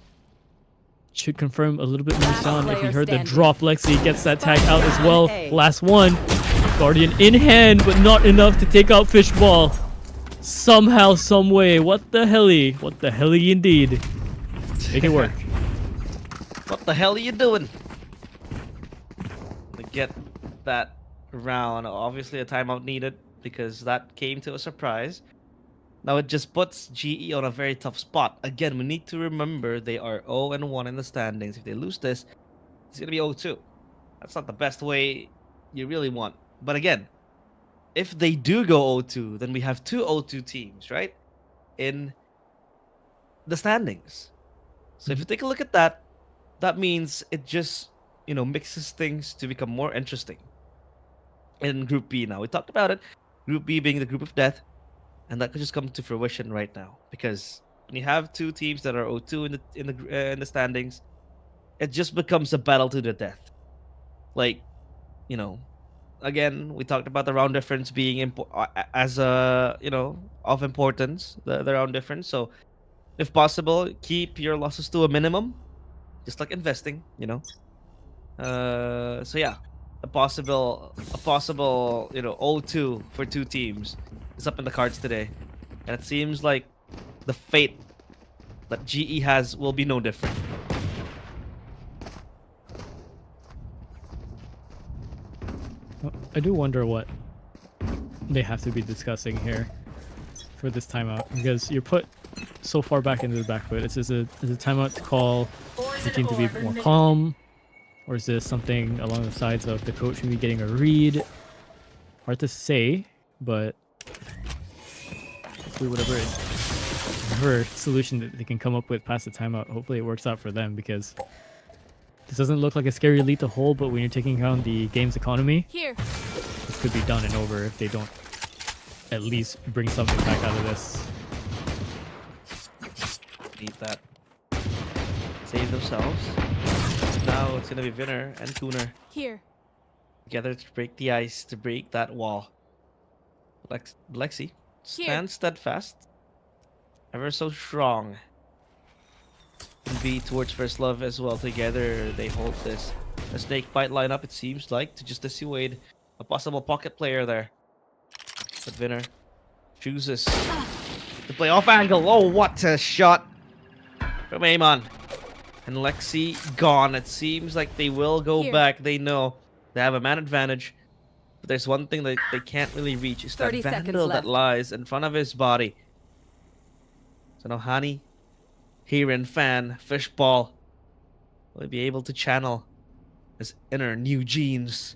Should confirm a little bit more sound if you heard the drop. Lexi gets that tag out as well. Last one. Guardian in hand, but not enough to take out Fishball. Somehow, some way. What the helly? What the helly indeed. Make it work. What the hell are you doing? To get that round, obviously a timeout needed because that came to a surprise. Now it just puts GE on a very tough spot. Again, we need to remember they are 0-1 in the standings. If they lose this, it's going to be 0-2. That's not the best way you really want. But again, if they do go 0-2, then we have two 0-2 teams, right? In the standings. So if you take a look at that, that means it just, you know, mixes things to become more interesting. In Group B now, we talked about it. Group B being the group of death, and that could just come to fruition right now because when you have two teams that are 0-2 in the standings, it just becomes a battle to the death. Like, you know, again, we talked about the round difference being as a, you know, of importance, the round difference. So, if possible, keep your losses to a minimum, just like investing, you know. So yeah. A possible, you know, 0-2 for two teams is up in the cards today. And it seems like the fate that GE has will be no different. I do wonder what they have to be discussing here for this timeout because you're put so far back into the back foot. Is a timeout to call the team to be more calm? Or is this something along the sides of the coach maybe getting a read? Hard to say, but hopefully whatever solution that they can come up with past the timeout, hopefully it works out for them because this doesn't look like a scary lead to hold, but when you're taking on the game's economy, this could be done and over if they don't at least bring something back out of this. Need that. Save themselves. Now it's gonna be Vinner and Kuner together to break the ice, to break that wall. Lexi stands steadfast, ever so strong. And B towards first love as well. Together they hold this. A snake bite lineup, it seems like, to just dissuade a possible pocket player there. But Vinner chooses to play off angle. Oh, what a shot from Amon. And Lexi gone. It seems like they will go back. They know they have a man advantage. But there's one thing that they can't really reach. Is that vandal that lies in front of his body. So now Hani, Heron, Fan, Fishball will be able to channel his inner new genes.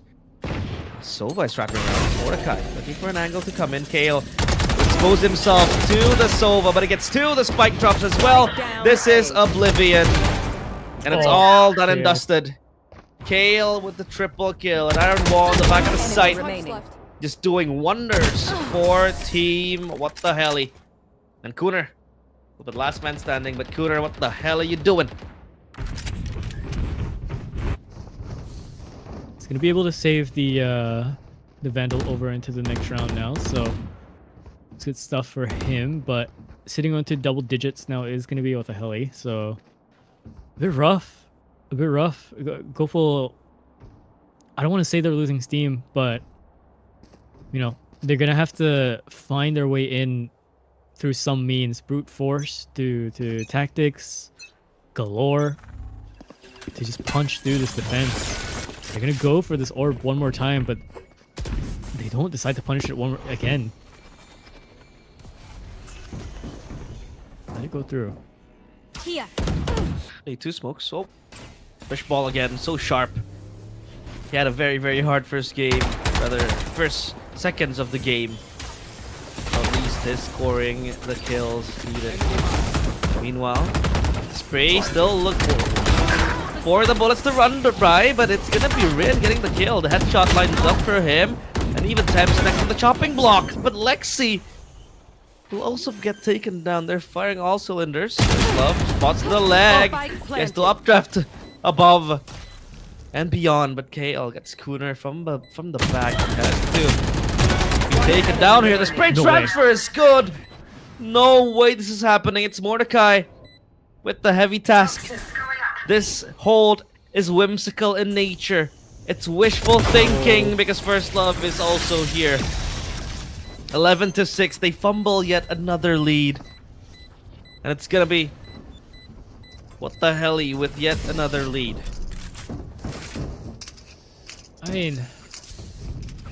Sova is wrapping around. Mordecai looking for an angle to come in. Kale expose himself to the Sova, but it gets to the spike drops as well. This is Oblivion. And it's all done and Kale. dusted. Kale with the triple kill. An iron wall in the back of the site. Just doing wonders for team. What the helly? And Cooner. The last man standing, but Cooner, what the hell are you doing? He's gonna be able to save the Vandal over into the next round now, so it's good stuff for him. But sitting onto double digits now is gonna be what the helly, so a bit rough. GoFull, I don't want to say they're losing steam, but you know, they're gonna have to find their way in through some means. Brute force to tactics galore to just punch through this defense. They're gonna go for this orb one more time, but they don't decide to punish it again. Let it go through. Here. Hey, 2 smokes. Oh, fishball again, so sharp. He had a very, very hard first game, rather first seconds of the game. At least his scoring the kills needed. Meanwhile, Spray still look for the bullets to run by, but it's gonna be Rin getting the kill. The headshot lines up for him, and even Thames next to the chopping block. But Lexi will also get taken down. They're firing all cylinders. Love spots the leg. Gets to updraft above and beyond, but KL gets Cooner from the back. Has to be taken down here. The spray transfer is good. No way this is happening. It's Mordecai with the heavy task. This hold is whimsical in nature. It's wishful thinking because First Love is also here. 11-6. They fumble yet another lead. And it's gonna be what the helly with yet another lead. I mean,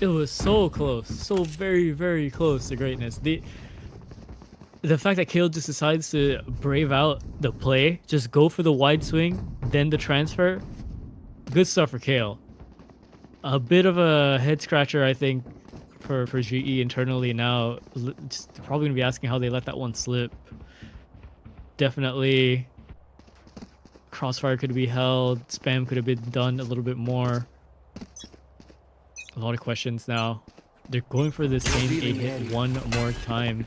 it was so close, so very, very close to greatness. The fact that Kale just decides to brave out the play, just go for the wide swing, then the transfer, good stuff for Kale. A bit of a head scratcher, I think, for GE internally now. Just probably gonna be asking how they let that one slip. Definitely, crossfire could be held, spam could have been done a little bit more. A lot of questions now. They're going for the same 8-hit one more time.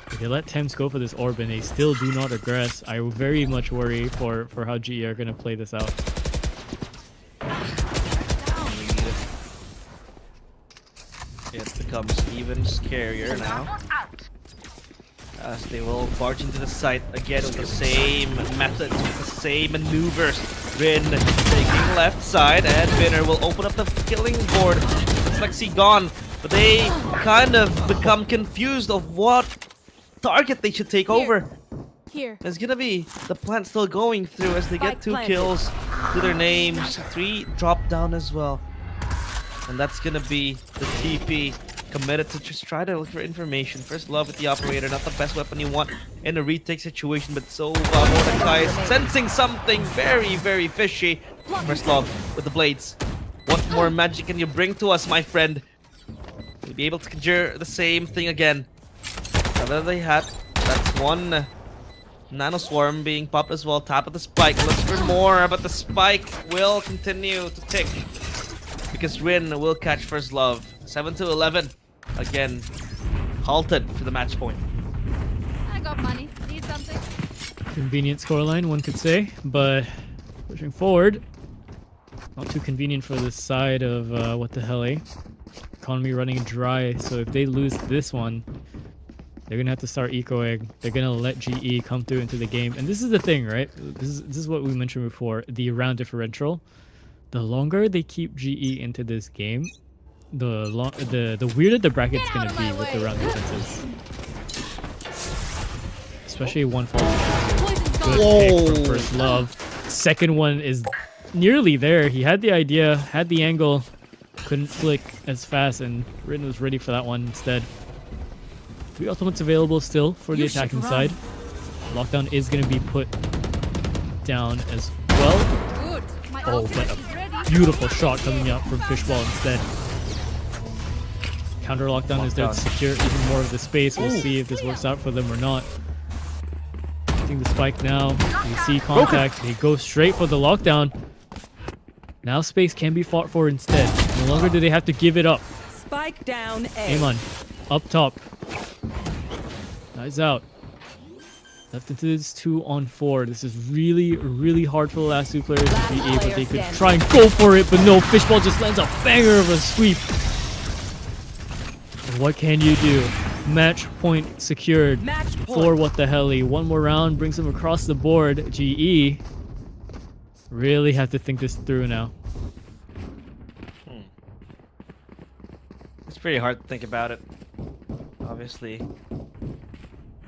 If they let Thames go for this orb and they still do not regress, I very much worry for how GE are going to play this out. It becomes even scarier now, as they will barge into the site again with the same methods, with the same maneuvers. Rin taking left side, and Winner will open up the killing board. It's Lexi gone, but they kind of become confused of what target they should take over. Here. There's gonna be the plant still going through as they get 2 kills to their names. 3 drop down as well. And that's gonna be the TP committed to just try to look for information. First Love with the operator, not the best weapon you want in a retake situation, but Sova Mordecai is sensing something very, very fishy. First Love with the blades. What more magic can you bring to us, my friend? You'll be able to conjure the same thing again. Another they had. That's one nano swarm being popped as well. Top of the spike. Looks for more, but the spike will continue to tick because Rin will catch First Love. 7-11. Again, halted for the match point. I got money. Need something? Convenient scoreline, one could say, but pushing forward, not too convenient for this side of what the helly. Economy running dry, so if they lose this one, they're gonna have to start ecoing. They're gonna let GE come through into the game, and this is the thing, right? This is what we mentioned before: the round differential. The longer they keep GE into this game, the weirder the bracket's gonna be with the round differences. Especially one fall. Good pick for First Love. Second one is nearly there. He had the idea, had the angle, couldn't flick as fast, and Rin was ready for that one instead. 3 ultimates available still for the attacking side. Lockdown is going to be put down as well. Good. My Oh, ultimate but is ready. beautiful shot coming out from Fishball instead. Counter lockdown is there to secure even more of the space. We'll see if this works out for them or not. Getting the spike now. We see contact. They go straight for the lockdown. Now space can be fought for instead. No longer do they have to give it up. Spike down A. Aimon, up top. Nice out. Left into this 2-on-4. This is really, really hard for the last two players to be able. They could try and go for it, but no. Fishball just lands a banger of a sweep. And what can you do? Match point secured for What the Helly. One more round brings them across the board. GE really have to think this through now. It's pretty hard to think about it. Obviously,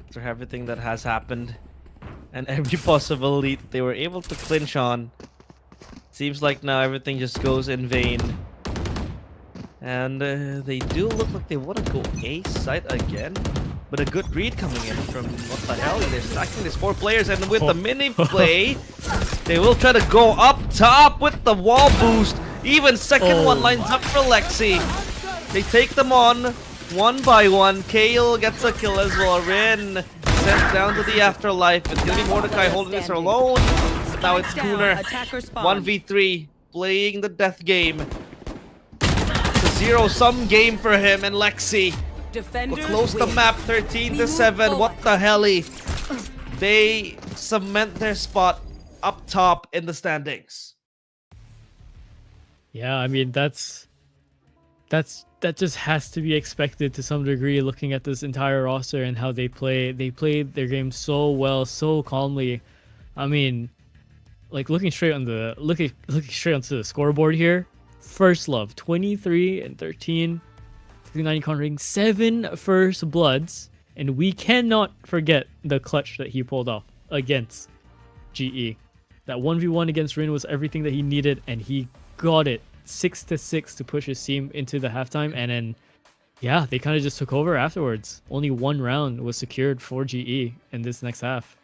after everything that has happened and every possible lead they were able to clinch on, seems like now everything just goes in vain. And they do look like they want to go A side again, but a good read coming in from What the Hell. They're stacking these 4 players, and with the mini play, they will try to go up top with the wall boost. Even second one lines up for Lexi. They take them on one by one. Kale gets a kill as well. Rin sent down to the afterlife. It's gonna be Mordecai holding this alone. But now it's Cooner. 1v3, playing the death game. It's a zero-sum game for him and Lexi. We'll close the map 13-7. What the Helly? They cement their spot up top in the standings. Yeah, I mean that just has to be expected to some degree, looking at this entire roster and how they play. They played their game so well, so calmly. I mean, like looking straight onto the scoreboard here. First Love 23-13, 390 countering, 7 first bloods, and we cannot forget the clutch that he pulled off against GE. That 1v1 against Rin was everything that he needed, and he got it. 6-6 to push his team into the halftime, and then yeah, they kind of just took over afterwards. Only 1 round was secured for GE in this next half.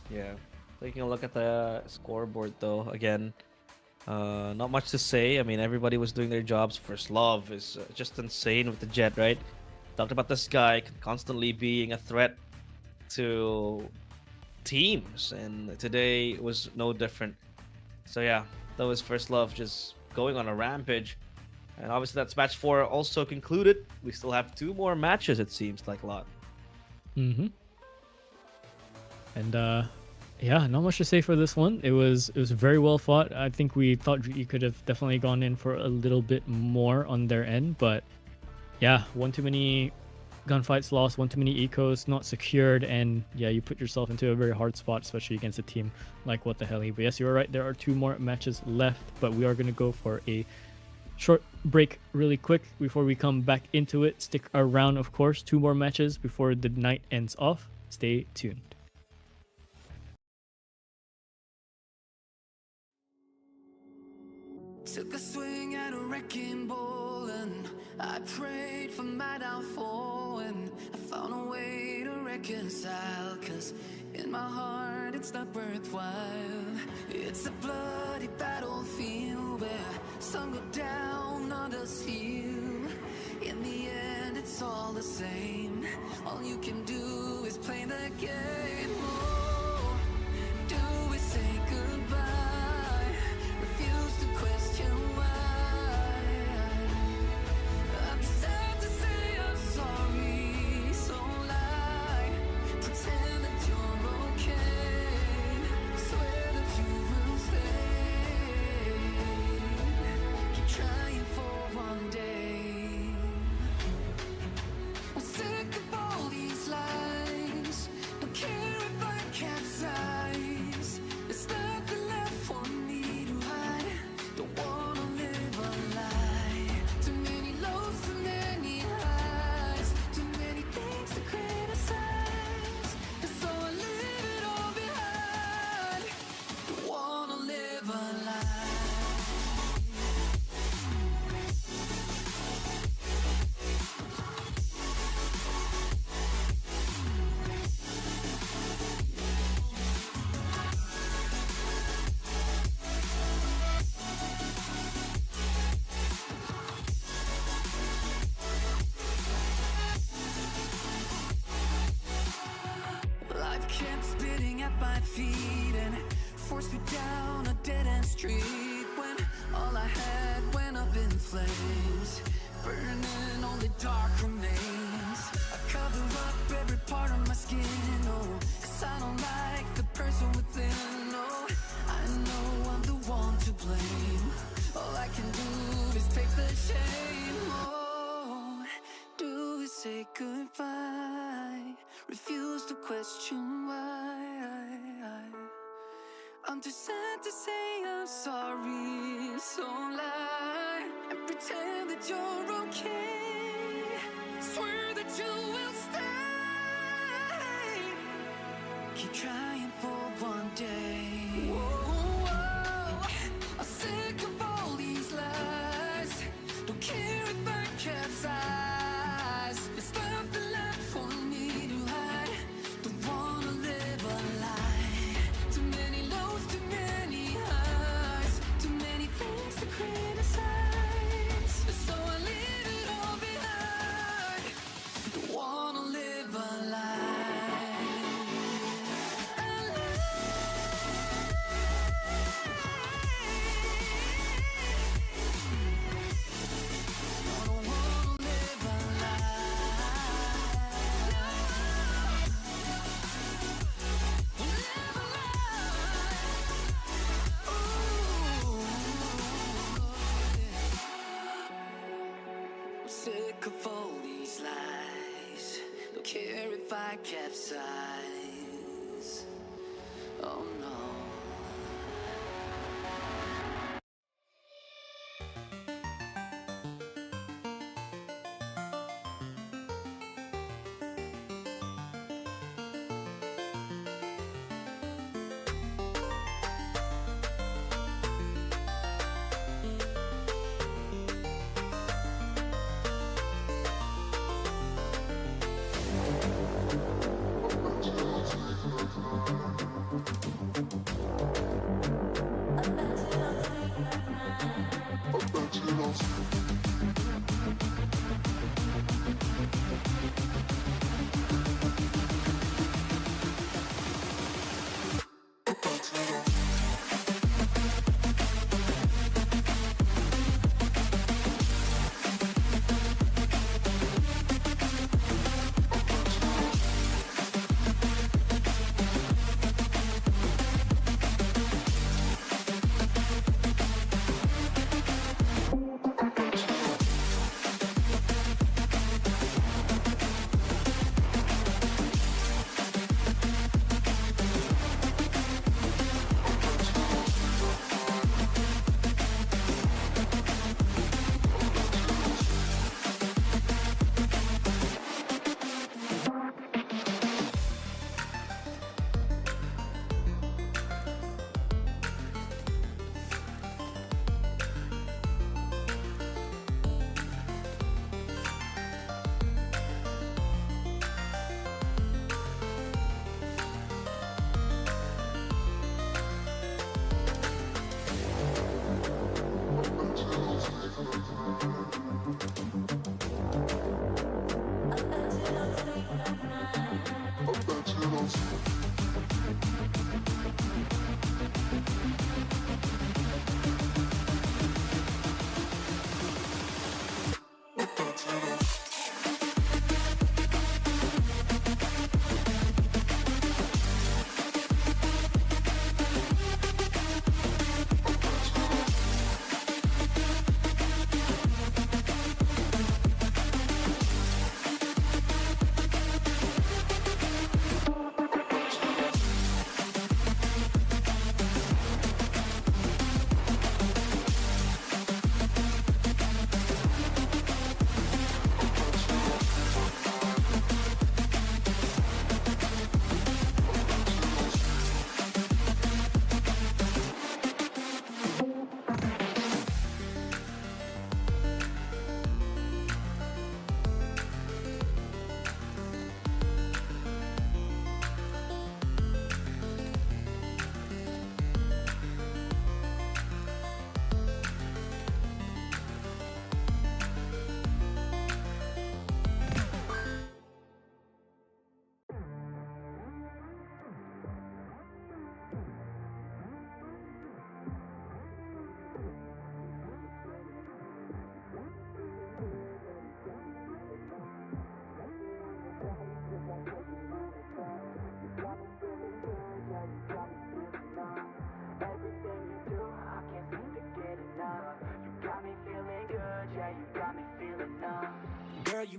Yeah, taking a look at the scoreboard though, again, not much to say. I mean, everybody was doing their jobs. First Love is just insane with the Jet, right? Talked about this guy constantly being a threat to teams, and today was no different. So yeah, that was First Love just going on a rampage. And obviously that's match 4 also concluded. We still have 2 more matches, it seems like, Lott. And yeah, not much to say for this one. It was very well fought. I think we thought GE could have definitely gone in for a little bit more on their end, but yeah, one too many gunfights lost, one too many ecos not secured, and yeah, you put yourself into a very hard spot, especially against a team like What the Helly. But yes, you were right, there are 2 more matches left, but we are going to go for a short break really quick before we come back into it. Stick around, of course. 2 more matches before the night ends off. Stay tuned. Took a swing at a wrecking ball and I prayed for my downfall, and I found a way to reconcile, cause in my heart it's not worthwhile. It's a bloody battlefield where some go down, others heal. In the end it's all the same. All you can do is play the game. Oh, do we say goodbye? Refuse to question why. I'm sad to say I'm sorry, so lie. Pretend that you're okay. Swear that you will stay. Keep trying for one day. I'm sick of all these lies. Don't care kept spitting at my feet and forced me down a dead-end street when all I had went up in flames, burning only dark remains. I cover up every part of my skin, oh, 'cause I don't like the person within, oh. I know I'm the one to blame. All I can do is take the shame, oh. Do we say goodbye? Refuse to question why. I'm too sad to say I'm sorry, so lie and pretend that you're okay. Swear that you will stay. Keep trying for one day. Whoa, I'm sick of all these lies. Don't care if I capsize. There's nothing left for me to hide. Don't wanna live a lie. Too many lows, too many highs. Too many things to criticize. So I leave it all behind. Don't wanna live a lie. Sick of all these lies. Don't care if I capsize. Oh no.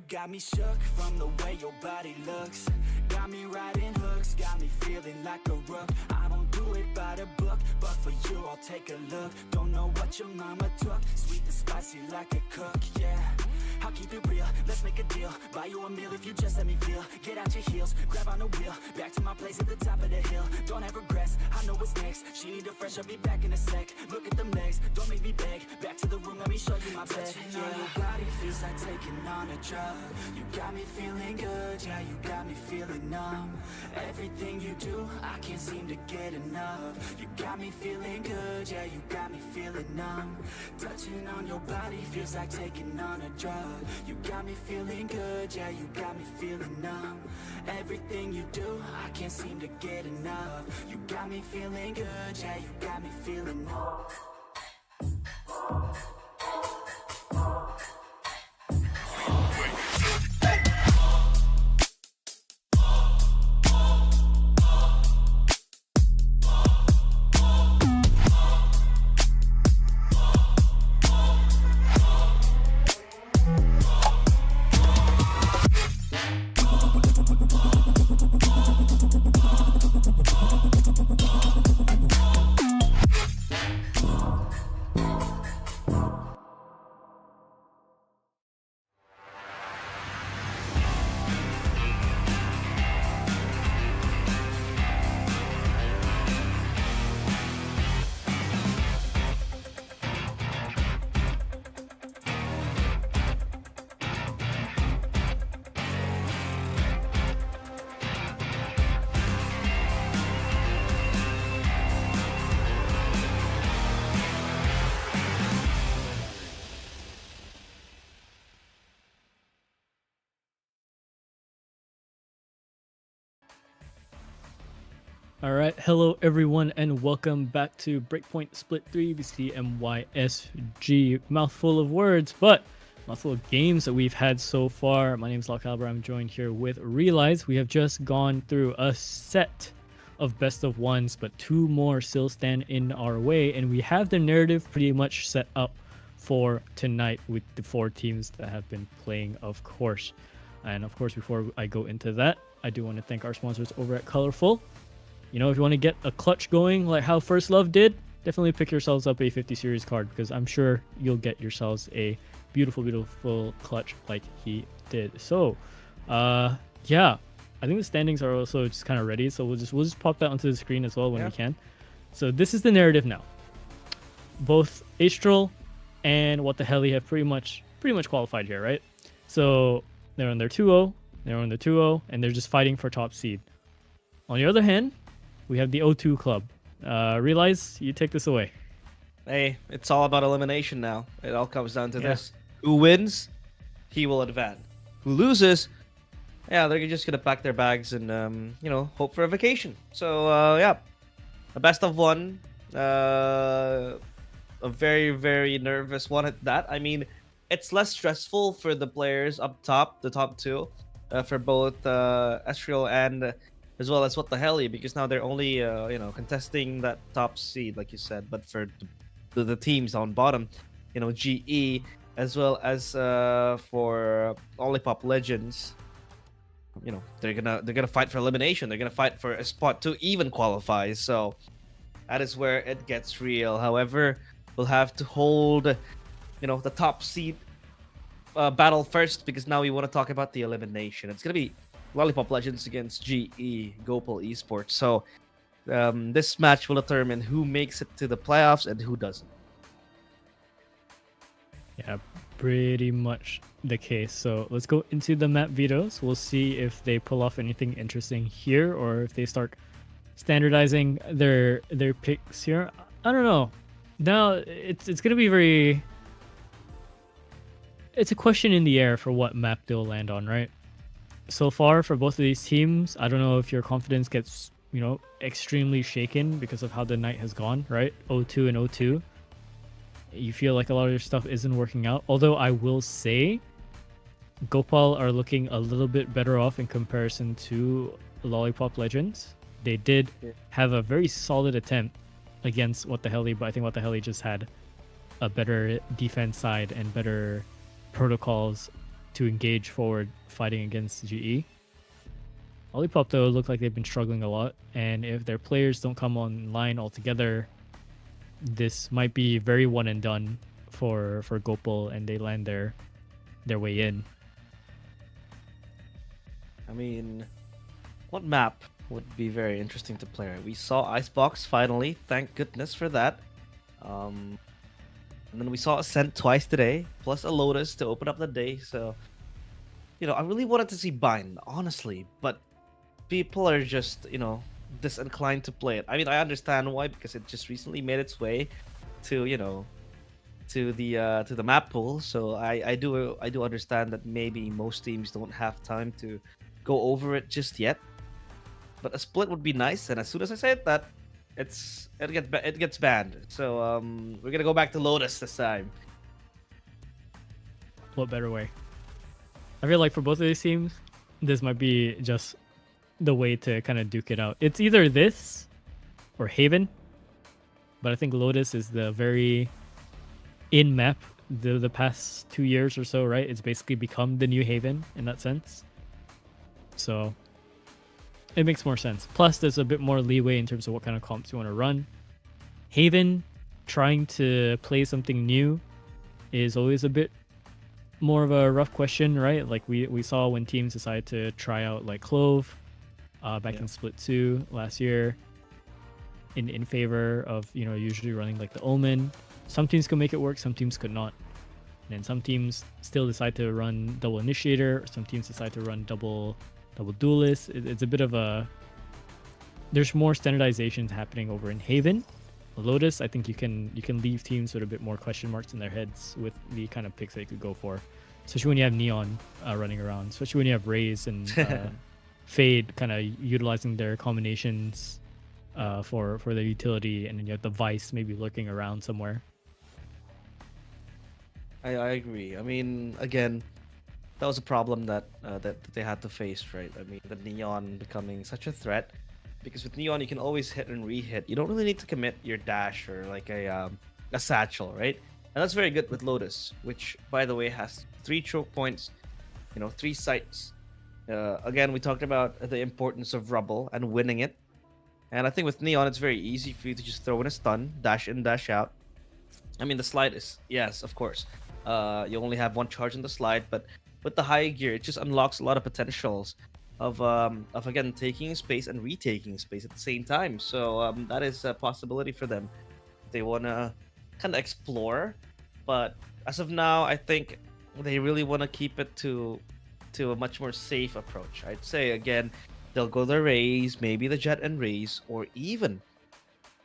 you got me shook from the way your body looks. Got me riding hooks, got me feeling like a rook. I don't do it by the book, but for you I'll take a look. Don't know what your mama took, sweet and spicy like a cook, yeah. I'll keep it real, let's make a deal. Buy you a meal if you just let me feel. Get out your heels, grab on the wheel. Back to my place at the top of the hill. Don't have regrets, I know what's next. She need a fresh, I'll be back in a sec. Look at them legs, don't make me beg. Back to the room, let me show you my bed. Touching on your body feels like taking on a drug. You got me feeling good, yeah, you got me feeling numb. Everything you do, I can't seem to get enough. You got me feeling good, yeah, you got me feeling numb. Touching on your body feels like taking on a drug. You got me feeling good, yeah, you got me feeling numb. Everything you do, I can't seem to get enough. You got me feeling good, yeah, you got me feeling numb. All right, hello everyone, and welcome back to Breakpoint Split 3 BCMYSG. Mouthful of words, but mouthful of games that we've had so far. My name is Lott. I'm joined here with Realize. We have just gone through a set of best of ones, but two more still stand in our way, and we have the narrative pretty much set up for tonight with the four teams that have been playing, of course. And of course, before I go into that, I do want to thank our sponsors over at Colorful. You know, if you want to get a clutch going like how First Love did, definitely pick yourselves up a 50 series card, because I'm sure you'll get yourselves a beautiful, beautiful clutch like he did. So, yeah, I think the standings are also just kind of ready. So we'll just pop that onto the screen as well when we can. So this is the narrative now. Both Astral and What the Heli have pretty much qualified here, right? So they're on their 2-0, and they're just fighting for top seed. On the other hand, we have the O2 club. Realize, you take this away. Hey, it's all about elimination now. It all comes down to this. Who wins, he will advance. Who loses, yeah, they're just going to pack their bags and, hope for a vacation. So, yeah, a best of one. A very, very nervous one at that. I mean, it's less stressful for the players up top, the top two, for both Astral and as well as What the Heli, because now they're only contesting that top seed, like you said. But for the teams on bottom, GE, as well as for Lollipop Legends, they're gonna fight for elimination. They're gonna fight for a spot to even qualify. So that is where it gets real. However, we'll have to hold the top seed battle first, because now we want to talk about the elimination. It's gonna be Lollipop Legends against GE, Gopal Esports. So this match will determine who makes it to the playoffs and who doesn't. Yeah, pretty much the case. So let's go into the map vetoes. We'll see if they pull off anything interesting here, or if they start standardizing their picks here. I don't know. Now it's gonna be very. It's a question in the air for what map they'll land on, right? So far for both of these teams, I don't know if your confidence gets, extremely shaken because of how the night has gone, right? 0-2 and 0-2. You feel like a lot of your stuff isn't working out. Although I will say, Gopal are looking a little bit better off in comparison to Lollipop Legends. They did have a very solid attempt against What the Heli, but I think What the Heli just had a better defense side and better protocols to engage forward fighting against GE. Olipop though look like they've been struggling a lot, and if their players don't come online altogether, this might be very one and done for Gopal, and they land their way in. I mean, what map would be very interesting to play? We saw Icebox finally, thank goodness for that. And then we saw Ascent twice today, plus a Lotus to open up the day. So, you know, I really wanted to see Bind, honestly, but people are just, you know, disinclined to play it. I mean, I understand why, because it just recently made its way to, you know, to the map pool. So I do understand that maybe most teams don't have time to go over it just yet. But a split would be nice, and as soon as I said that, it gets banned. So we're gonna go back to Lotus this time. What better way? I feel like for both of these teams, this might be just the way to kind of duke it out. It's either this or Haven, but I think Lotus is the very in map the past 2 years or so, right? It's basically become the new Haven in that sense. So it makes more sense. Plus, there's a bit more leeway in terms of what kind of comps you want to run. Haven, trying to play something new is always a bit more of a rough question, right? Like we saw when teams decided to try out like Clove back in Split 2 last year in favor of, you know, usually running like the Omen. Some teams could make it work, some teams could not. And then some teams still decide to run double Initiator, some teams decide to run double Duelist. It's a bit of a... There's more standardizations happening over in Haven. Lotus, I think you can leave teams with a bit more question marks in their heads with the kind of picks they could go for. Especially when you have Neon running around. Especially when you have Raze and Fade kind of utilizing their combinations for their utility, and then you have the Vice maybe lurking around somewhere. I agree. I mean, again, that was a problem that they had to face, right? I mean, the Neon becoming such a threat, because with Neon you can always hit and re-hit. You don't really need to commit your dash or like a satchel, right? And that's very good with Lotus, which by the way has 3 choke points, you know, 3 sites. Again, we talked about the importance of Rubble and winning it, and I think with Neon it's very easy for you to just throw in a stun, dash in, dash out. I mean, the slide is, yes, of course, you only have 1 charge on the slide, but with the high gear, it just unlocks a lot of potentials of again taking space and retaking space at the same time. So that is a possibility for them. They want to kind of explore, but as of now, I think they really want to keep it to a much more safe approach. I'd say again, they'll go the Raze, maybe the Jet and Raze, or even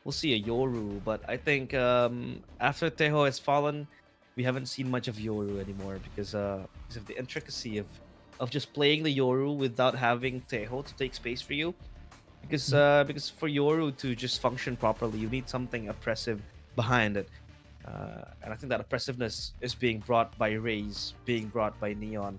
we'll see a Yoru. But I think after Teho has fallen, we haven't seen much of Yoru anymore because of the intricacy of just playing the Yoru without having Teho to take space for you. Because for Yoru to just function properly, you need something oppressive behind it. And I think that oppressiveness is being brought by Raze, being brought by Neon,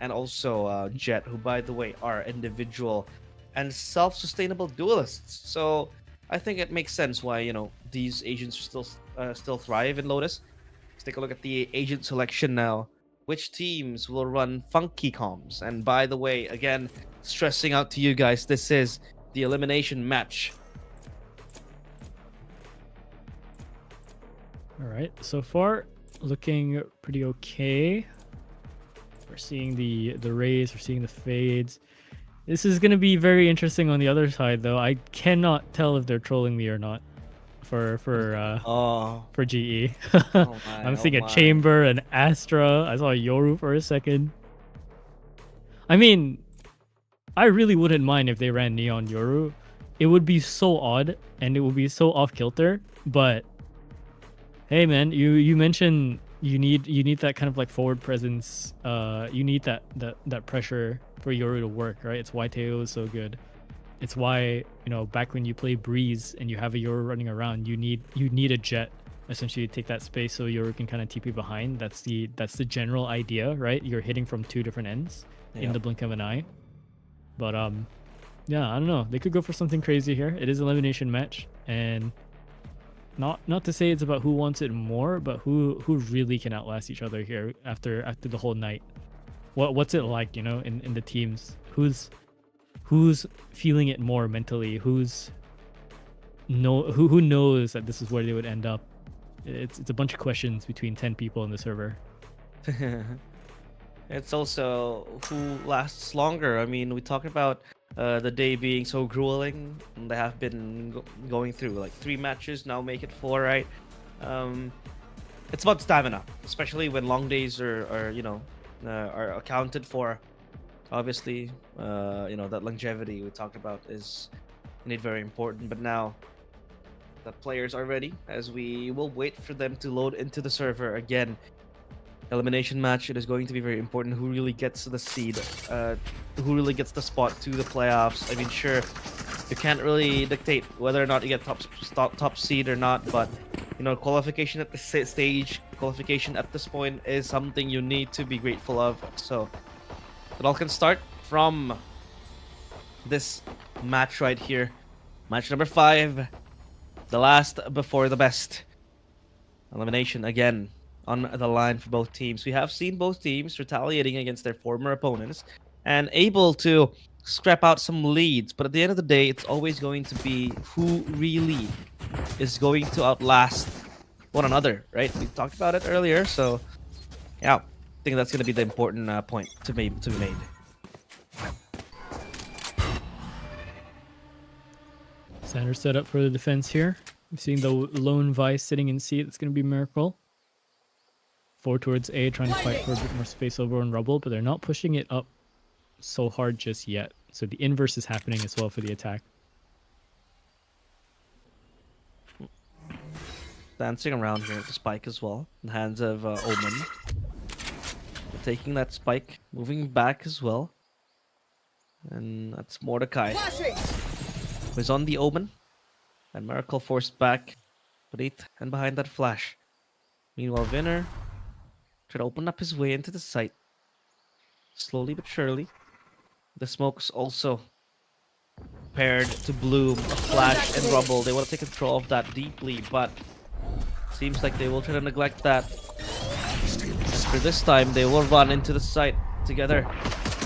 and also Jet, who by the way are individual and self-sustainable duelists. So I think it makes sense why, you know, these agents still thrive in Lotus. Let's take a look at the agent selection now. Which teams will run funky comms? And by the way, again, stressing out to you guys, this is the elimination match. All right, so far looking pretty okay. We're seeing the Rays, we're seeing the Fades. This is going to be very interesting on the other side, though. I cannot tell if they're trolling me or not for GE. I'm seeing a Chamber, an Astra. I saw a Yoru for a second. I mean, I really wouldn't mind if they ran Neon Yoru. It would be so odd and it would be so off kilter, but hey man, you mentioned you need that kind of like forward presence. You need that pressure for Yoru to work, right? It's why Teo is so good. It's why, you know, back when you play Breeze and you have a Yoru running around, you need a Jet essentially to take that space so Yoru can kind of TP behind. That's the general idea, right? You're hitting from 2 different ends in the blink of an eye. But yeah, I don't know. They could go for something crazy here. It is an elimination match, and not to say it's about who wants it more, but who really can outlast each other here after the whole night. what's it like, you know, in the teams? Who's feeling it more mentally? Who knows that this is where they would end up? It's a bunch of questions between 10 people in the server. It's also who lasts longer. I mean, we talked about the day being so grueling. They have been going through like 3 matches, now make it 4, right? It's about stamina, especially when long days are are accounted for. Obviously, that longevity we talked about is indeed very important. But now that players are ready, as we will wait for them to load into the server again. Elimination match, it is going to be very important who really gets the seed, who really gets the spot to the playoffs. I mean, sure, you can't really dictate whether or not you get top seed or not, but qualification at this stage, qualification at this point is something you need to be grateful of. So it all can start from this match right here, match number 5, the last before the best. Elimination again on the line for both teams. We have seen both teams retaliating against their former opponents and able to scrap out some leads, but at the end of the day, it's always going to be who really is going to outlast one another, right? We talked about it earlier, so yeah, I think that's going to be the important point to be made. Sanders set up for the defense here. We've seen the lone Vice sitting in C. That's going to be Miracle. 4 towards A, trying to fight for a bit more space over on Rubble, but they're not pushing it up so hard just yet. So the inverse is happening as well for the attack. Dancing around here with the spike as well. In the hands of Omen. Taking that spike, moving back as well. And that's Mordecai, who's on the Omen. And Miracle forced back, but and behind that flash. Meanwhile, Vinner try to open up his way into the site. Slowly but surely. The smokes also paired to Bloom, Flash, and Rubble. They want to take control of that deeply, but seems like they will try to neglect that. For this time, they will run into the site together.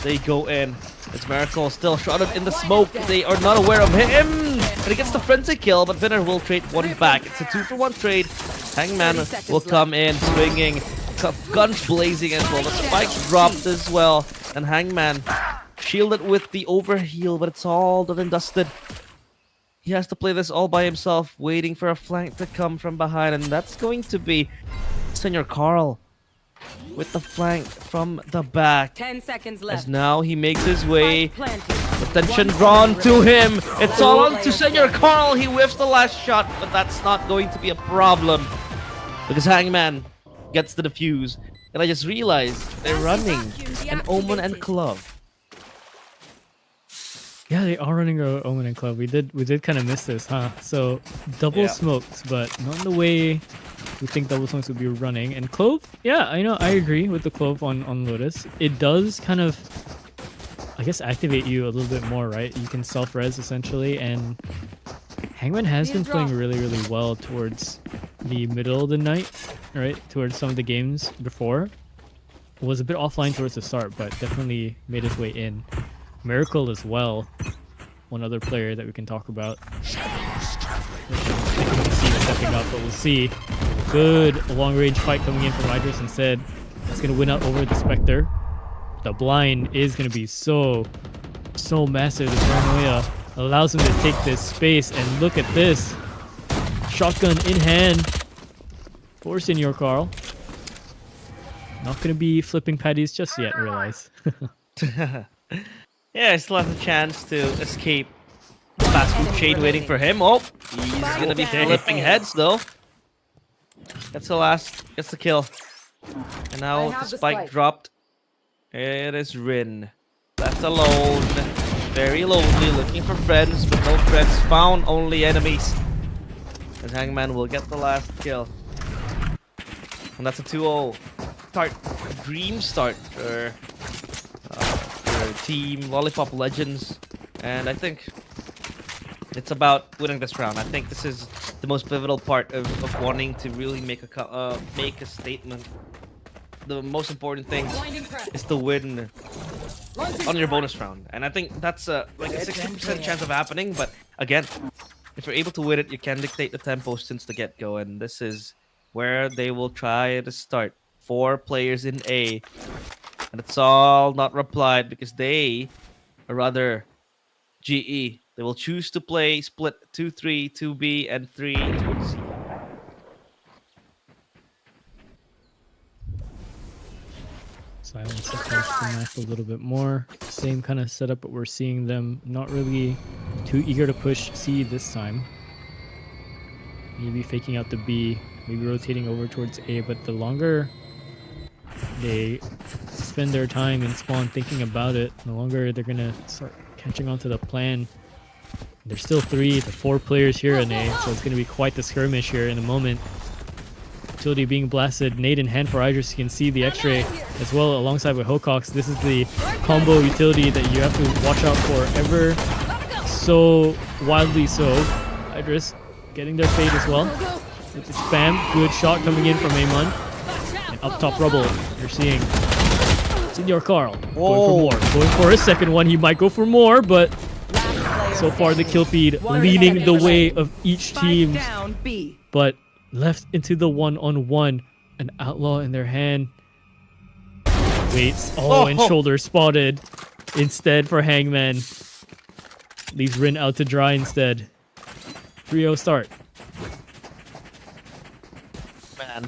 They go in. It's Miracle still shrouded in the smoke. They are not aware of him. And he gets the frenzy kill, but Vinner will trade one back. It's a 2-for-1 trade. Hangman will come in swinging. Guns blazing as well. The spike dropped as well. And Hangman shielded with the overheal, but it's all done and dusted. He has to play this all by himself, waiting for a flank to come from behind. And that's going to be Senior Carl with the flank from the back. 10 seconds left. As now he makes his way. Attention drawn to him. It's all on to Senior Carl. He whiffs the last shot, but that's not going to be a problem because Hangman gets the defuse. And I just realized they're running an Omen and Club. Yeah, they are running a Omen and Club. We did kind of miss this, huh? So double smokes, but not in the way we think double smokes would be running. And Clove, yeah, I agree with the Clove on Lotus. It does kind of, I guess, activate you a little bit more, right? You can self-res essentially, and Hangman has been playing really, really well towards the middle of the night, right? Towards some of the games before. Was a bit offline towards the start, but definitely made his way in. Miracle as well, one other player that we can talk about. Stepping up, but we'll see. Good long-range fight coming in from Idris instead. It's gonna win out over the Spectre. The blind is gonna be so massive. The paranoia allows him to take this space, and look at this. Shotgun in hand for Senior Carl. Not gonna be flipping patties just yet, realize. Yeah, he still has a chance to escape the fast food chain waiting for him. Oh, he's gonna be flipping heads though. Gets the kill. And now the spike dropped. It is Rin. Left alone. Very lonely, looking for friends, but no friends found, only enemies. And Hangman will get the last kill. And that's a 2-0 start. Dream start for Team Lollipop Legends. And I think it's about winning this round. I think this is the most pivotal part of wanting to really make a statement. the most important thing is to win on your bonus round, and I think that's like a 60% chance of happening. But again, if you're able to win it, you can dictate the tempo since the get-go, and this is where they will try to start. 4 players in A, and it's all not replied because they, or rather GE, they will choose to play split 2-3, 2B, and 3 towards C. Silence across the map a little bit more. Same kind of setup, but we're seeing them not really too eager to push C this time. Maybe faking out the B, maybe rotating over towards A, but the longer they spend their time in spawn thinking about it, the longer they're gonna start catching on to the plan. There's still 3 to 4 players here in A, so it's gonna be quite the skirmish here in a moment. Utility being blasted, nade in hand for Idris. You can see the X-ray as well alongside with Hocox. This is the combo utility that you have to watch out for ever so wildly so. Idris getting their fade as well. With the spam, good shot coming in from Amon. And up top Rubble, you're seeing Senior Carl going for more. Going for a second one, he might go for more, but so far the kill feed leading the way of each team. But left into the one-on-one, an outlaw in their hand. Waits. And shoulder spotted instead for Hangman. Leaves Rin out to dry instead. 3-0 start. Man,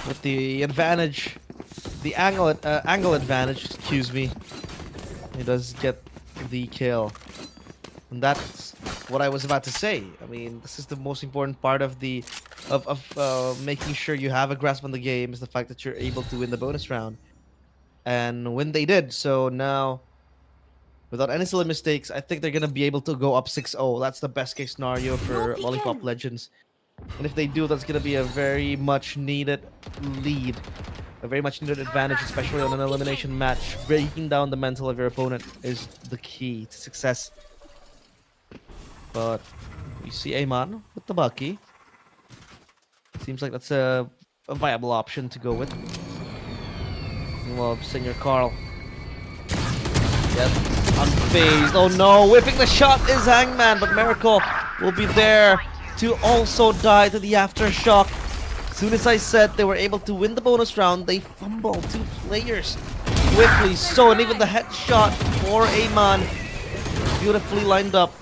with the advantage, the angle advantage, excuse me, he does get the kill. And that's what I was about to say. I mean, this is the most important part of the making sure you have a grasp on the game, is the fact that you're able to win the bonus round. And when they did, so now, without any silly mistakes, I think they're gonna be able to go up 6-0. That's the best case scenario for Lollipop Legends. And if they do, that's gonna be a very much needed lead, a very much needed advantage, especially on an elimination match. Breaking down the mental of your opponent is the key to success. But you see Amon with the Bucky. Seems like that's a viable option to go with. Meanwhile, Senior Carl. Yep, unfazed. Oh no, whipping the shot is Hangman, but Miracle will be there to also die to the aftershock. As soon as I said they were able to win the bonus round, they fumbled 2 players quickly. So, and even the headshot for Amon, beautifully lined up.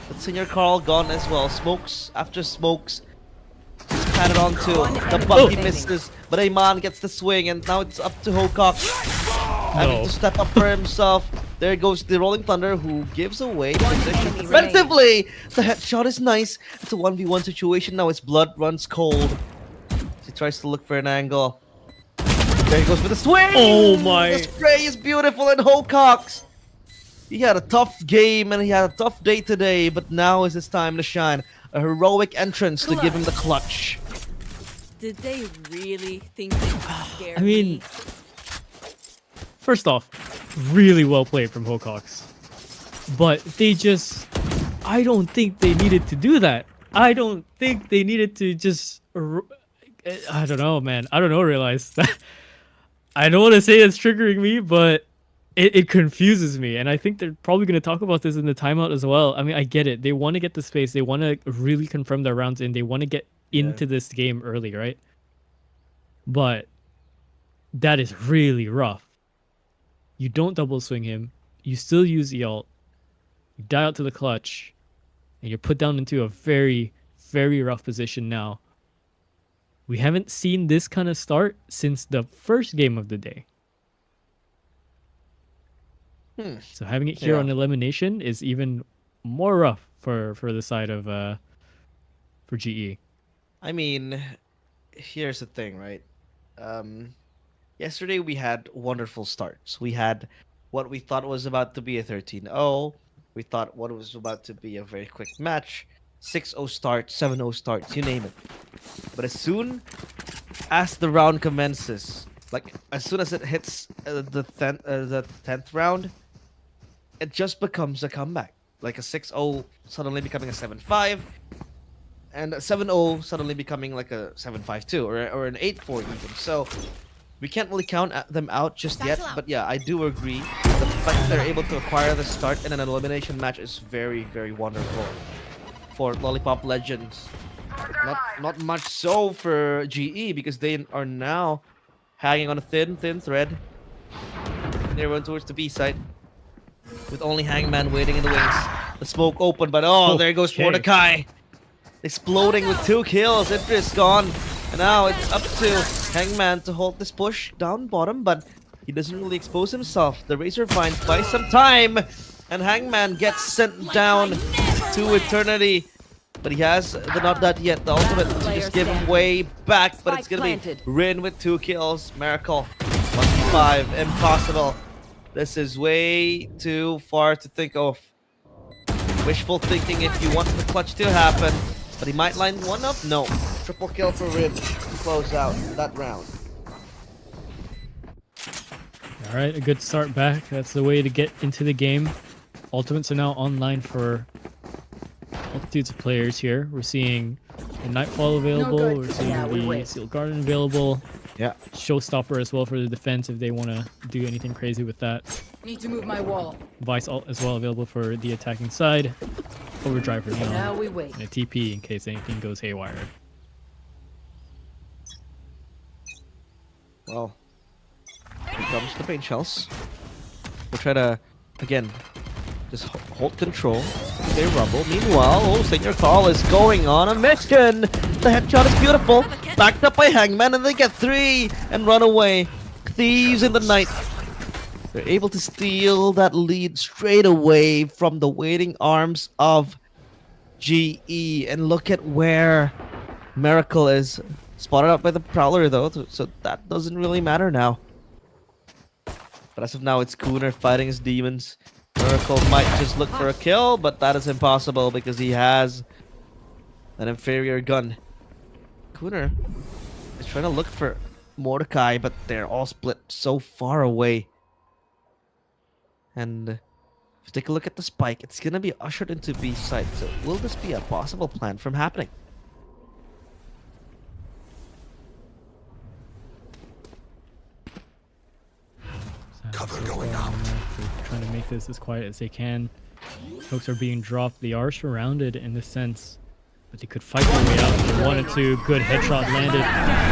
But Senior Carl gone as well. Smokes after smokes. Just patted onto. The Bucky misses, but Amon gets the swing, and now it's up to Hocox. Having to step up for himself. There goes the Rolling Thunder, who gives away the position defensively. The headshot is nice. It's a 1v1 situation. Now his blood runs cold. He tries to look for an angle. There he goes for the swing. Oh my! The spray is beautiful, and Hocox. He had a tough game and he had a tough day today, but now is his time to shine. A heroic entrance to give him the clutch. Did they really think they could scare I mean, first off, really well played from Hocox. But they just, I don't think they needed to do that. I don't think they needed to just, I don't know, man. I don't know, realize that. I don't want to say it's triggering me, but it confuses me, and I think they're probably going to talk about this in the timeout as well. I mean, I get it. They want to get the space. They want to really confirm their rounds in. They want to get into this game early, right? But that is really rough. You don't double swing him. You still use the ult. You die out to the clutch, and you're put down into a very, very rough position now. We haven't seen this kind of start since the first game of the day. So having it here on elimination is even more rough for the side of for GE. I mean, here's the thing, right? Yesterday we had wonderful starts. We had what we thought was about to be a 13-0. We thought what was about to be a very quick match. 6-0 start, 7-0 starts, you name it. But as soon as the round commences, like as soon as it hits the 10th round, it just becomes a comeback. Like a 6-0 suddenly becoming a 7-5, and a 7-0 suddenly becoming like a 7-5 too, or an 8-4 even. So we can't really count them out just yet. But yeah, I do agree. The fact that they're able to acquire the start in an elimination match is very, very wonderful for Lollipop Legends. Not much so for GE because they are now hanging on a thin thread. They're going towards the B side with only Hangman waiting in the wings. The smoke open, but there goes Mordecai. Exploding with 2 kills. Idris gone. And now it's up to Hangman to hold this push down bottom, but he doesn't really expose himself. The Razor Vines buy some time, and Hangman gets sent down to eternity. But he has the not that yet. The ultimate to just give him way back, but it's gonna be Rin with 2 kills. Miracle. 1v5. Impossible. This is way too far to think of. Wishful thinking if you want the clutch to happen. But he might line one up? No. Triple kill for Rin to close out that round. Alright, a good start back. That's the way to get into the game. Ultimates are now online for multitudes of players here. We're seeing the Nightfall available. We're seeing the Sealed Garden available. Yeah. Showstopper as well for the defense if they want to do anything crazy with that. Need to move my wall. Vice ult as well available for the attacking side. Overdrive for Neon. Now we wait. And a TP in case anything goes haywire. Well, here comes the paint shells. We'll try to, again, just hold control. They rubble. Meanwhile, Senior Carl is going on a mission. The headshot is beautiful. Backed up by Hangman, and they get 3 and run away. Thieves in the night. They're able to steal that lead straight away from the waiting arms of GE. And look at where Miracle is. Spotted out by the Prowler, though, so that doesn't really matter now. But as of now, it's Cooner fighting his demons. Miracle might just look for a kill, but that is impossible because he has an inferior gun. Cooner is trying to look for Mordecai, but they're all split so far away. And if you take a look at the spike, it's going to be ushered into B side. So will this be a possible plan from happening? Cover going out. Trying to make this as quiet as they can. Folks are being dropped. They are surrounded in this sense, but they could fight their way out if they wanted to. Good headshot landed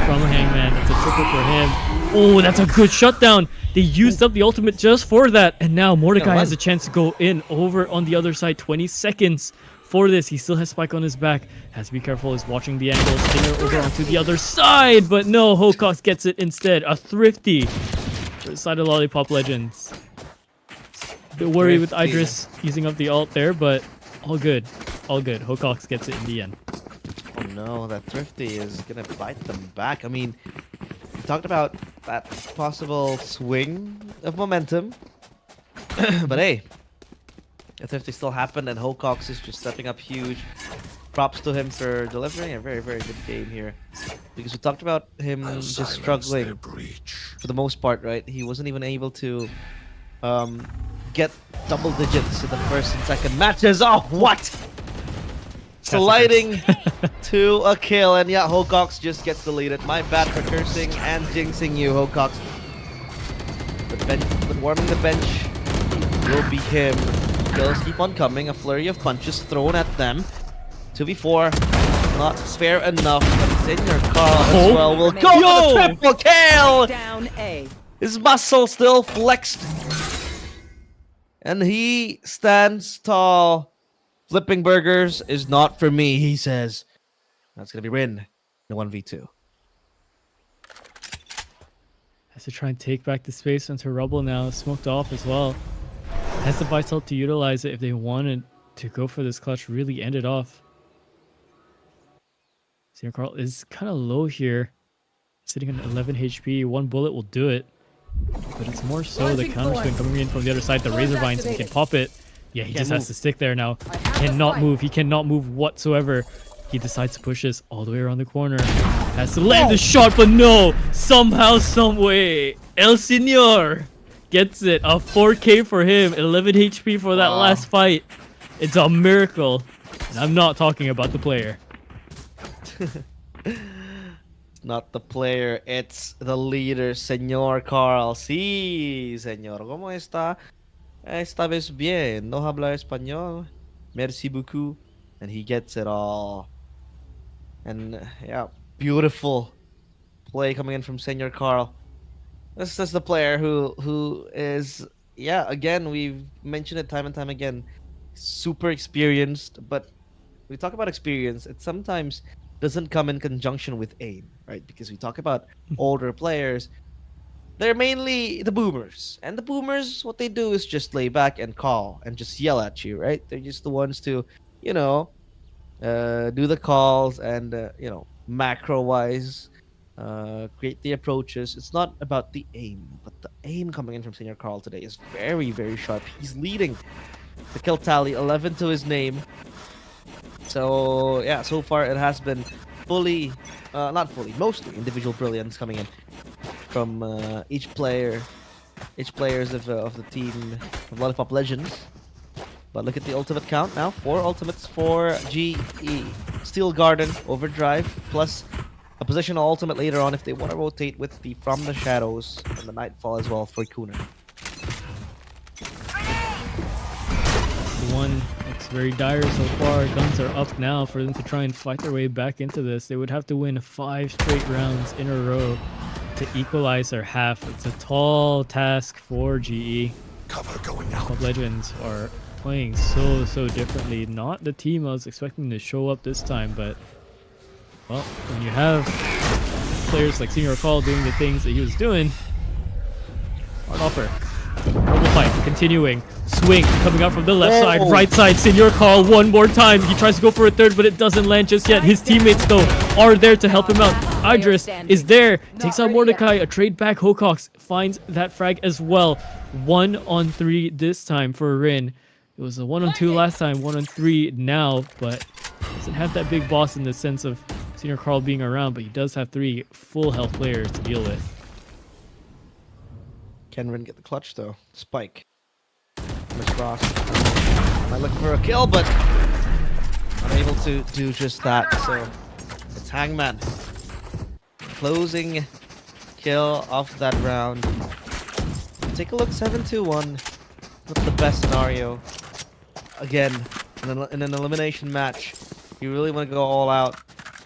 from Hangman. It's a triple for him. Oh, that's a good shutdown. They used up the ultimate just for that, and now Mordecai has a chance to go in over on the other side. 20 seconds for this. He still has Spike on his back. Has to be careful. He's watching the angle. Stinger over onto the other side, but no, Hocox gets it instead. A thrifty for the side of Lollipop Legends. A bit worried with Idris using up the ult there, but all good. All good. Hocox gets it in the end. Oh no, that thrifty is gonna bite them back. I mean, we talked about that possible swing of momentum, but hey, the thrifty still happened, and Hocox is just stepping up huge. Props to him for delivering a very, very good game here, because we talked about him just struggling for the most part, right? He wasn't even able to get double digits in the first and second matches. Oh, what? Sliding to a kill, and yeah, Hocox just gets deleted. My bad for cursing and jinxing you, Hocox. But warming the bench will be him. Kills keep on coming. A flurry of punches thrown at them. 2v4. Not fair enough, but Senior Carl as well will go for the triple kill! Down A. His muscle still flexed. And he stands tall. Flipping burgers is not for me, he says. That's going to be Rin in 1v2. Has to try and take back the space onto Rubble now. Smoked off as well. Has the Vice ult to utilize it if they wanted to go for this clutch. Really end it off. Senior Carl is kind of low here. Sitting on 11 HP. One bullet will do it. But it's more so the counter swing coming in from the other side. The Razor Vines, he can pop it. Yeah, he just has to stick there now. Cannot move. He cannot move whatsoever. He decides to push this all the way around the corner. Has to land the shot, but no! Somehow, some way, El Senor gets it. A 4K for him. 11 HP for that last fight. It's a miracle. And I'm not talking about the player. not the player, it's the leader, Señor Carl. Sí, señor. ¿Cómo está? Esta vez bien. No habla español. Merci beaucoup. And he gets it all. And yeah, beautiful play coming in from Señor Carl. This is the player who is, yeah, again, we've mentioned it time and time again. Super experienced, but we talk about experience, it sometimes doesn't come in conjunction with aim, right? Because we talk about older players, they're mainly the boomers. And the boomers, what they do is just lay back and call and just yell at you, right? They're just the ones to, you know, do the calls and, macro wise, create the approaches. It's not about the aim, but the aim coming in from Senior Carl today is very, very sharp. He's leading the kill tally, 11 to his name. So yeah, so far it has been fully, not fully, mostly individual brilliance coming in from each players of the team of Lollipop Legends. But look at the ultimate count now. 4 ultimates for GE. Steel Garden, Overdrive, plus a positional ultimate later on if they want to rotate with the From the Shadows and the Nightfall as well for Kuner. One, it's very dire so far. Guns are up now for them to try and fight their way back into this. They would have to win 5 straight rounds in a row to equalize their half. It's a tall task for GE. Cover going out. Club Legends are playing so differently. Not the team I was expecting to show up this time, but well, when you have players like Senior Call doing the things that he was doing, hard offer. Double fight, continuing. Swing coming out from the left side, right side. Senior Call one more time. He tries to go for a third, but it doesn't land just yet. His teammates, though, are there to help him out. Idris is there, takes out Mordecai. A trade back. Hocox finds that frag as well. 1-on-3 this time for Rin. It was a 1-on-2 last time, 1-on-3 now, but doesn't have that big boss in the sense of Senior Carl being around, but he does have 3 full health players to deal with. Can Rin get the clutch though? Spike. Miss Ross might look for a kill, but unable to do just that. So it's Hangman. Closing kill of that round. Take a look, 7-2-1. Not the best scenario. Again, in an elimination match, you really want to go all out.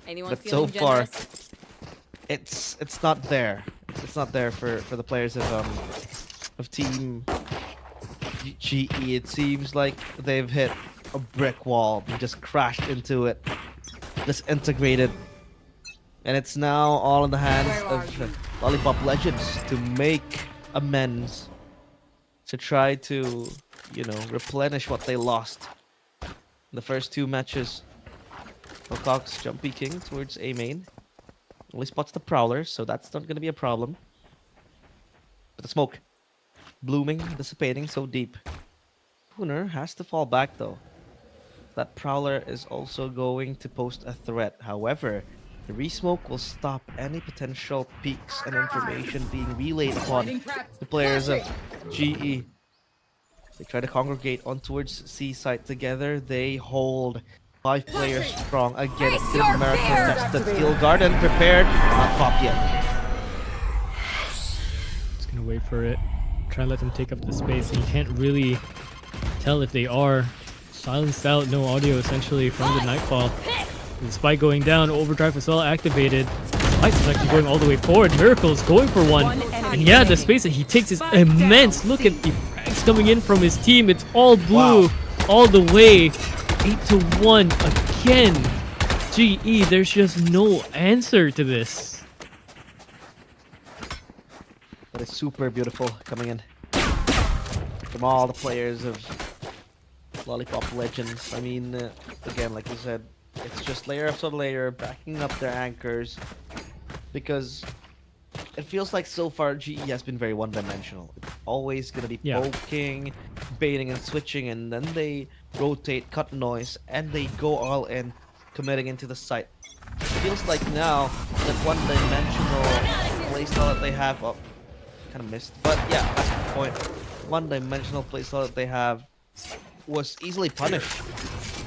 Anyone But so feeling far, generous? it's not there. It's not there for the players of Team GE. It seems like they've hit a brick wall and just crashed into it, disintegrated, and it's now all in the hands of Lollipop Legends to make amends, to try to, replenish what they lost in the first 2 matches. Wilcox jumpy king towards A main. Only spots the Prowler, so that's not going to be a problem. But the smoke. Blooming, dissipating so deep. Kuner has to fall back though. That Prowler is also going to pose a threat. However, the resmoke will stop any potential peaks and information being relayed upon the players of GE. They try to congregate on towards C site together. They hold 5 players strong against the American tested Steel Garden. Prepared, not popped yet. Just gonna wait for it. Try and let them take up the space. And you can't really tell if they are silenced out. No audio essentially from the Nightfall. The spike going down. Overdrive as well activated. Spice is actually going all the way forward. Miracle's going for one. And yeah, the space that he takes is immense. Look at the frags coming in from his team. It's all blue all the way. 8-1 again. GE, there's just no answer to this. That is super beautiful coming in from all the players of Lollipop Legends. I mean, again, like you said, it's just layer after layer, backing up their anchors, because it feels like so far GE has been very one-dimensional. It's always going to be poking, baiting and switching, and then they rotate, cut noise, and they go all in, committing into the site. It feels like now that one-dimensional playstyle that they have, kind of missed, but yeah, that's the point. One-dimensional playstyle that they have was easily punished,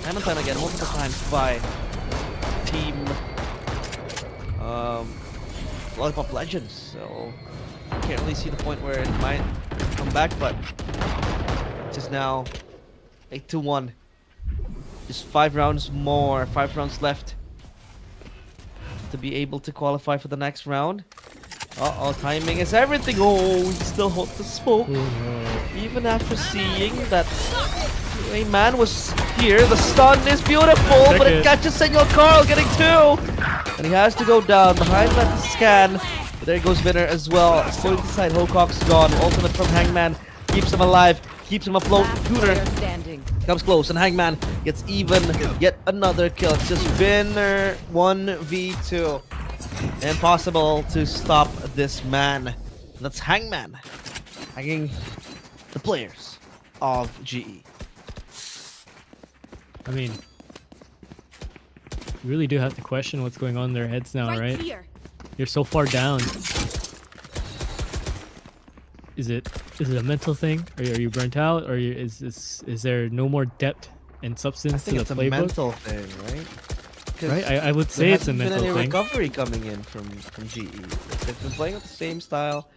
time and time again, multiple times by Team Lollipop Legends, so can't really see the point where it might come back, but just now 8-1. Just 5 rounds more, 5 rounds left to be able to qualify for the next round. Uh-oh, timing is everything. Oh, he still holds the smoke. Even after seeing that a man was here, the stun is beautiful, but it catches Senor Carl getting 2. And he has to go down behind that scan. But there goes Winner as well. It's going to side. Hocock's gone. Ultimate from Hangman keeps him alive, keeps him afloat. Cooner comes close, and Hangman gets even yet another kill. It's just Winner 1v2. Impossible to stop this man. That's Hangman hanging the players of GE. I mean, you really do have to question what's going on in their heads now, right? Here. You're so far down. Is it a mental thing? Are you burnt out, or is there no more depth and substance I think to it's the a playbook? mental thing, right? Right, I would say it's a mental any thing. recovery coming in from GE. They've been playing with the same style.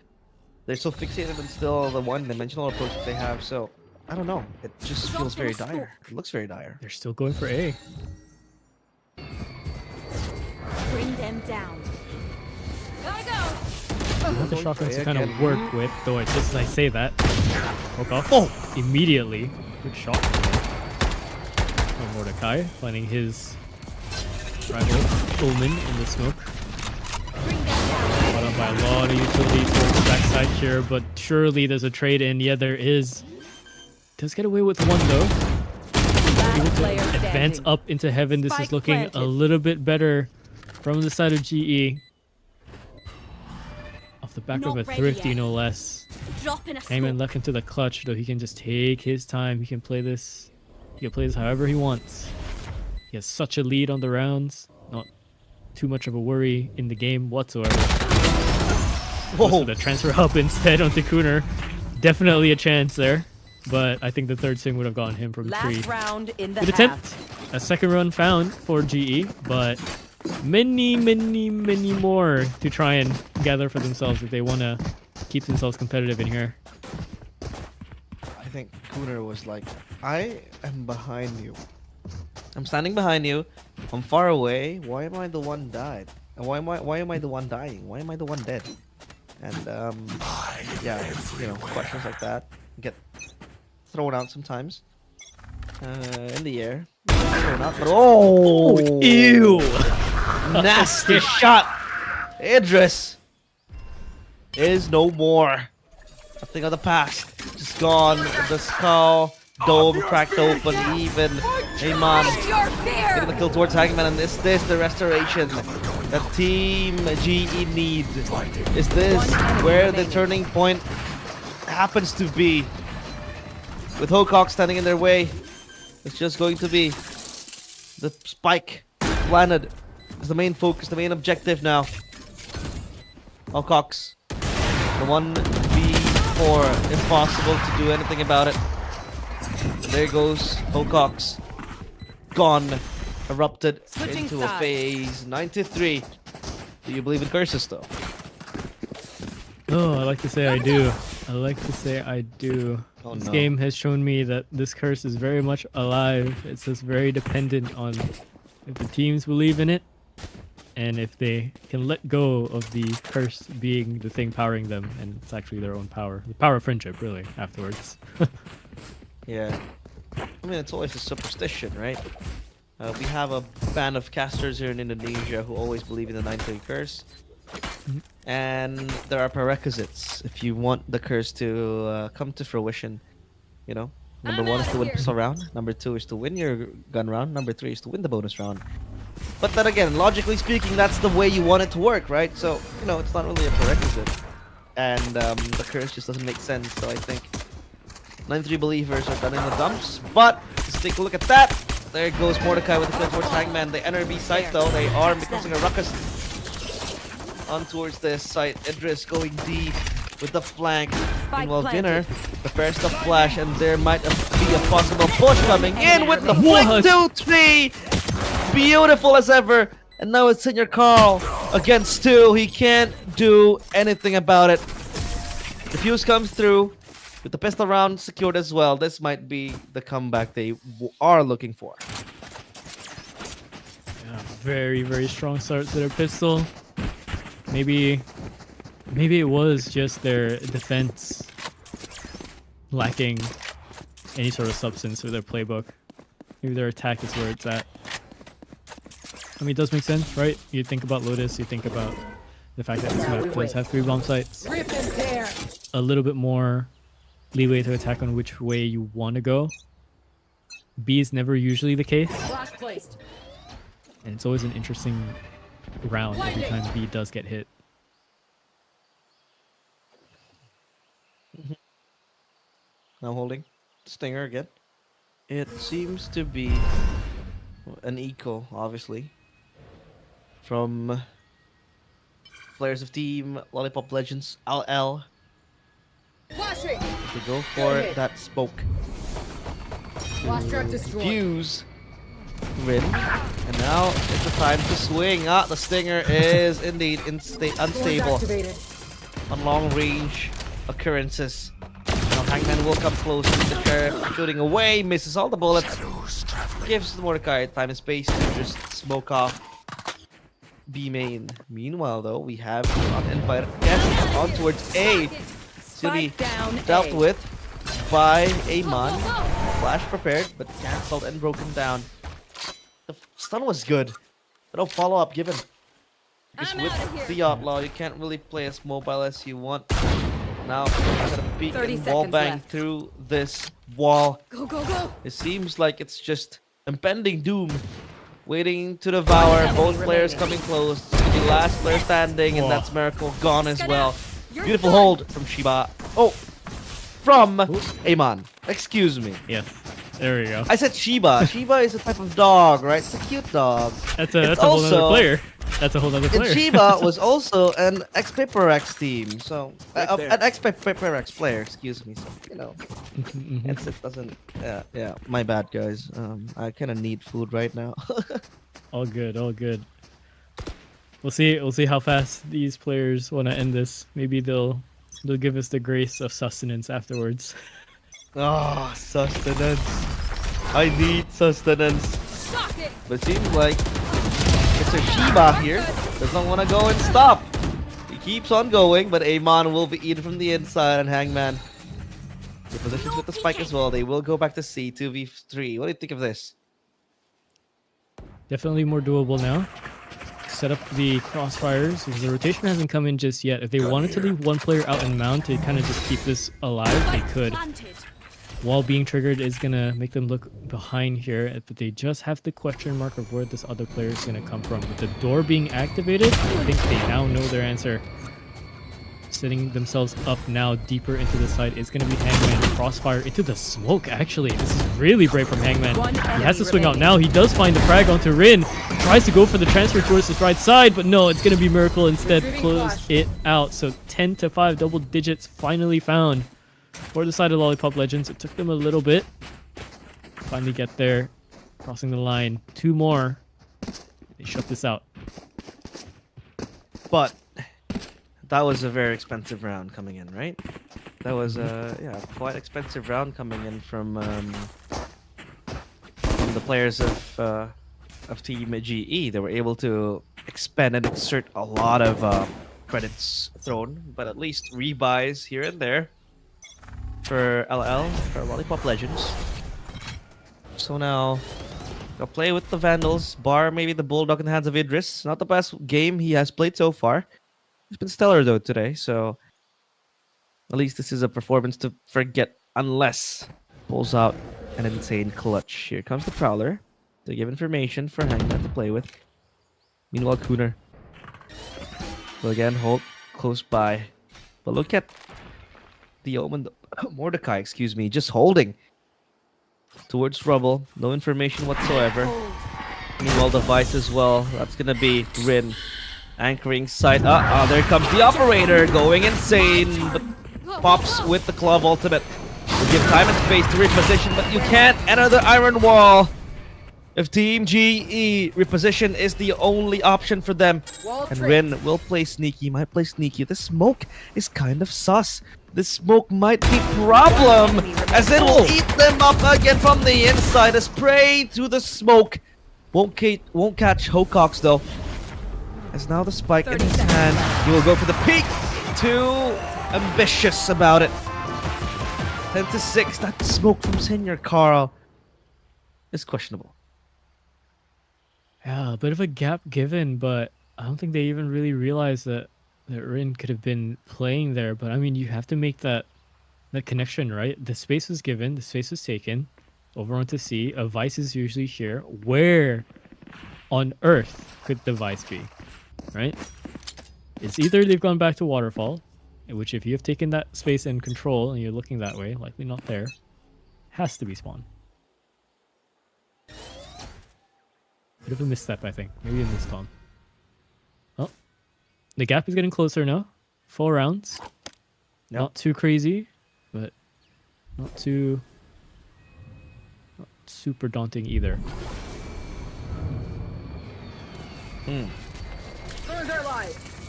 They're so fixated on still the one-dimensional approach that they have. So I don't know. It just feels very dire. It looks very dire. They're still going for A. Bring them down. Gotta go. Not the shotguns to kind of work with, though. Just as I say that, immediately, good shot. From Mordecai finding his rival Omen in the smoke. Caught up by a lot of utility towards the backside here, but surely there's a trade in. Yeah, there is. Does get away with one though. Able to advance up into heaven. This is looking a little bit better from the side of GE. Off the back of a thrifty, no less. Hangman left into the clutch, though. He can just take his time. He can play this. He can play this however he wants. He has such a lead on the rounds. Not too much of a worry in the game whatsoever. Goes for the transfer up instead on Cooner. Definitely a chance there. But I think the third swing would have gotten him from tree. Round in the Good attempt. A second run found for GE, but many more to try and gather for themselves if they want to keep themselves competitive in here. I think Cooner was like, I am behind you. I'm standing behind you. I'm far away. Why am I the one died? And why am I the one dying? Why am I the one dead? And yeah, you know, questions like that get thrown out sometimes. In the air. Thrown out, but Ew! Nasty shot. Idris is no more. A thing of the past. Just gone. The skull dome cracked open. Even Amon getting the kill towards Hangman. And is this the restoration that Team GE need? Is this where the turning point happens to be? With Hocock standing in their way, it's just going to be the spike planted as the main focus, the main objective now. Hocock's the 1v4, impossible to do anything about it. There goes Hocock's, gone, erupted into a phase 93. Do you believe in curses though? Oh, I like to say I do. I like to say I do. Oh, this no. game has shown me that this curse is very much alive. It's just very dependent on if the teams believe in it and if they can let go of the curse being the thing powering them, and it's actually their own power. The power of friendship, really, afterwards. Yeah. I mean, it's always a superstition, right? We have a band of casters here in Indonesia who always believe in the 9-3 curse. And there are prerequisites if you want the curse to come to fruition. You know, number 1 is to win pistol round. Number 2 is to win your gun round. Number 3 is to win the bonus round. But then again, logically speaking, that's the way you want it to work, right? So, you know, it's not really a prerequisite. And the curse just doesn't make sense. So I think 9-3 believers are done in the dumps. But let's take a look at that. There goes Mordecai with the kill towards Hangman. They enter B site though. They are causing a ruckus on towards this site. Idris going deep with the flank. Meanwhile, Winner prepares the flash, and there might be a possible push coming in with the flick 2-3. Beautiful as ever. And now it's Senior Carl against 2. He can't do anything about it. The fuse comes through with the pistol round secured as well. This might be the comeback they are looking for. Yeah, very, very strong start to their pistol. Maybe it was just their defense lacking any sort of substance for their playbook. Maybe their attack is where it's at. I mean, it does make sense, right? You think about Lotus, you think about the fact that this map does have 3 bomb sites. A little bit more leeway to attack on which way you want to go. B is never usually the case. And it's always an interesting round every time B does get hit. Now holding Stinger again. It seems to be an eco, obviously, from players of Team Lollipop Legends, LL. To go for that smoke. Fuse. Rin. And now is the time to swing. The Stinger is indeed unstable on long range occurrences. Now Hangman will come close to the Sheriff, shooting away, misses all the bullets. Gives Mordecai time and space to just smoke off B main. Meanwhile, though, we have uninvited guests on towards A. To be dealt with by Amon. Flash prepared, but cancelled and broken down. The stun was good, but no follow-up given. Because with the Outlaw, you can't really play as mobile as you want. Now, I'm gonna peek and wall bang through this wall. Go, go, go. It seems like it's just impending doom waiting to devour. Both players coming close. The last player standing, and that's Miracle gone as well. Beautiful hold from Shiba. Oh, from Amon. Excuse me. Yes, there we go. I said Shiba. Shiba is a type of dog, right? It's a cute dog. That's a whole other player. That's a whole other player. And Shiba was also an ex-Paperex team, so an ex-Paperex player. Excuse me. So you know, it doesn't. Yeah. My bad, guys. I kind of need food right now. All good. All good. We'll see how fast these players want to end this. Maybe they'll give us the grace of sustenance afterwards. Sustenance. I need sustenance. But it seems like Mr. Shiba here doesn't want to go and stop. He keeps on going, but Amon will be eaten from the inside, and Hangman the positions with the spike as well. They will go back to C, 2v3. What do you think of this? Definitely more doable now. Set up the crossfires because the rotation hasn't come in just yet. If they wanted to leave one player out and mount to kind of just keep this alive, they could. Wall being triggered is gonna make them look behind here, but they just have the question mark of where this other player is gonna come from. With the door being activated, I think they now know their answer. Setting themselves up now deeper into the side is gonna be Hangman. Crossfire into the smoke, actually. This is really brave from Hangman. He has to swing out now. He does find the frag onto Rin. Tries to go for the transfer towards his right side, but no, it's gonna be Miracle instead. Close it out. So 10-5 double digits finally found for the side of Lollipop Legends. It took them a little bit. Finally get there. Crossing the line. 2 more. They shut this out. But that was a very expensive round coming in, right? That was a quite expensive round coming in from the players of Team GE. They were able to expend and exert a lot of credits thrown, but at least rebuys here and there for LL, for Lollipop Legends. So now they'll play with the Vandals, bar maybe the Bulldog in the hands of Idris. Not the best game he has played so far. He's been stellar though today, so at least this is a performance to forget unless pulls out an insane clutch. Here comes the Prowler to give information for Hangman to play with. Meanwhile, Cooner will again hold close by. But look at the Omen, Mordecai, excuse me, just holding towards Rubble. No information whatsoever. Meanwhile, the Vice as well. That's gonna be Rin. Anchoring side. There comes the operator going insane, but pops with the Club Ultimate. Will give time and space to reposition, but you can't enter the Iron Wall. if Team GE reposition is the only option for them. And Rin will play sneaky, might play sneaky. This smoke is kind of sus. This smoke might be problem, as it will eat them up again from the inside. A spray through the smoke. Won't catch Hocox though. As now the spike in his hand. He will go for the peek. Too ambitious about it. 10-6. That smoke from Senior Carl is questionable. Yeah, a bit of a gap given, but I don't think they even really realized that Rin could have been playing there. But I mean, you have to make that connection, right? The space was given, the space was taken. Over onto C. A Vice is usually here. Where on earth could the Vice be? Right? It's either they've gone back to Waterfall, in which if you have taken that space and control and you're looking that way, likely not there, has to be spawn. Bit of a misstep, I think. Maybe a miscom. Oh. The gap is getting closer now. 4 rounds. Yep. Not too crazy, but not too... not super daunting either.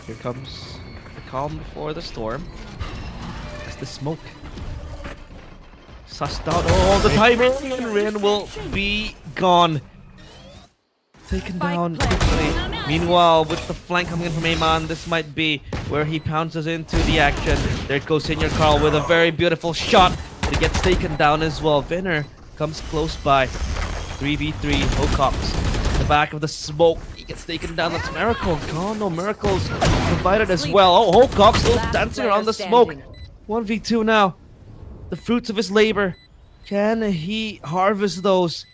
Here comes the calm before the storm. As the smoke sussed out all the timing, and Rin will be gone. Taken down quickly. Meanwhile, with the flank coming in from Amon, this might be where he pounces into the action. There goes Senior Carl with a very beautiful shot. But he gets taken down as well. Vinner comes close by. 3v3, Hocox. The back of the smoke. He gets taken down. That's Miracle. Oh no, Miracle's provided as well. Oh, Hocox still dancing around the smoke. 1v2 now. The fruits of his labor. Can he harvest those?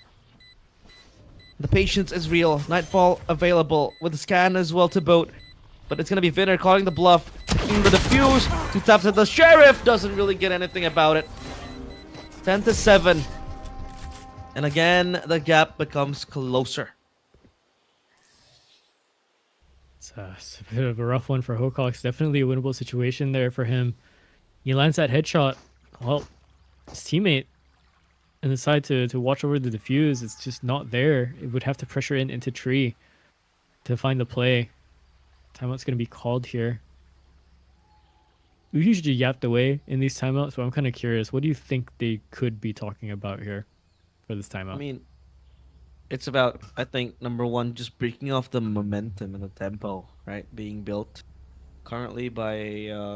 The patience is real. Nightfall available with the scan as well to boat. But it's going to be Vinner calling the bluff. Taking the defuse. 2 taps at the Sheriff. Doesn't really get anything about it. 10-7. And again, the gap becomes closer. It's a bit of a rough one for Hocox. Definitely a winnable situation there for him. He lands that headshot. Well, his teammate and decide to watch over the defuse. It's just not there. It would have to pressure into tree to find the play. Timeout's going to be called here. We usually yapped away in these timeouts, but I'm kind of curious. What do you think they could be talking about here for this timeout? I mean, it's about, I think, number one, just breaking off the momentum and the tempo, right? Being built currently by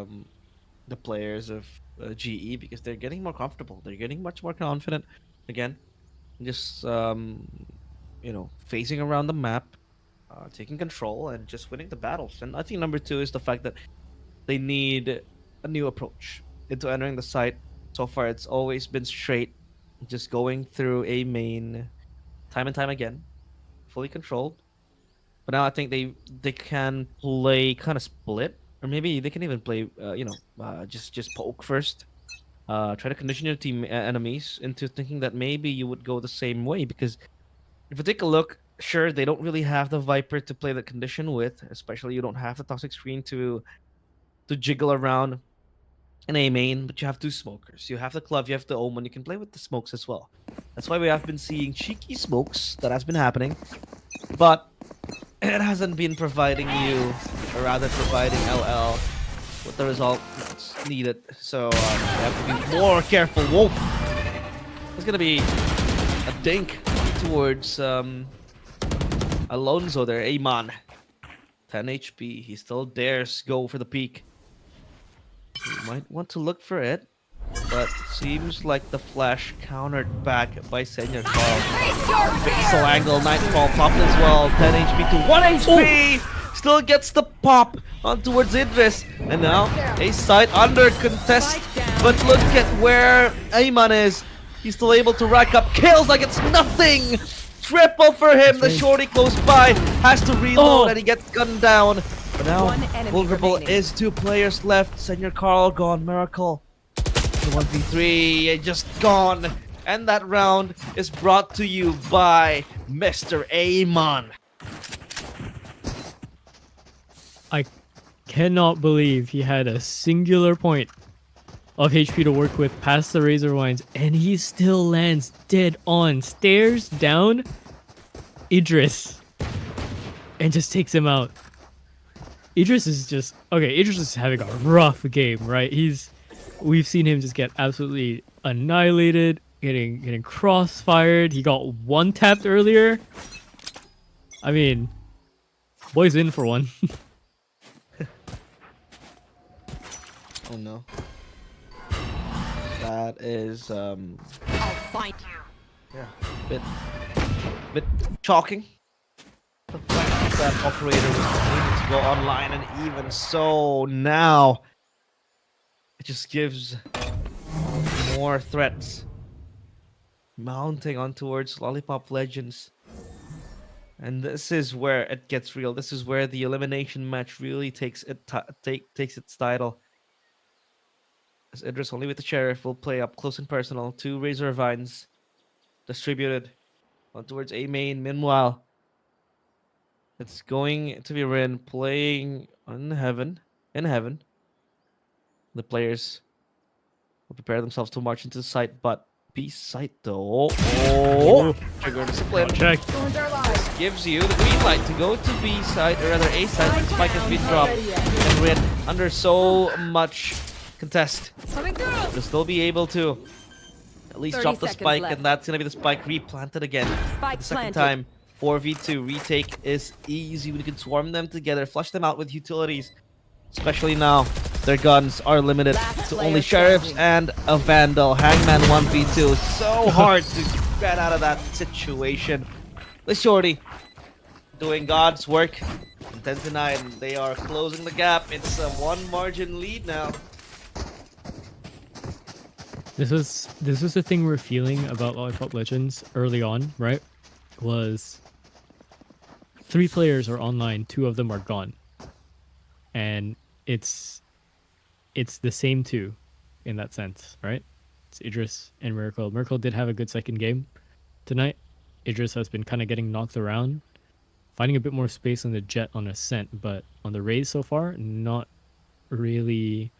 the players of GE, because they're getting more comfortable. They're getting much more confident again. Just, you know, phasing around the map, taking control, and just winning the battles. And I think number two is the fact that they need a new approach into entering the site. So far, it's always been straight, just going through a main time and time again, fully controlled. But now I think they can play kind of split, or maybe they can even play, just poke first. Try to condition your team enemies into thinking that maybe you would go the same way. Because if you take a look, sure, they don't really have the Viper to play the condition with, especially you don't have the Toxic Screen to jiggle around in a main, but you have 2 smokers. You have the Glove, you have the Omen, you can play with the smokes as well. That's why we have been seeing cheeky smokes that has been happening, but it hasn't been providing you, or rather providing LL with the result that's needed. So you have to be more careful. Whoa! There's gonna be a dink towards Alonso there. Amon, 10 HP. He still dares go for the peak. You might want to look for it, but seems like the flash countered back by Senior Carl. Pixel angle, Nightfall popped as well. 10 HP to 1 HP. Still gets the pop on towards Idris. And now a side under contest. But look at where Amon is. He's still able to rack up kills like it's nothing. Triple for him. The shorty close by has to reload and he gets gunned down. But now, vulnerable is 2 players left. Senior Carl gone. Miracle. The 1v3 just gone. And that round is brought to you by Mr. Amon. I cannot believe he had a singular point of HP to work with past the Razor Wines, and he still lands dead on. Stairs down Idris and just takes him out. Idris is just okay. Idris is having a rough game, right? We've seen him just get absolutely annihilated, getting crossfired. He got one tapped earlier. I mean, boy's in for one. Oh no. That is I'll find you. yeah, bit shocking. The fact that operator was able to go online, and even so now it just gives more threats mounting on towards Lollipop Legends. And this is where it gets real. This is where the elimination match really takes its title. As Idris, only with the Sheriff, will play up close and personal. 2 Razor Vines distributed on towards A main. Meanwhile, it's going to be Rin playing in heaven. The players will prepare themselves to march into the site, but B site though. Oh, trigger discipline. Check. This gives you the green light to go to B site, or rather A site. The spike has been dropped, and Rin under so much contest to still be able to at least drop the spike, and that's gonna be the spike replanted again. Spike The second planted. time, 4v2 retake is easy when you can swarm them together, flush them out with utilities. Especially now, their guns are limited to only sheriffs and a vandal. Hangman 1v2. So hard to get out of that situation. The shorty doing God's work. 10-9, they are closing the gap. It's a 1 margin lead now. This was the thing we're feeling about Lollipop Legends early on, right? Was 3 players are online, 2 of them are gone, and it's the same 2 in that sense, right? It's Idris and Miracle. Miracle did have a good second game tonight. Idris has been kind of getting knocked around, finding a bit more space on the jet on Ascent, but on the Raze so far, not really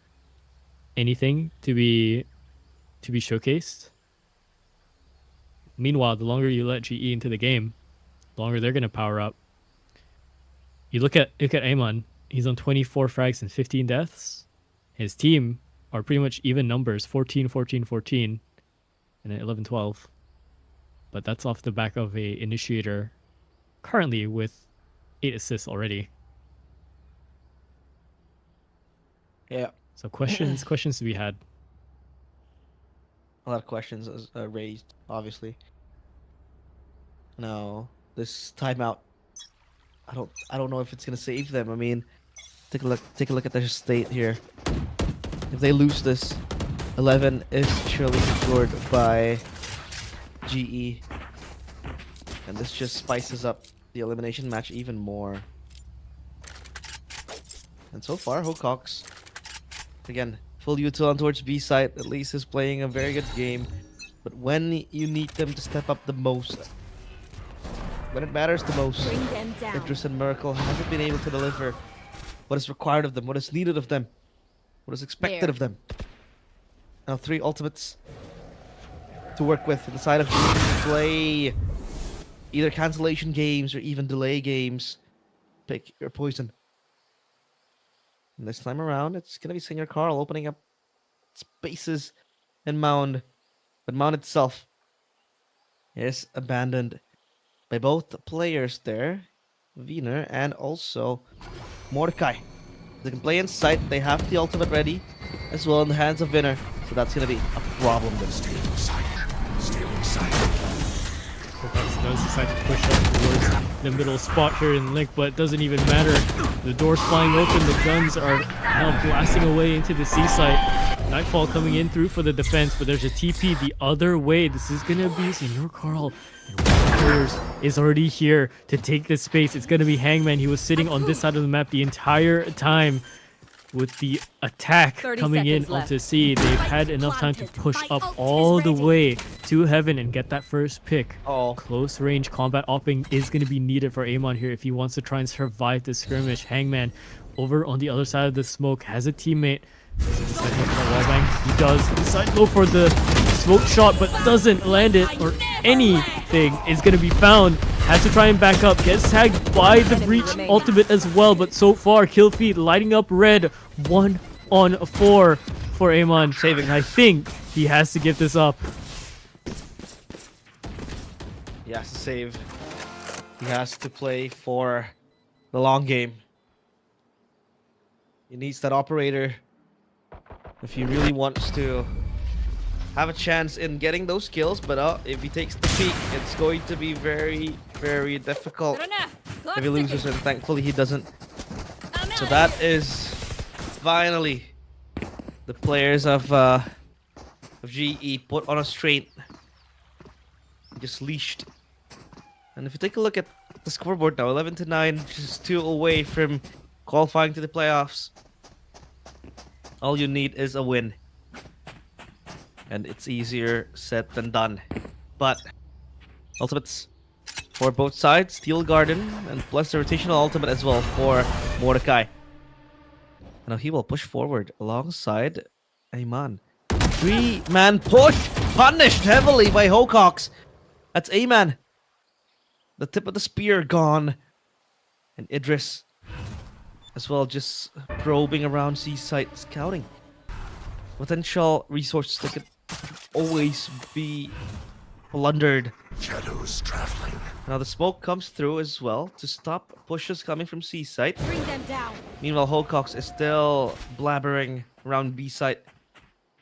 anything to be showcased. Meanwhile, the longer you let GE into the game, the longer they're gonna power up. You look at Amon, he's on 24 frags and 15 deaths. His team are pretty much even numbers, 14, 14, 14, and then 11, 12. But that's off the back of a initiator currently with 8 assists already. Yeah. So questions to be had. A lot of questions raised, obviously. Now, this timeout, I don't know if it's gonna save them. I mean, take a look at their state here. If they lose this, 11 is surely secured by GE, and this just spices up the elimination match even more. And so far, Hocox, again, full util on towards B side. At least is playing a very good game. But when you need them to step up the most, when it matters the most, Bring them down. Idris and Miracle hasn't been able to deliver what is required of them, what is needed of them, what is expected There. of them. Now 3 ultimates to work with inside of GE to play either cancellation games or even delay games. Pick your poison. And this time around, it's going to be Senior Carl opening up spaces in Mound. But Mound itself is abandoned by both players there, Wiener and also Mordecai. They can play inside. They have the ultimate ready as well in the hands of Wiener. So that's going to be a problem. Hocox does decide to push up towards the middle spot here in Link, but it doesn't even matter. The door's flying open, the guns are now blasting away into the C site. Nightfall coming in through for the defense, but there's a TP the other way. This is gonna be Senior Carl. And Warriors is already here to take this space. It's gonna be Hangman. He was sitting on this side of the map the entire time. With the attack 30 coming in seconds left. onto C, they've had enough time to push up all the way to heaven and get that first pick. Oh. Close range combat opping is going to be needed for Amon here if he wants to try and survive this skirmish. Hangman over on the other side of the smoke has a teammate. Does he decide to go for the wallbang? He does. Decide to go for the Smoke shot, but doesn't land it, or anything is going to be found. Has to try and back up. Gets tagged by the Breach ultimate as well, but so far, kill feed lighting up red. 1 on 4 for Amon. Saving. I think he has to give this up. He has to save. He has to play for the long game. He needs that operator if he really wants to have a chance in getting those kills. But if he takes the peak, it's going to be very, very difficult if he loses, and thankfully he doesn't. So that is finally the players of GE put on a straight, just leashed. And if you take a look at the scoreboard now, 11-9, just 2 away from qualifying to the playoffs. All you need is a win. And it's easier said than done. But ultimates for both sides, Steel Garden, and plus the rotational ultimate as well for Mordecai. Now he will push forward alongside Ayman. 3-man push, punished heavily by Hocox. That's Ayman. The tip of the spear gone. And Idris as well, just probing around C-site, scouting potential resources that could always be plundered. Shadows traveling. Now the smoke comes through as well to stop pushes coming from C-site. Bring them down. Meanwhile, Hocox is still blabbering around B-site.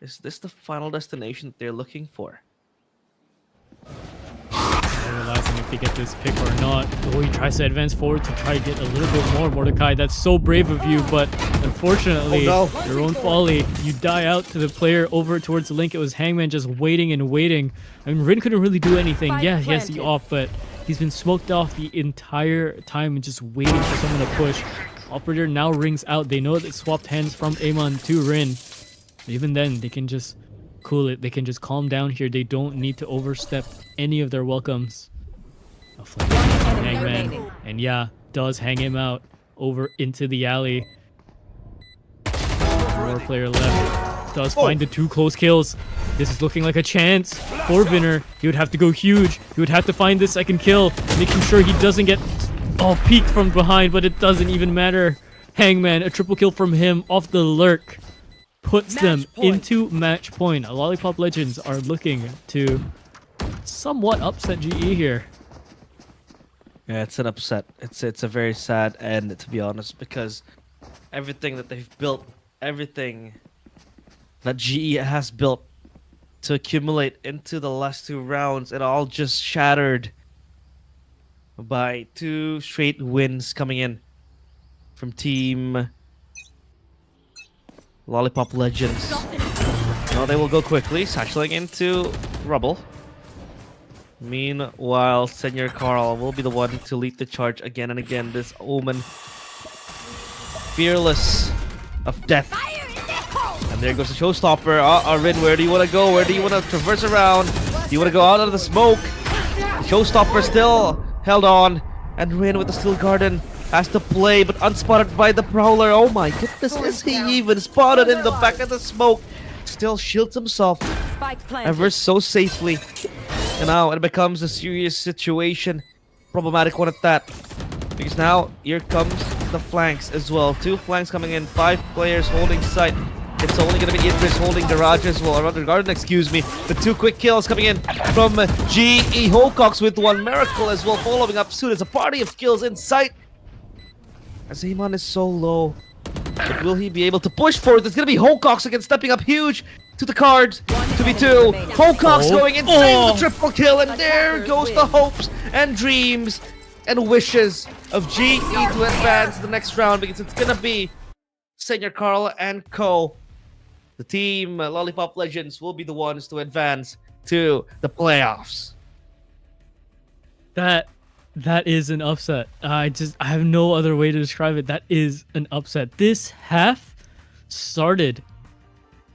Is this the final destination that they're looking for? Realizing if they get this pick or not. Oh, he tries to advance forward to try to get a little bit more. Mordecai, that's so brave of you, but unfortunately, your own folly. You die out to the player over towards the link. It was Hangman just waiting and waiting. I mean, Rin couldn't really do anything. Yeah, he has the off, but he's been smoked off the entire time and just waiting for someone to push. Operator now rings out. They know that swapped hands from Amon to Rin. But even then, they can just cool it. They can just calm down here. They don't need to overstep any of their welcomes. Hangman, and yeah, does hang him out over into the alley. More player left. Does find the 2 close kills. This is looking like a chance for Vinner. He would have to go huge. He would have to find the 2nd kill, making sure he doesn't get peeked from behind, but it doesn't even matter. Hangman, a triple kill from him off the lurk, puts them into match point. Lollipop Legends are looking to somewhat upset GE here. Yeah, it's an upset. It's a very sad end, to be honest, because everything that they've built, everything that GE has built to accumulate into the last 2 rounds, it all just shattered by 2 straight wins coming in from Team Lollipop Legends. Now they will go quickly, satcheling into rubble. Meanwhile, Senior Carl will be the one to lead the charge again and again. This Omen, fearless of death. And there goes the showstopper. Rin, where do you want to go? Where do you want to traverse around? Do you want to go out of the smoke? The showstopper still held on. And Rin with the Steel Garden has to play, but unspotted by the Prowler. Oh my goodness, is he even spotted in the back of the smoke? Still shields himself ever so safely. And now it becomes a serious situation. Problematic one at that. Because now here comes the flanks as well. 2 flanks coming in, 5 players holding site. It's only going to be Idris holding garage as well. Or the garden, excuse me. The 2 quick kills coming in from GE. Hocox with 1 miracle as well. Following up soon. There's a party of kills in sight. As Amon is so low. But will he be able to push forward? It's going to be Hocox again, stepping up huge to the cards. 2v2. Hocox going insane with the triple kill. And there goes the hopes and dreams and wishes of GE to advance to the next round. Because it's going to be Senior Carl and Co. The team Lollipop Legends will be the ones to advance to the playoffs. That is an upset. I have no other way to describe it. That is an upset. This half started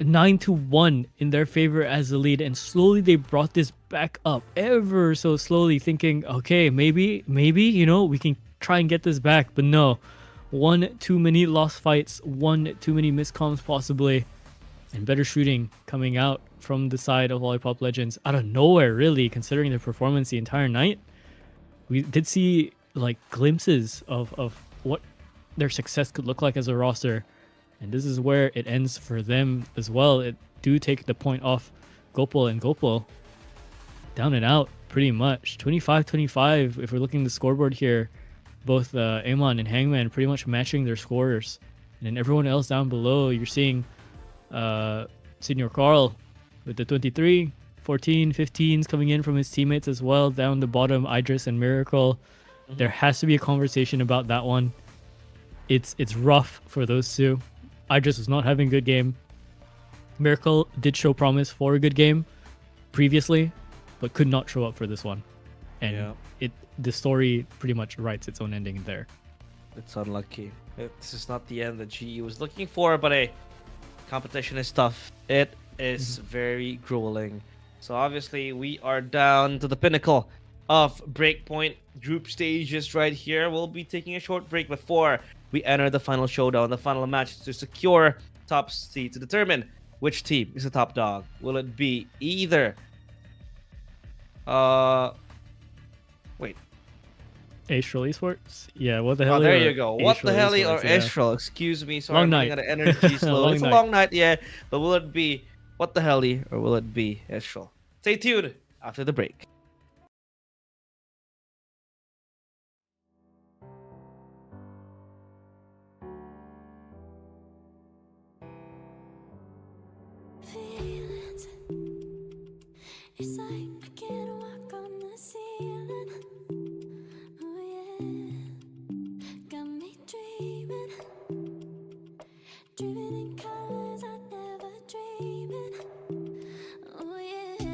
9-1 in their favor as the lead, and slowly they brought this back up ever so slowly, thinking, okay, maybe, you know, we can try and get this back. But no, 1 too many lost fights, 1 too many miscoms possibly, and better shooting coming out from the side of Lollipop Legends out of nowhere, really, considering their performance the entire night. We did see like glimpses of what their success could look like as a roster, and this is where it ends for them as well. It do take the point off Gopal, and Gopal down and out pretty much 25-25. If we're looking at the scoreboard here, both Amon and Hangman pretty much matching their scores, and then everyone else down below, you're seeing Senior Carl with the 23, 14, 15s coming in from his teammates as well. Down the bottom, Idris and Miracle. There has to be a conversation about that one. It's rough for those two. Idris was not having a good game. Miracle did show promise for a good game previously, but could not show up for this one. And the story pretty much writes its own ending there. It's unlucky. This is not the end that GE was looking for, but hey, competition is tough. It is very grueling. So obviously we are down to the pinnacle of Breakpoint group stages right here. We'll be taking a short break before we enter the final showdown, the final match to secure top seed to determine which team is the top dog. Will it be either wait, Astral Esports? Yeah, what the hell? Oh, there you go. What the hell or Astral? Excuse me. Sorry, I'm running out of energy slowly. It's a long night, yeah. But will it be What the hell or will it be Astral? Stay tuned after the break. Feelings. It's like I can't walk on the ceiling. Oh yeah, got me dreaming, dreaming in colors I never dreamed in. Oh yeah,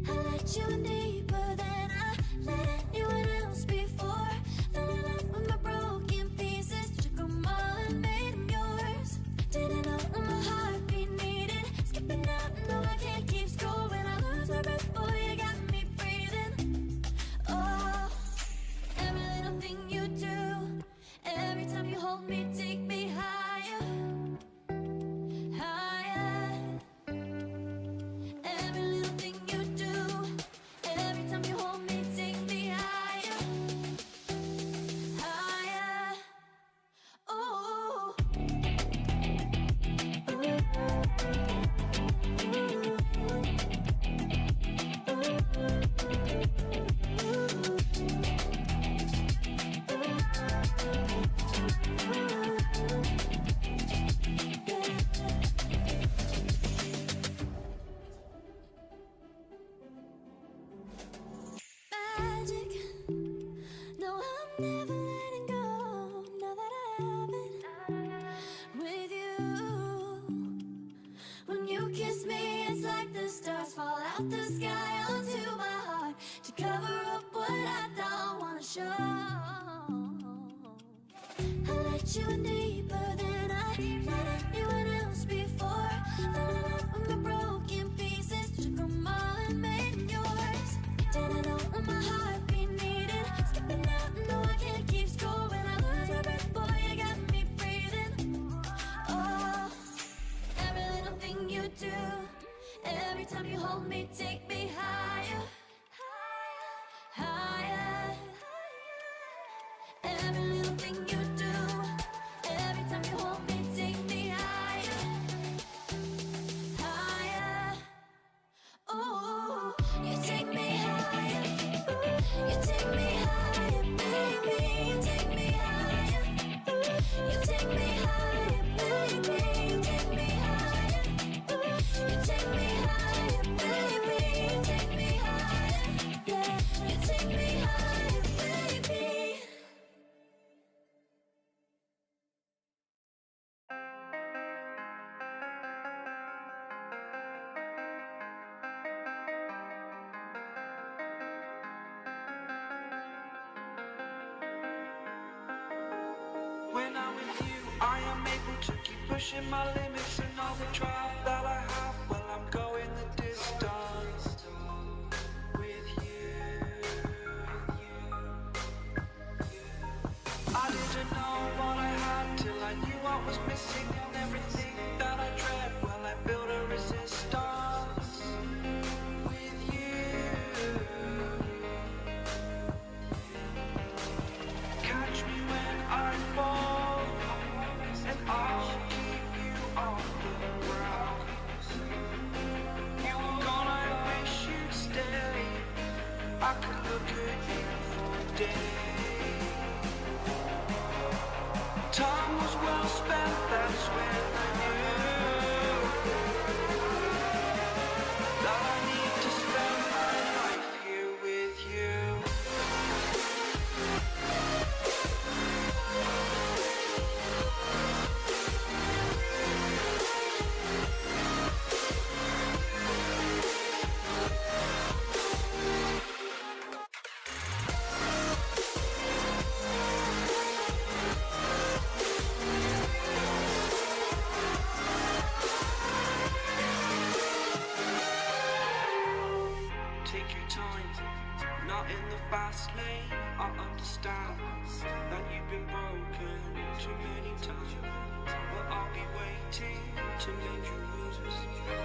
I let you in deeper than I let anyone else before. Fell in love with my broken pieces, took them all and made them yours. Didn't know what my heartbeat needed, skipping out, no I can't keep score. When I lose my breath, boy, you got me breathing. Oh, every little thing you do, every time you hold me, take me higher, higher. Every little thing you do, every time you hold me, take me higher, higher. Oh. Magic. No, I'm never letting go. Now that I have it with you. When you kiss me, it's like the stars fall out the sky onto my heart to cover up what I don't wanna show. I let you in deeper than I let anyone else before. Fell in love with my broken pieces, took them all and made them yours. Didn't know what my heartbeat needed, skipping out, no I can't keep score. When I lose my breath, boy, you got me breathing. Oh, every little thing you do, every time you hold me, take me higher, higher. Every little thing you do, every time you hold me, take me higher, higher. Oh, you take me higher, you take me higher, baby, you take me higher, you take me higher, baby, you take me higher, you take me higher, baby, you take me higher, yeah, you take me higher, baby. When I'm with you, I am able to keep pushing my limits, and all the drive that I have, well, I'm going the distance with you. I didn't know what I had till I knew what was missing, and everything that I dread, well, I built was well spent, that's when I knew that I need to spend my life here with you. Take your time, not in the fast lane. I understand that you've been broken too many times, but I'll be waiting to mend your wounds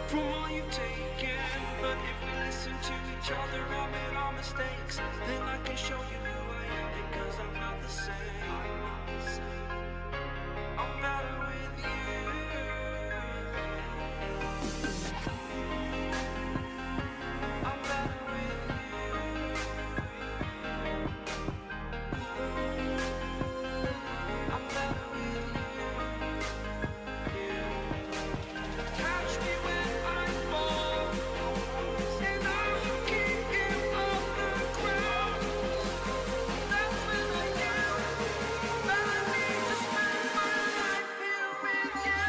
from all you've taken. But if we listen to each other and made our mistakes, then I can show you who I am, because I'm not the same. I'm better with you. I'm better with you. I'm better with you. Catch me when I fall, and I'll keep you off the ground. That's when I knew that I need to spend my life here with you.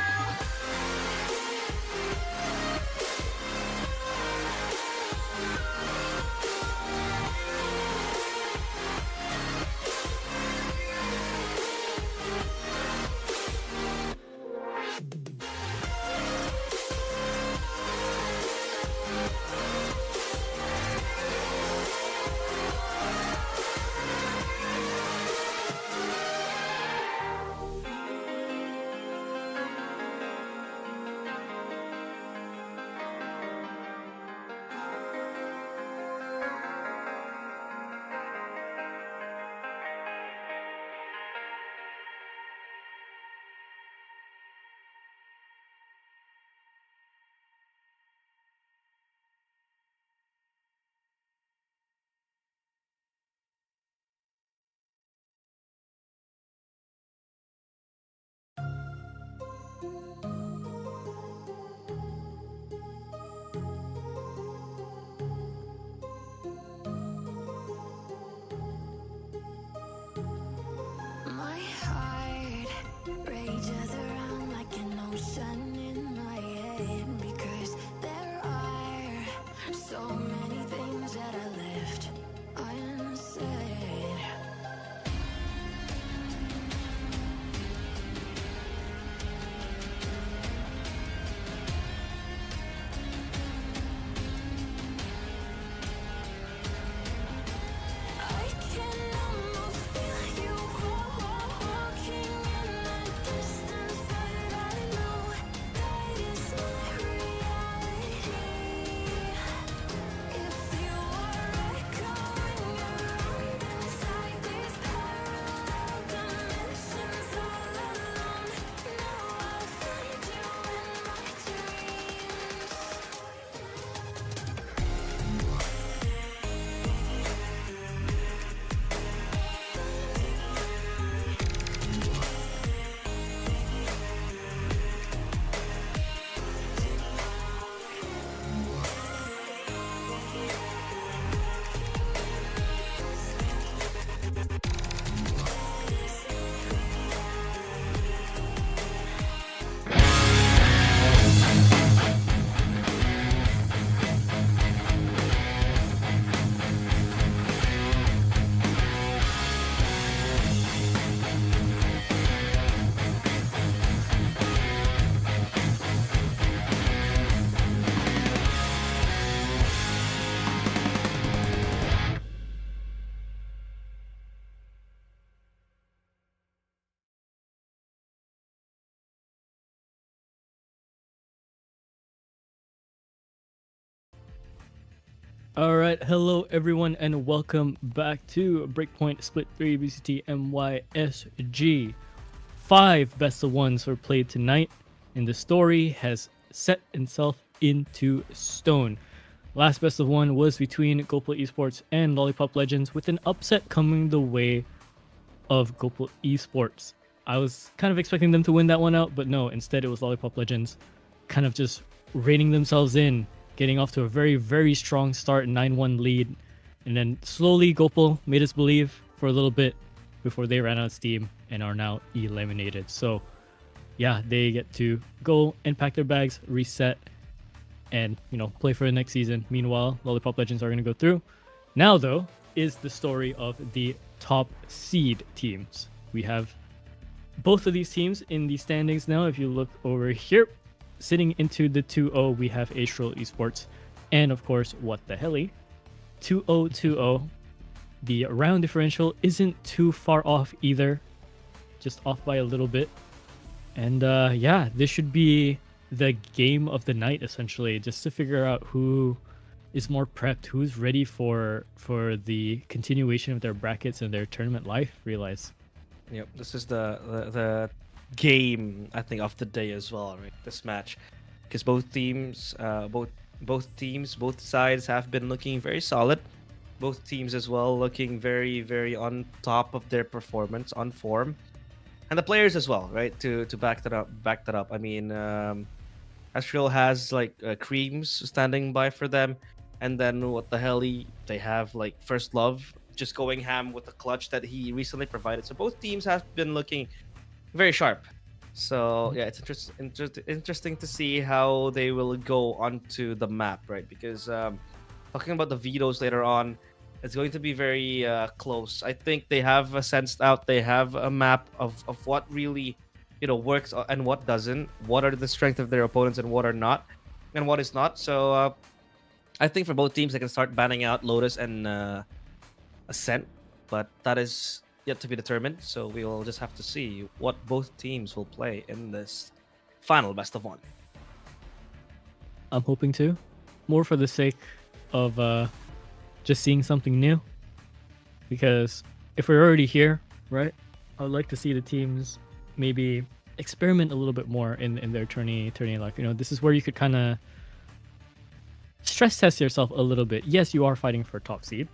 My heart rages around like an ocean in my head, because there are so many things that I left unsaid. I can almost feel you walking in the distance, but I know that it's not reality. If you are echoing around inside these parallel dimensions all alone, now I'll find you in my dreams. All right, hello everyone, and welcome back to Breakpoint Split 3 BCT MYSG. 5 best of ones were played tonight, and the story has set itself into stone. Last best of one was between Gopal Esports and Lollipop Legends, with an upset coming the way of Gopal Esports. I was kind of expecting them to win that one out, but no, instead it was Lollipop Legends kind of just reining themselves in, getting off to a very, very strong start, 9-1 lead. And then slowly Gopal made us believe for a little bit before they ran out of steam and are now eliminated. So yeah, they get to go and pack their bags, reset, and play for the next season. Meanwhile, Lollipop Legends are going to go through. Now though is the story of the top seed teams. We have both of these teams in the standings now. If you look over here, sitting into the 2-0, we have Astral Esports and of course What the Helly. 2-0-2-0. The round differential isn't too far off either, just off by a little bit. And yeah, this should be the game of the night essentially, just to figure out who is more prepped, who's ready for the continuation of their brackets and their tournament life. Realize. Yep, this is the game I think of the day as well, right? This match, because both teams, both sides have been looking very solid. Both teams as well looking very, very on top of their performance, on form, and the players as well, right? To back that up. I mean, Astral has like Creams standing by for them, and then What the Hell, they have like First Love just going ham with the clutch that he recently provided. So both teams have been looking very sharp. So yeah, it's interesting to see how they will go onto the map, right? Because talking about the vetoes later on, it's going to be very close. I think they have sensed out. They have a map of what really works and what doesn't. What are the strength of their opponents and what are not, and what is not. So I think for both teams, they can start banning out Lotus and Ascent, but that is yet to be determined. So we will just have to see what both teams will play in this final best of one. I'm hoping to, more for the sake of just seeing something new. Because if we're already here, right, I would like to see the teams maybe experiment a little bit more in their tourney life. This is where you could kind of stress test yourself a little bit. Yes, you are fighting for top seed,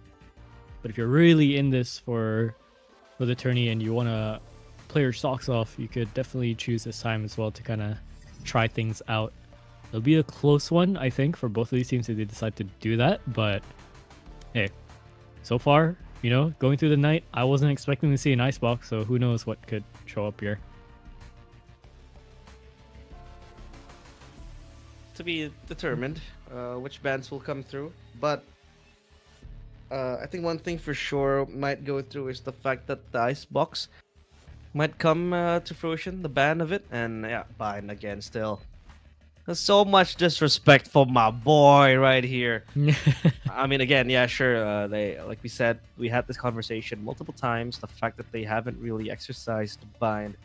but if you're really in this for the tourney and you want to play your socks off, you could definitely choose this time as well to kind of try things out. It'll be a close one, I think, for both of these teams if they decide to do that. But hey, so far, going through the night, I wasn't expecting to see an icebox, so who knows what could show up here. To be determined which bands will come through, but I think one thing for sure might go through is the fact that the icebox might come to fruition, the ban of it, and yeah, Bind again still. There's so much disrespect for my boy right here. I mean, again, yeah, sure. They, like we said, we had this conversation multiple times. The fact that they haven't really exercised Bind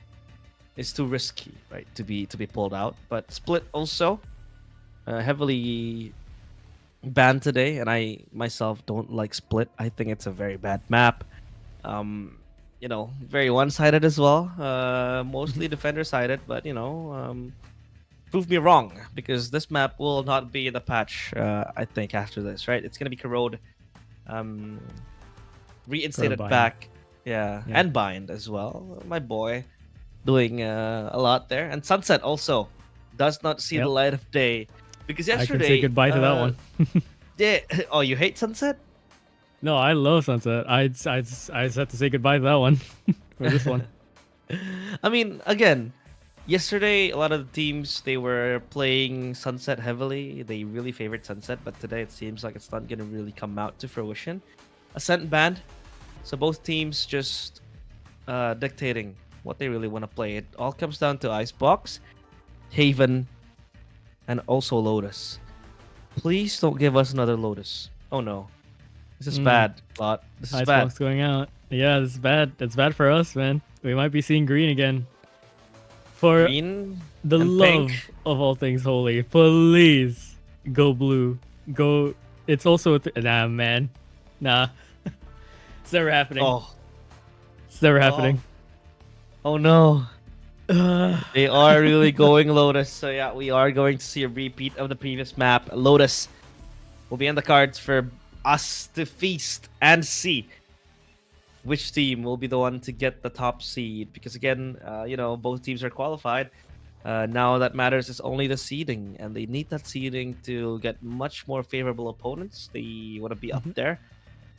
is too risky, right, to be pulled out. But Split also heavily banned today, and I myself don't like Split. I think it's a very bad map. Very one-sided as well. Mostly defender-sided, but prove me wrong, because this map will not be in the patch. I think after this, right? It's gonna be Corrode, reinstated back, yeah, and Bind as well. My boy, doing a lot there, and Sunset also does not see the light of day. Because yesterday, I can say goodbye to that one. Yeah. Oh, you hate Sunset? No, I love Sunset. I just have to say goodbye to that one for this one. I mean, again, yesterday a lot of the teams, they were playing Sunset heavily. They really favored Sunset, but today it seems like it's not gonna really come out to fruition. Ascent banned, so both teams just dictating what they really want to play. It all comes down to Icebox, Haven, and also Lotus. Please don't give us another Lotus. Oh no. This is bad, Lott. This is bad. Icebox going out. Yeah, this is bad. That's bad for us, man. We might be seeing green again. For green the love pink of all things holy, please go blue. Go. It's also nah, man. Nah. It's never happening. Oh. It's never happening. Oh no. They are really going Lotus. So yeah, we are going to see a repeat of the previous map. Lotus will be on the cards for us to feast and see. which team will be the one to get the top seed. Because again, both teams are qualified. Now that matters is only the seeding, and they need that seeding to get much more favorable opponents. They want to be up there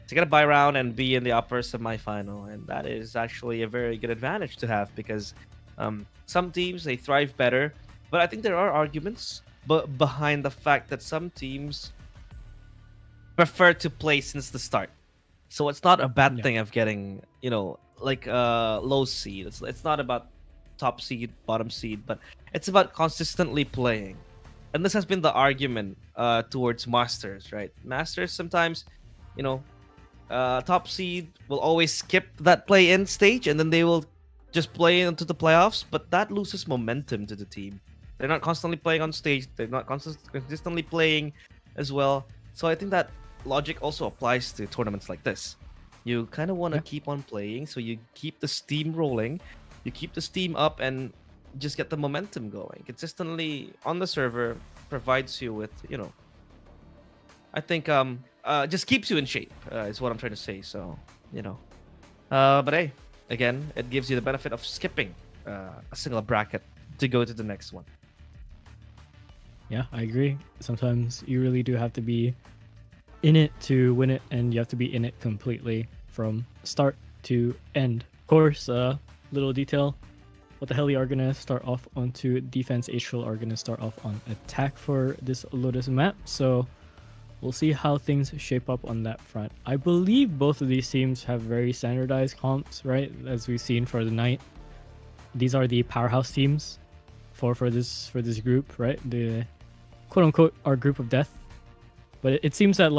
to get a bye round and be in the upper semifinal, and that is actually a very good advantage to have because some teams they thrive better, but I think there are arguments behind the fact that some teams prefer to play since the start. So it's not a bad thing of getting low seed. It's not about top seed, bottom seed, but it's about consistently playing. And this has been the argument towards Masters, right? Masters sometimes, top seed will always skip that play-in stage and then they will just play into the playoffs, but that loses momentum to the team. They're not constantly playing on stage. They're not consistently playing as well. So I think that logic also applies to tournaments like this. You kind of want to keep on playing, so you keep the steam rolling. You keep the steam up and just get the momentum going. Consistently on the server provides you with, I think just keeps you in shape is what I'm trying to say. So, but hey, again, it gives you the benefit of skipping a single bracket to go to the next one. Yeah, I agree. Sometimes you really do have to be in it to win it, and you have to be in it completely from start to end. Of course, little detail, what the hell are gonna start off onto defense. Atrial are gonna start off on attack for this Lotus map, so we'll see how things shape up on that front. I believe both of these teams have very standardized comps, right? As we've seen for the night, these are the powerhouse teams for this group, right? The quote unquote our group of death. But it seems that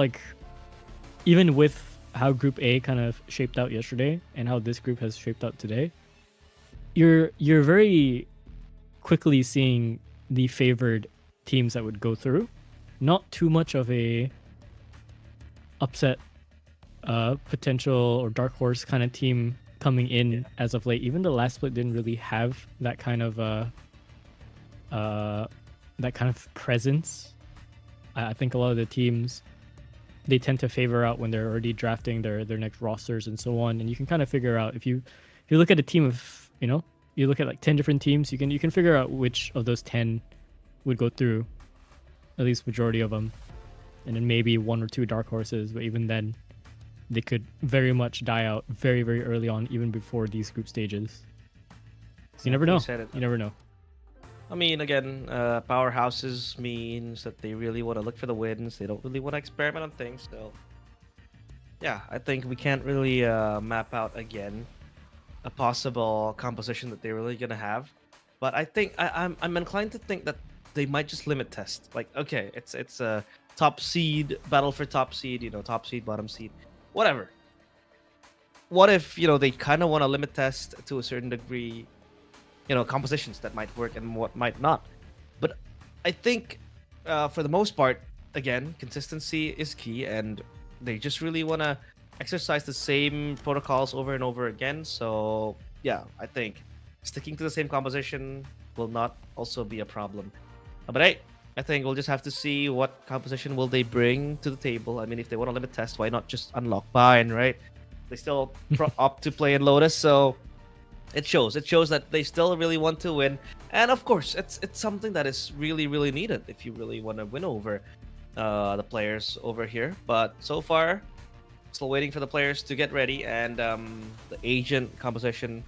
even with how Group A kind of shaped out yesterday and how this group has shaped out today, you're very quickly seeing the favored teams that would go through. Not too much of a upset potential or dark horse kind of team coming in as of late. Even the last split didn't really have that kind of presence. I think a lot of the teams, they tend to favor out when they're already drafting their next rosters and so on. And you can kind of figure out if you look at a team of, you look at 10 different teams, you can figure out which of those 10 would go through, at least majority of them. And then maybe one or two dark horses, but even then they could very much die out very, very early on, even before these group stages. So you never know. You never know. I mean, again, powerhouses means that they really want to look for the wins. They don't really want to experiment on things. So, yeah, I think we can't really map out again a possible composition that they're really gonna have. But I think I'm inclined to think that they might just limit test. Okay, it's a top seed battle for top seed. Top seed, bottom seed, whatever. What if they kind of want to limit test to a certain degree? Compositions that might work and what might not. But I think for the most part, again, consistency is key, and they just really want to exercise the same protocols over and over again. So yeah, I think sticking to the same composition will not also be a problem. But hey, I think we'll just have to see what composition will they bring to the table. I mean, if they want to limit test, why not just unlock Bind, right? They still opt to play in Lotus, so it shows that they still really want to win. And of course, it's something that is really, really needed if you really want to win over the players over here. But so far, still waiting for the players to get ready, and the agent composition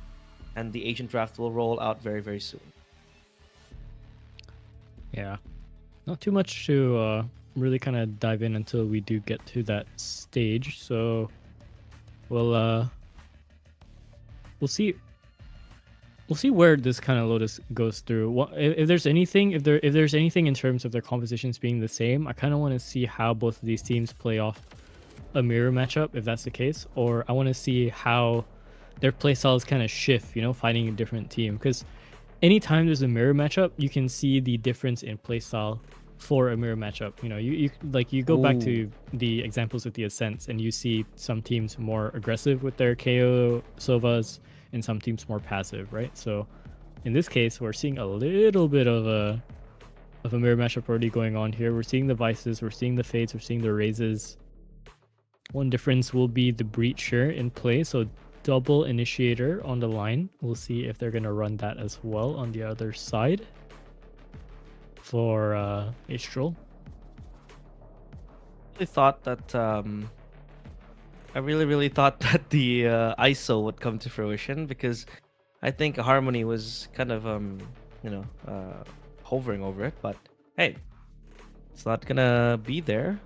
and the agent draft will roll out very, very soon. Yeah, not too much to really kind of dive in until we do get to that stage. So we'll see. We'll see where this kind of Lotus goes through. If there's anything in terms of their compositions being the same, I kind of want to see how both of these teams play off a mirror matchup, if that's the case, or I want to see how their playstyles kind of shift, fighting a different team. Because anytime there's a mirror matchup, you can see the difference in playstyle for a mirror matchup. You go back to the examples with the Ascents, and you see some teams more aggressive with their KO Sovas, and some teams more passive, right? So in this case, we're seeing a little bit of a mirror matchup already going on here. We're seeing the Vices, we're seeing the Fades, we're seeing the Raises. One difference will be the Breacher in play. So double initiator on the line. We'll see if they're gonna run that as well on the other side for Astral. I thought that I really thought that the ISO would come to fruition, because I think Harmony was kind of hovering over it, but hey, it's not gonna be there.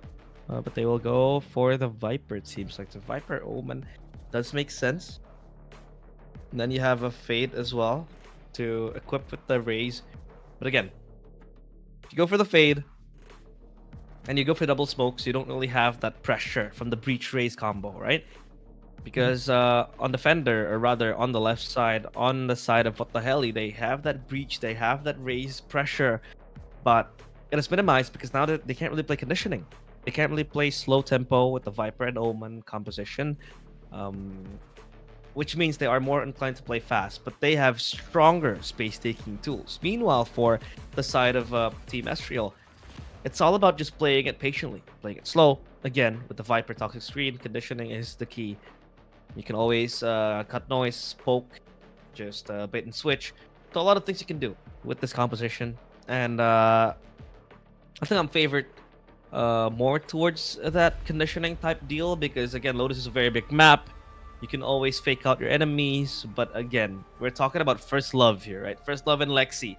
But they will go for the Viper. It seems like the Viper Omen does make sense. And then you have a Fade as well to equip with the Raze. But again, if you go for the Fade and you go for double smokes, you don't really have that pressure from the Breach Raze combo, right? Because on Defender, or rather on the left side, on the side of What the Heli, they have that Breach, they have that Raze pressure, but it is minimized because now they can't really play conditioning. They can't really play slow tempo with the Viper and Omen composition, which means they are more inclined to play fast, but they have stronger space-taking tools. Meanwhile, for the side of Team Estriel, it's all about just playing it patiently, playing it slow. Again, with the Viper Toxic Screen, conditioning is the key. You can always cut noise, poke, just bait and switch. So a lot of things you can do with this composition, and I think I'm favored more towards that conditioning type deal, because again, Lotus is a very big map. You can always fake out your enemies, but again, we're talking about First Love here, right? First Love and Lexi.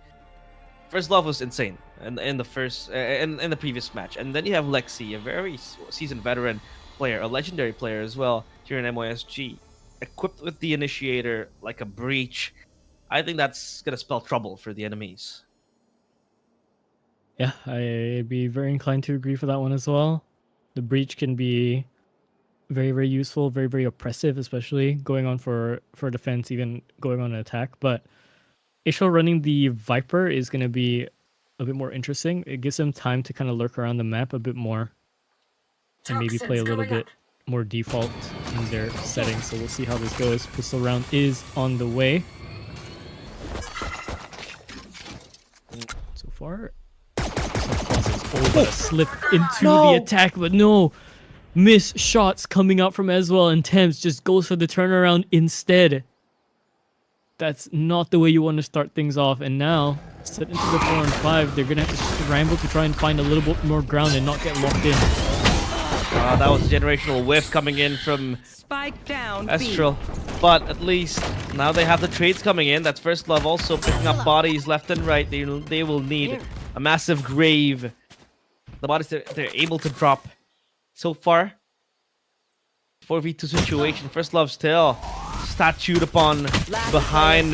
First Love was insane in the first in the previous match, and then you have Lexi, a very seasoned veteran player, a legendary player as well here in MOSG, equipped with the initiator like a Breach. I think that's gonna spell trouble for the enemies. Yeah, I'd be very inclined to agree for that one as well. The Breach can be very useful, very oppressive, especially going on for defense, even going on an attack. But Ishal running the Viper is going to be a bit more interesting. It gives them time to kind of lurk around the map a bit more and maybe play a little bit more default in their settings. So we'll see how this goes. Pistol round is on the way. So far, slip into the attack, but no. Miss shots coming out from Ezwell, and Thames just goes for the turnaround instead. That's not the way you want to start things off. And now, set into the 4 and 5, they're going to have to scramble to try and find a little bit more ground and not get locked in. That was a generational whiff coming in from Spike down. Estral. But at least now they have the trades coming in. That's First Love also picking up bodies left and right. They will need a massive grave. The bodies they're able to drop so far. 4v2 situation. First Love still statued upon behind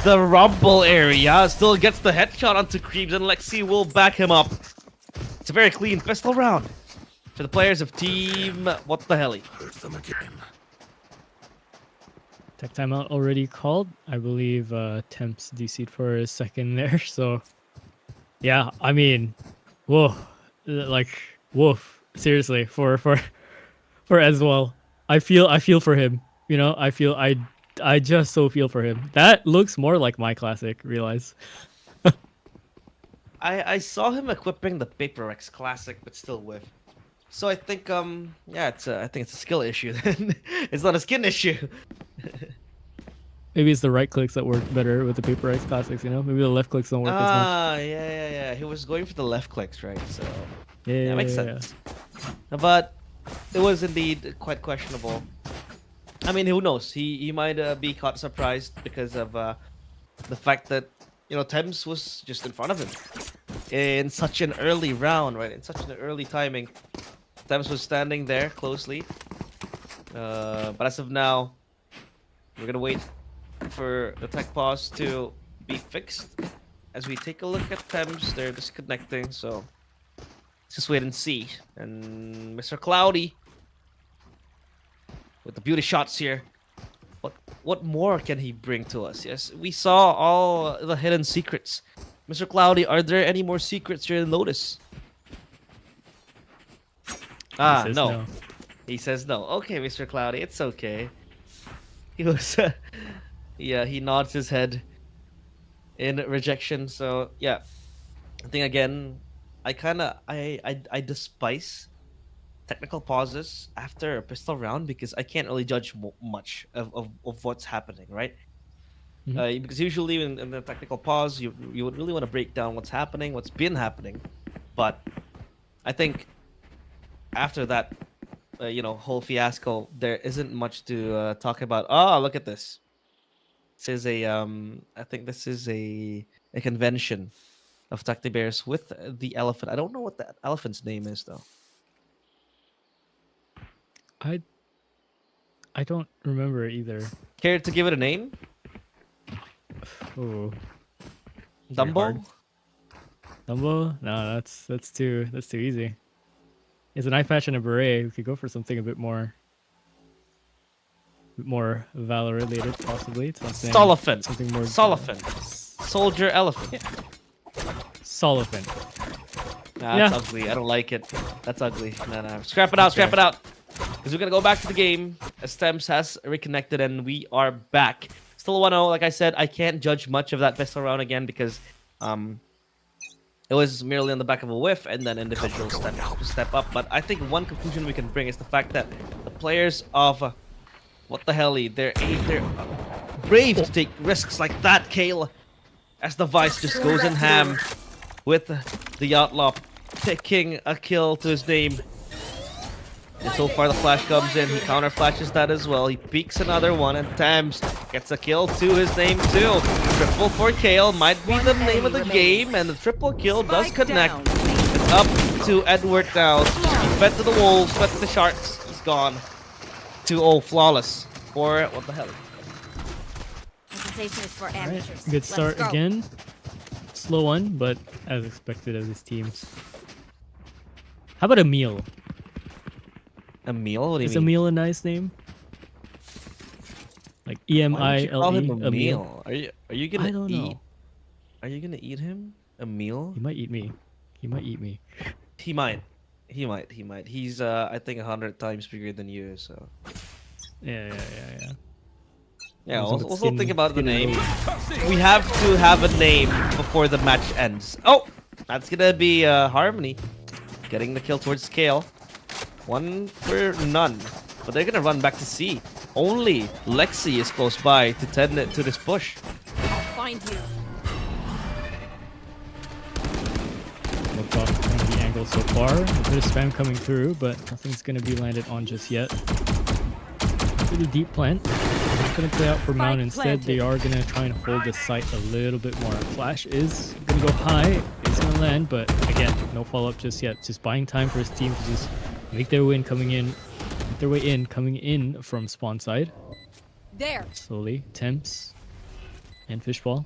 the rumble area. Still gets the headshot onto Creeps, and Lexi will back him up. It's a very clean pistol round for the players of Team What the Heli. Tech timeout already called. I believe Temps DC'd for a second there. So, yeah, I mean, whoa, like, woof. Seriously, for as well. I feel for him. You know, I just so feel for him. That looks more like my classic. Realize. I saw him equipping the Paper X Classic, but still with. So I think yeah, I think it's a skill issue. Then it's not a skin issue. Maybe it's the right clicks that work better with the Paper X Classics. You know, maybe the left clicks don't work as much. Yeah. He was going for the left clicks, right? So Yeah, makes sense. But it was indeed quite questionable. I mean, who knows? He might be caught surprised because of the fact that, you know, Thames was just in front of him in such an early round, right? In such an early timing. Thames was standing there closely. But as of now, we're gonna wait for the tech pause to be fixed. As we take a look at Thames, they're disconnecting, so let's just wait and see. And Mr. Cloudy with the beauty shots here. What more can he bring to us? Yes, we saw all the hidden secrets. Mr. Cloudy, are there any more secrets here in Lotus? No. He says no. Okay, Mr. Cloudy, it's okay. He was yeah, he nods his head in rejection. So yeah, I think again, I despise technical pauses after a pistol round because I can't really judge much of what's happening, right? Because usually in the technical pause, you would really want to break down what's happening, what's been happening. But I think after that, whole fiasco, there isn't much to talk about. Oh, look at this. This is I think this is a convention of Bears with the elephant. I don't know what the elephant's name is though. I don't remember either. Care to give it a name? Oh, Dumbo? Dumbo? No, that's too easy. It's an eye patch and a beret. We could go for something a bit more valor related, possibly. It's Solifant. something more. Solifant. Soldier elephant. Yeah. Solifant. Nah, that's ugly. I don't like it. That's ugly. No. Scrap it out. Scrap it out. Because we're gonna go back to the game. As Stems has reconnected and we are back. Still 1-0. Like I said, I can't judge much of that pistol round again because it was merely on the back of a whiff and then individuals step up. But I think one conclusion we can bring is the fact that the players of what the hell, they're brave to take risks like that, Kale. As the Vice just goes in ham with the Outlaw picking a kill to his name. And so far the flash comes in, he counter flashes that as well. He peeks another one and Tams gets a kill to his name too. Triple for Kale might be the name of the game, and the triple kill does connect. It's up to Edward now. Fed to the wolves, fed to the sharks. He's gone. 2-0 flawless for what the hell? Presentation is for amateurs. Good start again. Slow one, but as expected as his teams. How about Emil? Emil? What do you Is mean? Emil a nice name? Like Why would you call him EMILE? Emil? Are you gonna I don't eat? know. Are you gonna eat him? Emil? He might eat me. He might eat me. He might. He's I think 100 times bigger than you, so. Yeah. Yeah, Also, also think about the skin name. low. We have to have a name before the match ends. Oh, that's gonna be Harmony getting the kill towards Scale. 1 for none, but they're gonna run back to C. Only Lexi is close by to tend it to this push. I'll find you. Look off the angle so far. A bit of spam coming through, but nothing's gonna be landed on just yet. Pretty deep plant. It's gonna play out for Mount instead. They are gonna try and hold the site a little bit more. Flash is gonna go high. It's gonna land, but again, no follow up just yet. Just buying time for his team to just make their way in coming in from spawn side. There. Slowly, Temps and Fishball.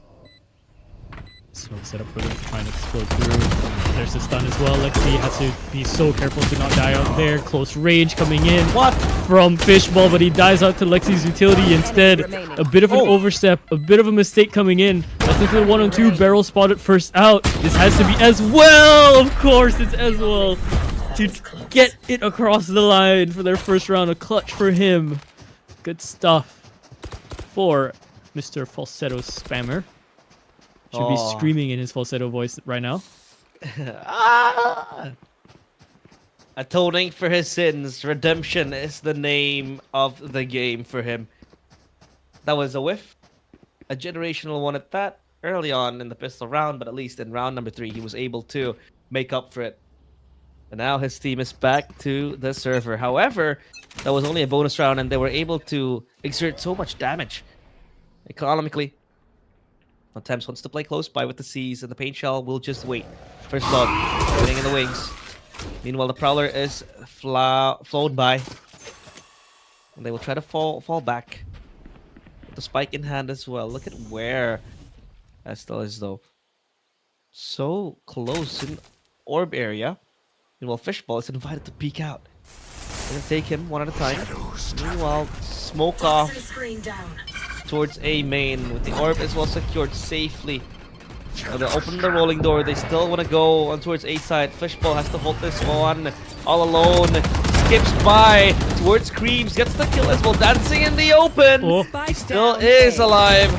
Smoke set up for them to try and explode through. There's the stun as well. Lexi has to be so careful to not die out there. Close range coming in. What? From Fishball, but he dies out to Lexi's utility instead. A bit of an overstep, a bit of a mistake coming in. I think the 1-on-2 barrel spotted first out. This has to be as well. Of course, it's as well. To get it across the line for their first round. A clutch for him. Good stuff for Mr. Falsetto Spammer. Should be screaming in his falsetto voice right now. Atoning for his sins. Redemption is the name of the game for him. That was a whiff. A generational one at that. Early on in the pistol round, but at least in round number 3, he was able to make up for it. And now his team is back to the server. However, that was only a bonus round, and they were able to exert so much damage economically. Temps wants to play close by with the C's, and the paint shell will just wait. First blood, waiting in the wings. Meanwhile, the Prowler is flown by. And they will try to fall back. With the spike in hand as well. Look at where Estel is, though. So close in orb area. Meanwhile, Fishball is invited to peek out. They're gonna take him one at a time. Meanwhile, smoke off towards A main with the orb as well secured safely. Now they open the rolling door. They still want to go on towards A side. Fishball has to hold this one all alone. Skips by towards Creams. Gets the kill as well. Dancing in the open. He still is alive.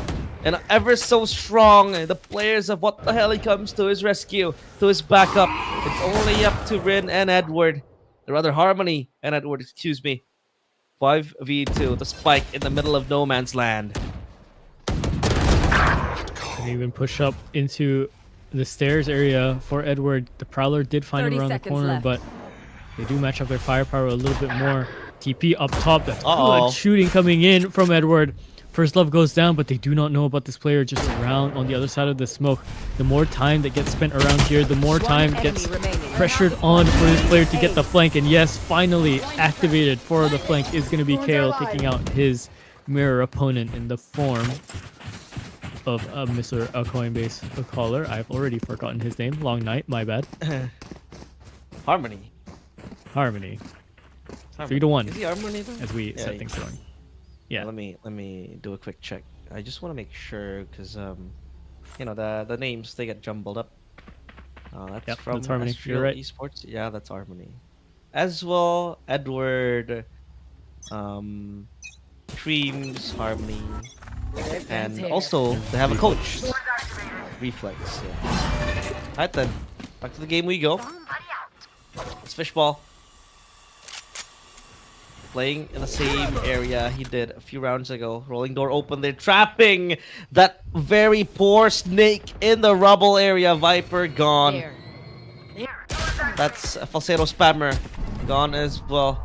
And ever so strong. The players of What the Hell, he comes to his rescue. To his backup. It's only up to Rin and Edward. Rather, Harmony and Edward, excuse me. 5v2, the spike in the middle of no man's land. Can even push up into the stairs area for Edward. The Prowler did find him 30 around the seconds corner, left. but they do match up their firepower a little bit more. TP up top. That's Uh-oh. good shooting coming in from Edward. First Love goes down, but they do not know about this player just around on the other side of the smoke. The more time that gets spent around here, the more time gets pressured on for this player to get the flank. And yes, finally activated for the flank is going to be Kale, taking out his mirror opponent in the form of Mr. Coinbase caller. I've already forgotten his name. Long night, my bad. Harmony. Harmony. 3-1 Is he Harmony though? as we Yeah, set things going. Yeah. Let me do a quick check. I just want to make sure because you know the names they get jumbled up. That's Yep, from that's Harmony. You're Astral right. Esports. Yeah, that's Harmony. As well, Edward, Dreams, Harmony, and also they have a coach. Reflex. Yeah. Alright then, back to the game we go. It's Fishball. Playing in the same area he did a few rounds ago. Rolling door open. They're trapping that very poor snake in the rubble area. Viper gone. There. That's a Falsetto spammer gone as well.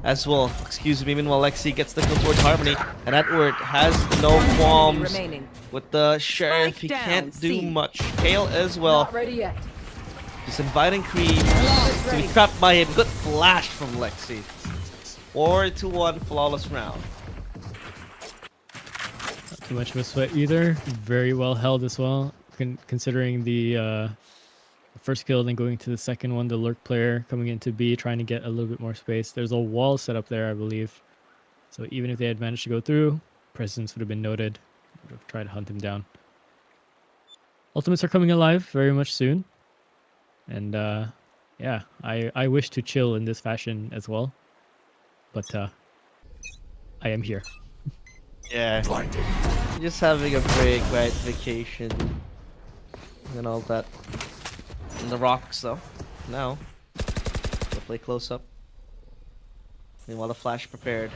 Excuse me. Meanwhile, Lexi gets the kill towards Harmony, and Edward has no qualms Remaining. with the sheriff. He Spike can't down, do C. much. Kale as well. ready yet. Just inviting creeps to be trapped by him. Good flash from Lexi. 4-1 flawless round. Not too much of a sweat either. Very well held as well, considering the first kill, then going to the second one. The lurk player coming into B, trying to get a little bit more space. There's a wall set up there, I believe. So even if they had managed to go through, presence would have been noted. Would have tried to hunt him down. Ultimates are coming alive very much soon. And yeah, I wish to chill in this fashion as well. But I am here. Yeah. Just having a break, right? Vacation. And all that. In the rocks, though. Now. We'll play close up. Meanwhile, the flash prepared.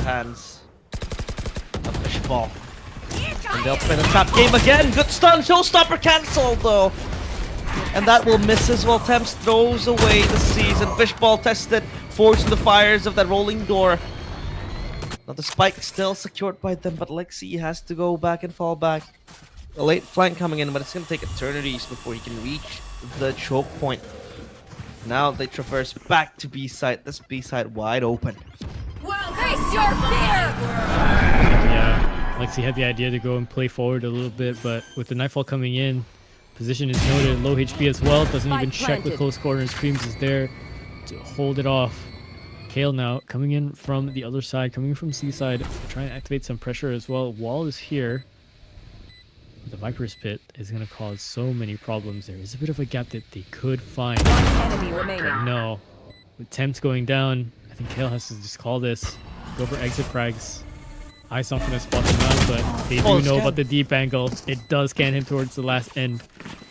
Hands. A fishball. And they'll play the trap game again. Good stun. Showstopper cancelled, though. And that will miss as well. Temps throws away the season. Fishball tested. Forcing the fires of that rolling door. Now the spike still secured by them, but Lexi has to go back and fall back. A late flank coming in, but it's going to take eternities before he can reach the choke point. Now they traverse back to B side. This B side wide open. Well, face your fear! Yeah, Lexi had the idea to go and play forward a little bit, but with the nightfall coming in, position is noted, low HP as well. Doesn't even check the close corners. Creams is there to hold it off. Kale now coming in from the other side, coming from C side, trying to activate some pressure as well. Wall is here. The Viper's Pit is going to cause so many problems. There is a bit of a gap that they could find. Enemy remaining. But no. With Temps going down, I think Kale has to just call this. Go for exit frags. Eyes not going to spot them out, but they do know about the deep angle. It does scan him towards the last end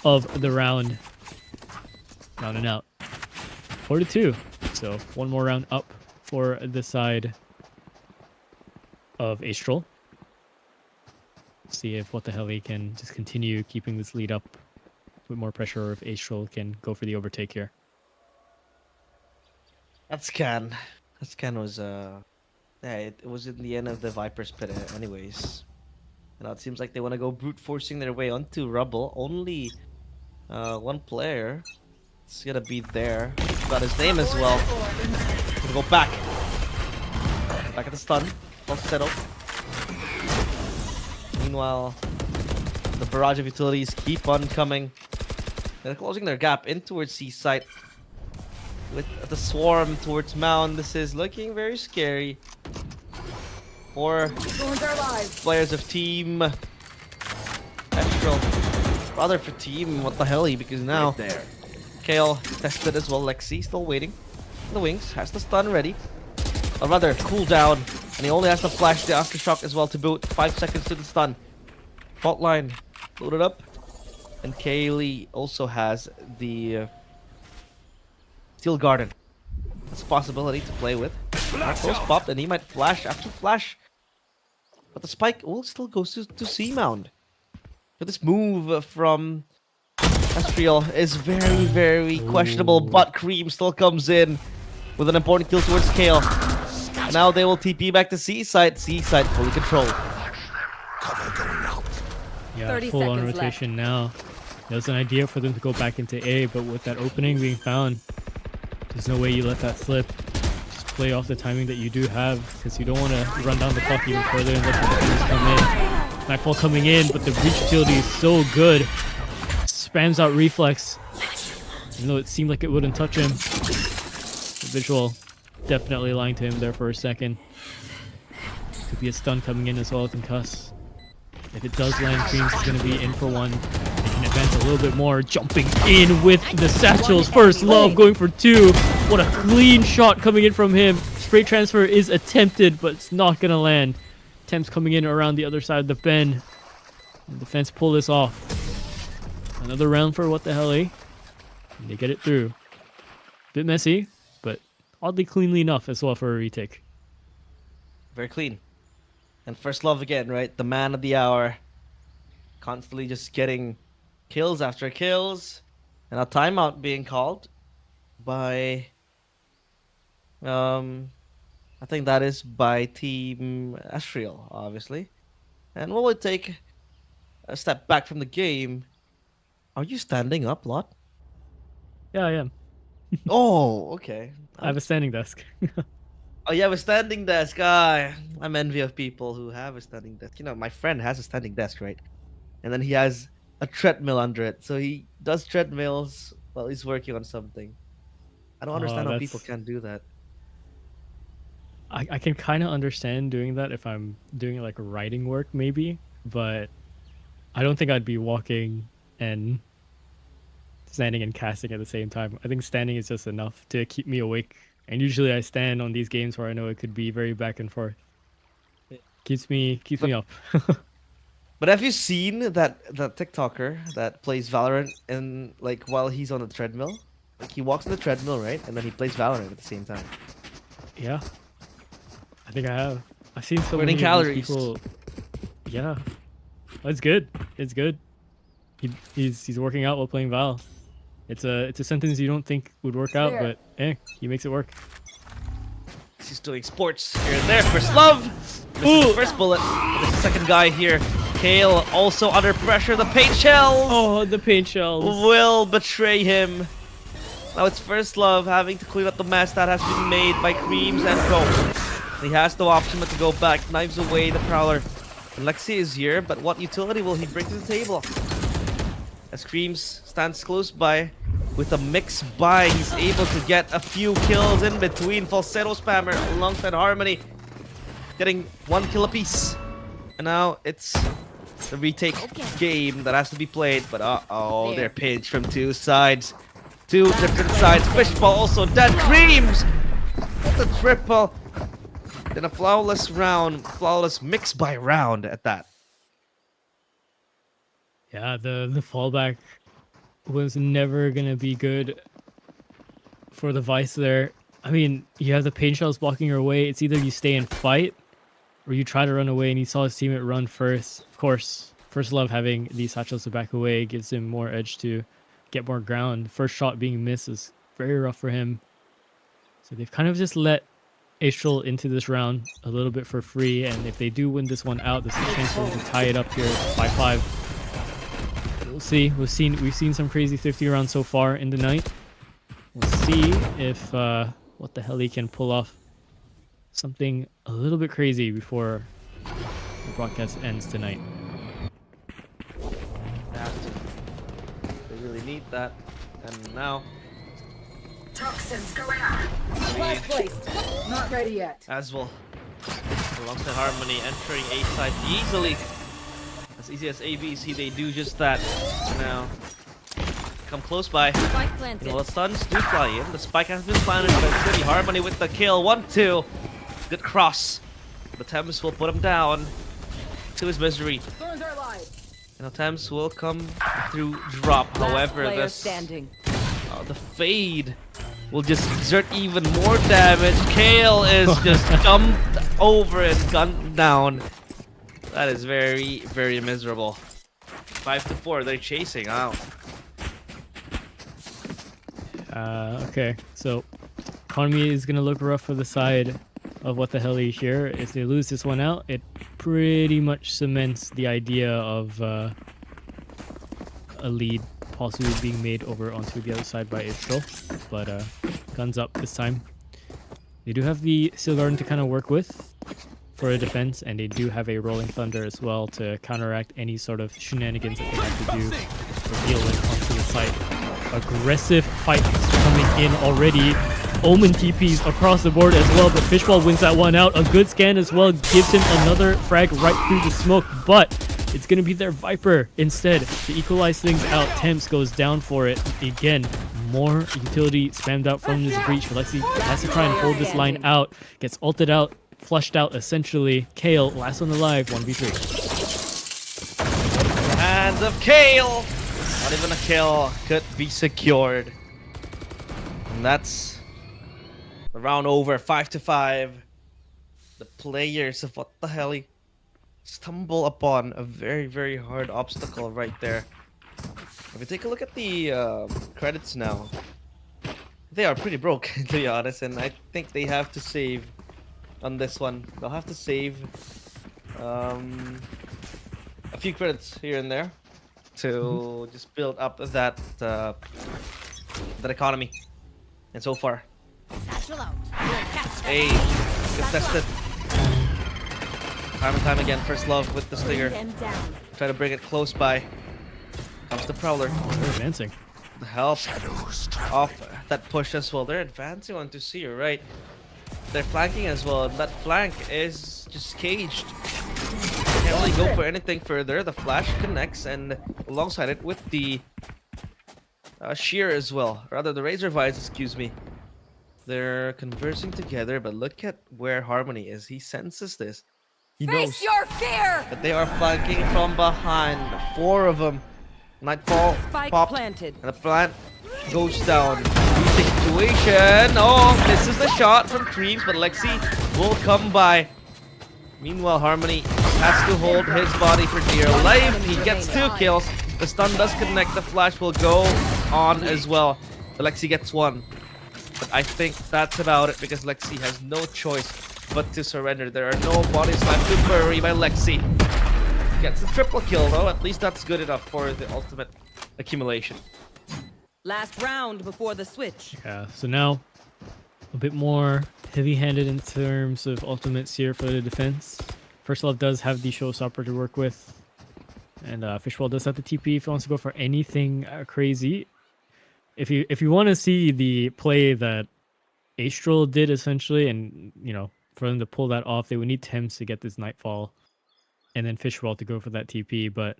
of the round. Round and out. 4-2. So one more round up for the side of Astral. See if what the hell he can just continue keeping this lead up with more pressure, or if Astral can go for the overtake here. That scan was yeah, it was in the end of the Viper's Pit anyways. Now it seems like they want to go brute forcing their way onto rubble. Only one player. It's gonna be there. Got his name as well. Gonna go back. Back at the stun. Well settled. Meanwhile, the barrage of utilities keep on coming. They're closing their gap in towards C site. With the swarm towards Mound, this is looking very scary. 4 players of team Astral. Rather for team, what the hell? Because now Kale tested as well. Lexi still waiting. In the wings, has the stun ready. Or rather, cooldown. And he only has to flash the aftershock as well to boot. 5 seconds to the stun. Fault line loaded up. And Kaylee also has the Steel Garden. That's a possibility to play with. Close pop, and he might flash after flash. But the spike will still goes to C-Mound. But this move from Astriel is very, very questionable. But Cream still comes in with an important kill towards Kale. Now they will TP back to C-Side. C-Side fully controlled. Yeah, 30 full on seconds rotation now. There's an idea for them to go back into A, but with that opening being found, there's no way you let that slip. Just play off the timing that you do have, because you don't want to run down the clock even further and let the defenders come in. Nightfall coming in, but the reach agility is so good. Spams out reflex, even though it seemed like it wouldn't touch him. The visual definitely lying to him there for a second. Could be a stun coming in as well, concuss. If it does land, Creams is going to be in for one. They can advance a little bit more. Jumping in with the satchels. First love going for two. What a clean shot coming in from him. Straight transfer is attempted, but it's not going to land. Attempts coming in around the other side of the bend. The defense pull this off. Another round for what the hell, eh? And they get it through. Bit messy, but oddly cleanly enough as well for a retake. Very clean. And First Love again, right? The man of the hour. Constantly just getting kills after kills. And a timeout being called by... I think that is by Team Astriel, obviously. And what would take a step back from the game? Are you standing up, Lott? Yeah, I am. Oh, okay. I have a standing desk. Oh, you have a standing desk. I'm envy of people who have a standing desk. You know, my friend has a standing desk, right? And then he has a treadmill under it. So he does treadmills while he's working on something. I don't understand how people can't do that. I can kind of understand doing that if I'm doing like writing work, maybe. But I don't think I'd be walking and standing and casting at the same time. I think standing is just enough to keep me awake. And usually I stand on these games where I know it could be very back and forth. Keeps me up. But have you seen that TikToker that plays Valorant and like while he's on the treadmill? Like he walks on the treadmill, right? And then he plays Valorant at the same time. Yeah. I think I have. I've seen so Burning many calories. people. Yeah. It's good. It's good. He's working out while playing Val. It's a sentence you don't think would work out, but hey, he makes it work. He's doing sports here and there. First Love! Misses the first bullet. But the second guy here, Kale, also under pressure. The paint shells! Oh, the paint shells. Will betray him. Now it's First Love having to clean up the mess that has been made by Creams and Co. He has no option but to go back. Knives away the Prowler. And Lexi is here, but what utility will he bring to the table? As Creams stands close by with a mix buy, he's able to get a few kills in between. Falsetto Spammer alongside Harmony, getting 1 kill apiece. And now it's the retake game that has to be played. But they're pinched from two sides. Two different sides. Fishball also dead. Creams! What a triple. Then a flawless round. Flawless mix buy round at that. Yeah, the fallback was never gonna be good for the Vice there. I mean, you have the paint shells blocking your way. It's either you stay and fight, or you try to run away, and he saw his teammate run first. Of course, First Love having these satchels to back away gives him more edge to get more ground. First shot being missed is very rough for him. So they've kind of just let Astral into this round a little bit for free, and if they do win this one out, there's a chance for them to tie it up here 5-5. We'll see. We've seen some crazy 50 rounds so far in the night. We'll see if what the hell he can pull off something a little bit crazy before the broadcast ends tonight. They really need that. And now Toxins going out. Flash placed. Not ready yet. as well. Alongside Harmony entering A side easily. As easy as ABC, they do just that. Now come close by. Spike You planted. know, the stuns do fly in. The spike has been planted, but it's gonna be Harmony with the kill. 1-2. Good cross. But Thames will put him down to his misery. Thorns are alive. You know, Thames will come through drop. However, Last player the standing. fade will just exert even more damage. Kale is just jumped over and gunned down. That is very, very miserable. 5 to 4, they're chasing out. Okay, so economy is gonna look rough for the side of what the hell here. If they lose this one out, it pretty much cements the idea of a lead possibly being made over onto the other side by April. But guns up this time. They do have the Steel Garden to kind of work with for a defense, and they do have a Rolling Thunder as well to counteract any sort of shenanigans that they have to do or deal with onto the site. Aggressive fight coming in already. Omen TPs across the board as well, but Fishball wins that one out. A good scan as well gives him another frag right through the smoke, but it's going to be their Viper instead to equalize things out. Temps goes down for it. Again, more utility spammed out from this breach. Alexi has to try and hold this line out. Gets ulted out, flushed out essentially. Kale, last one alive, 1v3. Hands of Kale! Not even a kill could be secured. And that's the round over, 5 to 5. The players of what the hell stumble upon a very, very hard obstacle right there. If we take a look at the credits now, they are pretty broke, to be honest, and I think they have to save on this one. They'll have to save a few credits here and there to just build up that that economy. And so far, hey, contested time and time again. First love with the stinger. Try to bring it close by. Comes the Prowler. They're advancing. The help off that push as well. They're advancing onto C, right? They're flanking as well. That flank is just caged. Can't really go for anything further. The flash connects, and alongside it with the shear as well. Rather, the Razor Vise, excuse me. They're conversing together, but look at where Harmony is. He senses this. He knows Face your fear! that they are flanking from behind. 4 of them. Nightfall Spike popped, planted. and the plant goes down. Easy situation. Oh, misses the shot from Creeps, but Lexi will come by. Meanwhile, Harmony has to hold his body for dear life. He gets 2 kills. The stun does connect. The flash will go on as well. The Lexi gets 1. But I think that's about it because Lexi has no choice but to surrender. There are no bodies left to bury by Lexi. Gets a triple kill though. At least that's good enough for the ultimate accumulation. Last round before the switch. Yeah, so now a bit more heavy-handed in terms of ultimates here for the defense. First Love does have the showstopper to work with. And Fishball does have the TP if he wants to go for anything crazy. If you want to see the play that Astral did essentially, and you know, for them to pull that off, they would need Thames to get this Nightfall, and then Fishball to go for that TP. But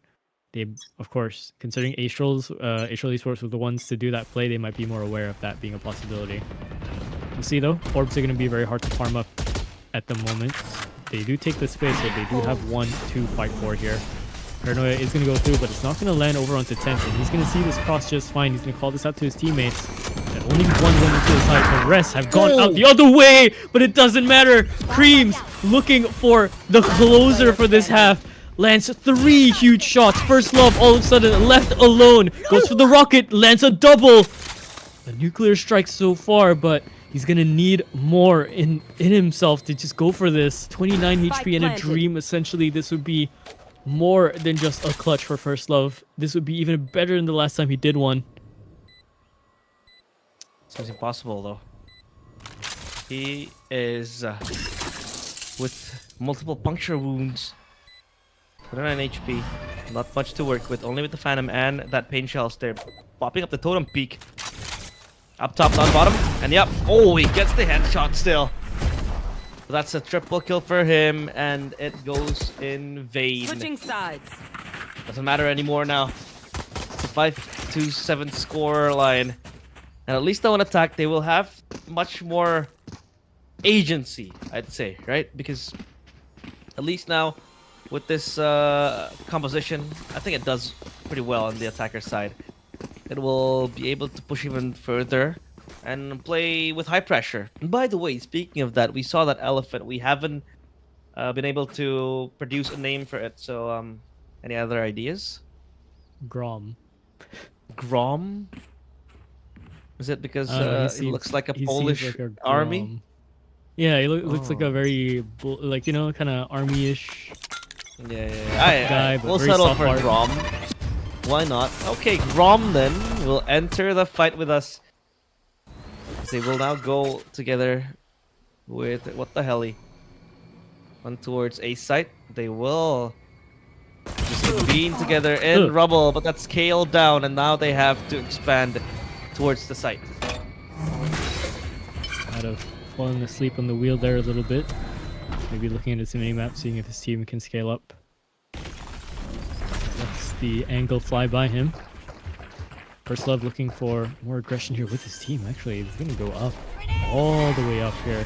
they, of course, considering Astral Esports were the ones to do that play, they might be more aware of that being a possibility. We'll see though. Orbs are going to be very hard to farm up at the moment. They do take the space, so they do have 1, 2 fight for here. Paranoia is going to go through, but it's not going to land over onto Temps, and he's going to see this cross just fine. He's going to call this out to his teammates. And only one went into the side. The rest have gone out the other way, but it doesn't matter. Creams looking for the closer for this half. Lands 3 huge shots. First Love all of a sudden left alone. Goes for the rocket, lands a double. The nuclear strike so far, but he's going to need more in himself to just go for this. 29 HP and a dream. Essentially, this would be more than just a clutch for First Love. This would be even better than the last time he did one. Seems impossible though. He is with multiple puncture wounds. 29 HP. Not much to work with. Only with the Phantom and that Pain Shells there. Popping up the totem peak. Up top, down bottom. And yep. Oh, he gets the headshot still. That's a triple kill for him, and it goes in vain. Switching sides. Doesn't matter anymore now. It's a 5-7 score line. And at least on attack, they will have much more agency, I'd say, right? Because at least now, with this composition, I think it does pretty well on the attacker side. It will be able to push even further and play with high pressure. And by the way, speaking of that, we saw that elephant. We haven't been able to produce a name for it. So, any other ideas? Grom. Grom? Is it because I don't know, it looks like a he seems Polish like a army? Grom. Yeah, he looks like a Oh. very like, you know, kind of army-ish. Yeah. Guy, but We'll very settle soft for heart. Grom. Why not? Okay, Grom then will enter the fight with us. They will now go together with what the hell? On towards A site. They will just convene together in rubble, but that's scaled down, and now they have to expand towards the site. Out of falling asleep on the wheel there a little bit. Maybe looking at his mini-map, seeing if his team can scale up. That's the angle fly by him. First Love looking for more aggression here with his team. Actually, he's going to go up. All the way up here.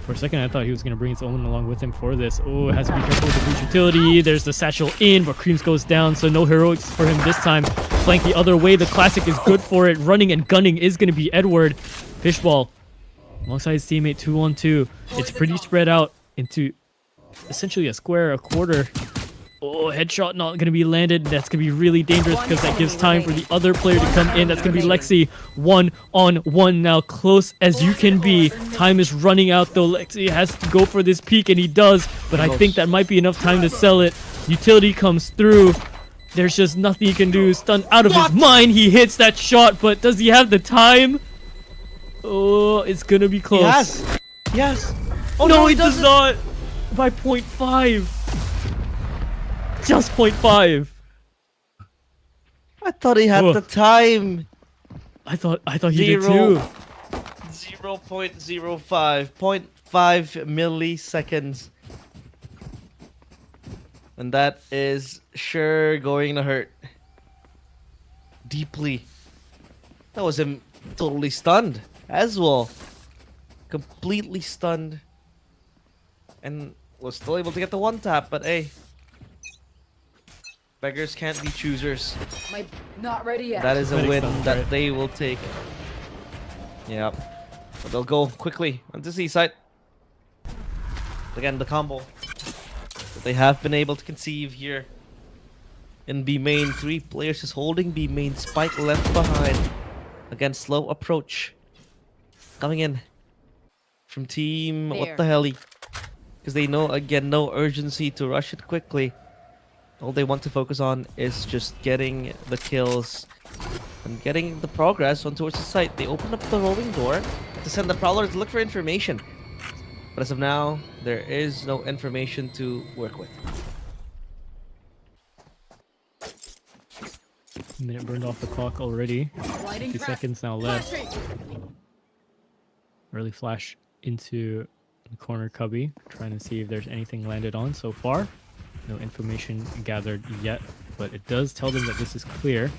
For a second, I thought he was going to bring his own along with him for this. Oh, has to be careful with the boost utility. There's the satchel in, but Creams goes down, so no heroics for him this time. Flank the other way. The classic is good for it. Running and gunning is going to be Edward. Fishball alongside his teammate 2-on-2. It's pretty spread out into essentially a square, a quarter. Oh, headshot not going to be landed. That's going to be really dangerous because that gives time for the other player to come in. That's going to be Lexi. 1-on-1 now, close as you can be. Time is running out though. Lexi has to go for this peak, and he does. But I think that might be enough time to sell it. Utility comes through. There's just nothing he can do. Stunned out of his mind. He hits that shot, but does he have the time? Oh, it's going to be close. Yes. Oh no, he does not. By 0.5. Just 0.5. I thought he had Whoa. the time. I thought he did too. 0.05, 0.5 milliseconds. And that is sure going to hurt. Deeply. That was him totally stunned as well. Completely stunned. And was still able to get the one tap, but hey. Beggars can't be choosers. Not ready yet. That is a Medic win stuns, that right? they will take. Yep. But they'll go quickly onto C site. Again, the combo that they have been able to conceive here in B main. 3 players just holding B main. Spike left behind. Again, slow approach. Coming in from team. What the hell? Because they know, again, no urgency to rush it quickly. All they want to focus on is just getting the kills and getting the progress on towards the site. They open up the rolling door to send the Prowler to look for information. But as of now, there is no information to work with. Minute burned off the clock already. 2 seconds now left. Early flash into the corner cubby. Trying to see if there's anything landed on so far. No information gathered yet, but it does tell them that this is clear.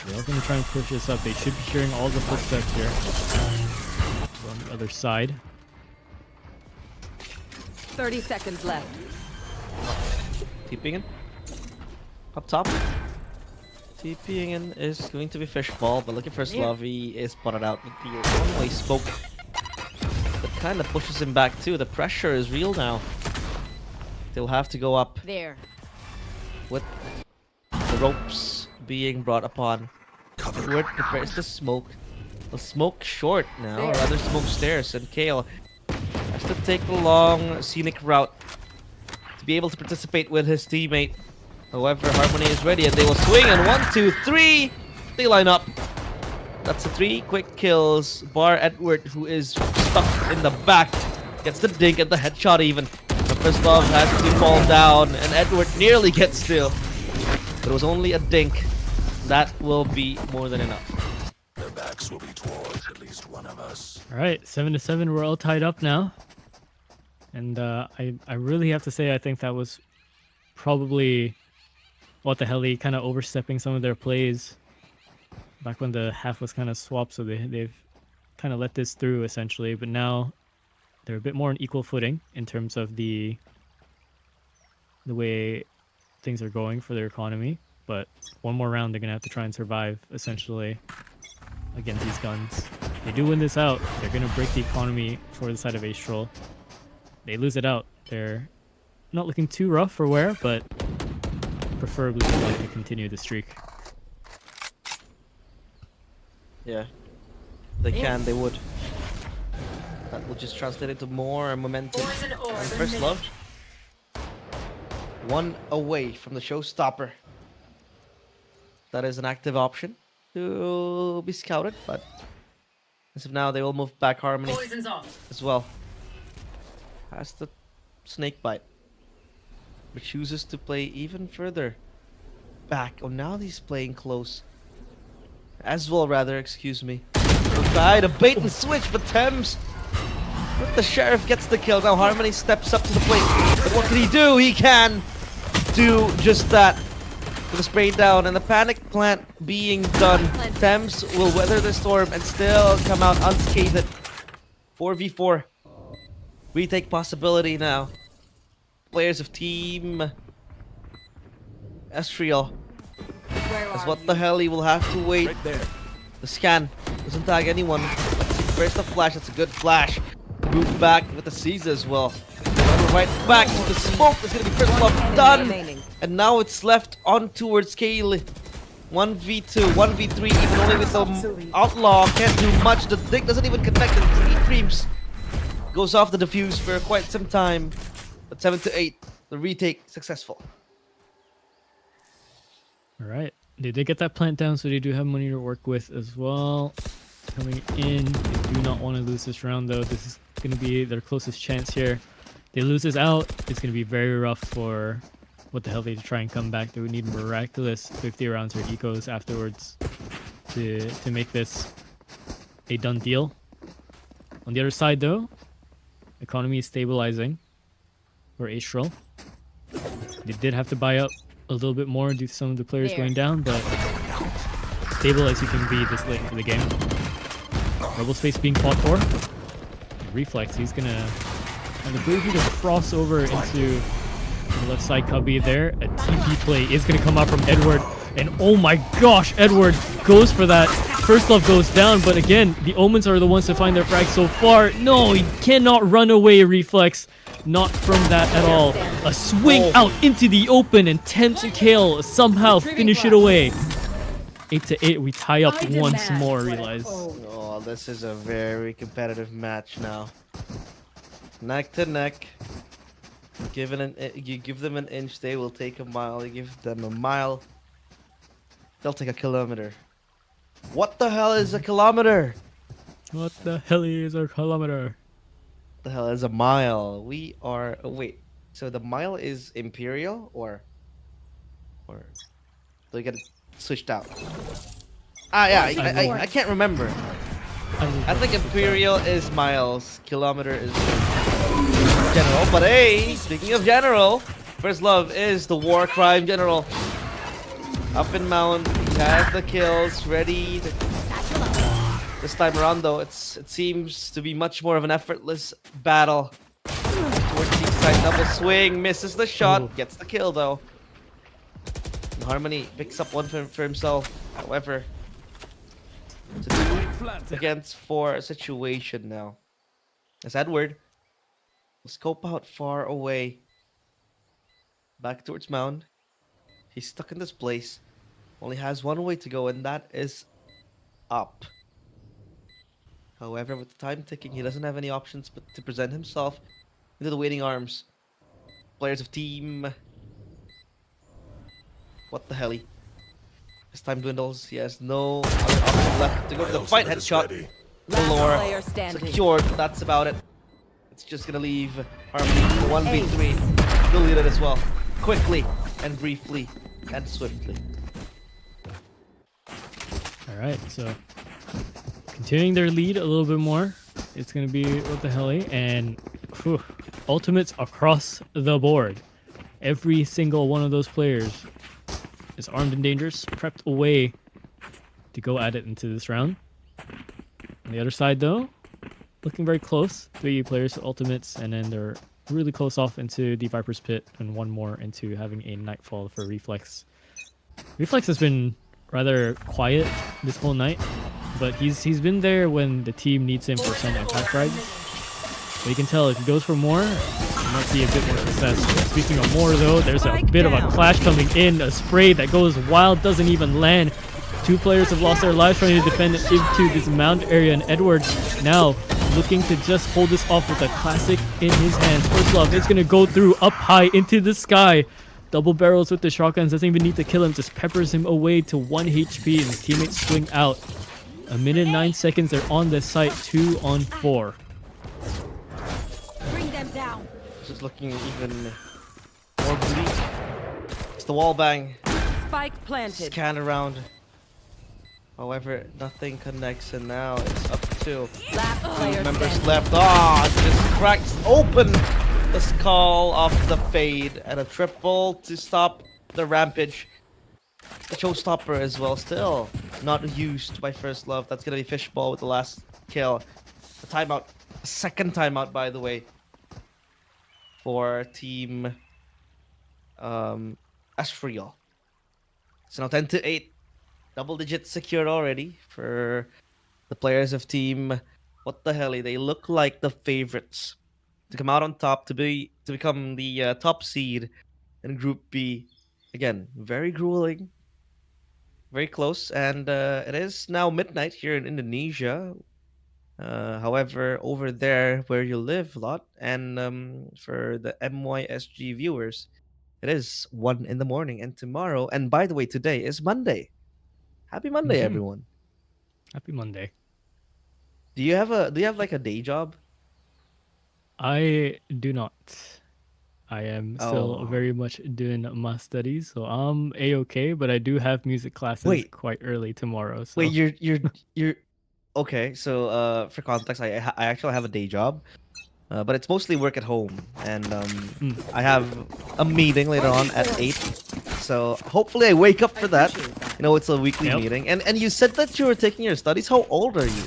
They are going to try and push this up. They should be hearing all the footsteps here. On the other side. 30 seconds left. TPing in. Up top. TPing in is going to be Fishball, but looking for Slavy is spotted out with the one-way smoke. That kind of pushes him back too. The pressure is real now. They'll have to go up There. with the ropes being brought upon. Edward prepares the smoke. The smoke short now, or rather smoke stairs, and Kale has to take the long scenic route to be able to participate with his teammate. However, Harmony is ready and they will swing, and 1, 2, 3! They line up. That's the 3 quick kills. Bar Edward, who is stuck in the back, gets the dink and the headshot even. First Love has to fall down, and Edward nearly gets still. But it was only a dink. That will be more than enough. Their backs will be towards at least one of us. All right, 7-7. We're all tied up now. And I really have to say, I think that was probably what the hell, kind of overstepping some of their plays back when the half was kind of swapped. So they've kind of let this through essentially, but now they're a bit more on equal footing in terms of the way things are going for their economy. But one more round, they're gonna have to try and survive essentially against these guns. They do win this out. They're going to break the economy for the side of Astral. They lose it out. They're not looking too rough for wear, but preferably would like to continue the streak. Yeah. They can, they would. That will just translate into more momentum. And First Love. One away from the showstopper. That is an active option to be scouted, but as of now, they will move back Harmony as well. Has the snake bite, but chooses to play even further back. Oh, now he's playing close. As well, rather, excuse me. Try to bait and switch, but Thames with the Sheriff gets the kill. Now Harmony steps up to the plate. But what can he do? He can do just that. With a spray down and the panic plant being done. Thames will weather the storm and still come out unscathed. 4v4. Retake possibility now. Players of Team Estriel. As what the hell, he will have to wait. Right there. The scan doesn't tag anyone. Let's see, first the flash, that's a good flash. Move back with the Caesar as well. Right back to the smoke. It's gonna be First Love done. And now it's left on towards Kaylee. 1v2, 1v3, even only with the Outlaw. Can't do much. The dig doesn't even connect, and 3 creeps. Goes off the defuse for quite some time. But 7 to 8, the retake successful. Alright, they did get that plant down, so they do have money to work with as well. Coming in, they do not want to lose this round though. This is going to be their closest chance here. They lose this out, it's going to be very rough for what the hell they try and come back. They would need miraculous 50 rounds or ecos afterwards to make this a done deal. On the other side though, economy is stabilizing for Astral. They did have to buy up a little bit more due to some of the players going down, but stable as you can be this late into the game. Rebel space being fought for. Reflex, he's gonna have the ability to cross over into the left side cubby there. A TP play is gonna come out from Edward, and oh my gosh, Edward goes for that. First Love goes down, but again, the Omens are the ones to find their frag so far. No, he cannot run away, Reflex. Not from that at all. A swing out into the open, and Thames and Kale somehow finish it away. 8 to 8, we tie up once more, realize. Oh, this is a very competitive match now. Neck to neck. You give them an inch, they will take a mile. You give them a mile, they'll take a kilometer. What the hell is a kilometer? What the hell is a kilometer? What the hell is a mile? We are... Oh, wait. So the mile is Imperial or do we get it switched out? Ah, yeah, I can't remember. I think Imperial is miles, kilometer is general. But hey, speaking of general, First Love is the war crime general. Up in mount, he has the kills ready. This time around though, it seems to be much more of an effortless battle. Towards the side, double swing, misses the shot, gets the kill though. And Harmony picks up one for himself. However, it's against 4 situation now. As Edward will scope out far away. Back towards mound. He's stuck in this place. Only has one way to go, and that is up. However, with the time ticking, he doesn't have any options but to present himself into the waiting arms. Players of team... What the hell? His time dwindles. He has no other option left to go for the fight. Headshot. Galore. Secured. That's about it. It's just gonna leave Harmony 1v3. They'll lead it as well. Quickly and briefly and swiftly. Alright, so continuing their lead a little bit more. It's gonna be what the hell, and ultimates across the board. Every single one of those players is armed and dangerous, prepped away to go at it into this round. On the other side though, looking very close. 3 players to ultimates, and then they're really close off into the Viper's Pit, and one more into having a Nightfall for Reflex. Reflex has been rather quiet this whole night. but he's been there when the team needs him for some impact rides. But you can tell if he goes for more, you might see a bit more success. Speaking of more though, there's a bit of a clash coming in. A spray that goes wild, doesn't even land. Two players have lost their lives trying to defend into this mound area, and Edward now looking to just hold this off with a classic in his hands. First love, it's gonna go through up high into the sky. Double barrels with the shotguns, doesn't even need to kill him, just peppers him away to 1 HP, and his teammates swing out. 1 minute 9 seconds, they're on the site, 2 on 4. Bring them down. This is looking even more bleak. It's the wall bang. Spike planted. Scan around. However, nothing connects, and now it's up to Last player members standing. left. Ah, just cracks open the skull of the fade, and a triple to stop the rampage. The showstopper as well, still not used by First Love. That's gonna be Fishball with the last kill. The timeout, second timeout by the way, for team Asriel. So now 10-8. Double digits secured already for the players of team. What the hell? They look like the favorites to come out on top, to become the top seed in Group B. Again, very grueling, very close, and it is now midnight here in Indonesia. However, over there where you live, Lott, and for the MYSG viewers, it is 1 in the morning, and tomorrow, and by the way, today is Monday. Happy Monday, everyone. Happy Monday. Do you have like a day job? I do not. I am still Oh. very much doing my studies, so I'm a-okay, but I do have music classes Wait. quite early tomorrow. So. Wait, you're okay. So for context, I actually have a day job, but it's mostly work at home, and I have a meeting later on at 8. So hopefully I wake up for that. You know, it's a weekly Yep. meeting, and you said that you were taking your studies. How old are you?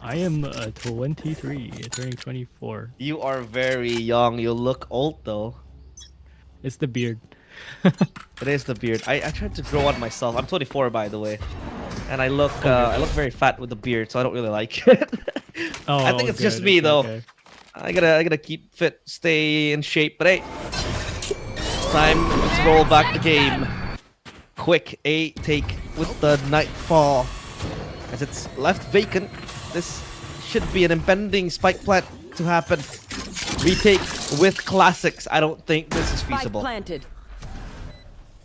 I am 23, turning 24. You are very young. You look old though. It's the beard. It is the beard. I tried to grow one myself. I'm 24 by the way, and I look very fat with the beard, so I don't really like it. Oh, I think it's just good, me though. okay. I gotta keep fit, stay in shape. But hey, it's time to roll back the game. Quick A take with the Nightfall, as it's left vacant. This should be an impending spike plant to happen. Retake with classics. I don't think this is Spike feasible. planted.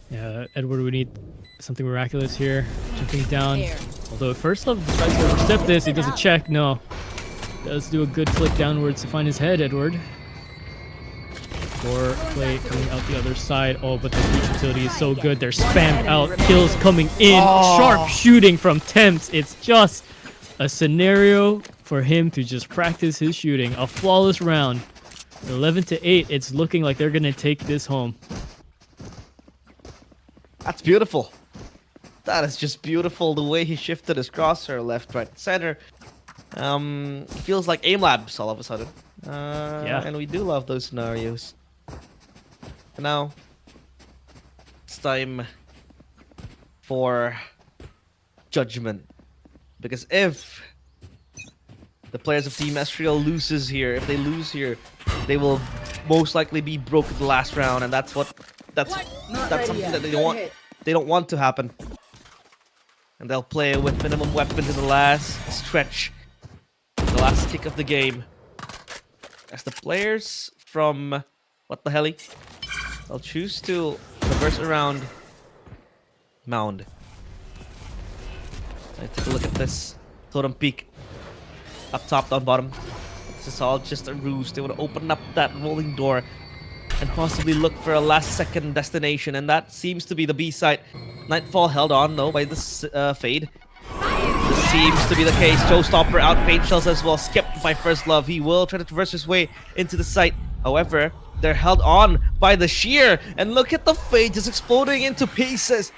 Yeah, Edward, we need something miraculous here. Jumping down. Although First Love decides to intercept this, he does a check. No. Does do a good flip downwards to find his head, Edward. Door play coming out the other side. Oh, but the beach utility is so good. They're spammed out. Kills coming in. Sharp shooting from Temps. It's just a scenario for him to just practice his shooting. A flawless round. 11-8. It's looking like they're going to take this home. That's beautiful. That is just beautiful. The way he shifted his crosshair left, right, center. Feels like aim labs all of a sudden. Yeah. And we do love those scenarios. And now it's time for judgment. Because if the players of Team Estriel loses here, if they lose here, they will most likely be broken the last round, and that's something that they don't want to happen. And they'll play with minimum weapons in the last stretch, the last kick of the game. As the players from what the helly, they'll choose to reverse around mound. Take a look at this totem peak, up top, down bottom. This is all just a ruse. They want to open up that rolling door and possibly look for a last-second destination, and that seems to be the B site. Nightfall held on though by this fade. This seems to be the case. Showstopper out paint shells as well, skipped by First Love. He will try to traverse his way into the site. However, they're held on by the shear, and look at the fade just exploding into pieces.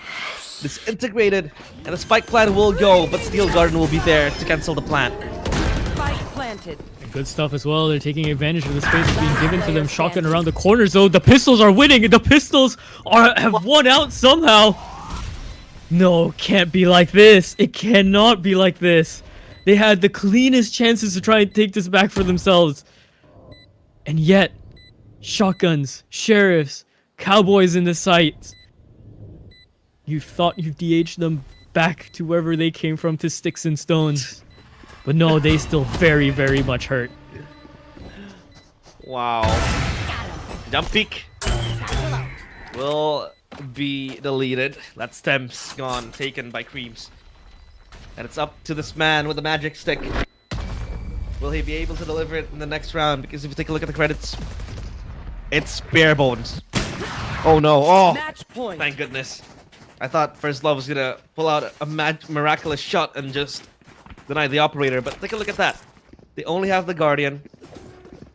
Disintegrated, and a spike plant will go, but Steel Garden will be there to cancel the plant. Spike planted. Good stuff as well. They're taking advantage of the space being given to them. Shotgun around the corners though. The pistols are winning. The pistols have won out somehow. No, can't be like this. It cannot be like this. They had the cleanest chances to try and take this back for themselves. And yet, shotguns, sheriffs, cowboys in the sights. You thought you DH'd them back to wherever they came from to sticks and stones. But no, they still very, very much hurt. Wow. Jump peek will be deleted. That stem's gone, taken by Creams. And it's up to this man with the magic stick. Will he be able to deliver it in the next round? Because if you take a look at the credits, it's bare bones. Oh no, oh! Match point. Thank goodness. I thought First Love was gonna pull out a miraculous shot and just deny the operator, but take a look at that. They only have the Guardian.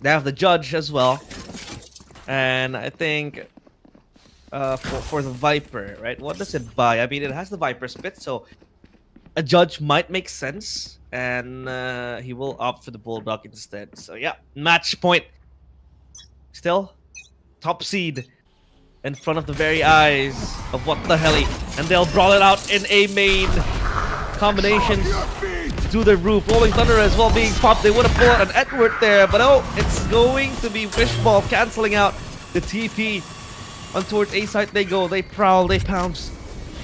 They have the Judge as well. And I think for the Viper, right? What does it buy? I mean, it has the Viper spit, so a Judge might make sense. And he will opt for the Bulldog instead. So yeah, match point. Still, top seed in front of the very eyes of What the Helly. And they'll brawl it out in a main combination to the roof. Rolling Thunder as well being popped. They would have pulled out an Edward there, but oh, it's going to be Fishball canceling out the TP. On towards A side they go. They prowl, they pounce.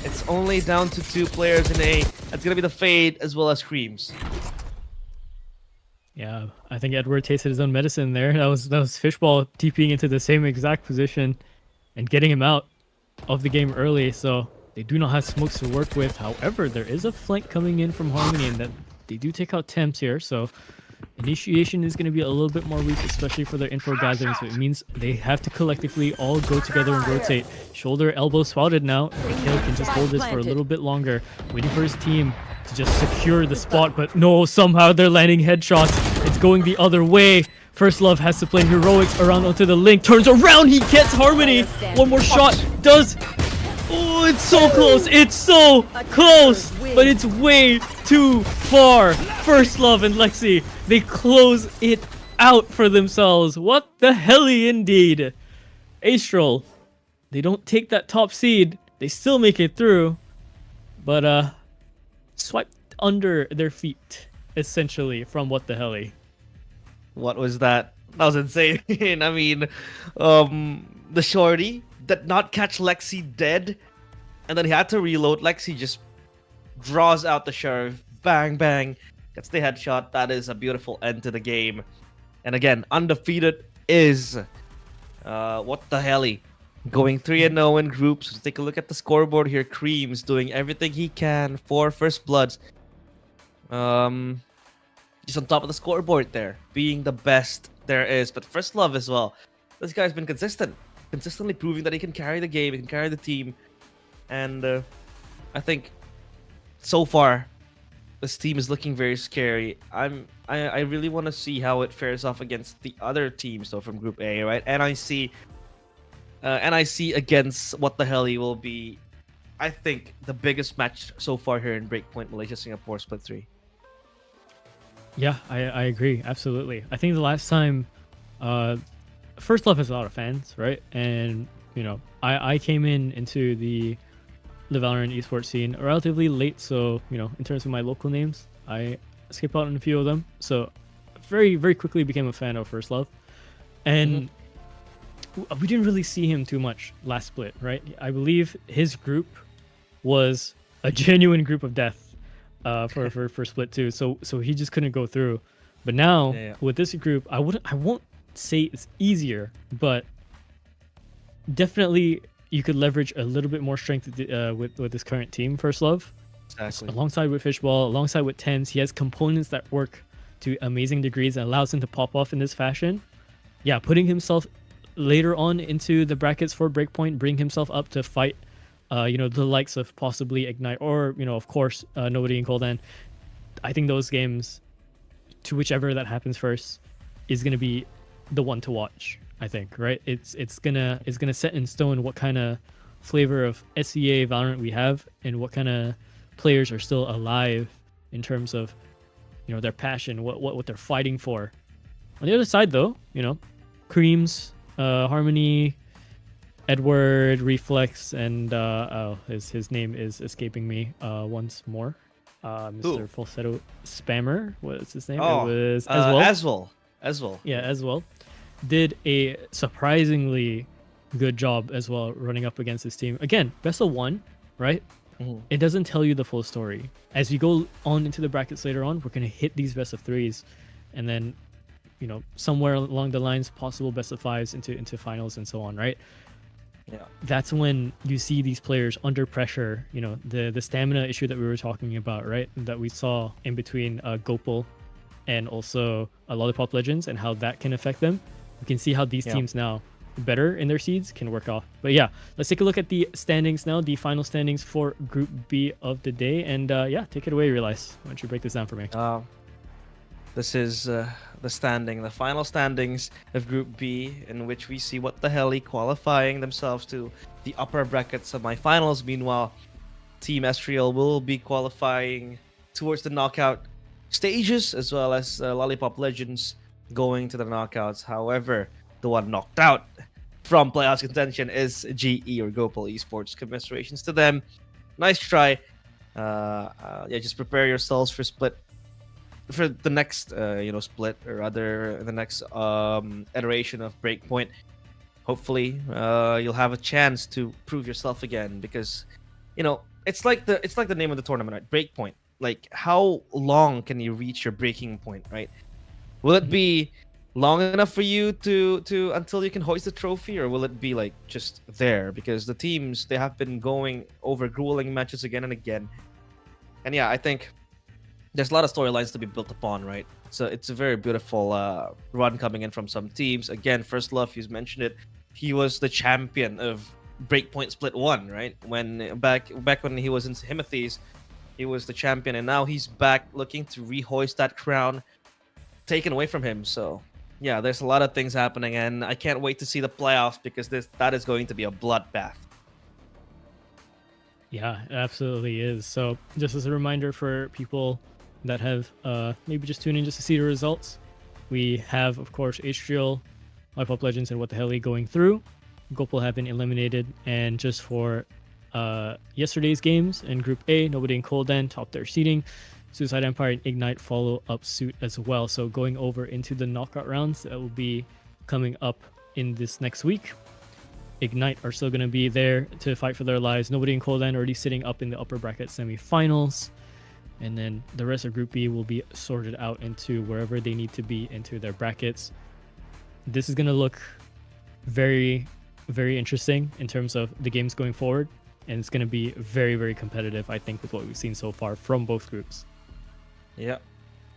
It's only down to 2 players in A. That's gonna be the Fade as well as Creams. Yeah, I think Edward tasted his own medicine there. That was Fishball TPing into the same exact position and getting him out of the game early. So they do not have smokes to work with. However, there is a flank coming in from Harmony, and that they do take out Temps here. So initiation is going to be a little bit more weak, especially for their info gathering. So it means they have to collectively all go together and rotate. Shoulder, elbow swatted now. Hill can just hold this for a little bit longer, waiting for his team to just secure the spot. But no, somehow they're landing headshots. It's going the other way. First Love has to play heroics around onto the link. Turns around, he gets Harmony. One more shot does. Oh, it's so close. It's so close, but it's way too far. First Love and Lexi, they close it out for themselves. What the helly indeed. Astral, they don't take that top seed. They still make it through, but swiped under their feet, essentially, from What the Helly. What was that? That was insane. I mean, the shorty did not catch Lexi dead, and then he had to reload. Lexi just draws out the sheriff. Bang, bang. Gets the headshot. That is a beautiful end to the game. And again, undefeated is What the Helly. Going 3-0 in groups. So take a look at the scoreboard here. Creams doing everything he can for First Bloods. Just on top of the scoreboard there, being the best there is. But First Love as well. This guy's been consistently proving that he can carry the game, he can carry the team. And I think so far, this team is looking very scary. I really want to see how it fares off against the other teams though from Group A, right? NIC against What the Helly will be, I think, the biggest match so far here in Breakpoint Malaysia Singapore Split 3. Yeah, I agree. Absolutely. I think the last time First Love has a lot of fans, right? And, you know, I came into the Valorant esports scene relatively late. So, you know, in terms of my local names, I skipped out on a few of them. So very, very quickly became a fan of First Love. And we didn't really see him too much last split, right? I believe his group was a genuine group of death. For split 2, so he just couldn't go through. But now with this group, I won't say it's easier, but definitely you could leverage a little bit more strength with this current team. First Love, exactly. Alongside with Fishball, alongside with Tens, he has components that work to amazing degrees and allows him to pop off in this fashion. Yeah, putting himself later on into the brackets for Breakpoint, bring himself up to fight. You know, the likes of possibly Ignite or, you know, of course, Nobody in Coldan. I think those games, to whichever that happens first, is going to be the one to watch, I think, right? It's gonna set in stone what kind of flavor of SEA Valorant we have and what kind of players are still alive in terms of, you know, their passion, what they're fighting for. On the other side, though, you know, Creams, Harmony, Edward, Reflex, and his name is escaping me once more. Mr. Falsetto Spammer, what's his name? Oh, It was Aswell. Aswell. Yeah, Aswell did a surprisingly good job as well running up against his team. Again, best of one, right? It doesn't tell you the full story. As we go on into the brackets later on, we're going to hit these best of threes, and then, you know, somewhere along the lines, possible best of fives into finals and so on, right? Yeah. That's when you see these players under pressure. You know, the stamina issue that we were talking about, right? That we saw in between Gopal and also Lollipop Legends, and how that can affect them. We can see how these teams now, better in their seeds, can work off. But yeah, let's take a look at the standings now, the final standings for Group B of the day. And yeah, take it away, Realize. Why don't you break this down for me? This is the final standings of Group B, in which we see What the Heli qualifying themselves to the upper bracket semifinals. Meanwhile, Team Estriel will be qualifying towards the knockout stages, as well as Lollipop Legends going to the knockouts. However, the one knocked out from playoffs contention is GE, or Gopal Esports. Commiserations to them. Nice try. Yeah, just prepare yourselves for the next split, or rather the next iteration of Breakpoint. Hopefully you'll have a chance to prove yourself again, because it's like the name of the tournament, right? Breakpoint. Like, how long can you reach your breaking point, right? Will it be long enough for you to until you can hoist the trophy, or will it be like just there? Because the teams, they have been going over grueling matches again and again. And yeah, I think there's a lot of storylines to be built upon, right? So it's a very beautiful run coming in from some teams. Again, First Love, he's mentioned it. He was the champion of Breakpoint Split 1, right? When back when he was in Himothes, he was the champion, and now he's back looking to rehoist that crown taken away from him. So yeah, there's a lot of things happening, and I can't wait to see the playoffs, because that is going to be a bloodbath. Yeah, it absolutely is. So just as a reminder for people that have maybe just tuned in just to see the results, we have, of course, Astriel, Lollipop Legends, and What the Heli going through. Gopal have been eliminated, and just for yesterday's games in Group A, Nobody in Koldan topped their seeding. Suicide Empire and Ignite follow up suit as well. So going over into the knockout rounds that will be coming up in this next week. Ignite are still going to be there to fight for their lives. Nobody in Koldan already sitting up in the upper bracket semifinals. And then the rest of Group B will be sorted out into wherever they need to be into their brackets. This is going to look very, very interesting in terms of the games going forward. And it's going to be very, very competitive, I think, with what we've seen so far from both groups. Yeah.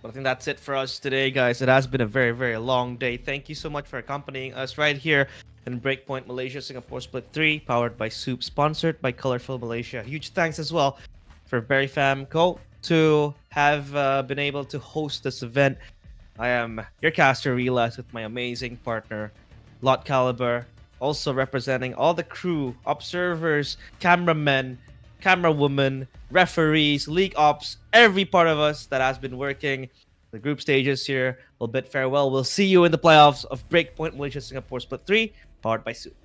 Well, I think that's it for us today, guys. It has been a very, very long day. Thank you so much for accompanying us right here in Breakpoint Malaysia Singapore Split 3, powered by Soup, sponsored by Colorful Malaysia. Huge thanks as well for Berryfam Co to have been able to host this event. I am your caster, Relas, with my amazing partner, Lott Calliber, also representing all the crew, observers, cameramen, camerawomen, referees, league ops, every part of us that has been working the group stages here. We'll bid farewell. We'll see you in the playoffs of Breakpoint Malaysia Singapore Split 3, powered by Soup.